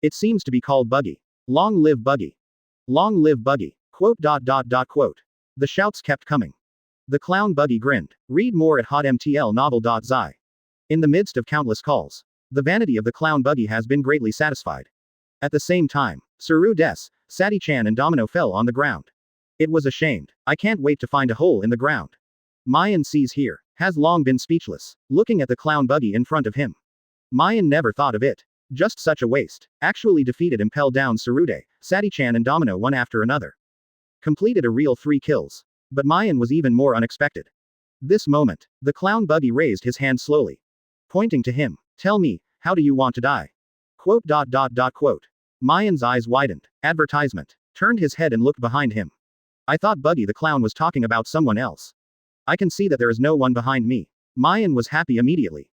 It seems to be called Buggy. Long live Buggy. Long live Buggy. Quote. The shouts kept coming. The clown buggy grinned. Read more at hotmtlnovel.zi. In the midst of countless calls, the vanity of the clown buggy has been greatly satisfied. At the same time, Tsurude, Sadi-chan and Domino fell on the ground. It was ashamed. I can't wait to find a hole in the ground. Maien sees here, has long been speechless, looking at the clown buggy in front of him. Maien never thought of it. Just such a waste. Actually defeated Impel down Tsurude, Sadi-chan and Domino one after another. Completed a real 3 kills. But Maien was even more unexpected. This moment, the clown buggy raised his hand slowly. Pointing to him. Tell me, how do you want to die? Quote. Maien's eyes widened. Advertisement. Turned his head and looked behind him. I thought Buggy the clown was talking about someone else. I can see that there is no one behind me. Maien was happy immediately.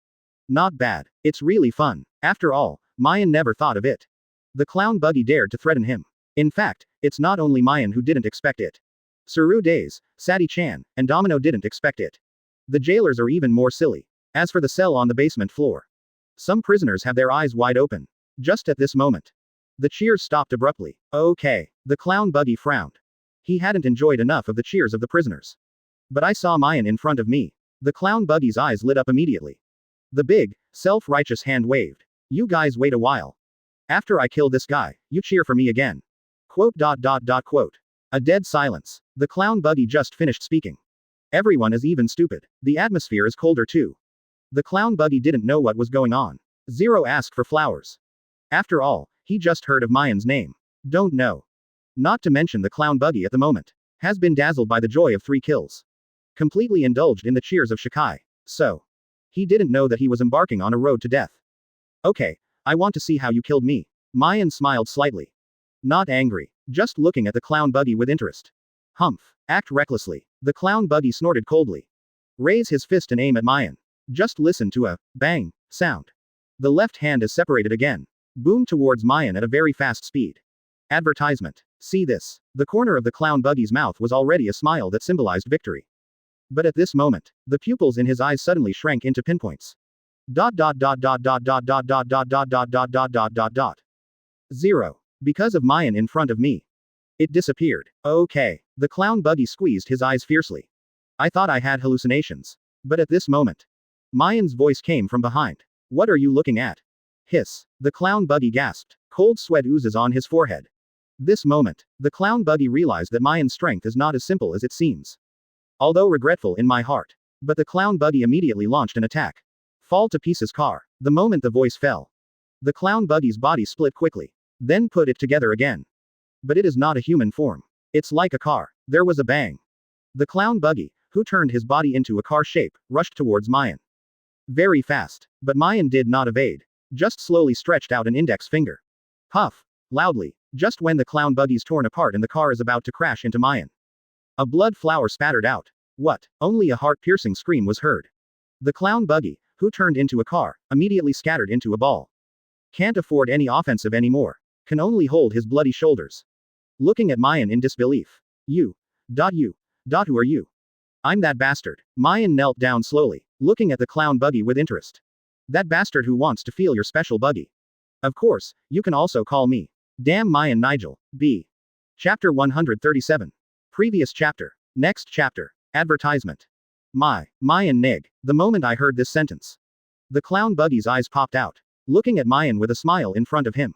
Not bad. It's really fun. After all, Maien never thought of it. The clown buggy dared to threaten him. In fact, it's not only Maien who didn't expect it. Tsurude, Sadi-chan, and Domino didn't expect it. The jailers are even more silly. As for the cell on the basement floor, some prisoners have their eyes wide open. Just at this moment, the cheers stopped abruptly. Okay. The clown buggy frowned. He hadn't enjoyed enough of the cheers of the prisoners. But I saw Maien in front of me. The clown buggy's eyes lit up immediately. The big, self-righteous hand waved. You guys wait a while. After I kill this guy, you cheer for me again. Quote. A dead silence. The clown buggy just finished speaking. Everyone is even stupid. The atmosphere is colder too. The clown buggy didn't know what was going on. Zero asked for flowers. After all, he just heard of Maien's name. Don't know. Not to mention the clown buggy at the moment has been dazzled by the joy of 3 kills. Completely indulged in the cheers of Shikai. So, he didn't know that he was embarking on a road to death. Okay, I want to see how you killed me. Maien smiled slightly. Not angry, just looking at the clown buggy with interest. Humph. Act recklessly. The clown buggy snorted coldly. Raise his fist and aim at Maien. Just listen to a bang sound. The left hand is separated again. Boom towards Maien at a very fast speed. Advertisement. See this. The corner of the clown buggy's mouth was already a smile that symbolized victory. But at this moment, the pupils in his eyes suddenly shrank into pinpoints. ... 0. Because of Maien in front of me. It disappeared. Okay. The clown buggy squeezed his eyes fiercely. I thought I had hallucinations. But at this moment, Maien's voice came from behind. What are you looking at? Hiss. The clown buggy gasped. Cold sweat oozes on his forehead. This moment, the clown buggy realized that Maien's strength is not as simple as it seems. Although regretful in my heart. But the clown buggy immediately launched an attack. Fall to pieces car. The moment the voice fell, the clown buggy's body split quickly. Then put it together again. But it is not a human form. It's like a car. There was a bang. The clown buggy, who turned his body into a car shape, rushed towards Maien. Very fast. But Maien did not evade. Just slowly stretched out an index finger. Puff. Loudly, Just when the clown buggy's torn apart and the car is about to crash into Maien. A blood flower spattered out. What? Only a heart-piercing scream was heard. The clown buggy, who turned into a car, immediately scattered into a ball. Can't afford any offensive anymore. Can only hold his bloody shoulders. Looking at Maien in disbelief. You. Who are you? I'm that bastard. Maien knelt down slowly, looking at the clown buggy with interest. That bastard who wants to feel your special buggy. Of course, you can also call me. Damn Maien Nigel. B. Chapter 137. Previous chapter. Next chapter. Advertisement. Maien nig. The moment I heard this sentence. The clown buggy's eyes popped out, looking at Maien with a smile in front of him.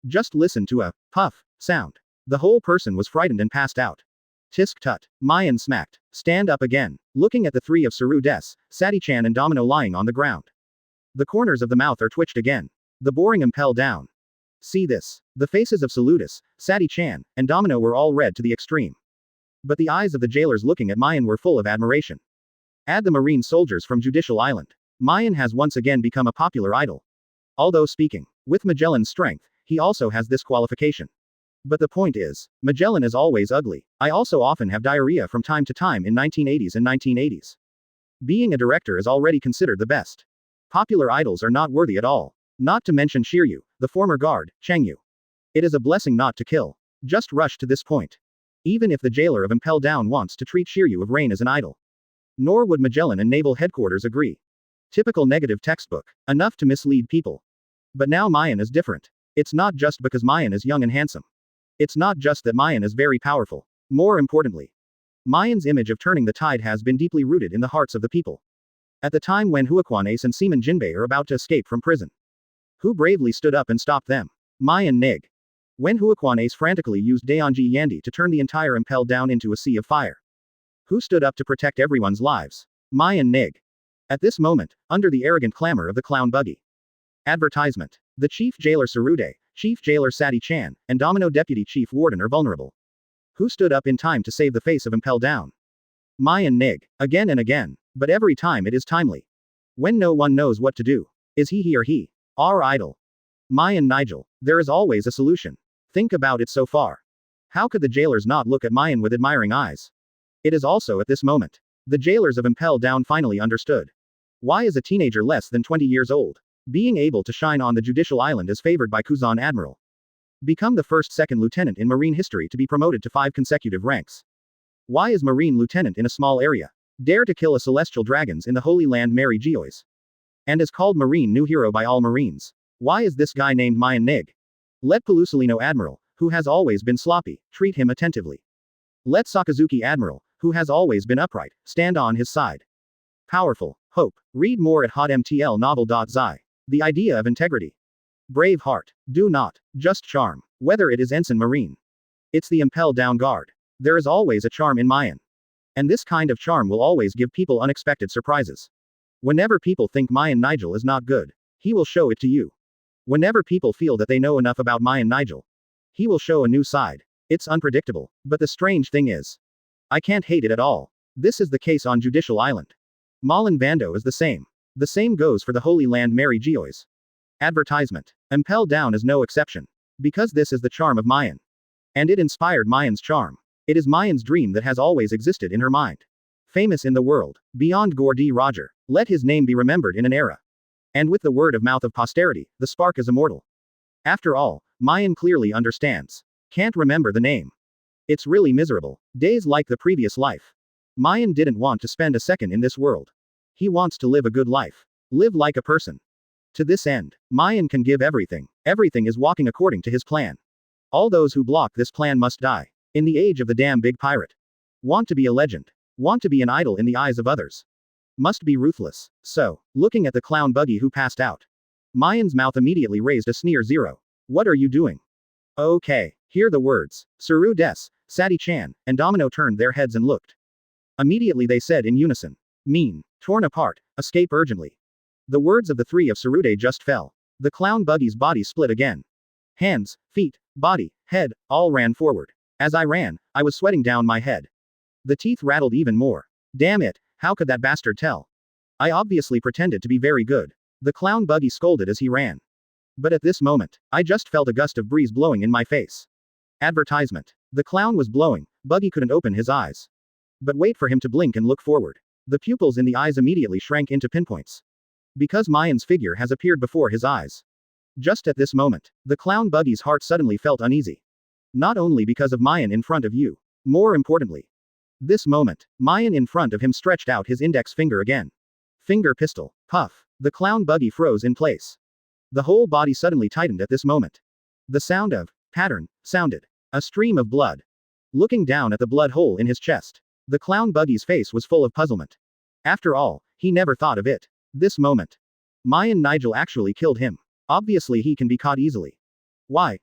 Just listen to a puff sound. The whole person was frightened and passed out. Tisk tut. Maien smacked. Stand up again, looking at the three of Saru Des, Sadi-chan and Domino lying on the ground. The corners of the mouth are twitched again. The boring Impel down. See this. The faces of Saludis, Sadi-chan, and Domino were all red to the extreme. But the eyes of the jailers looking at Maien were full of admiration. Add the marine soldiers from Judicial Island. Maien has once again become a popular idol. Although speaking with Magellan's strength, he also has this qualification. But the point is, Magellan is always ugly. I also often have diarrhea from time to time in 1980s and 1980s. Being a director is already considered the best. Popular idols are not worthy at all. Not to mention Shiryu, the former guard, Chengyu. It is a blessing not to kill. Just rush to this point. Even if the jailer of Impel Down wants to treat Shiryu of Rain as an idol. Nor would Magellan and Naval Headquarters agree. Typical negative textbook. Enough to mislead people. But now Maien is different. It's not just because Maien is young and handsome. It's not just that Maien is very powerful. More importantly, Maien's image of turning the tide has been deeply rooted in the hearts of the people. At the time when Huaquanes and Seaman Jinbe are about to escape from prison. Who bravely stood up and stopped them? Maien nig. When Huaquanes frantically used Daionji Yandi to turn the entire Impel Down into a sea of fire. Who stood up to protect everyone's lives? Maien nig. At this moment, under the arrogant clamor of the clown buggy. Advertisement. The Chief Jailer Sarude, Chief Jailer Sadi-chan, and Domino Deputy Chief Warden are vulnerable. Who stood up in time to save the face of Impel Down? Maien nig. Again and again. But every time it is timely. When no one knows what to do. Is he or he? Our idol. Maien Nigel. There is always a solution. Think about it so far. How could the jailers not look at Maien with admiring eyes? It is also at this moment. The jailers of Impel Down finally understood. Why is a teenager less than 20 years old being able to shine on the Judicial Island as favored by Kuzan Admiral? Become the first second lieutenant in Marine history to be promoted to 5 consecutive ranks. Why is Marine lieutenant in a small area? Dare to kill a celestial dragons in the Holy Land Mary Geois. And is called Marine new hero by all Marines. Why is this guy named Maien nig? Let Pelusolino Admiral, who has always been sloppy, treat him attentively. Let Sakazuki Admiral, who has always been upright, stand on his side. Powerful. Hope. Read more at hotmtlnovel.zi. The idea of integrity. Brave heart. Do not just charm. Whether it is Ensign Marine. It's the Impel Down Guard. There is always a charm in Maien. And this kind of charm will always give people unexpected surprises. Whenever people think Maien Nigel is not good, he will show it to you. Whenever people feel that they know enough about Maien Nigel, he will show a new side. It's unpredictable. But the strange thing is, I can't hate it at all. This is the case on Judicial Island. Malin Vandor is the same. The same goes for the Holy Land Mary Geois. Advertisement. Impel Down is no exception. Because this is the charm of Maien. And it inspired Maien's charm. It is Maien's dream that has always existed in her mind. Famous in the world, beyond Gore D. Roger. Let his name be remembered in an era. And with the word of mouth of posterity, the spark is immortal. After all, Maien clearly understands. Can't remember the name. It's really miserable. Days like the previous life. Maien didn't want to spend a second in this world. He wants to live a good life. Live like a person. To this end, Maien can give everything. Everything is walking according to his plan. All those who block this plan must die. In the age of the damn big pirate. Want to be a legend. Want to be an idol in the eyes of others. Must be ruthless. So, looking at the clown buggy who passed out. Maien's mouth immediately raised a sneer. Zero. What are you doing? Okay. Hear the words. Saru Des, Sadi-chan, and Domino turned their heads and looked. Immediately they said in unison. Mean. Torn apart. Escape urgently. The words of the three of Sarude just fell. The clown buggy's body split again. Hands, feet, body, head, all ran forward. As I ran, I was sweating down my head. The teeth rattled even more. Damn it, how could that bastard tell? I obviously pretended to be very good. The clown buggy scolded as he ran. But at this moment, I just felt a gust of breeze blowing in my face. Advertisement. The clown was blowing, Buggy couldn't open his eyes. But wait for him to blink and look forward. The pupils in the eyes immediately shrank into pinpoints. Because Mayen's figure has appeared before his eyes. Just at this moment, the clown Buggy's heart suddenly felt uneasy. Not only because of Maien in front of you. More importantly. This moment, Maien in front of him stretched out his index finger again. Finger pistol. Puff. The clown Buggy froze in place. The whole body suddenly tightened at this moment. The sound of pattern sounded. A stream of blood. Looking down at the blood hole in his chest. The clown Buggy's face was full of puzzlement. After all, he never thought of it. This moment. Maien Nigel actually killed him. Obviously he can be caught easily. Why?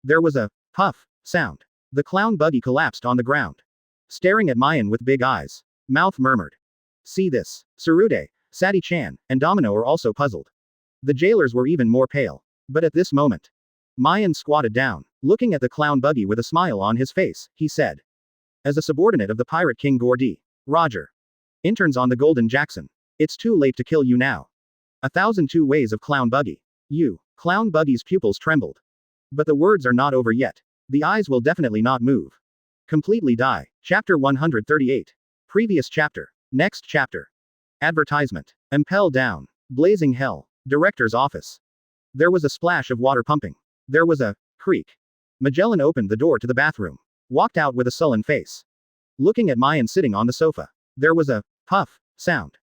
There was a puff sound. The clown Buggy collapsed on the ground. Staring at Maien with big eyes. Mouth murmured. See this. Tsurude, Sadi-chan, and Domino are also puzzled. The jailers were even more pale. But at this moment. Maien squatted down. Looking at the clown Buggy with a smile on his face, he said. As a subordinate of the Pirate King Gordy. Roger. Interns on the Golden Jackson. It's too late to kill you now. 1,002 ways of clown Buggy. You. Clown Buggy's pupils trembled. But the words are not over yet. The eyes will definitely not move. Completely die. Chapter 138. Previous chapter. Next chapter. Advertisement. Impel down. Blazing hell. Director's office. There was a splash of water pumping. There was a creak. Magellan opened the door to the bathroom. Walked out with a sullen face. Looking at Maien sitting on the sofa. There was a puff sound.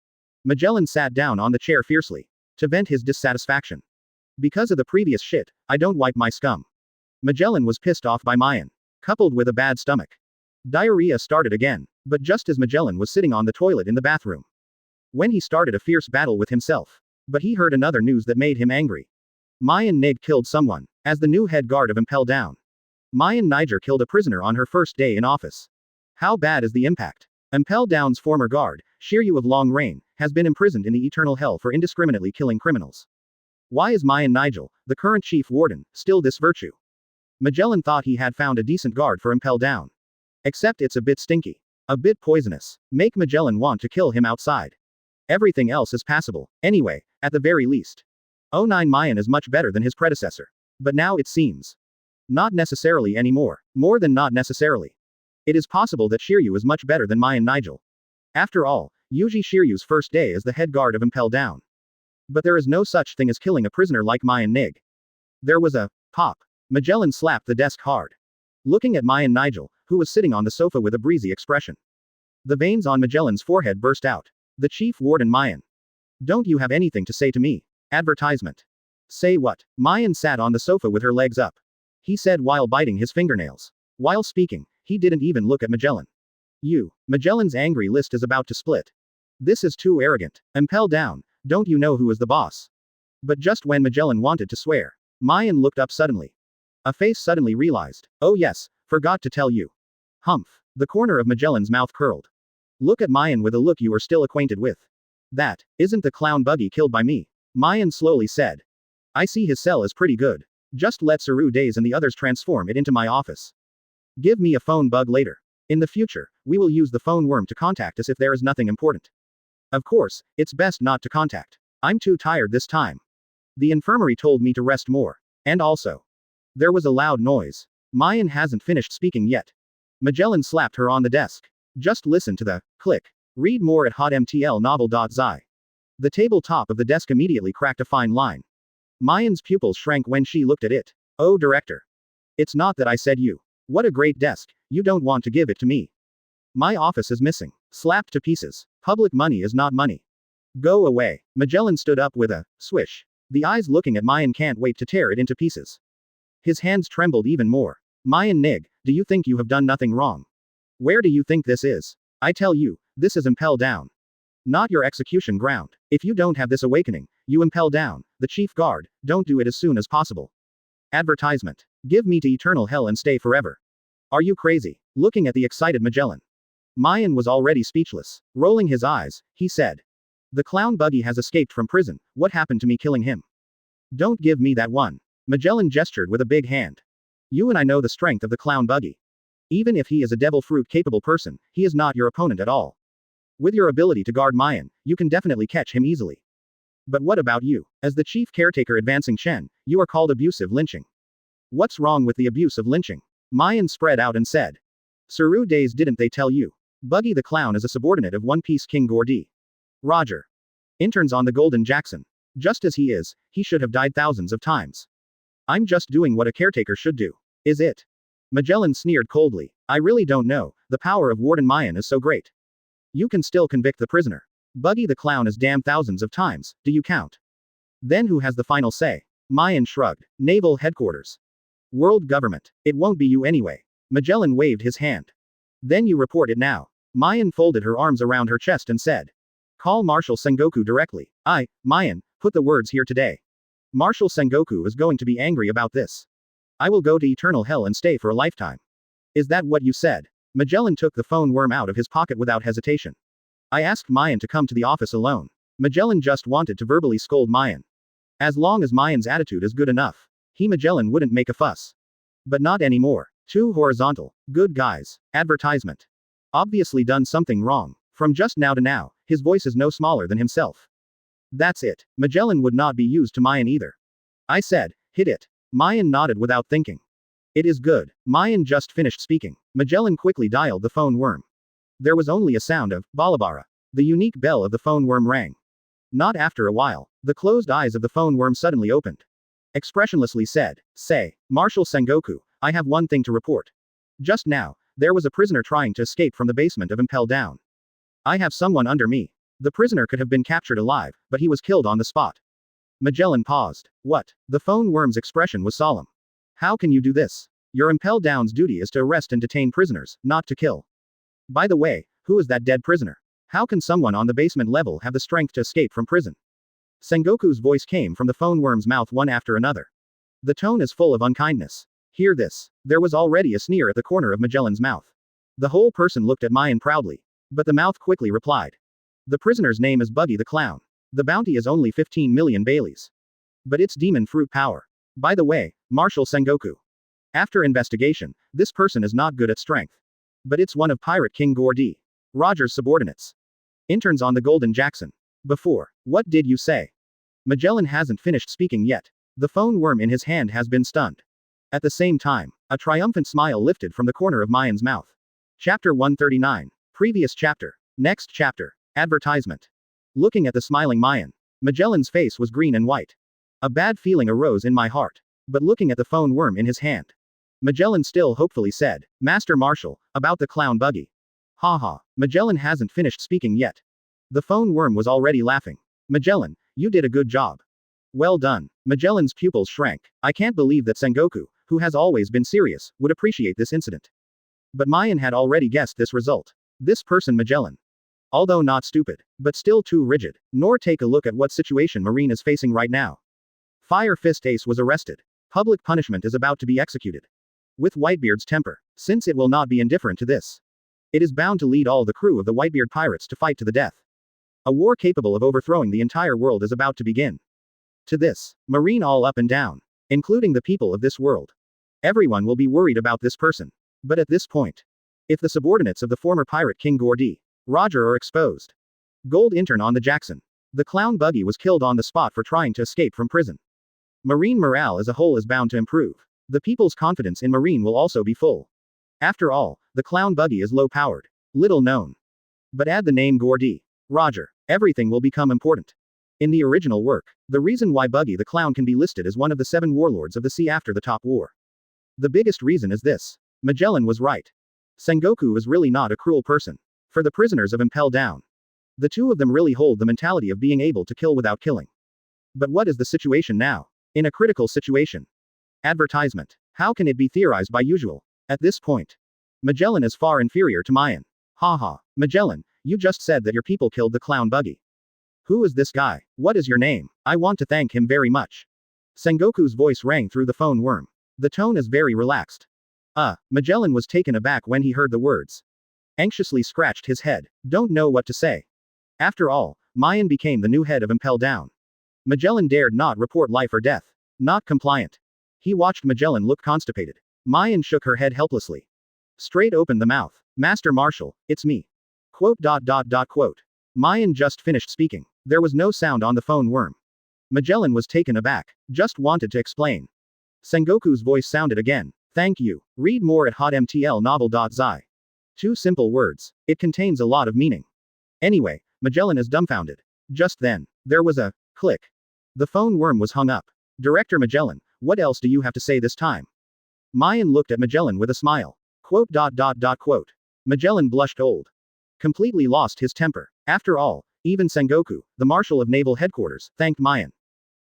Magellan sat down on the chair fiercely. To vent his dissatisfaction. Because of the previous shit, I don't wipe my scum. Magellan was pissed off by Maien. Coupled with a bad stomach. Diarrhea started again, but just as Magellan was sitting on the toilet in the bathroom. When he started a fierce battle with himself. But he heard another news that made him angry. Maien Nig killed someone, as the new head guard of Impel down. Maien Niger killed a prisoner on her first day in office. How bad is the impact? Impel Down's former guard, Shiryu of Long Reign, has been imprisoned in the eternal hell for indiscriminately killing criminals. Why is Maien Nigel, the current chief warden, still this virtue? Magellan thought he had found a decent guard for Impel Down. Except it's a bit stinky. A bit poisonous. Make Magellan want to kill him outside. Everything else is passable, anyway, at the very least. 09 Maien is much better than his predecessor. But now it seems. Not necessarily anymore. More than not necessarily. It is possible that Shiryu is much better than Maien Nigel. After all, Yuji Shiryu's first day as the head guard of Impel Down. But there is no such thing as killing a prisoner like Maien Nig. There was a pop. Magellan slapped the desk hard. Looking at Maien Nigel, who was sitting on the sofa with a breezy expression. The veins on Magellan's forehead burst out. The chief warden Maien. Don't you have anything to say to me? Advertisement. Say what? Maien sat on the sofa with her legs up. He said while biting his fingernails. While speaking, he didn't even look at Magellan. Magellan's angry list is about to split. This is too arrogant. Impel Down, don't you know who is the boss? But just when Magellan wanted to swear, Maien looked up suddenly. A face suddenly realized. Oh yes, forgot to tell you. Humph. The corner of Magellan's mouth curled. Look at Maien with a look you are still acquainted with. That isn't the clown Buggy killed by me. Maien slowly said. I see his cell is pretty good. Just let Saru Days and the others transform it into my office. Give me a phone bug later. In the future, we will use the phone worm to contact us if there is nothing important. Of course, it's best not to contact. I'm too tired this time. The infirmary told me to rest more. And also. There was a loud noise. Maien hasn't finished speaking yet. Magellan slapped her on the desk. Just listen to the click. Read more at hotmtlnovel.zi. The tabletop of the desk immediately cracked a fine line. Mayen's pupils shrank when she looked at it. Oh director. It's not that I said you. What a great desk, you don't want to give it to me. My office is missing. Slapped to pieces. Public money is not money. Go away. Magellan stood up with a swish. The eyes looking at Maien can't wait to tear it into pieces. His hands trembled even more. Maien Nig, do you think you have done nothing wrong? Where do you think this is? I tell you, this is Impel Down. Not your execution ground. If you don't have this awakening, you Impel Down, the chief guard, don't do it as soon as possible. Advertisement. Give me to eternal hell and stay forever. Are you crazy? Looking at the excited Magellan. Maien was already speechless. Rolling his eyes, he said. The clown Buggy has escaped from prison, what happened to me killing him? Don't give me that one. Magellan gestured with a big hand. You and I know the strength of the clown Buggy. Even if he is a devil fruit capable person, he is not your opponent at all. With your ability to guard Maien, you can definitely catch him easily. But what about you? As the chief caretaker advancing Shen, you are called abusive lynching. What's wrong with the abuse of lynching? Maien spread out and said. Suru days didn't they tell you? Buggy the Clown is a subordinate of One Piece King Gordy. Roger. Interns on the Golden Jackson. Just as he is, he should have died thousands of times. I'm just doing what a caretaker should do. Is it? Magellan sneered coldly. I really don't know, the power of Warden Maien is so great. You can still convict the prisoner. Buggy the Clown is damned thousands of times, do you count? Then who has the final say? Maien shrugged. Naval Headquarters. World Government. It won't be you anyway. Magellan waved his hand. Then you report it now. Maien folded her arms around her chest and said. Call Marshal Sengoku directly. Maien, put the words here today. Marshal Sengoku is going to be angry about this. I will go to eternal hell and stay for a lifetime. Is that what you said? Magellan took the phone worm out of his pocket without hesitation. I asked Maien to come to the office alone. Magellan just wanted to verbally scold Maien. As long as Maien's attitude is good enough, Magellan wouldn't make a fuss. But not anymore. Too horizontal. Good guys. Advertisement. Obviously done something wrong. From just now to now, his voice is no smaller than himself. That's it. Magellan would not be used to Maien either. I said, hit it. Maien nodded without thinking. It is good. Maien just finished speaking. Magellan quickly dialed the phone worm. There was only a sound of balabara. The unique bell of the phone worm rang. Not after a while, the closed eyes of the phone worm suddenly opened. Expressionlessly said, Say, Marshal Sengoku, I have one thing to report. Just now, there was a prisoner trying to escape from the basement of Impel Down. I have someone under me. The prisoner could have been captured alive, but he was killed on the spot. Magellan paused. What? The phone worm's expression was solemn. How can you do this? Your Impel Down's duty is to arrest and detain prisoners, not to kill. By the way, who is that dead prisoner? How can someone on the basement level have the strength to escape from prison? Sengoku's voice came from the phone worm's mouth one after another. The tone is full of unkindness. Hear this. There was already a sneer at the corner of Magellan's mouth. The whole person looked at Maien proudly. But the mouth quickly replied. The prisoner's name is Buggy the Clown. The bounty is only 15 million Baileys. But it's demon fruit power. By the way, Marshal Sengoku. After investigation, this person is not good at strength. But it's one of Pirate King Gordy. Roger's subordinates. Interns on the Golden Jackson. Before. What did you say? Magellan hasn't finished speaking yet. The phone worm in his hand has been stunned. At the same time, a triumphant smile lifted from the corner of Maien's mouth. Chapter 139. Previous chapter. Next chapter. Advertisement. Looking at the smiling Maien, Magellan's face was green and white. A bad feeling arose in my heart. But looking at the phone worm in his hand, Magellan still hopefully said, Master Marshal, about the clown Buggy. Haha, Magellan hasn't finished speaking yet. The phone worm was already laughing. Magellan, you did a good job. Well done. Magellan's pupils shrank. I can't believe that Sengoku, who has always been serious, would appreciate this incident. But Maien had already guessed this result. This person Magellan. Although not stupid, but still too rigid, nor take a look at what situation Marine is facing right now. Fire Fist Ace was arrested. Public punishment is about to be executed. With Whitebeard's temper, since it will not be indifferent to this. It is bound to lead all the crew of the Whitebeard pirates to fight to the death. A war capable of overthrowing the entire world is about to begin. To this, Marine all up and down, including the people of this world. Everyone will be worried about this person. But at this point, if the subordinates of the former pirate King Gordy, Roger are exposed. Gold intern on the Jackson. The clown Buggy was killed on the spot for trying to escape from prison. Marine morale as a whole is bound to improve. The people's confidence in Marine will also be full. After all, the clown Buggy is low-powered. Little known. But add the name Gordy, Roger, everything will become important. In the original work, the reason why Buggy the Clown can be listed as one of the 7 warlords of the sea after the Top War. The biggest reason is this. Magellan was right. Sengoku is really not a cruel person. For the prisoners of Impel Down. The two of them really hold the mentality of being able to kill without killing. But what is the situation now? In a critical situation. Advertisement. How can it be theorized by usual? At this point. Magellan is far inferior to Maien. Haha, Magellan, you just said that your people killed the clown Buggy. Who is this guy? What is your name? I want to thank him very much. Sengoku's voice rang through the phone worm. The tone is very relaxed. Magellan was taken aback when he heard the words. Anxiously scratched his head. Don't know what to say. After all, Maien became the new head of Impel Down. Magellan dared not report life or death. Not compliant. He watched Magellan look constipated. Maien shook her head helplessly. Straight opened the mouth. Master Marshal, it's me. Quote. Maien just finished speaking. There was no sound on the phone worm. Magellan was taken aback. Just wanted to explain. Sengoku's voice sounded again. Thank you. Read more at hotmtlnovel.zi. 2 simple words. It contains a lot of meaning. Anyway, Magellan is dumbfounded. Just then, there was a click. The phone worm was hung up. Director Magellan, what else do you have to say this time? Maien looked at Magellan with a smile. Quote. Magellan blushed old. Completely lost his temper. After all, even Sengoku, the Marshal of Naval Headquarters, thanked Maien.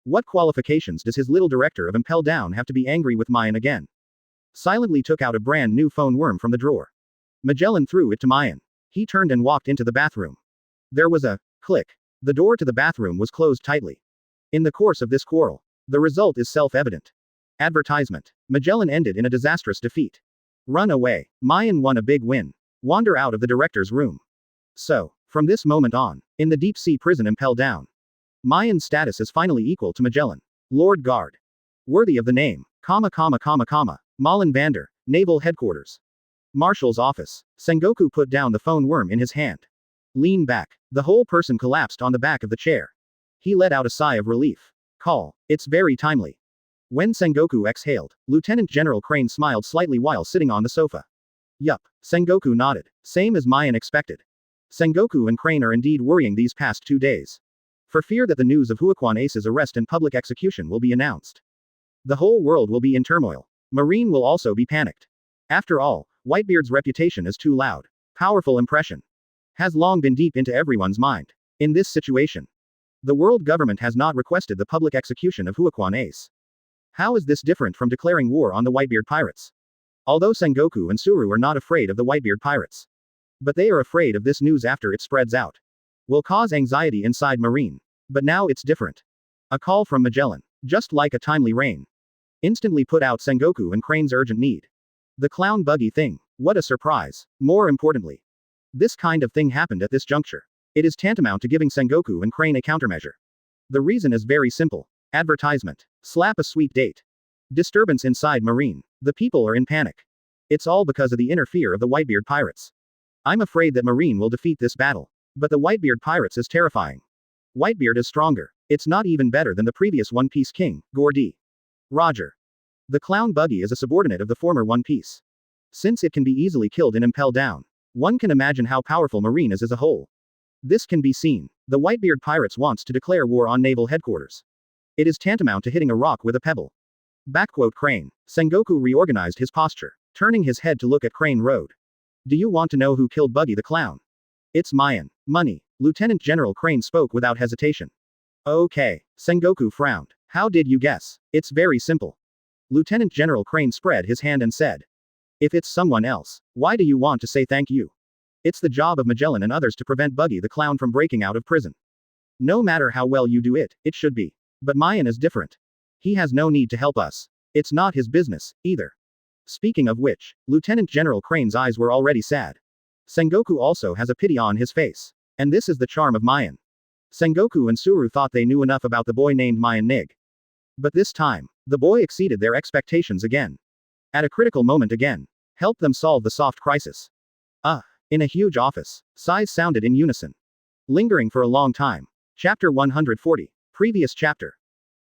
What qualifications does his little director of Impel Down have to be angry with Maien again? Silently took out a brand new phone worm from the drawer. Magellan threw it to Maien. He turned and walked into the bathroom. There was a click. The door to the bathroom was closed tightly. In the course of this quarrel, the result is self-evident. Advertisement. Magellan ended in a disastrous defeat. Run away. Maien won a big win. Wander out of the director's room. So, from this moment on, in the deep-sea prison Impel Down, Maien's status is finally equal to Magellan. Lord Guard. Worthy of the name. Malin Vandor, Naval Headquarters. Marshal's office. Sengoku put down the phone worm in his hand. Lean back. The whole person collapsed on the back of the chair. He let out a sigh of relief. Call. It's very timely. When Sengoku exhaled, Lieutenant General Crane smiled slightly while sitting on the sofa. Yup. Sengoku nodded. Same as Maien expected. Sengoku and Crane are indeed worrying these past 2 days. For fear that the news of Huaquan Ace's arrest and public execution will be announced. The whole world will be in turmoil. Marine will also be panicked. After all, Whitebeard's reputation as too loud, powerful impression has long been deep into everyone's mind. In this situation, the world government has not requested the public execution of Huaquan Ace. How is this different from declaring war on the Whitebeard pirates? Although Sengoku and Suru are not afraid of the Whitebeard pirates, but they are afraid of this news after it spreads out. Will cause anxiety inside Marine. But now it's different. A call from Magellan, just like a timely rain, instantly put out Sengoku and Crane's urgent need. The clown buggy thing. What a surprise. More importantly, this kind of thing happened at this juncture. It is tantamount to giving Sengoku and Crane a countermeasure. The reason is very simple. Advertisement. Slap a sweet date. Disturbance inside Marine. The people are in panic. It's all because of the inner fear of the Whitebeard pirates. I'm afraid that Marine will defeat this battle. But the Whitebeard pirates is terrifying. Whitebeard is stronger. It's not even better than the previous One Piece king, Gordy. Roger. The clown buggy is a subordinate of the former One Piece. Since it can be easily killed in Impel Down, one can imagine how powerful Marine is as a whole. This can be seen. The Whitebeard pirates wants to declare war on naval headquarters. It is tantamount to hitting a rock with a pebble. Backquote Crane. Sengoku reorganized his posture, turning his head to look at Crane Road. Do you want to know who killed Buggy the Clown? It's Maien. Money. Lieutenant General Crane spoke without hesitation. Okay. Sengoku frowned. How did you guess? It's very simple. Lieutenant General Crane spread his hand and said. If it's someone else, why do you want to say thank you? It's the job of Magellan and others to prevent Buggy the Clown from breaking out of prison. No matter how well you do it, it should be. But Maien is different. He has no need to help us. It's not his business, either. Speaking of which, Lieutenant General Crane's eyes were already sad. Sengoku also has a pity on his face. And this is the charm of Maien. Sengoku and Suru thought they knew enough about the boy named Maien Nig. But this time, the boy exceeded their expectations again. At a critical moment again. Helped them solve the soft crisis. In a huge office. Sighs sounded in unison. Lingering for a long time. Chapter 140. Previous chapter.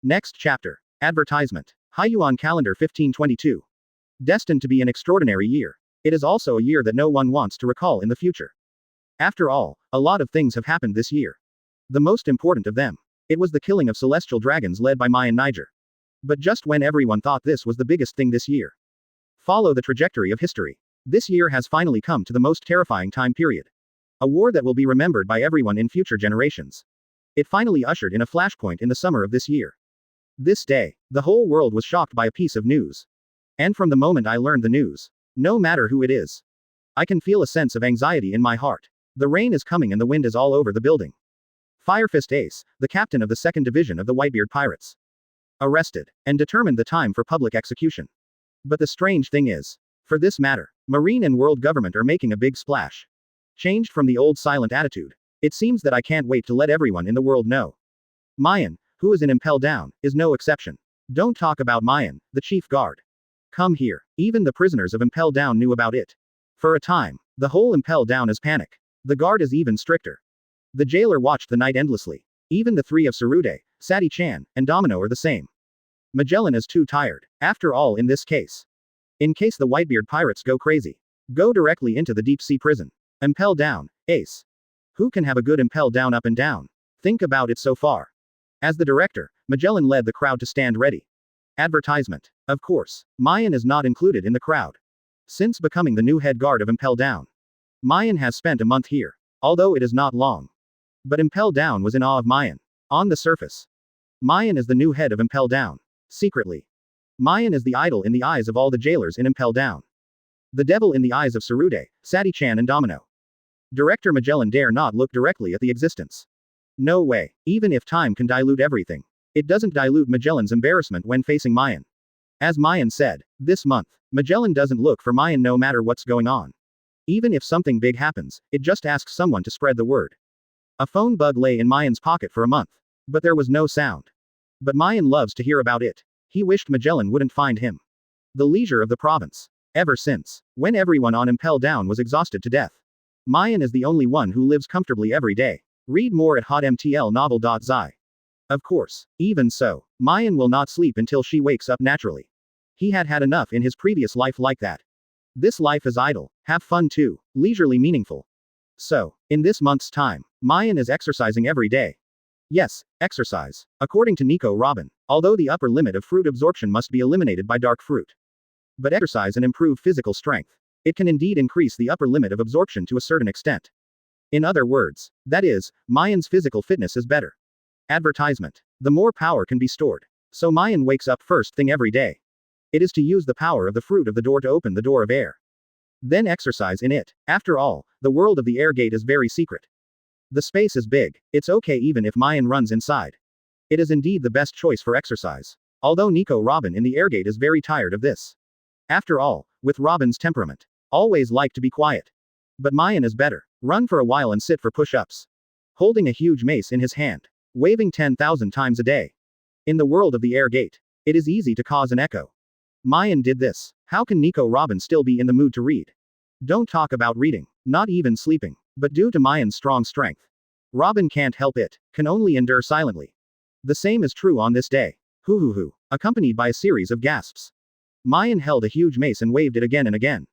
Next chapter. Advertisement. Haiyuan calendar 1522. Destined to be an extraordinary year. It is also a year that no one wants to recall in the future. After all, a lot of things have happened this year. The most important of them. It was the killing of celestial dragons led by Mayan Niger. But just when everyone thought this was the biggest thing this year. Follow the trajectory of history. This year has finally come to the most terrifying time period. A war that will be remembered by everyone in future generations. It finally ushered in a flashpoint in the summer of this year. This day, the whole world was shocked by a piece of news. And from the moment I learned the news, no matter who it is, I can feel a sense of anxiety in my heart. The rain is coming and the wind is all over the building. Firefist Ace, the captain of the 2nd Division of the Whitebeard Pirates, arrested, and determined the time for public execution. But the strange thing is, for this matter, Marine and world government are making a big splash. Changed from the old silent attitude. It seems that I can't wait to let everyone in the world know. Maien, who is in Impel Down, is no exception. Don't talk about Maien, the chief guard. Come here. Even the prisoners of Impel Down knew about it. For a time, the whole Impel Down is panic. The guard is even stricter. The jailer watched the night endlessly. Even the 3 of Tsurude, Sadi-chan, and Domino are the same. Magellan is too tired. After all, in this case, In case the Whitebeard pirates go crazy. Go directly into the deep sea prison. Impel down, ace. Who can have a good impel down up and down? Think about it so far. As the director, Magellan led the crowd to stand ready. Advertisement. Of course, Maien is not included in the crowd. Since becoming the new head guard of Impel Down, Maien has spent a month here. Although it is not long. But Impel Down was in awe of Maien. On the surface, Maien is the new head of Impel Down. Secretly, Maien is the idol in the eyes of all the jailers in Impel Down. The devil in the eyes of Tsurude, Sadi-chan and Domino. Director Magellan dare not look directly at the existence. No way. Even if time can dilute everything, it doesn't dilute Magellan's embarrassment when facing Maien. As Maien said, this month, Magellan doesn't look for Maien no matter what's going on. Even if something big happens, it just asks someone to spread the word. A phone bug lay in Mayen's pocket for a month. But there was no sound. But Maien loves to hear about it. He wished Magellan wouldn't find him. The leisure of the province. Ever since, when everyone on Impel Down was exhausted to death. Maien is the only one who lives comfortably every day. Read more at hotmtlnovel.zi. Of course, even so, Maien will not sleep until she wakes up naturally. He had had enough in his previous life like that. This life is idle, have fun too, leisurely meaningful. So, in this month's time, Maien is exercising every day. Yes, exercise. According to Nico Robin, although the upper limit of fruit absorption must be eliminated by dark fruit. But exercise and improve physical strength. It can indeed increase the upper limit of absorption to a certain extent. In other words, that is, Maien's physical fitness is better. Advertisement. The more power can be stored. So Maien wakes up first thing every day. It is to use the power of the fruit of the door to open the door of air. Then exercise in it. After all, the world of the air gate is very secret. The space is big. It's okay even if Maien runs inside. It is indeed the best choice for exercise. Although Nico Robin in the air gate is very tired of this. After all, with Robin's temperament, always like to be quiet. But Maien is better. Run for a while and sit for push-ups. Holding a huge mace in his hand. Waving 10,000 times a day. In the world of the air gate, it is easy to cause an echo. Maien did this. How can Nico Robin still be in the mood to read? Don't talk about reading, not even sleeping. But due to Maien's strong strength, Robin can't help it, can only endure silently. The same is true on this day. Hoo, accompanied by a series of gasps. Maien held a huge mace and waved it again and again.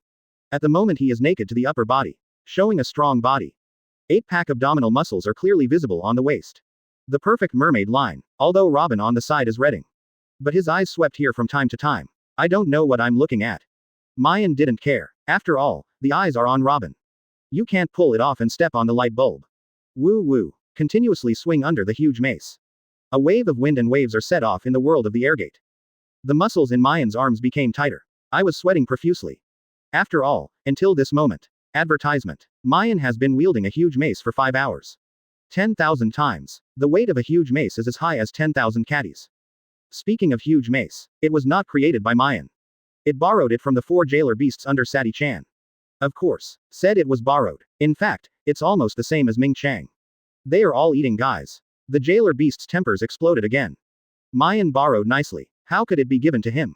At the moment he is naked to the upper body, showing a strong body. 8-pack abdominal muscles are clearly visible on the waist. The perfect mermaid line, although Robin on the side is redding. But his eyes swept here from time to time. I don't know what I'm looking at. Maien didn't care. After all, the eyes are on Robin. You can't pull it off and step on the light bulb. Woo. Continuously swing under the huge mace. A wave of wind and waves are set off in the world of the airgate. The muscles in Maien's arms became tighter. I was sweating profusely. After all, until this moment. Advertisement. Maien has been wielding a huge mace for 5 hours. 10,000 times. The weight of a huge mace is as high as 10,000 caddies. Speaking of huge mace, it was not created by Maien. It borrowed it from the 4 jailer beasts under Sadi-chan. Of course, said it was borrowed. In fact, it's almost the same as Ming Chang. They are all eating guys. The jailer beast's tempers exploded again. Maien borrowed nicely. How could it be given to him?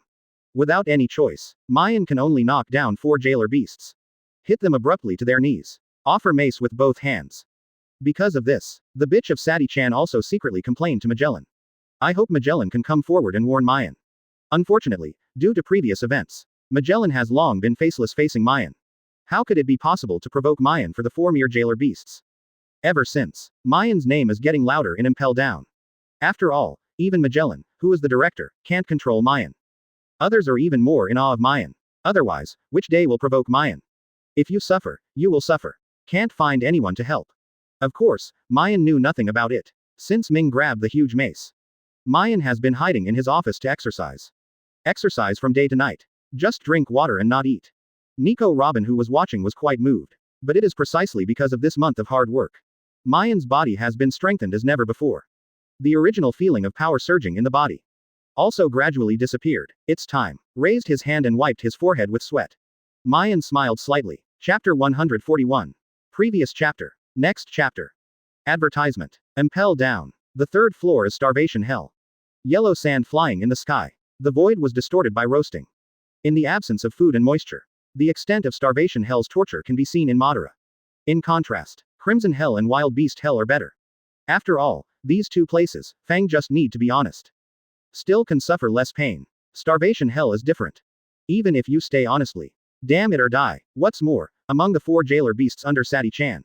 Without any choice, Maien can only knock down 4 jailer beasts. Hit them abruptly to their knees. Offer mace with both hands. Because of this, the bitch of Sadi-chan also secretly complained to Magellan. I hope Magellan can come forward and warn Maien. Unfortunately, due to previous events, Magellan has long been faceless facing Maien. How could it be possible to provoke Maien for the 4 mere jailer beasts? Ever since, Maien's name is getting louder in Impel Down. After all, even Magellan, who is the director, can't control Maien. Others are even more in awe of Maien. Otherwise, which day will provoke Maien? If you suffer, you will suffer. Can't find anyone to help. Of course, Maien knew nothing about it. Since Ming grabbed the huge mace, Maien has been hiding in his office to exercise. Exercise from day to night. Just drink water and not eat. Nico Robin, who was watching, was quite moved. But it is precisely because of this month of hard work. Maien's body has been strengthened as never before. The original feeling of power surging in the body also gradually disappeared. It's time. Raised his hand and wiped his forehead with sweat. Maien smiled slightly. Chapter 141. Previous chapter. Next chapter. Advertisement. Impel Down. The 3rd floor is starvation hell. Yellow sand flying in the sky. The void was distorted by roasting. In the absence of food and moisture, the extent of starvation hell's torture can be seen in Madara. In contrast, Crimson Hell and Wild Beast Hell are better. After all, these 2 places, Fang just need to be honest. Still can suffer less pain. Starvation Hell is different. Even if you stay honestly. Damn it or die. What's more, among the 4 jailer beasts under Sadi-chan,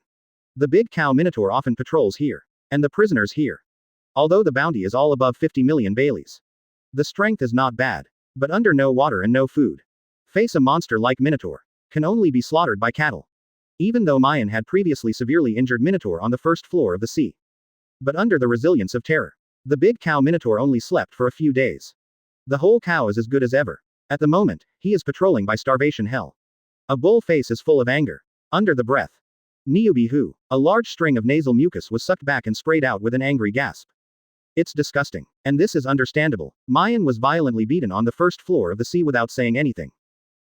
the big cow Minotaur often patrols here. And the prisoners here. Although the bounty is all above 50 million Baileys. The strength is not bad. But under no water and no food. Face a monster like Minotaur. Can only be slaughtered by cattle. Even though Maien had previously severely injured Minotaur on the first floor of the sea. But under the resilience of terror. The big cow Minotaur only slept for a few days. The whole cow is as good as ever. At the moment, he is patrolling by starvation hell. A bull face is full of anger. Under the breath. Niubihu. A large string of nasal mucus was sucked back and sprayed out with an angry gasp. It's disgusting. And this is understandable. Maien was violently beaten on the first floor of the sea without saying anything.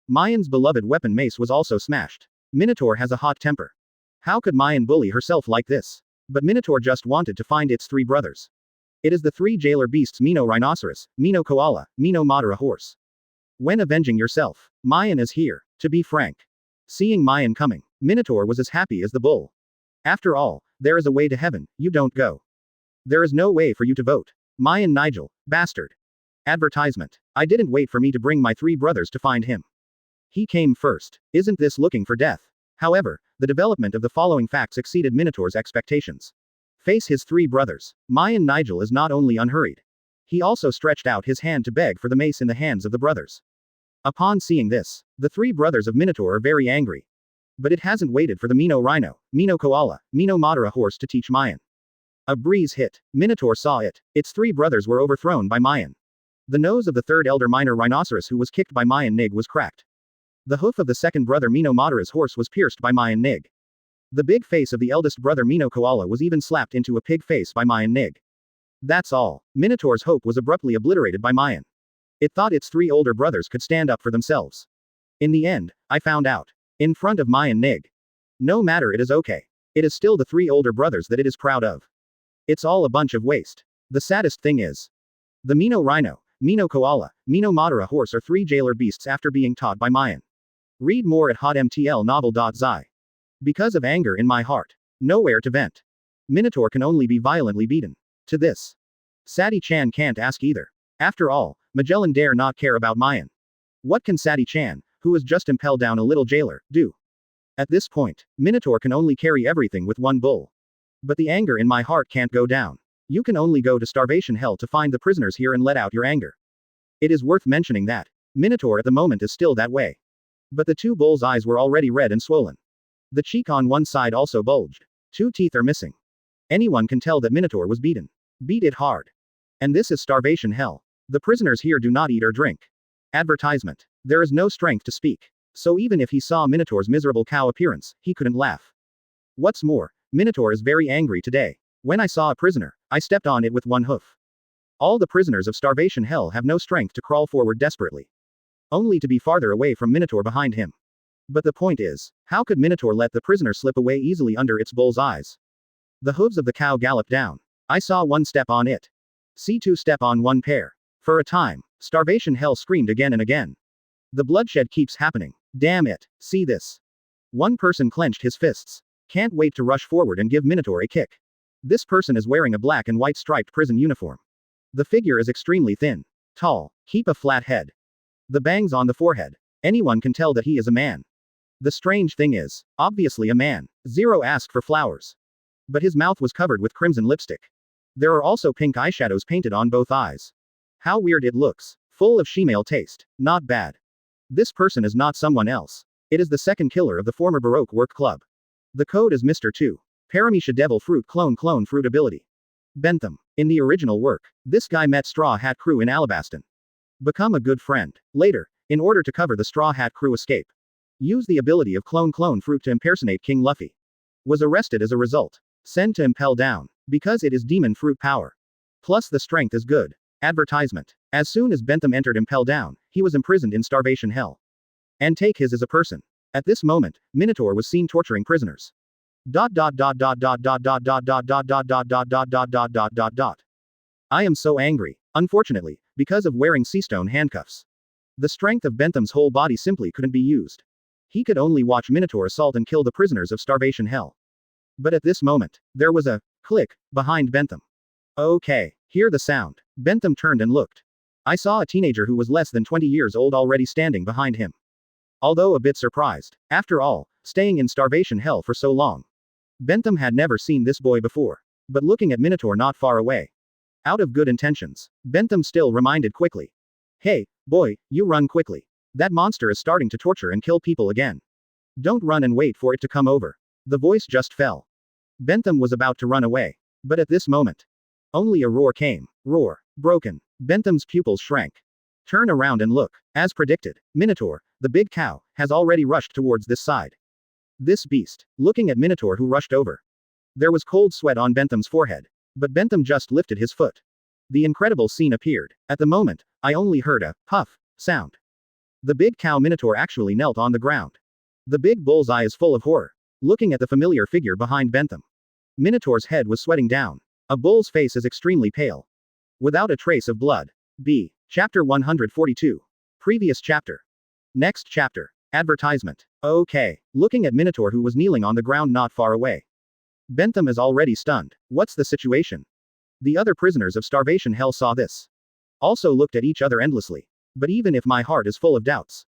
Maien's beloved weapon mace was also smashed. Minotaur has a hot temper. How could Maien bully herself like this? But Minotaur just wanted to find its 3 brothers. It is the 3 jailer beasts Mino Rhinoceros, Mino Koala, Mino Madara Horse. When avenging yourself, Maien is here. To be frank. Seeing Maien coming, Minotaur was as happy as the bull. After all, there is a way to heaven, you don't go. There is no way for you to vote. Maien Nigel, bastard. Advertisement. I didn't wait for me to bring my 3 brothers to find him. He came first. Isn't this looking for death? However, the development of the following facts exceeded Minotaur's expectations. Face his 3 brothers. Maien Nigel is not only unhurried. He also stretched out his hand to beg for the mace in the hands of the brothers. Upon seeing this, the 3 brothers of Minotaur are very angry. But it hasn't waited for the Mino Rhino, Mino Koala, Mino Madara Horse to teach Maien. A breeze hit. Minotaur saw it. Its 3 brothers were overthrown by Maien. The nose of the 3rd elder minor rhinoceros who was kicked by Maien Nig was cracked. The hoof of the 2nd brother Mino Madara's horse was pierced by Maien Nig. The big face of the eldest brother Mino Koala was even slapped into a pig face by Maien Nig. That's all. Minotaur's hope was abruptly obliterated by Maien. It thought its 3 older brothers could stand up for themselves. In the end, I found out. In front of Maien Nig. No matter, it is okay. It is still the 3 older brothers that it is proud of. It's all a bunch of waste. The saddest thing is. The Mino Rhino, Mino Koala, Mino Madara Horse are 3 jailer beasts after being taught by Maien. Read more at hotmtlnovel.zi. Because of anger in my heart. Nowhere to vent. Minotaur can only be violently beaten. To this. Sadi-chan can't ask either. After all, Magellan dare not care about Maien. What can Sadi-chan, who was just impelled down a little jailer, do? At this point, Minotaur can only carry everything with 1 bull. But the anger in my heart can't go down. You can only go to starvation hell to find the prisoners here and let out your anger. It is worth mentioning that Minotaur at the moment is still that way. But the 2 bulls' eyes were already red and swollen. The cheek on one side also bulged. 2 teeth are missing. Anyone can tell that Minotaur was beaten. Beat it hard. And this is starvation hell. The prisoners here do not eat or drink. Advertisement. There is no strength to speak. So even if he saw Minotaur's miserable cow appearance, he couldn't laugh. What's more, Minotaur is very angry today. When I saw a prisoner, I stepped on it with 1 hoof. All the prisoners of starvation hell have no strength to crawl forward desperately. Only to be farther away from Minotaur behind him. But the point is, how could Minotaur let the prisoner slip away easily under its bull's eyes? The hooves of the cow galloped down. I saw 1 step on it. See 2 step on 1 pair. For a time, starvation hell screamed again and again. The bloodshed keeps happening. Damn it. See this. 1 person clenched his fists. Can't wait to rush forward and give Minotaur a kick. This person is wearing a black and white striped prison uniform. The figure is extremely thin. Tall. Keep a flat head. The bangs on the forehead. Anyone can tell that he is a man. The strange thing is, obviously a man. 0 asked for flowers. But his mouth was covered with crimson lipstick. There are also pink eyeshadows painted on both eyes. How weird it looks. Full of shemale taste. Not bad. This person is not someone else. It is the 2nd killer of the former Baroque Work Club. The code is Mr. 2. Paramecia Devil Fruit Clone Fruit Ability. Bentham. In the original work, this guy met Straw Hat Crew in Alabaston. Become a good friend. Later, in order to cover the Straw Hat Crew escape. Use the ability of Clone Fruit to impersonate King Luffy. Was arrested as a result. Send to Impel down. Because it is demon fruit power. Plus the strength is good. Advertisement. As soon as Bentham entered Impel down, he was imprisoned in starvation hell. And take his as a person. At this moment, Minotaur was seen torturing prisoners. I am so angry. Unfortunately, because of wearing seastone handcuffs. The strength of Bentham's whole body simply couldn't be used. He could only watch Minotaur assault and kill the prisoners of starvation hell. But at this moment, there was a click behind Bentham. Okay, hear the sound. Bentham turned and looked. I saw a teenager who was less than 20 years old already standing behind him. Although a bit surprised. After all, staying in starvation hell for so long. Bentham had never seen this boy before. But looking at Minotaur not far away. Out of good intentions, Bentham still reminded quickly. Hey, boy, you run quickly. That monster is starting to torture and kill people again. Don't run and wait for it to come over. The voice just fell. Bentham was about to run away. But at this moment, only a roar came. Roar. Broken. Bentham's pupils shrank. Turn around and look. As predicted, Minotaur, the big cow, has already rushed towards this side. This beast, looking at Minotaur who rushed over. There was cold sweat on Bentham's forehead. But Bentham just lifted his foot. The incredible scene appeared. At the moment, I only heard a puff sound. The big cow Minotaur actually knelt on the ground. The big bull's eye is full of horror. Looking at the familiar figure behind Bentham. Minotaur's head was sweating down. A bull's face is extremely pale. Without a trace of blood. B. Chapter 142. Previous chapter. Next chapter. Advertisement. Okay. Looking at Minotaur who was kneeling on the ground not far away. Bentham is already stunned. What's the situation? The other prisoners of starvation hell saw this. Also looked at each other endlessly. But even if my heart is full of doubts.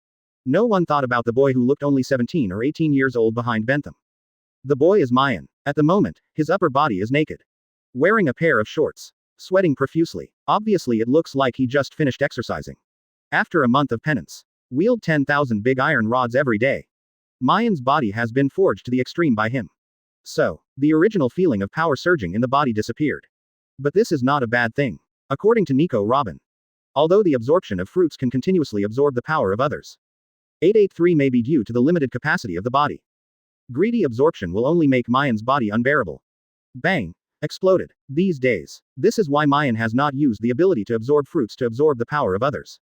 No one thought about the boy who looked only 17 or 18 years old behind Bentham. The boy is Maien. At the moment, his upper body is naked. Wearing a pair of shorts. Sweating profusely. Obviously it looks like he just finished exercising. After a month of penance. Wield 10,000 big iron rods every day. Maien's body has been forged to the extreme by him. So, the original feeling of power surging in the body disappeared. But this is not a bad thing. According to Nico Robin. Although the absorption of fruits can continuously absorb the power of others. 883 may be due to the limited capacity of the body. Greedy absorption will only make Maien's body unbearable. Bang! Exploded. These days. This is why Maien has not used the ability to absorb fruits to absorb the power of others.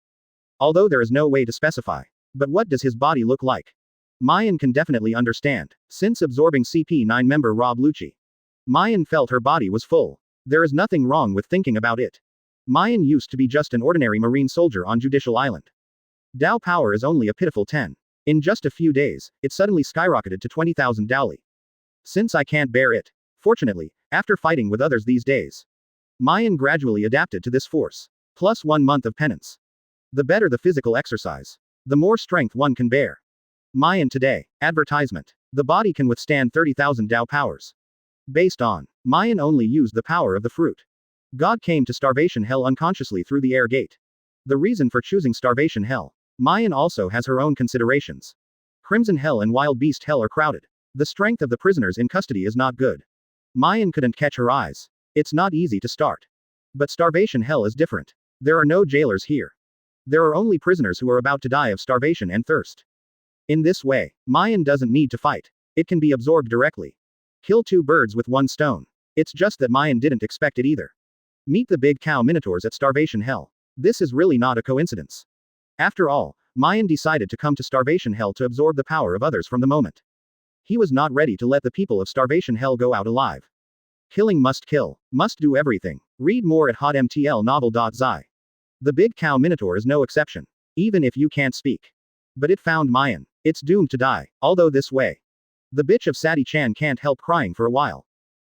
Although there is no way to specify. But what does his body look like? Maien can definitely understand. Since absorbing CP9 member Rob Lucci. Maien felt her body was full. There is nothing wrong with thinking about it. Maien used to be just an ordinary marine soldier on Judicial Island. Dao power is only a pitiful 10. In just a few days, it suddenly skyrocketed to 20,000 Dowli. Since I can't bear it. Fortunately, after fighting with others these days. Maien gradually adapted to this force. Plus 1 month of penance. The better the physical exercise. The more strength one can bear. Maien today. Advertisement. The body can withstand 30,000 Dao powers. Based on. Maien only used the power of the fruit. God came to starvation hell unconsciously through the air gate. The reason for choosing starvation hell. Maien also has her own considerations. Crimson hell and wild beast hell are crowded. The strength of the prisoners in custody is not good. Maien couldn't catch her eyes. It's not easy to start. But starvation hell is different. There are no jailers here. There are only prisoners who are about to die of starvation and thirst. In this way, Maien doesn't need to fight. It can be absorbed directly. Kill 2 birds with 1 stone. It's just that Maien didn't expect it either. Meet the big cow minotaurs at starvation hell. This is really not a coincidence. After all, Maien decided to come to starvation hell to absorb the power of others from the moment. He was not ready to let the people of starvation hell go out alive. Killing must kill. Must do everything. Read more at hotmtlnovel.zi. The big cow minotaur is no exception. Even if you can't speak. But it found Maien. It's doomed to die, although this way. The bitch of Sadi-chan can't help crying for a while.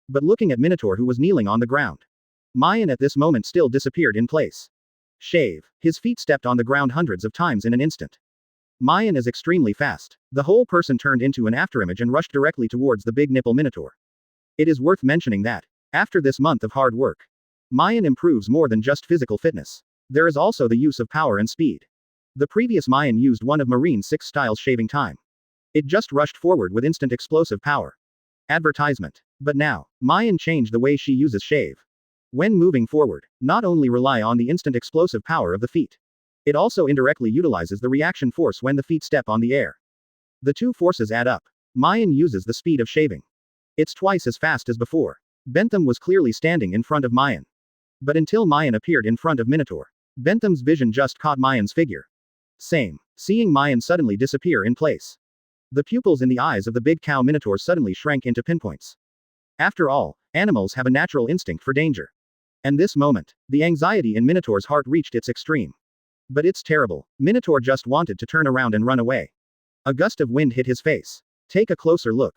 But looking at Minotaur who was kneeling on the ground. Maien at this moment still disappeared in place. Shave. His feet stepped on the ground hundreds of times in an instant. Maien is extremely fast. The whole person turned into an afterimage and rushed directly towards the big nipple Minotaur. It is worth mentioning that, after this month of hard work, Maien improves more than just physical fitness. There is also the use of power and speed. The previous Maien used one of Marine 6 styles shaving time. It just rushed forward with instant explosive power. Advertisement. But now, Maien changed the way she uses shave. When moving forward, not only rely on the instant explosive power of the feet. It also indirectly utilizes the reaction force when the feet step on the air. The two forces add up. Maien uses the speed of shaving. It's twice as fast as before. Bentham was clearly standing in front of Maien. But until Maien appeared in front of Minotaur, Bentham's vision just caught Maien's figure. Same. Seeing Maien suddenly disappear in place. The pupils in the eyes of the big cow Minotaur suddenly shrank into pinpoints. After all, animals have a natural instinct for danger. And this moment, the anxiety in Minotaur's heart reached its extreme. But it's terrible. Minotaur just wanted to turn around and run away. A gust of wind hit his face. Take a closer look.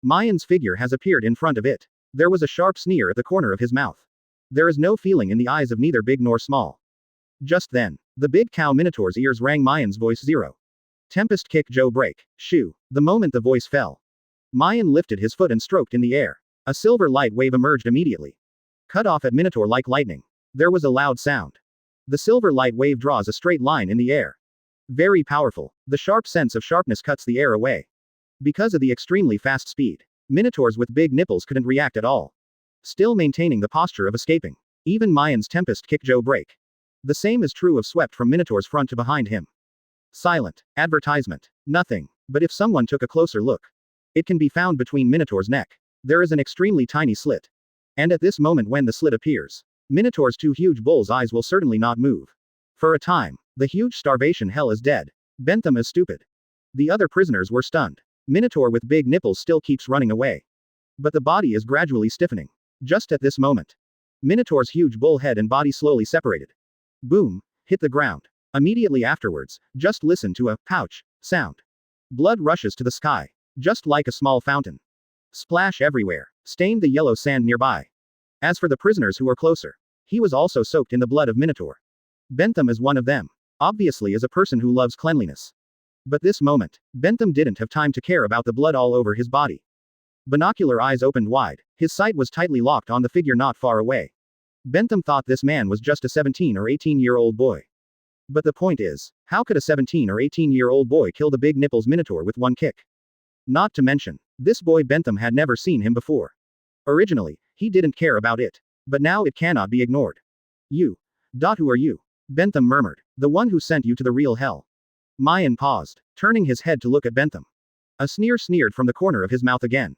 Maien's figure has appeared in front of it. There was a sharp sneer at the corner of his mouth. There is no feeling in the eyes of neither big nor small. Just then, the big cow Minotaur's ears rang Maien's voice. Zero. Tempest kick Joe break. Shoo. The moment the voice fell, Maien lifted his foot and stroked in the air. A silver light wave emerged immediately. Cut off at Minotaur like lightning. There was a loud sound. The silver light wave draws a straight line in the air. Very powerful. The sharp sense of sharpness cuts the air away. Because of the extremely fast speed, Minotaurs with big nipples couldn't react at all. Still maintaining the posture of escaping. Even Maien's Tempest kick Joe break. The same is true of swept from Minotaur's front to behind him. Silent. Advertisement. Nothing. But if someone took a closer look, it can be found between Minotaur's neck. There is an extremely tiny slit. And at this moment when the slit appears, Minotaur's two huge bull's eyes will certainly not move. For a time, the huge starvation hell is dead. Bentham is stupid. The other prisoners were stunned. Minotaur with big nipples still keeps running away. But the body is gradually stiffening. Just at this moment, Minotaur's huge bull head and body slowly separated. Boom, hit the ground. Immediately afterwards, just listen to a pouch sound. Blood rushes to the sky, just like a small fountain. Splash everywhere, stained the yellow sand nearby. As for the prisoners who were closer, he was also soaked in the blood of Minotaur. Bentham is one of them. Obviously is a person who loves cleanliness. But this moment, Bentham didn't have time to care about the blood all over his body. Binocular eyes opened wide, his sight was tightly locked on the figure not far away. Bentham thought this man was just a 17 or 18-year-old boy. But the point is, how could a 17 or 18-year-old boy kill the big nipples Minotaur with one kick? Not to mention, this boy Bentham had never seen him before. Originally, he didn't care about it. But now it cannot be ignored. You. Who are you? Bentham murmured. The one who sent you to the real hell. Maien paused, turning his head to look at Bentham. A sneer sneered from the corner of his mouth again.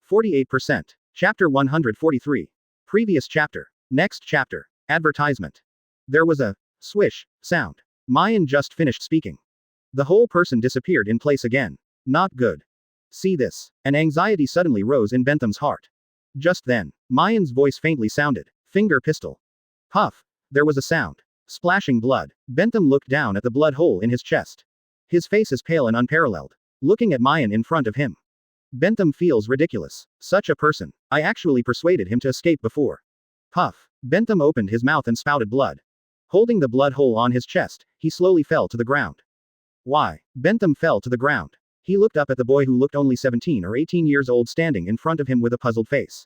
48%. Chapter 143. Previous chapter. Next chapter. Advertisement. There was a swish sound. Maien just finished speaking. The whole person disappeared in place again. Not good. See this. An anxiety suddenly rose in Bentham's heart. Just then, Maien's voice faintly sounded. Finger pistol. Puff. There was a sound. Splashing blood. Bentham looked down at the blood hole in his chest. His face is pale and unparalleled. Looking at Maien in front of him. Bentham feels ridiculous. Such a person. I actually persuaded him to escape before. Puff. Bentham opened his mouth and spouted blood. Holding the blood hole on his chest, he slowly fell to the ground. Why? Bentham fell to the ground. He looked up at the boy who looked only 17 or 18 years old standing in front of him with a puzzled face.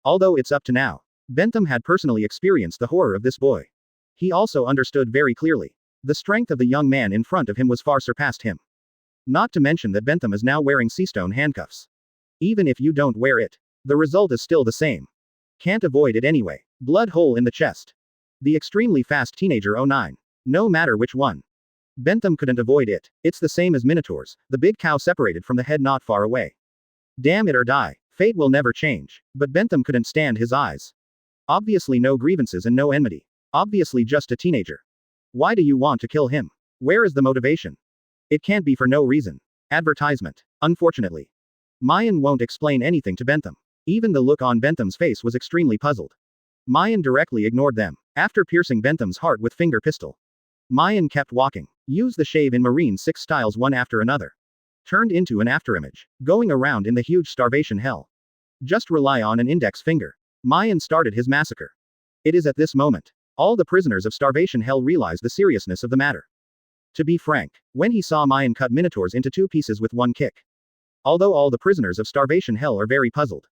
Although it's up to now, Bentham had personally experienced the horror of this boy. He also understood very clearly. The strength of the young man in front of him was far surpassed him. Not to mention that Bentham is now wearing seastone handcuffs. Even if you don't wear it, the result is still the same. Can't avoid it anyway. Blood hole in the chest. The extremely fast teenager 09. No matter which one. Bentham couldn't avoid it. It's the same as Minotaur's, the big cow separated from the head not far away. Damn it or die. Fate will never change. But Bentham couldn't stand his eyes. Obviously no grievances and no enmity. Obviously just a teenager. Why do you want to kill him? Where is the motivation? It can't be for no reason. Advertisement. Unfortunately. Maien won't explain anything to Bentham. Even the look on Bentham's face was extremely puzzled. Maien directly ignored them. After piercing Bentham's heart with finger pistol, Maien kept walking. Use the shave in Marine 6 styles one after another. Turned into an afterimage. Going around in the huge starvation hell. Just rely on an index finger. Maien started his massacre. It is at this moment. All the prisoners of starvation hell realized the seriousness of the matter. To be frank, when he saw Maien cut Minotaurs into 2 pieces with 1 kick. Although all the prisoners of starvation hell are very puzzled.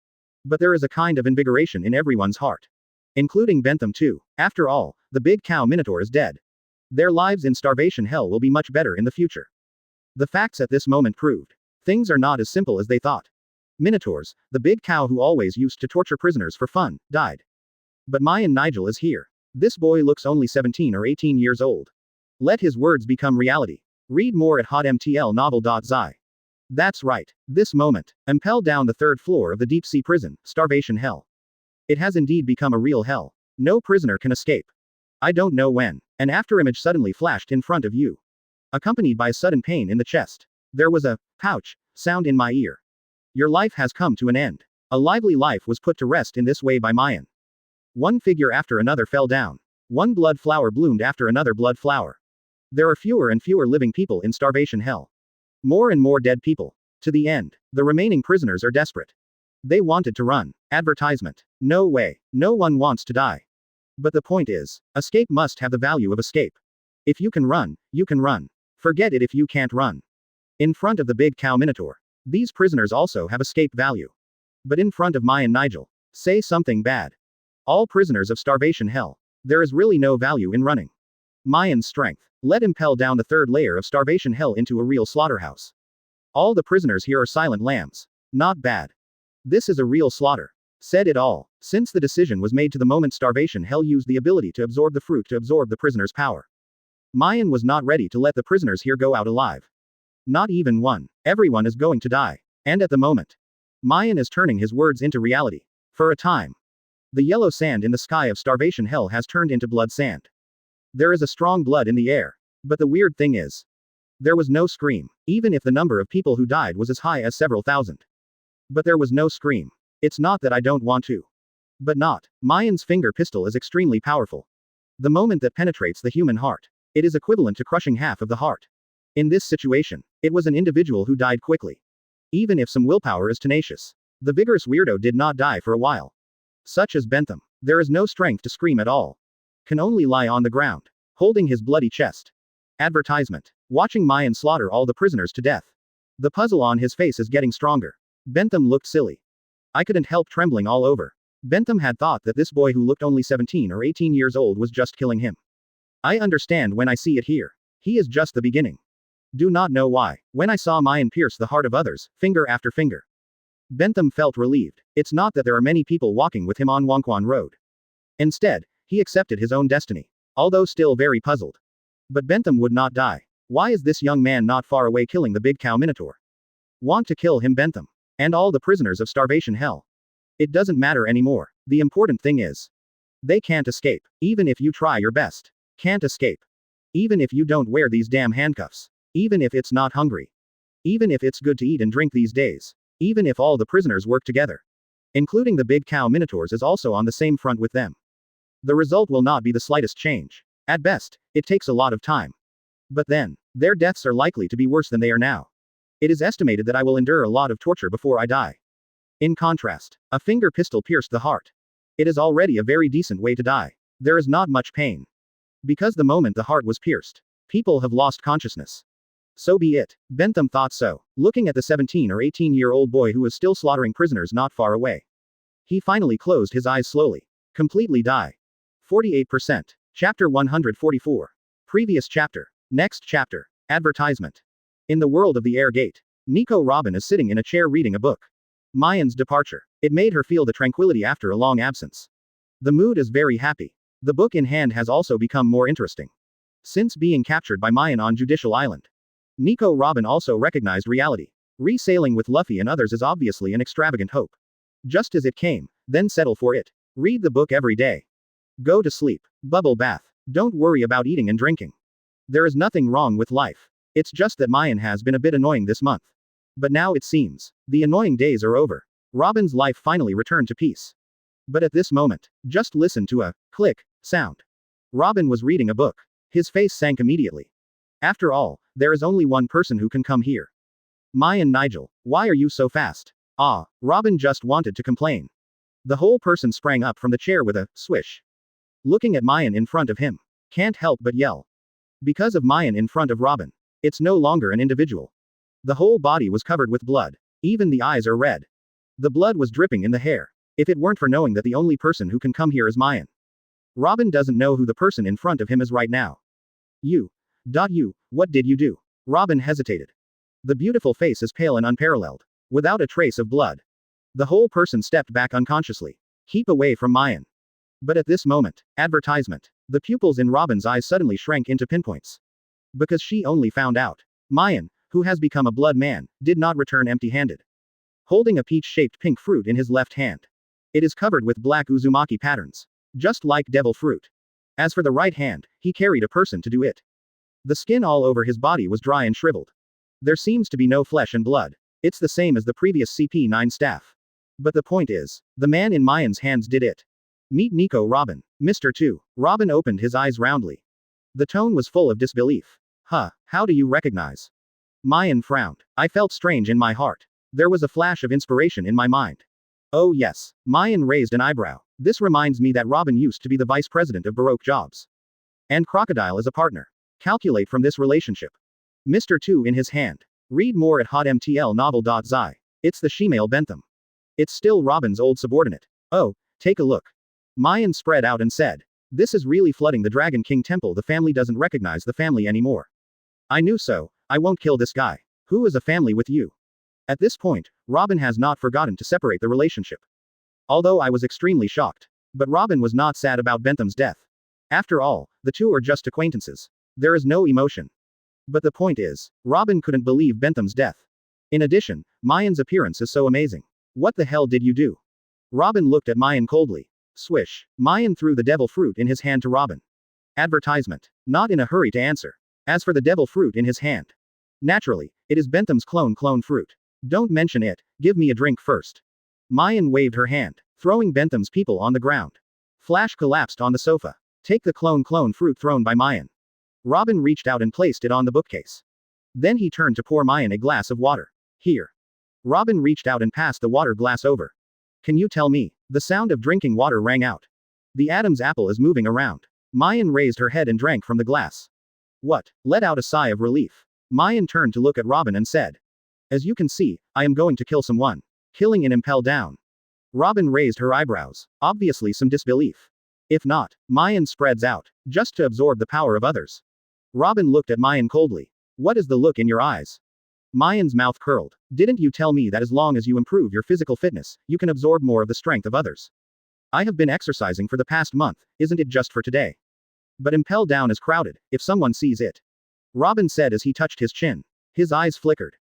But there is a kind of invigoration in everyone's heart. Including Bentham too. After all, the big cow Minotaur is dead. Their lives in starvation hell will be much better in the future. The facts at this moment proved. Things are not as simple as they thought. Minotaurs, the big cow who always used to torture prisoners for fun, died. But Maien Nigel is here. This boy looks only 17 or 18 years old. Let his words become reality. Read more at hotmtlnovel.zi. That's right. This moment. Impel down the 3rd floor of the deep sea prison, starvation hell. It has indeed become a real hell. No prisoner can escape. I don't know when. An afterimage suddenly flashed in front of you. Accompanied by a sudden pain in the chest. There was a pouch sound in my ear. Your life has come to an end. A lively life was put to rest in this way by Maien. One figure after another fell down. One blood flower bloomed after another blood flower. There are fewer and fewer living people in starvation hell. More and more dead people. To the end, the remaining prisoners are desperate. They wanted to run. Advertisement. No way. No one wants to die. But the point is, escape must have the value of escape. If you can run, you can run. Forget it if you can't run. In front of the big cow minotaur, these prisoners also have escape value. But in front of Maien Nigel, say something bad. All prisoners of starvation hell, there is really no value in running. Mayen's strength, let Impel down the third layer of starvation hell into a real slaughterhouse. All the prisoners here are silent lambs. Not bad. This is a real slaughter. Said it all, since the decision was made to the moment starvation hell used the ability to absorb the fruit to absorb the prisoner's power. Maien was not ready to let the prisoners here go out alive. Not even one. Everyone is going to die. And at the moment, Maien is turning his words into reality. For a time, the yellow sand in the sky of starvation hell has turned into blood sand. There is a strong blood in the air. But the weird thing is, there was no scream, even if the number of people who died was as high as several thousand. But there was no scream. It's not that I don't want to. But not. Mayen's finger pistol is extremely powerful. The moment that penetrates the human heart, it is equivalent to crushing half of the heart. In this situation, it was an individual who died quickly. Even if some willpower is tenacious, the vigorous weirdo did not die for a while. Such as Bentham, there is no strength to scream at all. Can only lie on the ground, holding his bloody chest. Advertisement. Watching Maien slaughter all the prisoners to death. The puzzle on his face is getting stronger. Bentham looked silly. I couldn't help trembling all over. Bentham had thought that this boy who looked only 17 or 18 years old was just killing him. I understand when I see it here. He is just the beginning. Do not know why. When I saw Maien pierce the heart of others, finger after finger, Bentham felt relieved. It's not that there are many people walking with him on Wonquan Road. Instead, he accepted his own destiny. Although still very puzzled. But Bentham would not die. Why is this young man not far away killing the big cow minotaur? Want to kill him, Bentham. And all the prisoners of starvation hell. It doesn't matter anymore. The important thing is, they can't escape. Even if you try your best. Can't escape. Even if you don't wear these damn handcuffs. Even if it's not hungry. Even if it's good to eat and drink these days. Even if all the prisoners work together. Including the big cow minotaurs is also on the same front with them. The result will not be the slightest change. At best, it takes a lot of time. But then, their deaths are likely to be worse than they are now. It is estimated that I will endure a lot of torture before I die. In contrast, a finger pistol pierced the heart. It is already a very decent way to die. There is not much pain. Because the moment the heart was pierced, people have lost consciousness. So be it. Bentham thought so, looking at the 17 or 18-year-old boy who was still slaughtering prisoners not far away. He finally closed his eyes slowly. Completely die. 48%. Chapter 144. Previous chapter. Next chapter. Advertisement. In the world of the Air Gate, Nico Robin is sitting in a chair reading a book. Mayen's departure. It made her feel the tranquility after a long absence. The mood is very happy. The book in hand has also become more interesting. Since being captured by Maien on Judicial Island, Nico Robin also recognized reality. Resailing with Luffy and others is obviously an extravagant hope. Just as it came, then settle for it. Read the book every day. Go to sleep. Bubble bath. Don't worry about eating and drinking. There is nothing wrong with life. It's just that Maien has been a bit annoying this month. But now it seems, the annoying days are over. Robin's life finally returned to peace. But at this moment, just listen to a click sound. Robin was reading a book. His face sank immediately. After all, there is only one person who can come here. Maien Nigel, why are you so fast? Ah, Robin just wanted to complain. The whole person sprang up from the chair with a swish. Looking at Maien in front of him. Can't help but yell. Because of Maien in front of Robin. It's no longer an individual. The whole body was covered with blood. Even the eyes are red. The blood was dripping in the hair. If it weren't for knowing that the only person who can come here is Maien. Robin doesn't know who the person in front of him is right now. You. What did you do? Robin hesitated. The beautiful face is pale and unparalleled. Without a trace of blood. The whole person stepped back unconsciously. Keep away from Maien. But at this moment, advertisement. The pupils in Robin's eyes suddenly shrank into pinpoints. Because she only found out. Maien, who has become a blood man, did not return empty-handed. Holding a peach-shaped pink fruit in his left hand. It is covered with black Uzumaki patterns. Just like devil fruit. As for the right hand, he carried a person to do it. The skin all over his body was dry and shriveled. There seems to be no flesh and blood. It's the same as the previous CP9 staff. But the point is, the man in Mayen's hands did it. Meet Nico Robin. Mr. 2. Robin opened his eyes roundly. The tone was full of disbelief. Huh, how do you recognize? Maien frowned. I felt strange in my heart. There was a flash of inspiration in my mind. Oh yes. Maien raised an eyebrow. This reminds me that Robin used to be the vice president of Baroque Jobs. And Crocodile is a partner. Calculate from this relationship. Mr. 2 in his hand. Read more at hotmtlnovel.zi. It's the shemale Bentham. It's still Robin's old subordinate. Oh, take a look. Maien spread out and said. This is really flooding the Dragon King Temple. The family doesn't recognize the family anymore. I knew so. I won't kill this guy. Who is a family with you? At this point, Robin has not forgotten to separate the relationship. Although I was extremely shocked. But Robin was not sad about Bentham's death. After all, the two are just acquaintances. There is no emotion. But the point is, Robin couldn't believe Bentham's death. In addition, Maien's appearance is so amazing. What the hell did you do? Robin looked at Maien coldly. Swish. Maien threw the devil fruit in his hand to Robin. Advertisement. Not in a hurry to answer. As for the devil fruit in his hand. Naturally, it is Bentham's clone fruit. Don't mention it, give me a drink first. Maien waved her hand, throwing Bentham's people on the ground. Flash collapsed on the sofa. Take the clone fruit thrown by Maien. Robin reached out and placed it on the bookcase. Then he turned to pour Maien a glass of water. Here. Robin reached out and passed the water glass over. Can you tell me? The sound of drinking water rang out. The Adam's apple is moving around. Maien raised her head and drank from the glass. What? Let out a sigh of relief. Maien turned to look at Robin and said. As you can see, I am going to kill someone. Killing an Impel down. Robin raised her eyebrows, obviously some disbelief. If not, Maien spreads out, just to absorb the power of others. Robin looked at Maien coldly. What is the look in your eyes? Maien's mouth curled. Didn't you tell me that as long as you improve your physical fitness, you can absorb more of the strength of others? I have been exercising for the past month, isn't it just for today? But Impel down is crowded, if someone sees it. Robin said as he touched his chin. His eyes flickered.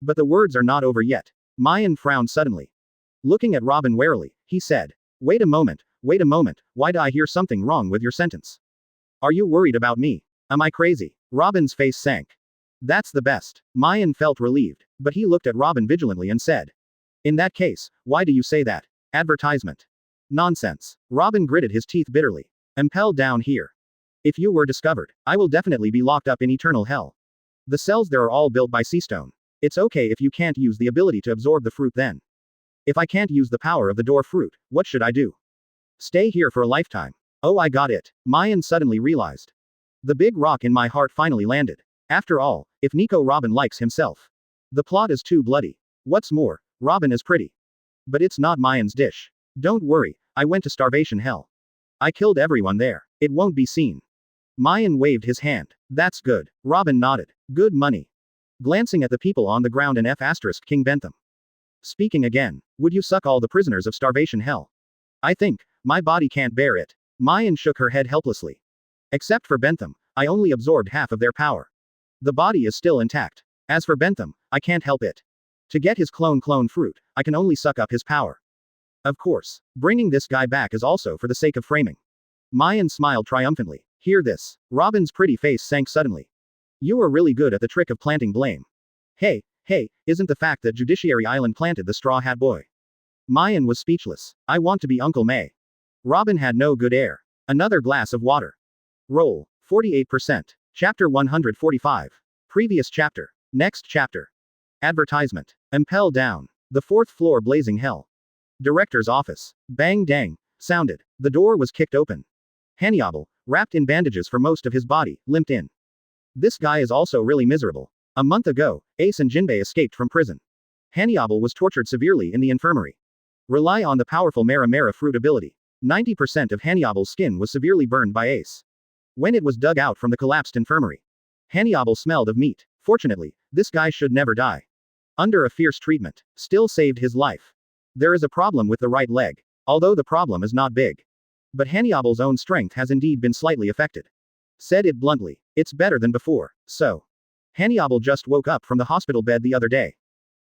But the words are not over yet. Maien frowned suddenly. Looking at Robin warily, he said. Wait a moment, why do I hear something wrong with your sentence? Are you worried about me? Am I crazy? Robin's face sank. That's the best. Maien felt relieved, but he looked at Robin vigilantly and said. In that case, why do you say that? Advertisement. Nonsense. Robin gritted his teeth bitterly. Impel down here. If you were discovered, I will definitely be locked up in eternal hell. The cells there are all built by Seastone. It's okay if you can't use the ability to absorb the fruit then. If I can't use the power of the door fruit, what should I do? Stay here for a lifetime. Oh, I got it. Maien suddenly realized. The big rock in my heart finally landed. After all, if Nico Robin likes himself. The plot is too bloody. What's more, Robin is pretty. But it's not Maien's dish. Don't worry, I went to starvation hell. I killed everyone there. It won't be seen. Maien waved his hand. That's good. Robin nodded. Good money. Glancing at the people on the ground and King Bentham. Speaking again, would you suck all the prisoners of starvation hell? I think, my body can't bear it. Maien shook her head helplessly. Except for Bentham, I only absorbed half of their power. The body is still intact. As for Bentham, I can't help it. To get his clone fruit, I can only suck up his power. Of course, bringing this guy back is also for the sake of framing. Maien smiled triumphantly. Hear this. Robin's pretty face sank suddenly. You are really good at the trick of planting blame. Hey, isn't the fact that Judicial Island planted the Straw Hat Boy? Maien was speechless. I want to be Uncle May. Robin had no good air. Another glass of water. Roll. 48%. Chapter 145. Previous chapter. Next chapter. Advertisement. Impel down. The 4th floor blazing hell. Director's office. Bang dang. Sounded. The door was kicked open. Handover, wrapped in bandages for most of his body, limped in. This guy is also really miserable. A month ago, Ace and Jinbe escaped from prison. Handover was tortured severely in the infirmary. Rely on the powerful Mara fruit ability. 90% of Handover's skin was severely burned by Ace. When it was dug out from the collapsed infirmary, Handover smelled of meat. Fortunately, this guy should never die. Under a fierce treatment, still saved his life. There is a problem with the right leg. Although the problem is not big. But Handover's own strength has indeed been slightly affected. Said it bluntly, it's better than before, so. Handover just woke up from the hospital bed the other day.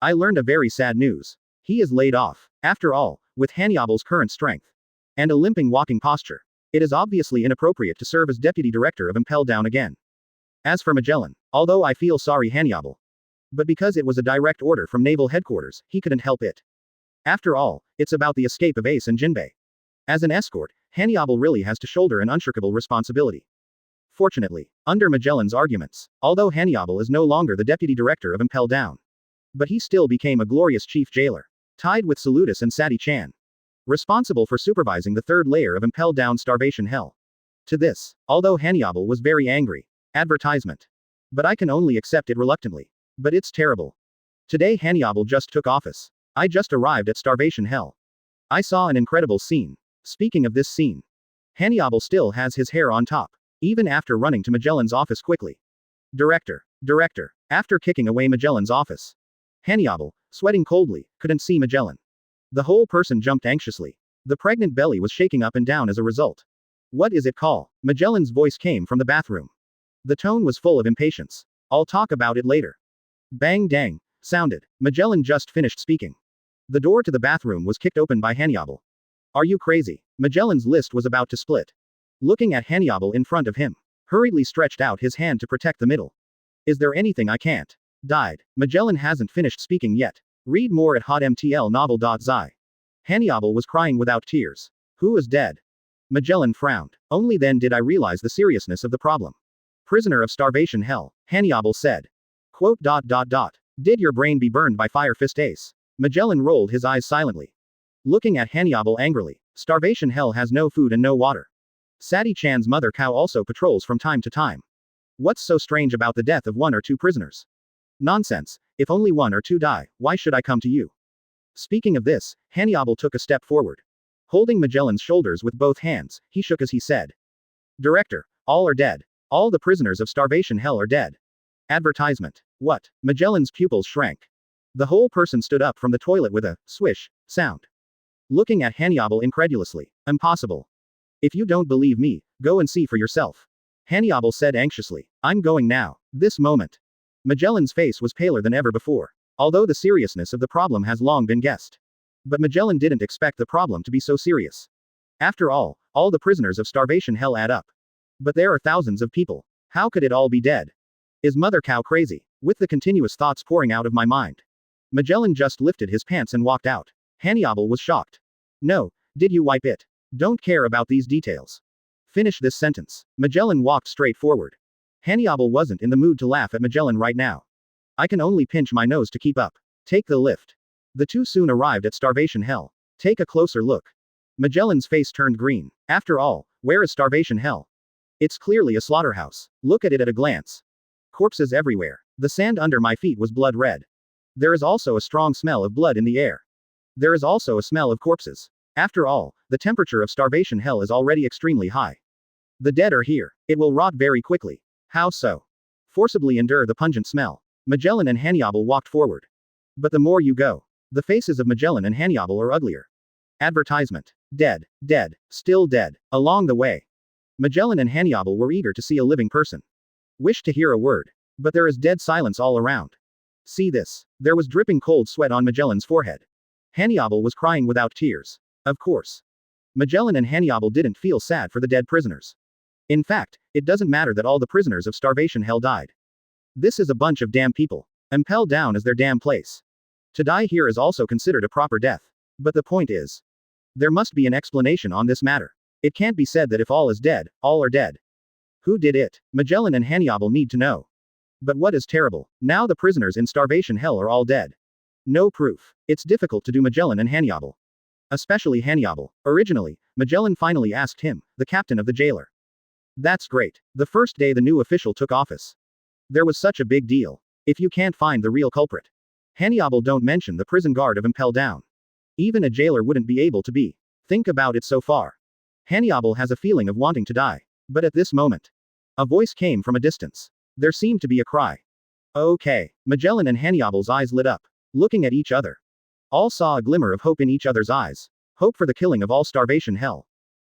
I learned a very sad news. He is laid off. After all, with Handover's current strength and a limping walking posture, it is obviously inappropriate to serve as deputy director of Impel down again. As for Magellan, although I feel sorry Handover, but because it was a direct order from naval headquarters, he couldn't help it. After all, it's about the escape of Ace and Jinbe. As an escort, Handover really has to shoulder an unshirkable responsibility. Fortunately, under Magellan's arguments, although Handover is no longer the deputy director of Impel down, but he still became a glorious chief jailer. tied with Salutis and Sadi-chan. Responsible for supervising the third layer of Impel down starvation hell. To this, although Hannibal was very angry. Advertisement. But I can only accept it reluctantly. But it's terrible. Today Hannibal just took office. I just arrived at starvation hell. I saw an incredible scene. Speaking of this scene. Hannibal still has his hair on top. Even after running to Magellan's office quickly. Director. After kicking away Magellan's office. Hannibal, sweating coldly, couldn't see Magellan. The whole person jumped anxiously. The pregnant belly was shaking up and down as a result. What is it call? Magellan's voice came from the bathroom. The tone was full of impatience. I'll talk about it later. Bang dang, sounded. Magellan just finished speaking. The door to the bathroom was kicked open by Hannibal. Are you crazy? Magellan's list was about to split. Looking at Hannibal in front of him. Hurriedly stretched out his hand to protect the middle. Is there anything I can't? Died. Magellan hasn't finished speaking yet. Read more at hotmtlnovel.zi. Hannibal was crying without tears. Who is dead? Magellan frowned. Only then did I realize the seriousness of the problem. Prisoner of starvation hell, Hannibal said. Quote. Did your brain be burned by fire fist ace? Magellan rolled his eyes silently. Looking at Hannibal angrily. Starvation hell has no food and no water. Sadi-chan's mother cow also patrols from time to time. What's so strange about the death of 1 or 2 prisoners? Nonsense. If only 1 or 2 die, why should I come to you? Speaking of this, Hannibal took a step forward. Holding Magellan's shoulders with both hands, he shook as he said. Director, all are dead. All the prisoners of starvation hell are dead. Advertisement. What? Magellan's pupils shrank. The whole person stood up from the toilet with a swish sound. Looking at Hannibal incredulously. Impossible. If you don't believe me, go and see for yourself. Hannibal said anxiously. I'm going now. This moment. Magellan's face was paler than ever before. Although the seriousness of the problem has long been guessed. But Magellan didn't expect the problem to be so serious. After all the prisoners of starvation hell add up. But there are thousands of people. How could it all be dead? Is Mother Cow crazy? With the continuous thoughts pouring out of my mind. Magellan just lifted his pants and walked out. Hannibal was shocked. No, did you wipe it? Don't care about these details. Finish this sentence. Magellan walked straight forward. Hannibal wasn't in the mood to laugh at Magellan right now. I can only pinch my nose to keep up. Take the lift. The two soon arrived at starvation hell. Take a closer look. Magellan's face turned green. After all, where is starvation hell? It's clearly a slaughterhouse. Look at it at a glance. Corpses everywhere. The sand under my feet was blood red. There is also a strong smell of blood in the air. There is also a smell of corpses. After all, the temperature of starvation hell is already extremely high. The dead are here. It will rot very quickly. How so? Forcibly endure the pungent smell. Magellan and Hannibal walked forward. But the more you go, the faces of Magellan and Hannibal are uglier. Advertisement. Dead, still dead. Along the way, Magellan and Hannibal were eager to see a living person. Wished to hear a word. But there is dead silence all around. See this. There was dripping cold sweat on Magellan's forehead. Hannibal was crying without tears. Of course. Magellan and Hannibal didn't feel sad for the dead prisoners. In fact, it doesn't matter that all the prisoners of starvation hell died. This is a bunch of damn people. Impel down is their damn place. To die here is also considered a proper death. But the point is, there must be an explanation on this matter. It can't be said that if all is dead, all are dead. Who did it? Magellan and Hannibal need to know. But what is terrible? Now the prisoners in starvation hell are all dead. No proof. It's difficult to do Magellan and Hannibal. Especially Hannibal. Originally, Magellan finally asked him, the captain of the jailer. That's great. The first day the new official took office. There was such a big deal. If you can't find the real culprit. Hannibal don't mention the prison guard of Impel down. Even a jailer wouldn't be able to be. Think about it so far. Hannibal has a feeling of wanting to die. But at this moment, a voice came from a distance. There seemed to be a cry. Okay. Magellan and Hannibal's eyes lit up. Looking at each other. All saw a glimmer of hope in each other's eyes. Hope for the killing of all starvation hell.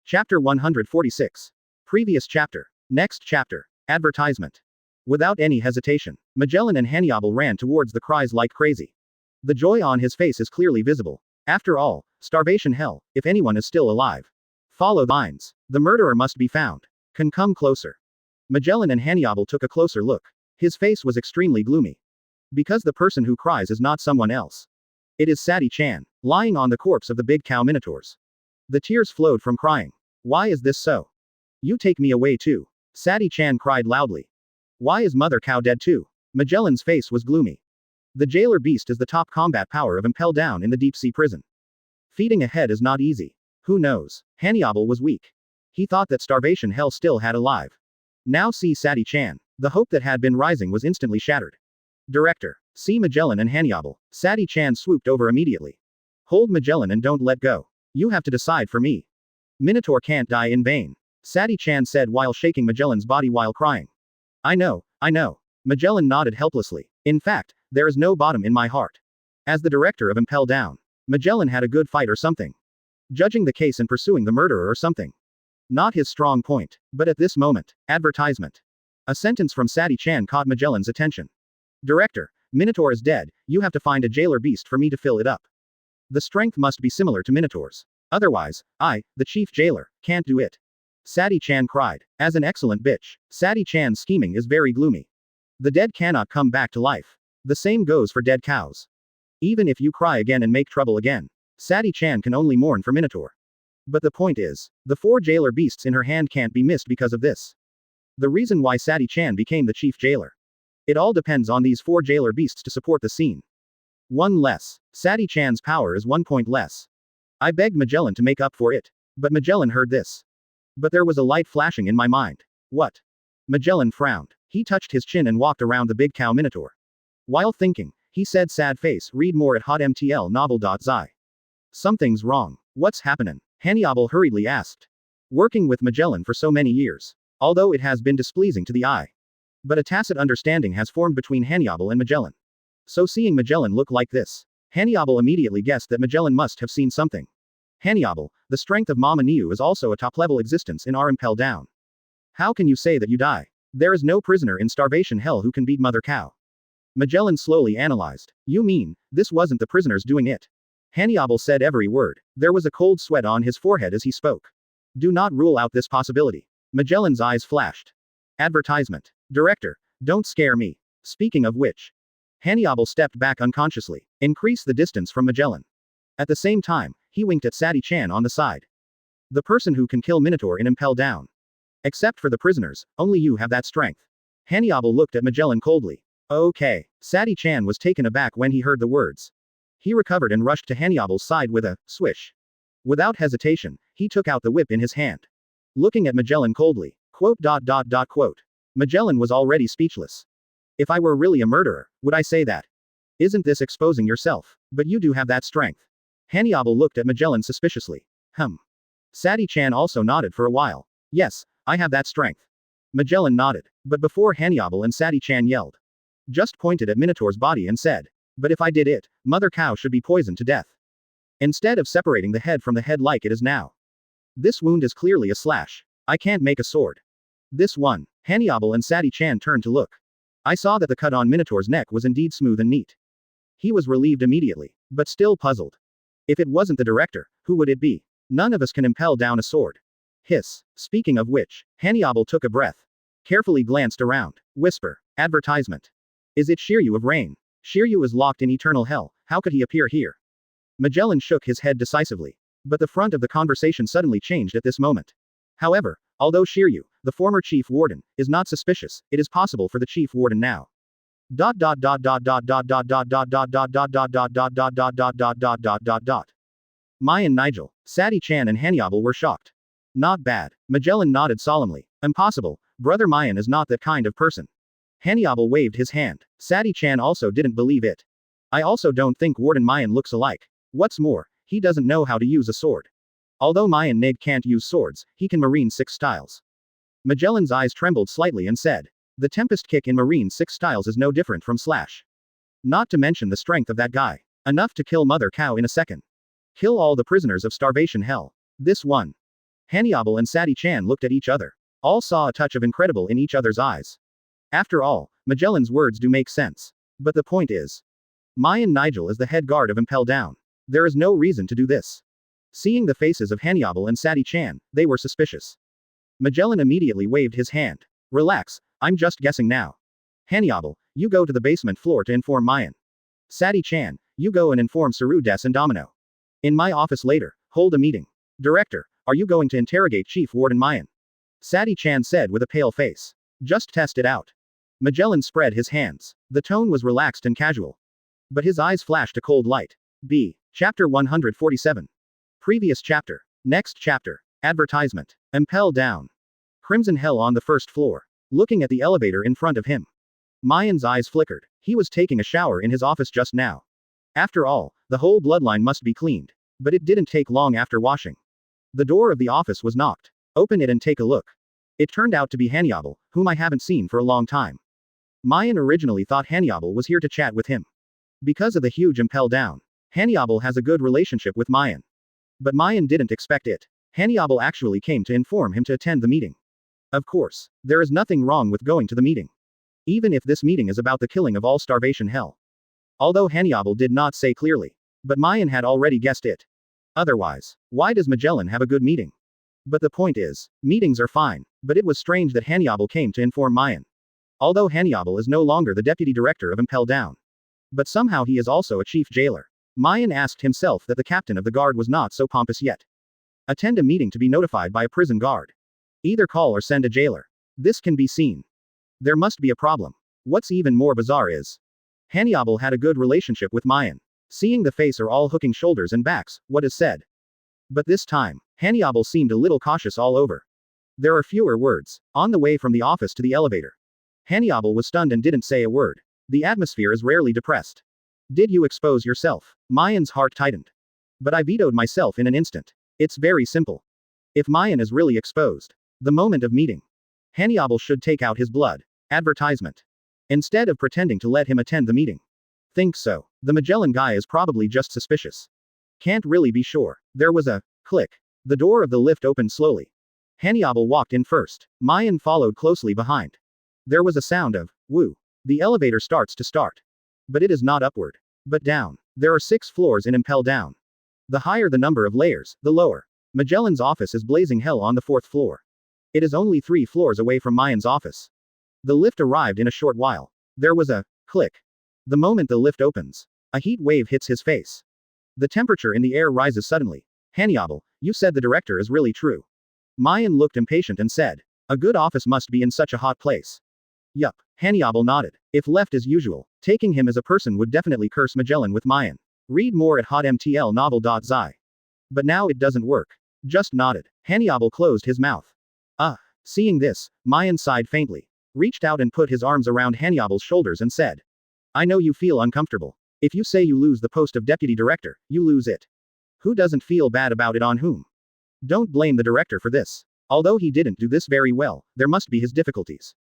Chapter 146. Previous chapter. Next chapter. Advertisement. Without any hesitation, Magellan and Hannibal ran towards the cries like crazy. The joy on his face is clearly visible. After all, starvation hell, if anyone is still alive. Follow the lines. The murderer must be found. Can come closer. Magellan and Hannibal took a closer look. His face was extremely gloomy. Because the person who cries is not someone else. It is Sadi-chan, lying on the corpse of the big cow minotaurs. The tears flowed from crying. Why is this so? You take me away too. Sadi-chan cried loudly. Why is Mother Cow dead too? Magellan's face was gloomy. The jailer beast is the top combat power of Impel down in the deep sea prison. Feeding a head is not easy. Who knows? Handover was weak. He thought that starvation hell still had alive. Now see Sadi-chan. The hope that had been rising was instantly shattered. Director. See Magellan and Handover. Sadi-chan swooped over immediately. Hold Magellan and don't let go. You have to decide for me. Minotaur can't die in vain. Sadi-chan said while shaking Magellan's body while crying. I know. Magellan nodded helplessly. In fact, there is no bottom in my heart. As the director of Impel down, Magellan had a good fight or something. Judging the case and pursuing the murderer or something. Not his strong point. But at this moment, advertisement. A sentence from Sadi-chan caught Magellan's attention. Director, Minotaur is dead, you have to find a jailer beast for me to fill it up. The strength must be similar to Minotaur's. Otherwise, I, the chief jailer, can't do it. Sadi-chan cried. As an excellent bitch, Sadi-chan's scheming is very gloomy. The dead cannot come back to life. The same goes for dead cows. Even if you cry again and make trouble again, Sadi-chan can only mourn for Minotaur. But the point is, the 4 jailer beasts in her hand can't be missed because of this. The reason why Sadi-chan became the chief jailer. It all depends on these 4 jailer beasts to support the scene. 1 less. Sadi-chan's power is 1 point less. I begged Magellan to make up for it. But Magellan heard this. But there was a light flashing in my mind. What? Magellan frowned. He touched his chin and walked around the big cow Minotaur. While thinking, he said sad face, read more at hotmtlnovel.zi. Something's wrong. What's happening? Handover hurriedly asked. Working with Magellan for so many years. Although it has been displeasing to the eye. But a tacit understanding has formed between Handover and Magellan. So seeing Magellan look like this, Handover immediately guessed that Magellan must have seen something. Handover, the strength of Mama Niu is also a top-level existence in our Impel down. How can you say that you die? There is no prisoner in starvation hell who can beat Mother Cow. Magellan slowly analyzed. You mean, this wasn't the prisoners doing it? Handover said every word. There was a cold sweat on his forehead as he spoke. Do not rule out this possibility. Magellan's eyes flashed. Advertisement. Director, don't scare me. Speaking of which. Handover stepped back unconsciously. Increase the distance from Magellan. At the same time, he winked at Sadi-chan on the side. The person who can kill Minotaur in Impel down. Except for the prisoners, only you have that strength. Handover looked at Magellan coldly. Okay. Sadi-chan was taken aback when he heard the words. He recovered and rushed to Handover's side with a swish. Without hesitation, he took out the whip in his hand. Looking at Magellan coldly. Quote. Magellan was already speechless. If I were really a murderer, would I say that? Isn't this exposing yourself? But you do have that strength. Handover looked at Magellan suspiciously. Sadi-chan also nodded for a while. Yes, I have that strength. Magellan nodded. But before Handover and Sadi-chan yelled. Just pointed at Minotaur's body and said. But if I did it, Mother Cow should be poisoned to death. Instead of separating the head from the head like it is now. This wound is clearly a slash. I can't make a sword. This one. Handover and Sadi-chan turned to look. I saw that the cut on Minotaur's neck was indeed smooth and neat. He was relieved immediately, but still puzzled. If it wasn't the director, who would it be? None of us can impel down a sword. Hiss. Speaking of which, Handover took a breath. Carefully glanced around. Whisper. Advertisement. Is it Shiryu of Rain? Shiryu is locked in eternal hell, how could he appear here? Magellan shook his head decisively. But the front of the conversation suddenly changed at this moment. However, although Shiryu, the former chief warden, is not suspicious, it is possible for the chief warden now. Maien Nigel, Sadi-chan and Handover were shocked. Not bad. Magellan nodded solemnly. Impossible, brother Maien is not that kind of person. Handover waved his hand. Sadi-chan also didn't believe it. I also don't think Warden Maien looks alike. What's more, he doesn't know how to use a sword. Although Maien Nig can't use swords, he can Marine 6 styles. Magellan's eyes trembled slightly and said. The Tempest kick in Marine 6 styles is no different from slash. Not to mention the strength of that guy. Enough to kill Mother Cow in a second. Kill all the prisoners of starvation hell. This one. Handover and Sadi-chan looked at each other. All saw a touch of incredible in each other's eyes. After all, Magellan's words do make sense. But the point is. Maien Nigel is the head guard of Impel down. There is no reason to do this. Seeing the faces of Handover and Sadi-chan, they were suspicious. Magellan immediately waved his hand. Relax, I'm just guessing now. Handover, you go to the basement floor to inform Maien. Sadi-chan, you go and inform Saru Des and Domino. In my office later, hold a meeting. Director, are you going to interrogate Chief Warden Maien? Sadi-chan said with a pale face. Just test it out. Magellan spread his hands. The tone was relaxed and casual. But his eyes flashed a cold light. B. Chapter 147. Previous chapter. Next chapter. Advertisement. Impel down. Crimson Hell on the first floor. Looking at the elevator in front of him. Mayen's eyes flickered. He was taking a shower in his office just now. After all, the whole bloodline must be cleaned. But it didn't take long after washing. The door of the office was knocked. Open it and take a look. It turned out to be Handover, whom I haven't seen for a long time. Maien originally thought Handover was here to chat with him. Because of the huge Impel down. Handover has a good relationship with Maien. But Maien didn't expect it. Handover actually came to inform him to attend the meeting. Of course, there is nothing wrong with going to the meeting. Even if this meeting is about the killing of all starvation hell. Although Handover did not say clearly. But Maien had already guessed it. Otherwise, why does Magellan have a good meeting? But the point is, meetings are fine, but it was strange that Handover came to inform Maien. Although Handover is no longer the deputy director of Impel down. But somehow he is also a chief jailer. Maien asked himself that the captain of the guard was not so pompous yet. Attend a meeting to be notified by a prison guard. Either call or send a jailer. This can be seen. There must be a problem. What's even more bizarre is, Handover had a good relationship with Maien. Seeing the face are all hooking shoulders and backs, what is said. But this time, Handover seemed a little cautious all over. There are fewer words. On the way from the office to the elevator. Handover was stunned and didn't say a word. The atmosphere is rarely depressed. Did you expose yourself? Maien's heart tightened. But I vetoed myself in an instant. It's very simple. If Maien is really exposed, the moment of meeting, Handover should take out his blood. Advertisement. Instead of pretending to let him attend the meeting. Think so. The Magellan guy is probably just suspicious. Can't really be sure. There was a click. The door of the lift opened slowly. Handover walked in first. Maien followed closely behind. There was a sound of woo. The elevator starts to start. But it is not upward, but down. There are 6 floors in Impel down. The higher the number of layers, the lower. Magellan's office is blazing hell on the 4th floor. It is only 3 floors away from Maien's office. The lift arrived in a short while. There was a click. The moment the lift opens, a heat wave hits his face. The temperature in the air rises suddenly. Handover, you said the director is really true. Maien looked impatient and said, a good office must be in such a hot place. Yup. Handover nodded. If left as usual, taking him as a person would definitely curse Magellan with Maien. Read more at hotmtlnovel.zi. But now it doesn't work. Just nodded. Handover closed his mouth. Seeing this, Maien sighed faintly. Reached out and put his arms around Handover's shoulders and said. I know you feel uncomfortable. If you say you lose the post of deputy director, you lose it. Who doesn't feel bad about it on whom? Don't blame the director for this. Although he didn't do this very well, there must be his difficulties.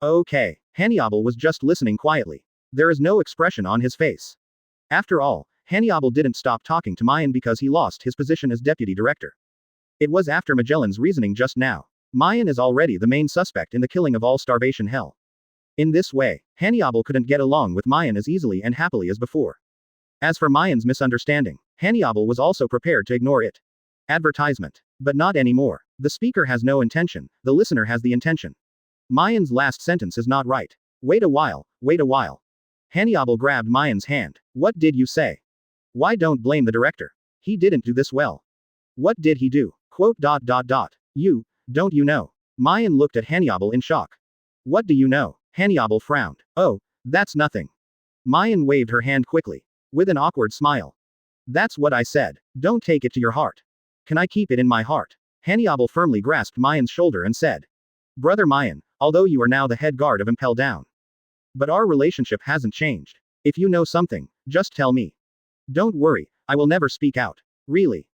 Okay. Handover was just listening quietly. There is no expression on his face. After all, Handover didn't stop talking to Maien because he lost his position as deputy director. It was after Magellan's reasoning just now. Maien is already the main suspect in the killing of all starvation hell. In this way, Handover couldn't get along with Maien as easily and happily as before. As for Maien's misunderstanding, Handover was also prepared to ignore it. Advertisement. But not anymore. The speaker has no intention, the listener has the intention. Maien's last sentence is not right. Wait a while, wait a while. Handover grabbed Maien's hand. What did you say? Why don't blame the director? He didn't do this well. What did he do? You, don't you know? Maien looked at Handover in shock. What do you know? Handover frowned. Oh, that's nothing. Maien waved her hand quickly. With an awkward smile. That's what I said. Don't take it to your heart. Can I keep it in my heart? Handover firmly grasped Maien's shoulder and said. Brother Maien, although you are now the head guard of Impel down. But our relationship hasn't changed. If you know something, just tell me. Don't worry, I will never speak out. Really?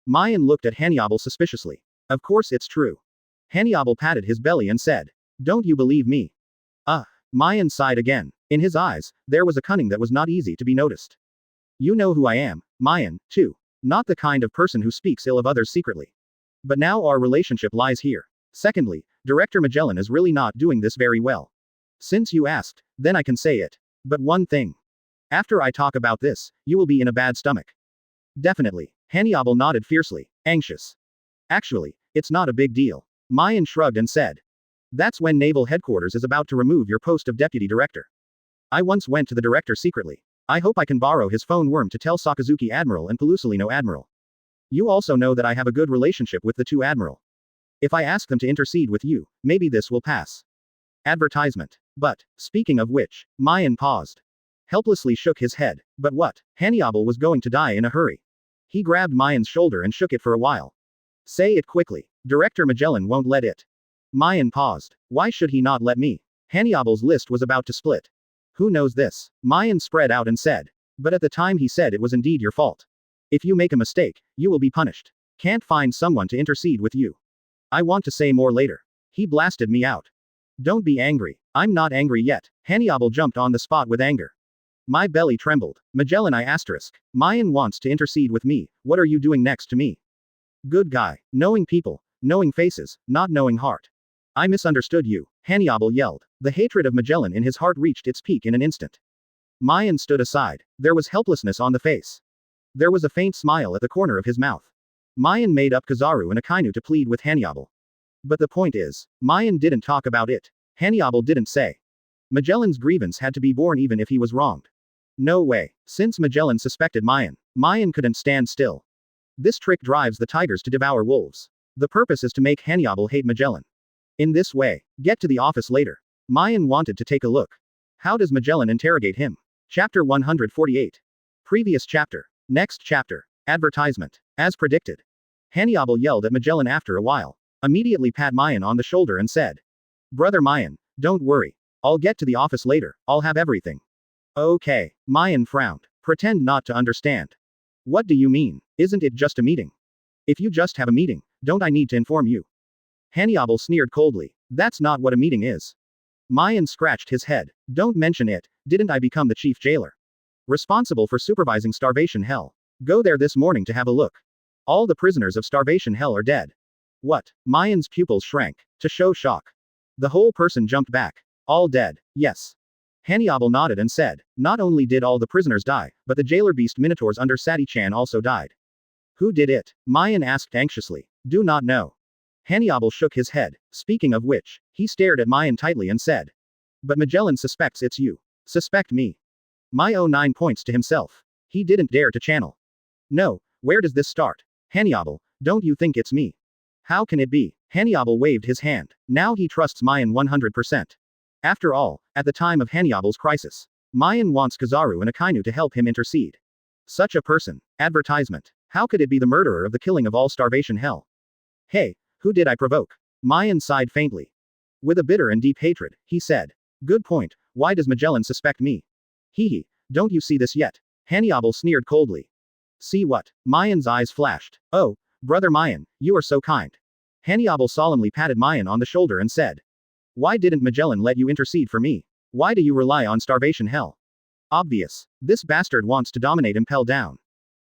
Maien looked at Handover suspiciously. Of course it's true. Handover patted his belly and said. Don't you believe me? Maien sighed again. In his eyes, there was a cunning that was not easy to be noticed. You know who I am, Maien, too. Not the kind of person who speaks ill of others secretly. But now our relationship lies here. Secondly, Director Magellan is really not doing this very well. Since you asked, then I can say it. But one thing. After I talk about this, you will be in a bad stomach. Definitely. Handover nodded fiercely, anxious. Actually, it's not a big deal. Maien shrugged and said. That's when Naval Headquarters is about to remove your post of deputy director. I once went to the director secretly. I hope I can borrow his phone worm to tell Sakazuki Admiral and Pelusolino Admiral. You also know that I have a good relationship with the 2 Admiral. If I ask them to intercede with you, maybe this will pass. Advertisement. But, speaking of which, Maien paused. helplessly shook his head. But what? Hannibal was going to die in a hurry. He grabbed Mayen's shoulder and shook it for a while. Say it quickly. Director Magellan won't let it. Maien paused. Why should he not let me? Hannibal's list was about to split. Who knows this? Maien spread out and said. But at the time he said it was indeed your fault. If you make a mistake, you will be punished. Can't find someone to intercede with you. I want to say more later. He blasted me out. Don't be angry. I'm not angry yet. Hannibal jumped on the spot with anger. My belly trembled. Magellan I asterisk. Maien wants to intercede with me. What are you doing next to me? Good guy. Knowing people. Knowing faces. Not knowing heart. I misunderstood you. Hannibal yelled. The hatred of Magellan in his heart reached its peak in an instant. Maien stood aside. There was helplessness on the face. There was a faint smile at the corner of his mouth. Maien made up Kizaru and Akainu to plead with Hannibal. But the point is, Maien didn't talk about it. Hannibal didn't say. Magellan's grievance had to be borne even if he was wronged. No way. Since Magellan suspected Maien, Maien couldn't stand still. This trick drives the tigers to devour wolves. The purpose is to make Hannibal hate Magellan. In this way, get to the office later. Maien wanted to take a look. How does Magellan interrogate him? Chapter 148. Previous chapter. Next chapter. Advertisement. As predicted. Hannibal yelled at Magellan after a while. Immediately pat Maien on the shoulder and said. Brother Maien, don't worry. I'll get to the office later, I'll have everything. Okay. Maien frowned. Pretend not to understand. What do you mean? Isn't it just a meeting? If you just have a meeting, don't I need to inform you? Hannibal sneered coldly. That's not what a meeting is. Maien scratched his head. Don't mention it. Didn't I become the chief jailer? Responsible for supervising Starvation Hell. Go there this morning to have a look. All the prisoners of Starvation Hell are dead. What? Maien's pupils shrank. To show shock. The whole person jumped back. All dead. Yes. Hannibal nodded and said, not only did all the prisoners die, but the jailer beast minotaurs under Sadi-chan also died. Who did it? Maien asked anxiously. Do not know. Hannibal shook his head. Speaking of which, he stared at Maien tightly and said. But Magellan suspects it's you. Suspect me. Maio 9 points to himself. He didn't dare to channel. No, where does this start? Hannibal, don't you think it's me? How can it be? Hannibal waved his hand. Now he trusts Maien 100%. After all, at the time of Hannibal's crisis, Maien wants Kizaru and Akainu to help him intercede. Such a person. Advertisement. How could it be the murderer of the killing of all Starvation Hell? Hey, who did I provoke? Maien sighed faintly. With a bitter and deep hatred, he said. Good point, why does Magellan suspect me? Hee, don't you see this yet? Hannibal sneered coldly. See what? Maien's eyes flashed. Oh, brother Maien, you are so kind. Hannibal solemnly patted Maien on the shoulder and said. Why didn't Magellan let you intercede for me? Why do you rely on Starvation Hell? Obvious. This bastard wants to dominate Impel down.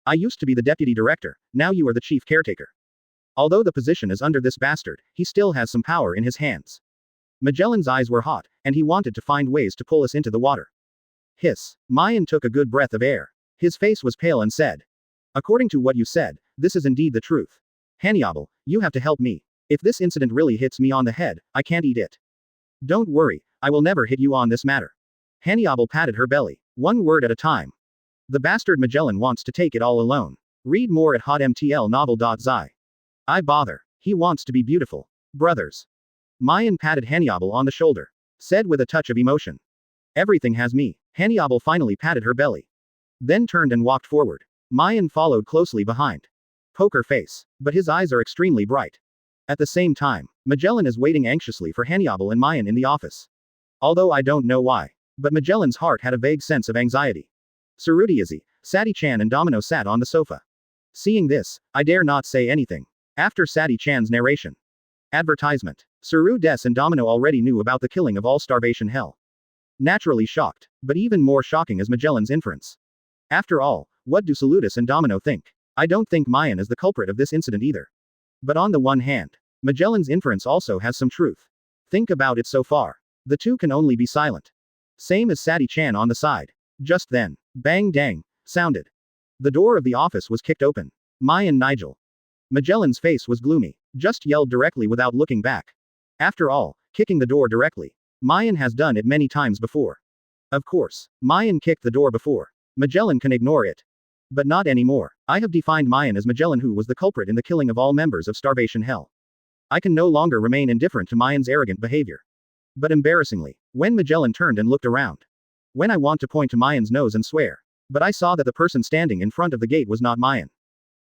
I used to be the deputy director, now you are the chief caretaker. Although the position is under this bastard, he still has some power in his hands. Magellan's eyes were hot, and he wanted to find ways to pull us into the water. Hiss. Maien took a good breath of air. His face was pale and said. According to what you said, this is indeed the truth. Hannibal, you have to help me. If this incident really hits me on the head, I can't eat it. Don't worry, I will never hit you on this matter. Hannibal patted her belly. One word at a time. The bastard Magellan wants to take it all alone. Read more at hotmtlnovel.zi. I bother. He wants to be beautiful. Brothers. Maien patted Hannibal on the shoulder. Said with a touch of emotion. Everything has me. Hannibal finally patted her belly. Then turned and walked forward. Maien followed closely behind. Poker face. But his eyes are extremely bright. At the same time, Magellan is waiting anxiously for Hannibal and Maien in the office. Although I don't know why. But Magellan's heart had a vague sense of anxiety. Tsurudiazi, Sadi-chan and Domino sat on the sofa. Seeing this, I dare not say anything. After Sadi-chan's narration. Advertisement. Tsurudes and Domino already knew about the killing of all Starvation Hell. Naturally shocked, but even more shocking is Magellan's inference. After all, what do Saludis and Domino think? I don't think Maien is the culprit of this incident either. But on the one hand, Magellan's inference also has some truth. Think about it so far. The two can only be silent. Same as Sadi-chan on the side. Just then, bang dang, sounded. The door of the office was kicked open. Maien Nigel. Magellan's face was gloomy. Just yelled directly without looking back. After all, kicking the door directly. Maien has done it many times before. Of course, Maien kicked the door before. Magellan can ignore it. But not anymore. I have defined Maien as Magellan who was the culprit in the killing of all members of Starvation Hell. I can no longer remain indifferent to Maien's arrogant behavior. But embarrassingly, when Magellan turned and looked around. When I want to point to Mayen's nose and swear. But I saw that the person standing in front of the gate was not Maien.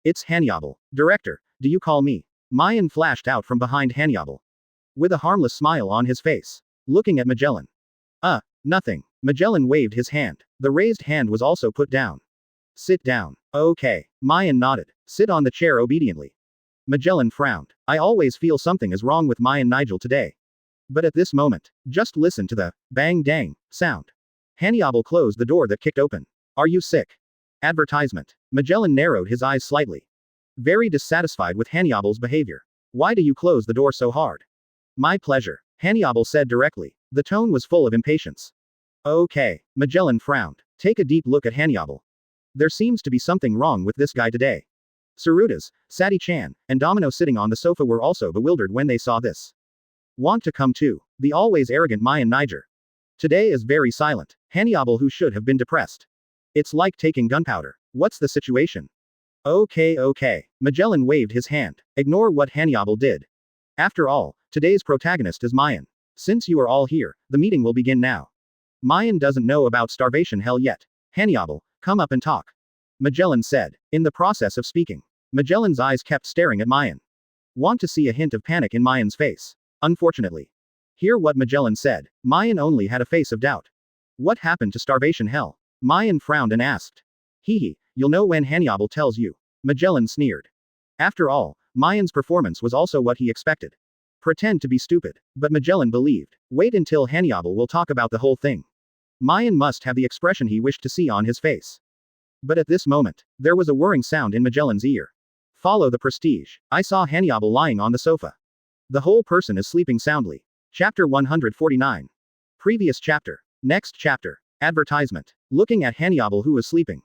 It's Handover. Director, do you call me? Maien flashed out from behind Handover. With a harmless smile on his face. Looking at Magellan. Nothing. Magellan waved his hand. The raised hand was also put down. Sit down. Okay. Maien nodded. Sit on the chair obediently. Magellan frowned. I always feel something is wrong with Maien Nigel today. But at this moment, just listen to the bang dang sound. Handover closed the door that kicked open. Are you sick? Advertisement. Magellan narrowed his eyes slightly. Very dissatisfied with Handover's behavior. Why do you close the door so hard? My pleasure. Handover said directly. The tone was full of impatience. Okay. Magellan frowned. Take a deep look at Handover. There seems to be something wrong with this guy today. Tsurutas, Sadi-chan, and Domino sitting on the sofa were also bewildered when they saw this. Want to come too? The always arrogant Mayan Niger. Today is very silent. Handover who should have been depressed. It's like taking gunpowder. What's the situation? Okay. Magellan waved his hand. Ignore what Handover did. After all, today's protagonist is Maien. Since you are all here, the meeting will begin now. Maien doesn't know about starvation hell yet. Handover, come up and talk. Magellan said. In the process of speaking, Magellan's eyes kept staring at Maien. Want to see a hint of panic in Maien's face. Unfortunately. Hear what Magellan said. Maien only had a face of doubt. What happened to starvation hell? Maien frowned and asked. You'll know when Handover tells you. Magellan sneered. After all, Maien's performance was also what he expected. Pretend to be stupid. But Magellan believed. Wait until Handover will talk about the whole thing. Maien must have the expression he wished to see on his face. But at this moment, there was a whirring sound in Magellan's ear. Follow the prestige. I saw Handover lying on the sofa. The whole person is sleeping soundly. Chapter 149. Previous chapter. Next chapter. Advertisement. Looking at Handover who is sleeping.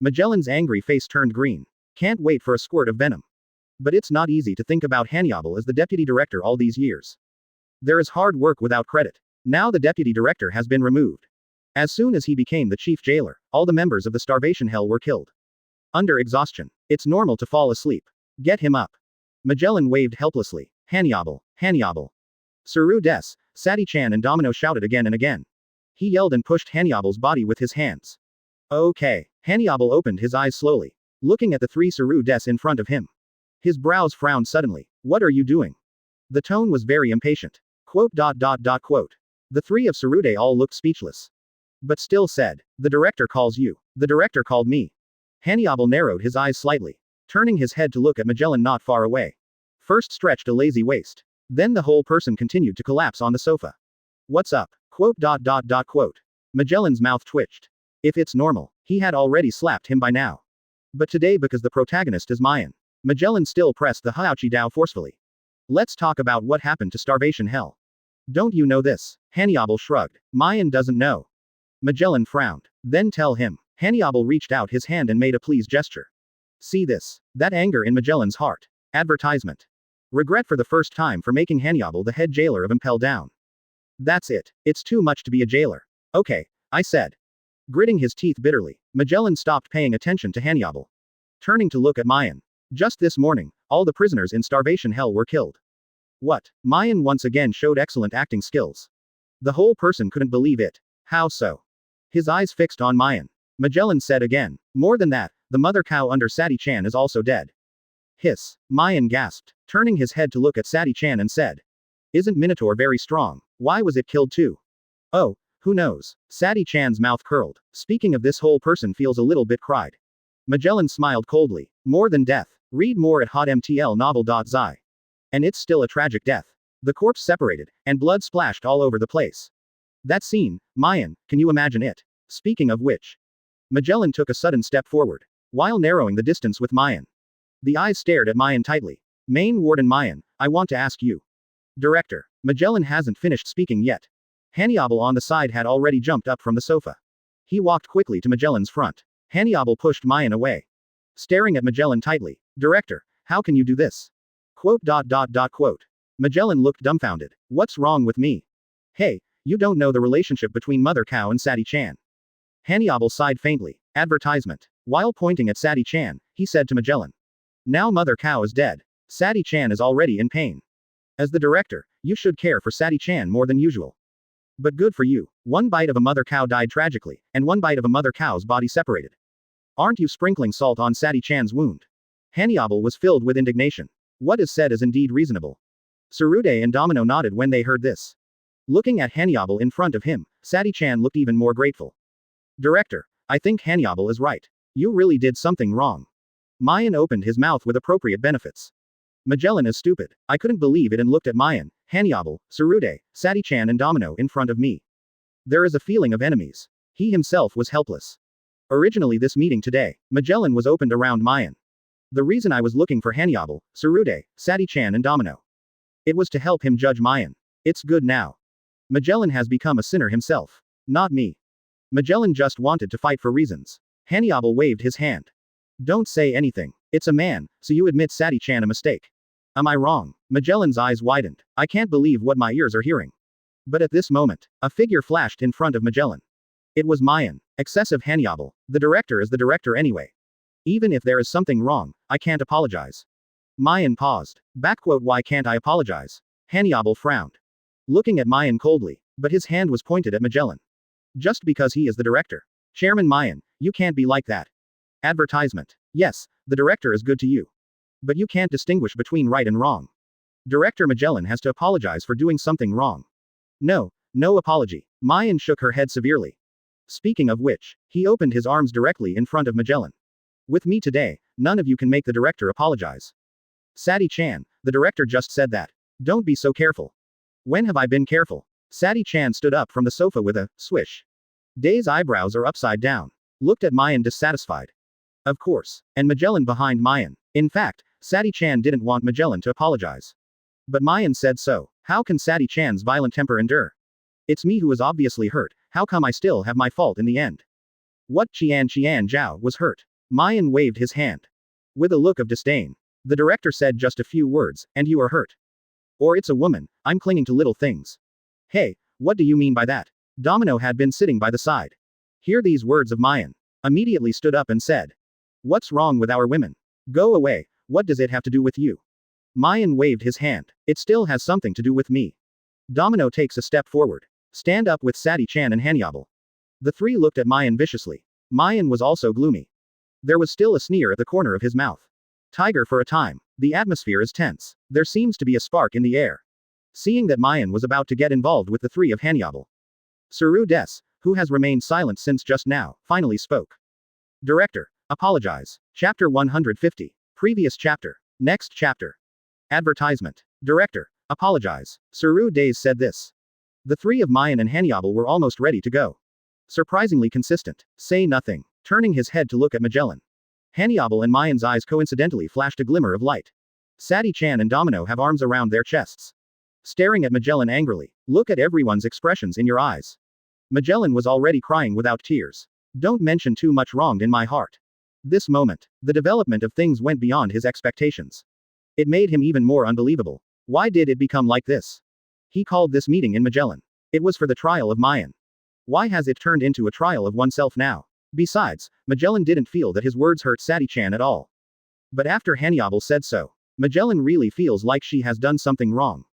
Magellan's angry face turned green. Can't wait for a squirt of venom. But it's not easy to think about Handover as the deputy director all these years. There is hard work without credit. Now the deputy director has been removed. As soon as he became the chief jailer, all the members of the starvation hell were killed. Under exhaustion. It's normal to fall asleep. Get him up. Magellan waved helplessly. Handover. Tsurutas, Sadi-chan and Domino shouted again and again. He yelled and pushed Handover's body with his hands. Okay. Handover opened his eyes slowly. Looking at the three Tsurutas in front of him. His brows frowned suddenly. What are you doing? The tone was very impatient. Quote. The three of Tsurude all looked speechless. But still said. The director calls you. The director called me. Handover narrowed his eyes slightly. Turning his head to look at Magellan not far away. First stretched a lazy waist. Then the whole person continued to collapse on the sofa. What's up? Quote. Magellan's mouth twitched. If it's normal, he had already slapped him by now. But today because the protagonist is Maien. Magellan still pressed the Haochi Dao forcefully. Let's talk about what happened to starvation hell. Don't you know this? Handover shrugged. Maien doesn't know. Magellan frowned. Then tell him. Handover reached out his hand and made a please gesture. See this. That anger in Magellan's heart. Advertisement. Regret for the first time for making Handover the head jailer of Impel down. That's it. It's too much to be a jailer. Okay, I said. Gritting his teeth bitterly, Magellan stopped paying attention to Handover. Turning to look at Maien. Just this morning, all the prisoners in starvation hell were killed. What? Maien once again showed excellent acting skills. The whole person couldn't believe it. How so? His eyes fixed on Maien. Magellan said again. More than that, the mother cow under Sadi-chan is also dead. Hiss. Maien gasped, turning his head to look at Sadi-chan and said. Isn't Minotaur very strong? Why was it killed too? Oh, who knows? Sadi-chan's mouth curled. Speaking of this whole person feels a little bit cried. Magellan smiled coldly. More than death. Read more at hotmtlnovel.zi. And it's still a tragic death. The corpse separated, and blood splashed all over the place. That scene, Maien, can you imagine it? Speaking of which. Magellan took a sudden step forward. While narrowing the distance with Maien. The eyes stared at Maien tightly. Main Warden Maien, I want to ask you. Director. Magellan hasn't finished speaking yet. Handover on the side had already jumped up from the sofa. He walked quickly to Magellan's front. Handover pushed Maien away. Staring at Magellan tightly. Director, how can you do this? Quote. Magellan looked dumbfounded. What's wrong with me? Hey, you don't know the relationship between Mother Cow and Sadi-chan. Handover sighed faintly. Advertisement. While pointing at Sadi-chan, he said to Magellan. Now Mother Cow is dead. Sadi-chan is already in pain. As the director, you should care for Sadi-chan more than usual. But good for you. One bite of a mother cow died tragically, and one bite of a mother cow's body separated. Aren't you sprinkling salt on Sadi-chan's wound? Hanyoble was filled with indignation. What is said is indeed reasonable. Tsurude and Domino nodded when they heard this. Looking at Hanyoble in front of him, Sadi-chan looked even more grateful. Director, I think Hanyoble is right. You really did something wrong. Maien opened his mouth with appropriate benefits. Magellan is stupid. I couldn't believe it and looked at Maien, Hanyoble, Tsurude, Sadi-chan and Domino in front of me. There is a feeling of enemies. He himself was helpless. Originally this meeting today, Magellan was opened around Maien. The reason I was looking for Hanyoble, Tsurude, Sadi-chan and Domino. It was to help him judge Maien. It's good now. Magellan has become a sinner himself. Not me. Magellan just wanted to fight for reasons. Hanyoble waved his hand. Don't say anything. It's a man, so you admit Sadi-chan a mistake. Am I wrong? Magellan's eyes widened. I can't believe what my ears are hearing. But at this moment, a figure flashed in front of Magellan. It was Maien. Excessive Hanyoble. The director is the director anyway. Even if there is something wrong, I can't apologize. Maien paused. Why can't I apologize? Hanyoble frowned. Looking at Maien coldly, but his hand was pointed at Magellan. Just because he is the director. Chairman Maien, you can't be like that. Advertisement. Yes, the director is good to you. But you can't distinguish between right and wrong. Director Magellan has to apologize for doing something wrong. No apology. Maien shook her head severely. Speaking of which, he opened his arms directly in front of Magellan. With me today, none of you can make the director apologize. Sadi-chan, the director just said that. Don't be so careful. When have I been careful? Sadi-chan stood up from the sofa with a swish. Day's eyebrows are upside down. Looked at Maien dissatisfied. Of course. And Magellan behind Maien. In fact, Sadi-chan didn't want Magellan to apologize. But Maien said so. How can Sadi-chan's violent temper endure? It's me who is obviously hurt. How come I still have my fault in the end? What Qian Zhao was hurt? Maien waved his hand. With a look of disdain. The director said just a few words, and you are hurt. Or it's a woman, I'm clinging to little things. Hey, what do you mean by that? Domino had been sitting by the side. Hear these words of Maien. Immediately stood up and said. What's wrong with our women? Go away, what does it have to do with you? Maien waved his hand. It still has something to do with me. Domino takes a step forward. Stand up with Sadi-chan and Hanyoble. The three looked at Maien viciously. Maien was also gloomy. There was still a sneer at the corner of his mouth. Tiger for a time. The atmosphere is tense. There seems to be a spark in the air. Seeing that Maien was about to get involved with the three of Hanyoble. Tsurude, who has remained silent since just now, finally spoke. Director, apologize. Chapter 150. Previous chapter. Next chapter. Advertisement. Director, apologize. Tsurude said this. The three of Maien and Hanyoble were almost ready to go. Surprisingly consistent. Say nothing. Turning his head to look at Magellan. Hanyoble and Maien's eyes coincidentally flashed a glimmer of light. Sadi-chan and Domino have arms around their chests. Staring at Magellan angrily. Look at everyone's expressions in your eyes. Magellan was already crying without tears. Don't mention too much wronged in my heart. This moment, the development of things went beyond his expectations. It made him even more unbelievable. Why did it become like this? He called this meeting in Magellan. It was for the trial of Maien. Why has it turned into a trial of oneself now? Besides, Magellan didn't feel that his words hurt Sadi-chan at all. But after Hanyoble said so, Magellan really feels like she has done something wrong.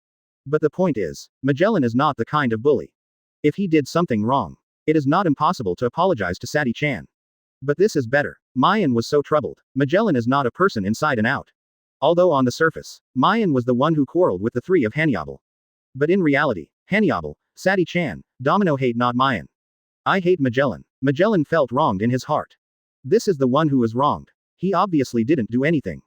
But the point is, Magellan is not the kind of bully. If he did something wrong, it is not impossible to apologize to Sadi-chan. But this is better. Maien was so troubled. Magellan is not a person inside and out. Although on the surface, Maien was the one who quarreled with the three of Hanyoble. But in reality, Hanyoble, Sadi-chan, Domino hate not Maien. I hate Magellan. Magellan felt wronged in his heart. This is the one who was wronged. He obviously didn't do anything.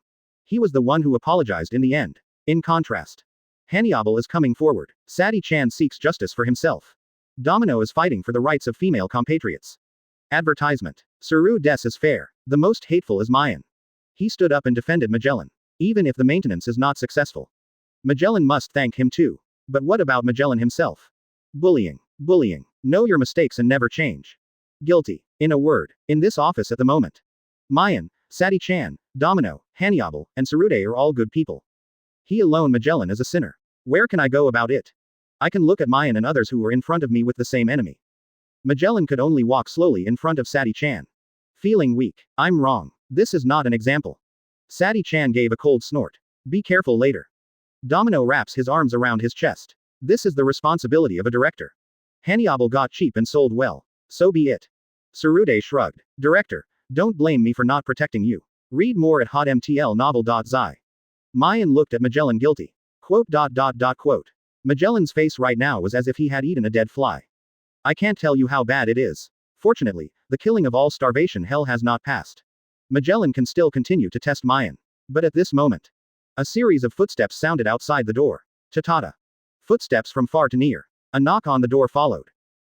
He was the one who apologized in the end. In contrast, Hanyoble is coming forward. Sadi-chan seeks justice for himself. Domino is fighting for the rights of female compatriots. Advertisement. Tsurude is fair. The most hateful is Maien. He stood up and defended Magellan. Even if the maintenance is not successful. Magellan must thank him too. But what about Magellan himself? Bullying. Bullying. Know your mistakes and never change. Guilty. In a word, in this office at the moment. Maien, Sadi-chan, Domino, Hanyoble, and Tsurude are all good people. He alone Magellan is a sinner. Where can I go about it? I can look at Maien and others who were in front of me with the same enemy. Magellan could only walk slowly in front of Sadi-chan. Feeling weak. I'm wrong. This is not an example. Sadi-chan gave a cold snort. Be careful later. Domino wraps his arms around his chest. This is the responsibility of a director. Handover got cheap and sold well. So be it. Tsurude shrugged. Director, don't blame me for not protecting you. Read more at hotmtlnovel.zi. Maien looked at Magellan guilty. Quote. Magellan's face right now was as if he had eaten a dead fly. I can't tell you how bad it is. Fortunately, the killing of all starvation hell has not passed. Magellan can still continue to test Maien. But at this moment, a series of footsteps sounded outside the door. Ta-ta-ta. Footsteps from far to near. A knock on the door followed.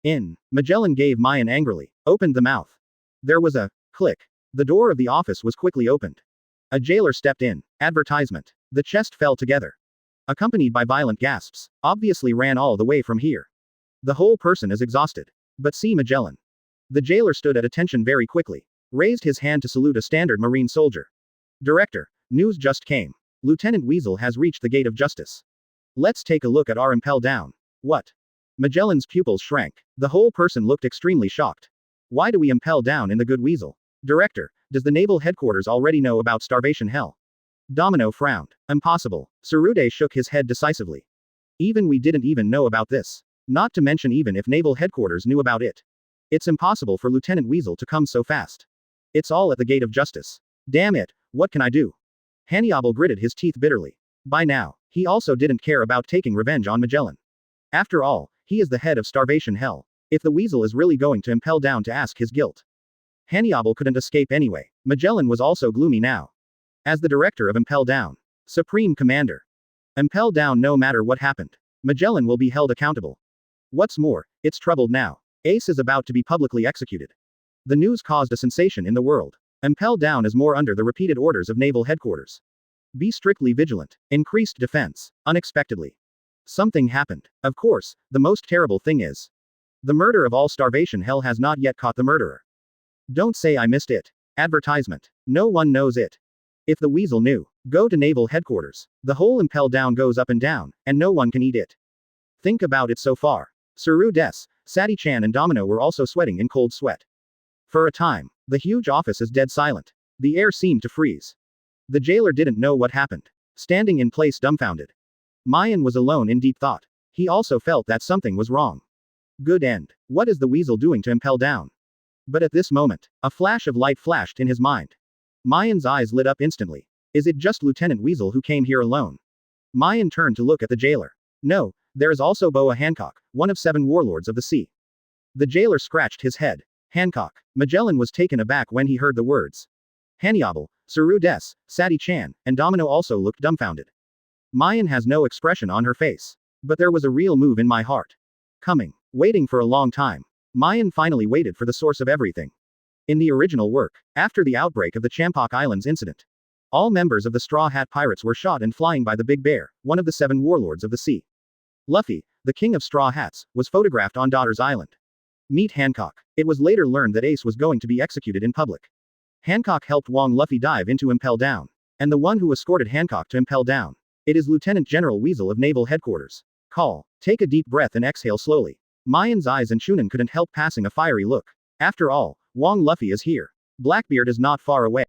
In. Magellan gave Maien angrily, opened the mouth. There was a click. The door of the office was quickly opened. A jailer stepped in. Advertisement. The chest fell together. Accompanied by violent gasps. Obviously ran all the way from here. The whole person is exhausted. But see Magellan. The jailer stood at attention very quickly. Raised his hand to salute a standard marine soldier. Director, news just came. Lieutenant Weasel has reached the gate of justice. Let's take a look at our Impel down. What? Magellan's pupils shrank. The whole person looked extremely shocked. Why do we Impel down in the good Weasel? Director, does the naval headquarters already know about starvation hell? Domino frowned. Impossible. Tsurude shook his head decisively. Even we didn't even know about this. Not to mention even if naval headquarters knew about it. It's impossible for Lieutenant Weasel to come so fast. It's all at the gate of justice. Damn it, what can I do? Handover gritted his teeth bitterly. By now, he also didn't care about taking revenge on Magellan. After all, he is the head of starvation hell. If the Weasel is really going to Impel down to ask his guilt. Handover couldn't escape anyway. Magellan was also gloomy now. As the director of Impel down. Supreme Commander. Impel down no matter what happened. Magellan will be held accountable. What's more, it's troubled now. Ace is about to be publicly executed. The news caused a sensation in the world. Impel down is more under the repeated orders of naval headquarters. Be strictly vigilant. Increased defense. Unexpectedly. Something happened. Of course, the most terrible thing is. The murder of all starvation hell has not yet caught the murderer. Don't say I missed it. Advertisement. No one knows it. If the Weasel knew, go to naval headquarters. The whole Impel down goes up and down, and no one can eat it. Think about it so far. Tsurude, Sadi-chan and Domino were also sweating in cold sweat. For a time, the huge office is dead silent. The air seemed to freeze. The jailer didn't know what happened. Standing in place dumbfounded. Maien was alone in deep thought. He also felt that something was wrong. Good end. What is the Weasel doing to Impel down? But at this moment, a flash of light flashed in his mind. Maien's eyes lit up instantly. Is it just Lieutenant Weasel who came here alone? Maien turned to look at the jailer. No, there is also Boa Hancock, one of 7 warlords of the sea. The jailer scratched his head. Hancock. Magellan was taken aback when he heard the words. Handover, Tsurude, Sadi-chan, and Domino also looked dumbfounded. Maien has no expression on her face. But there was a real move in my heart. Coming. Waiting for a long time. Maien finally waited for the source of everything. In the original work, after the outbreak of the Champok Islands incident, all members of the Straw Hat Pirates were shot and flying by the Big Bear, one of the 7 warlords of the sea. Luffy, the king of Straw Hats, was photographed on Daughter's Island. Meet Hancock. It was later learned that Ace was going to be executed in public. Hancock helped Wong Luffy dive into Impel down. And the one who escorted Hancock to Impel down. It is Lieutenant General Weasel of Naval Headquarters. Call. Take a deep breath and exhale slowly. Maien's eyes and Shunin couldn't help passing a fiery look. After all, Wong Luffy is here. Blackbeard is not far away.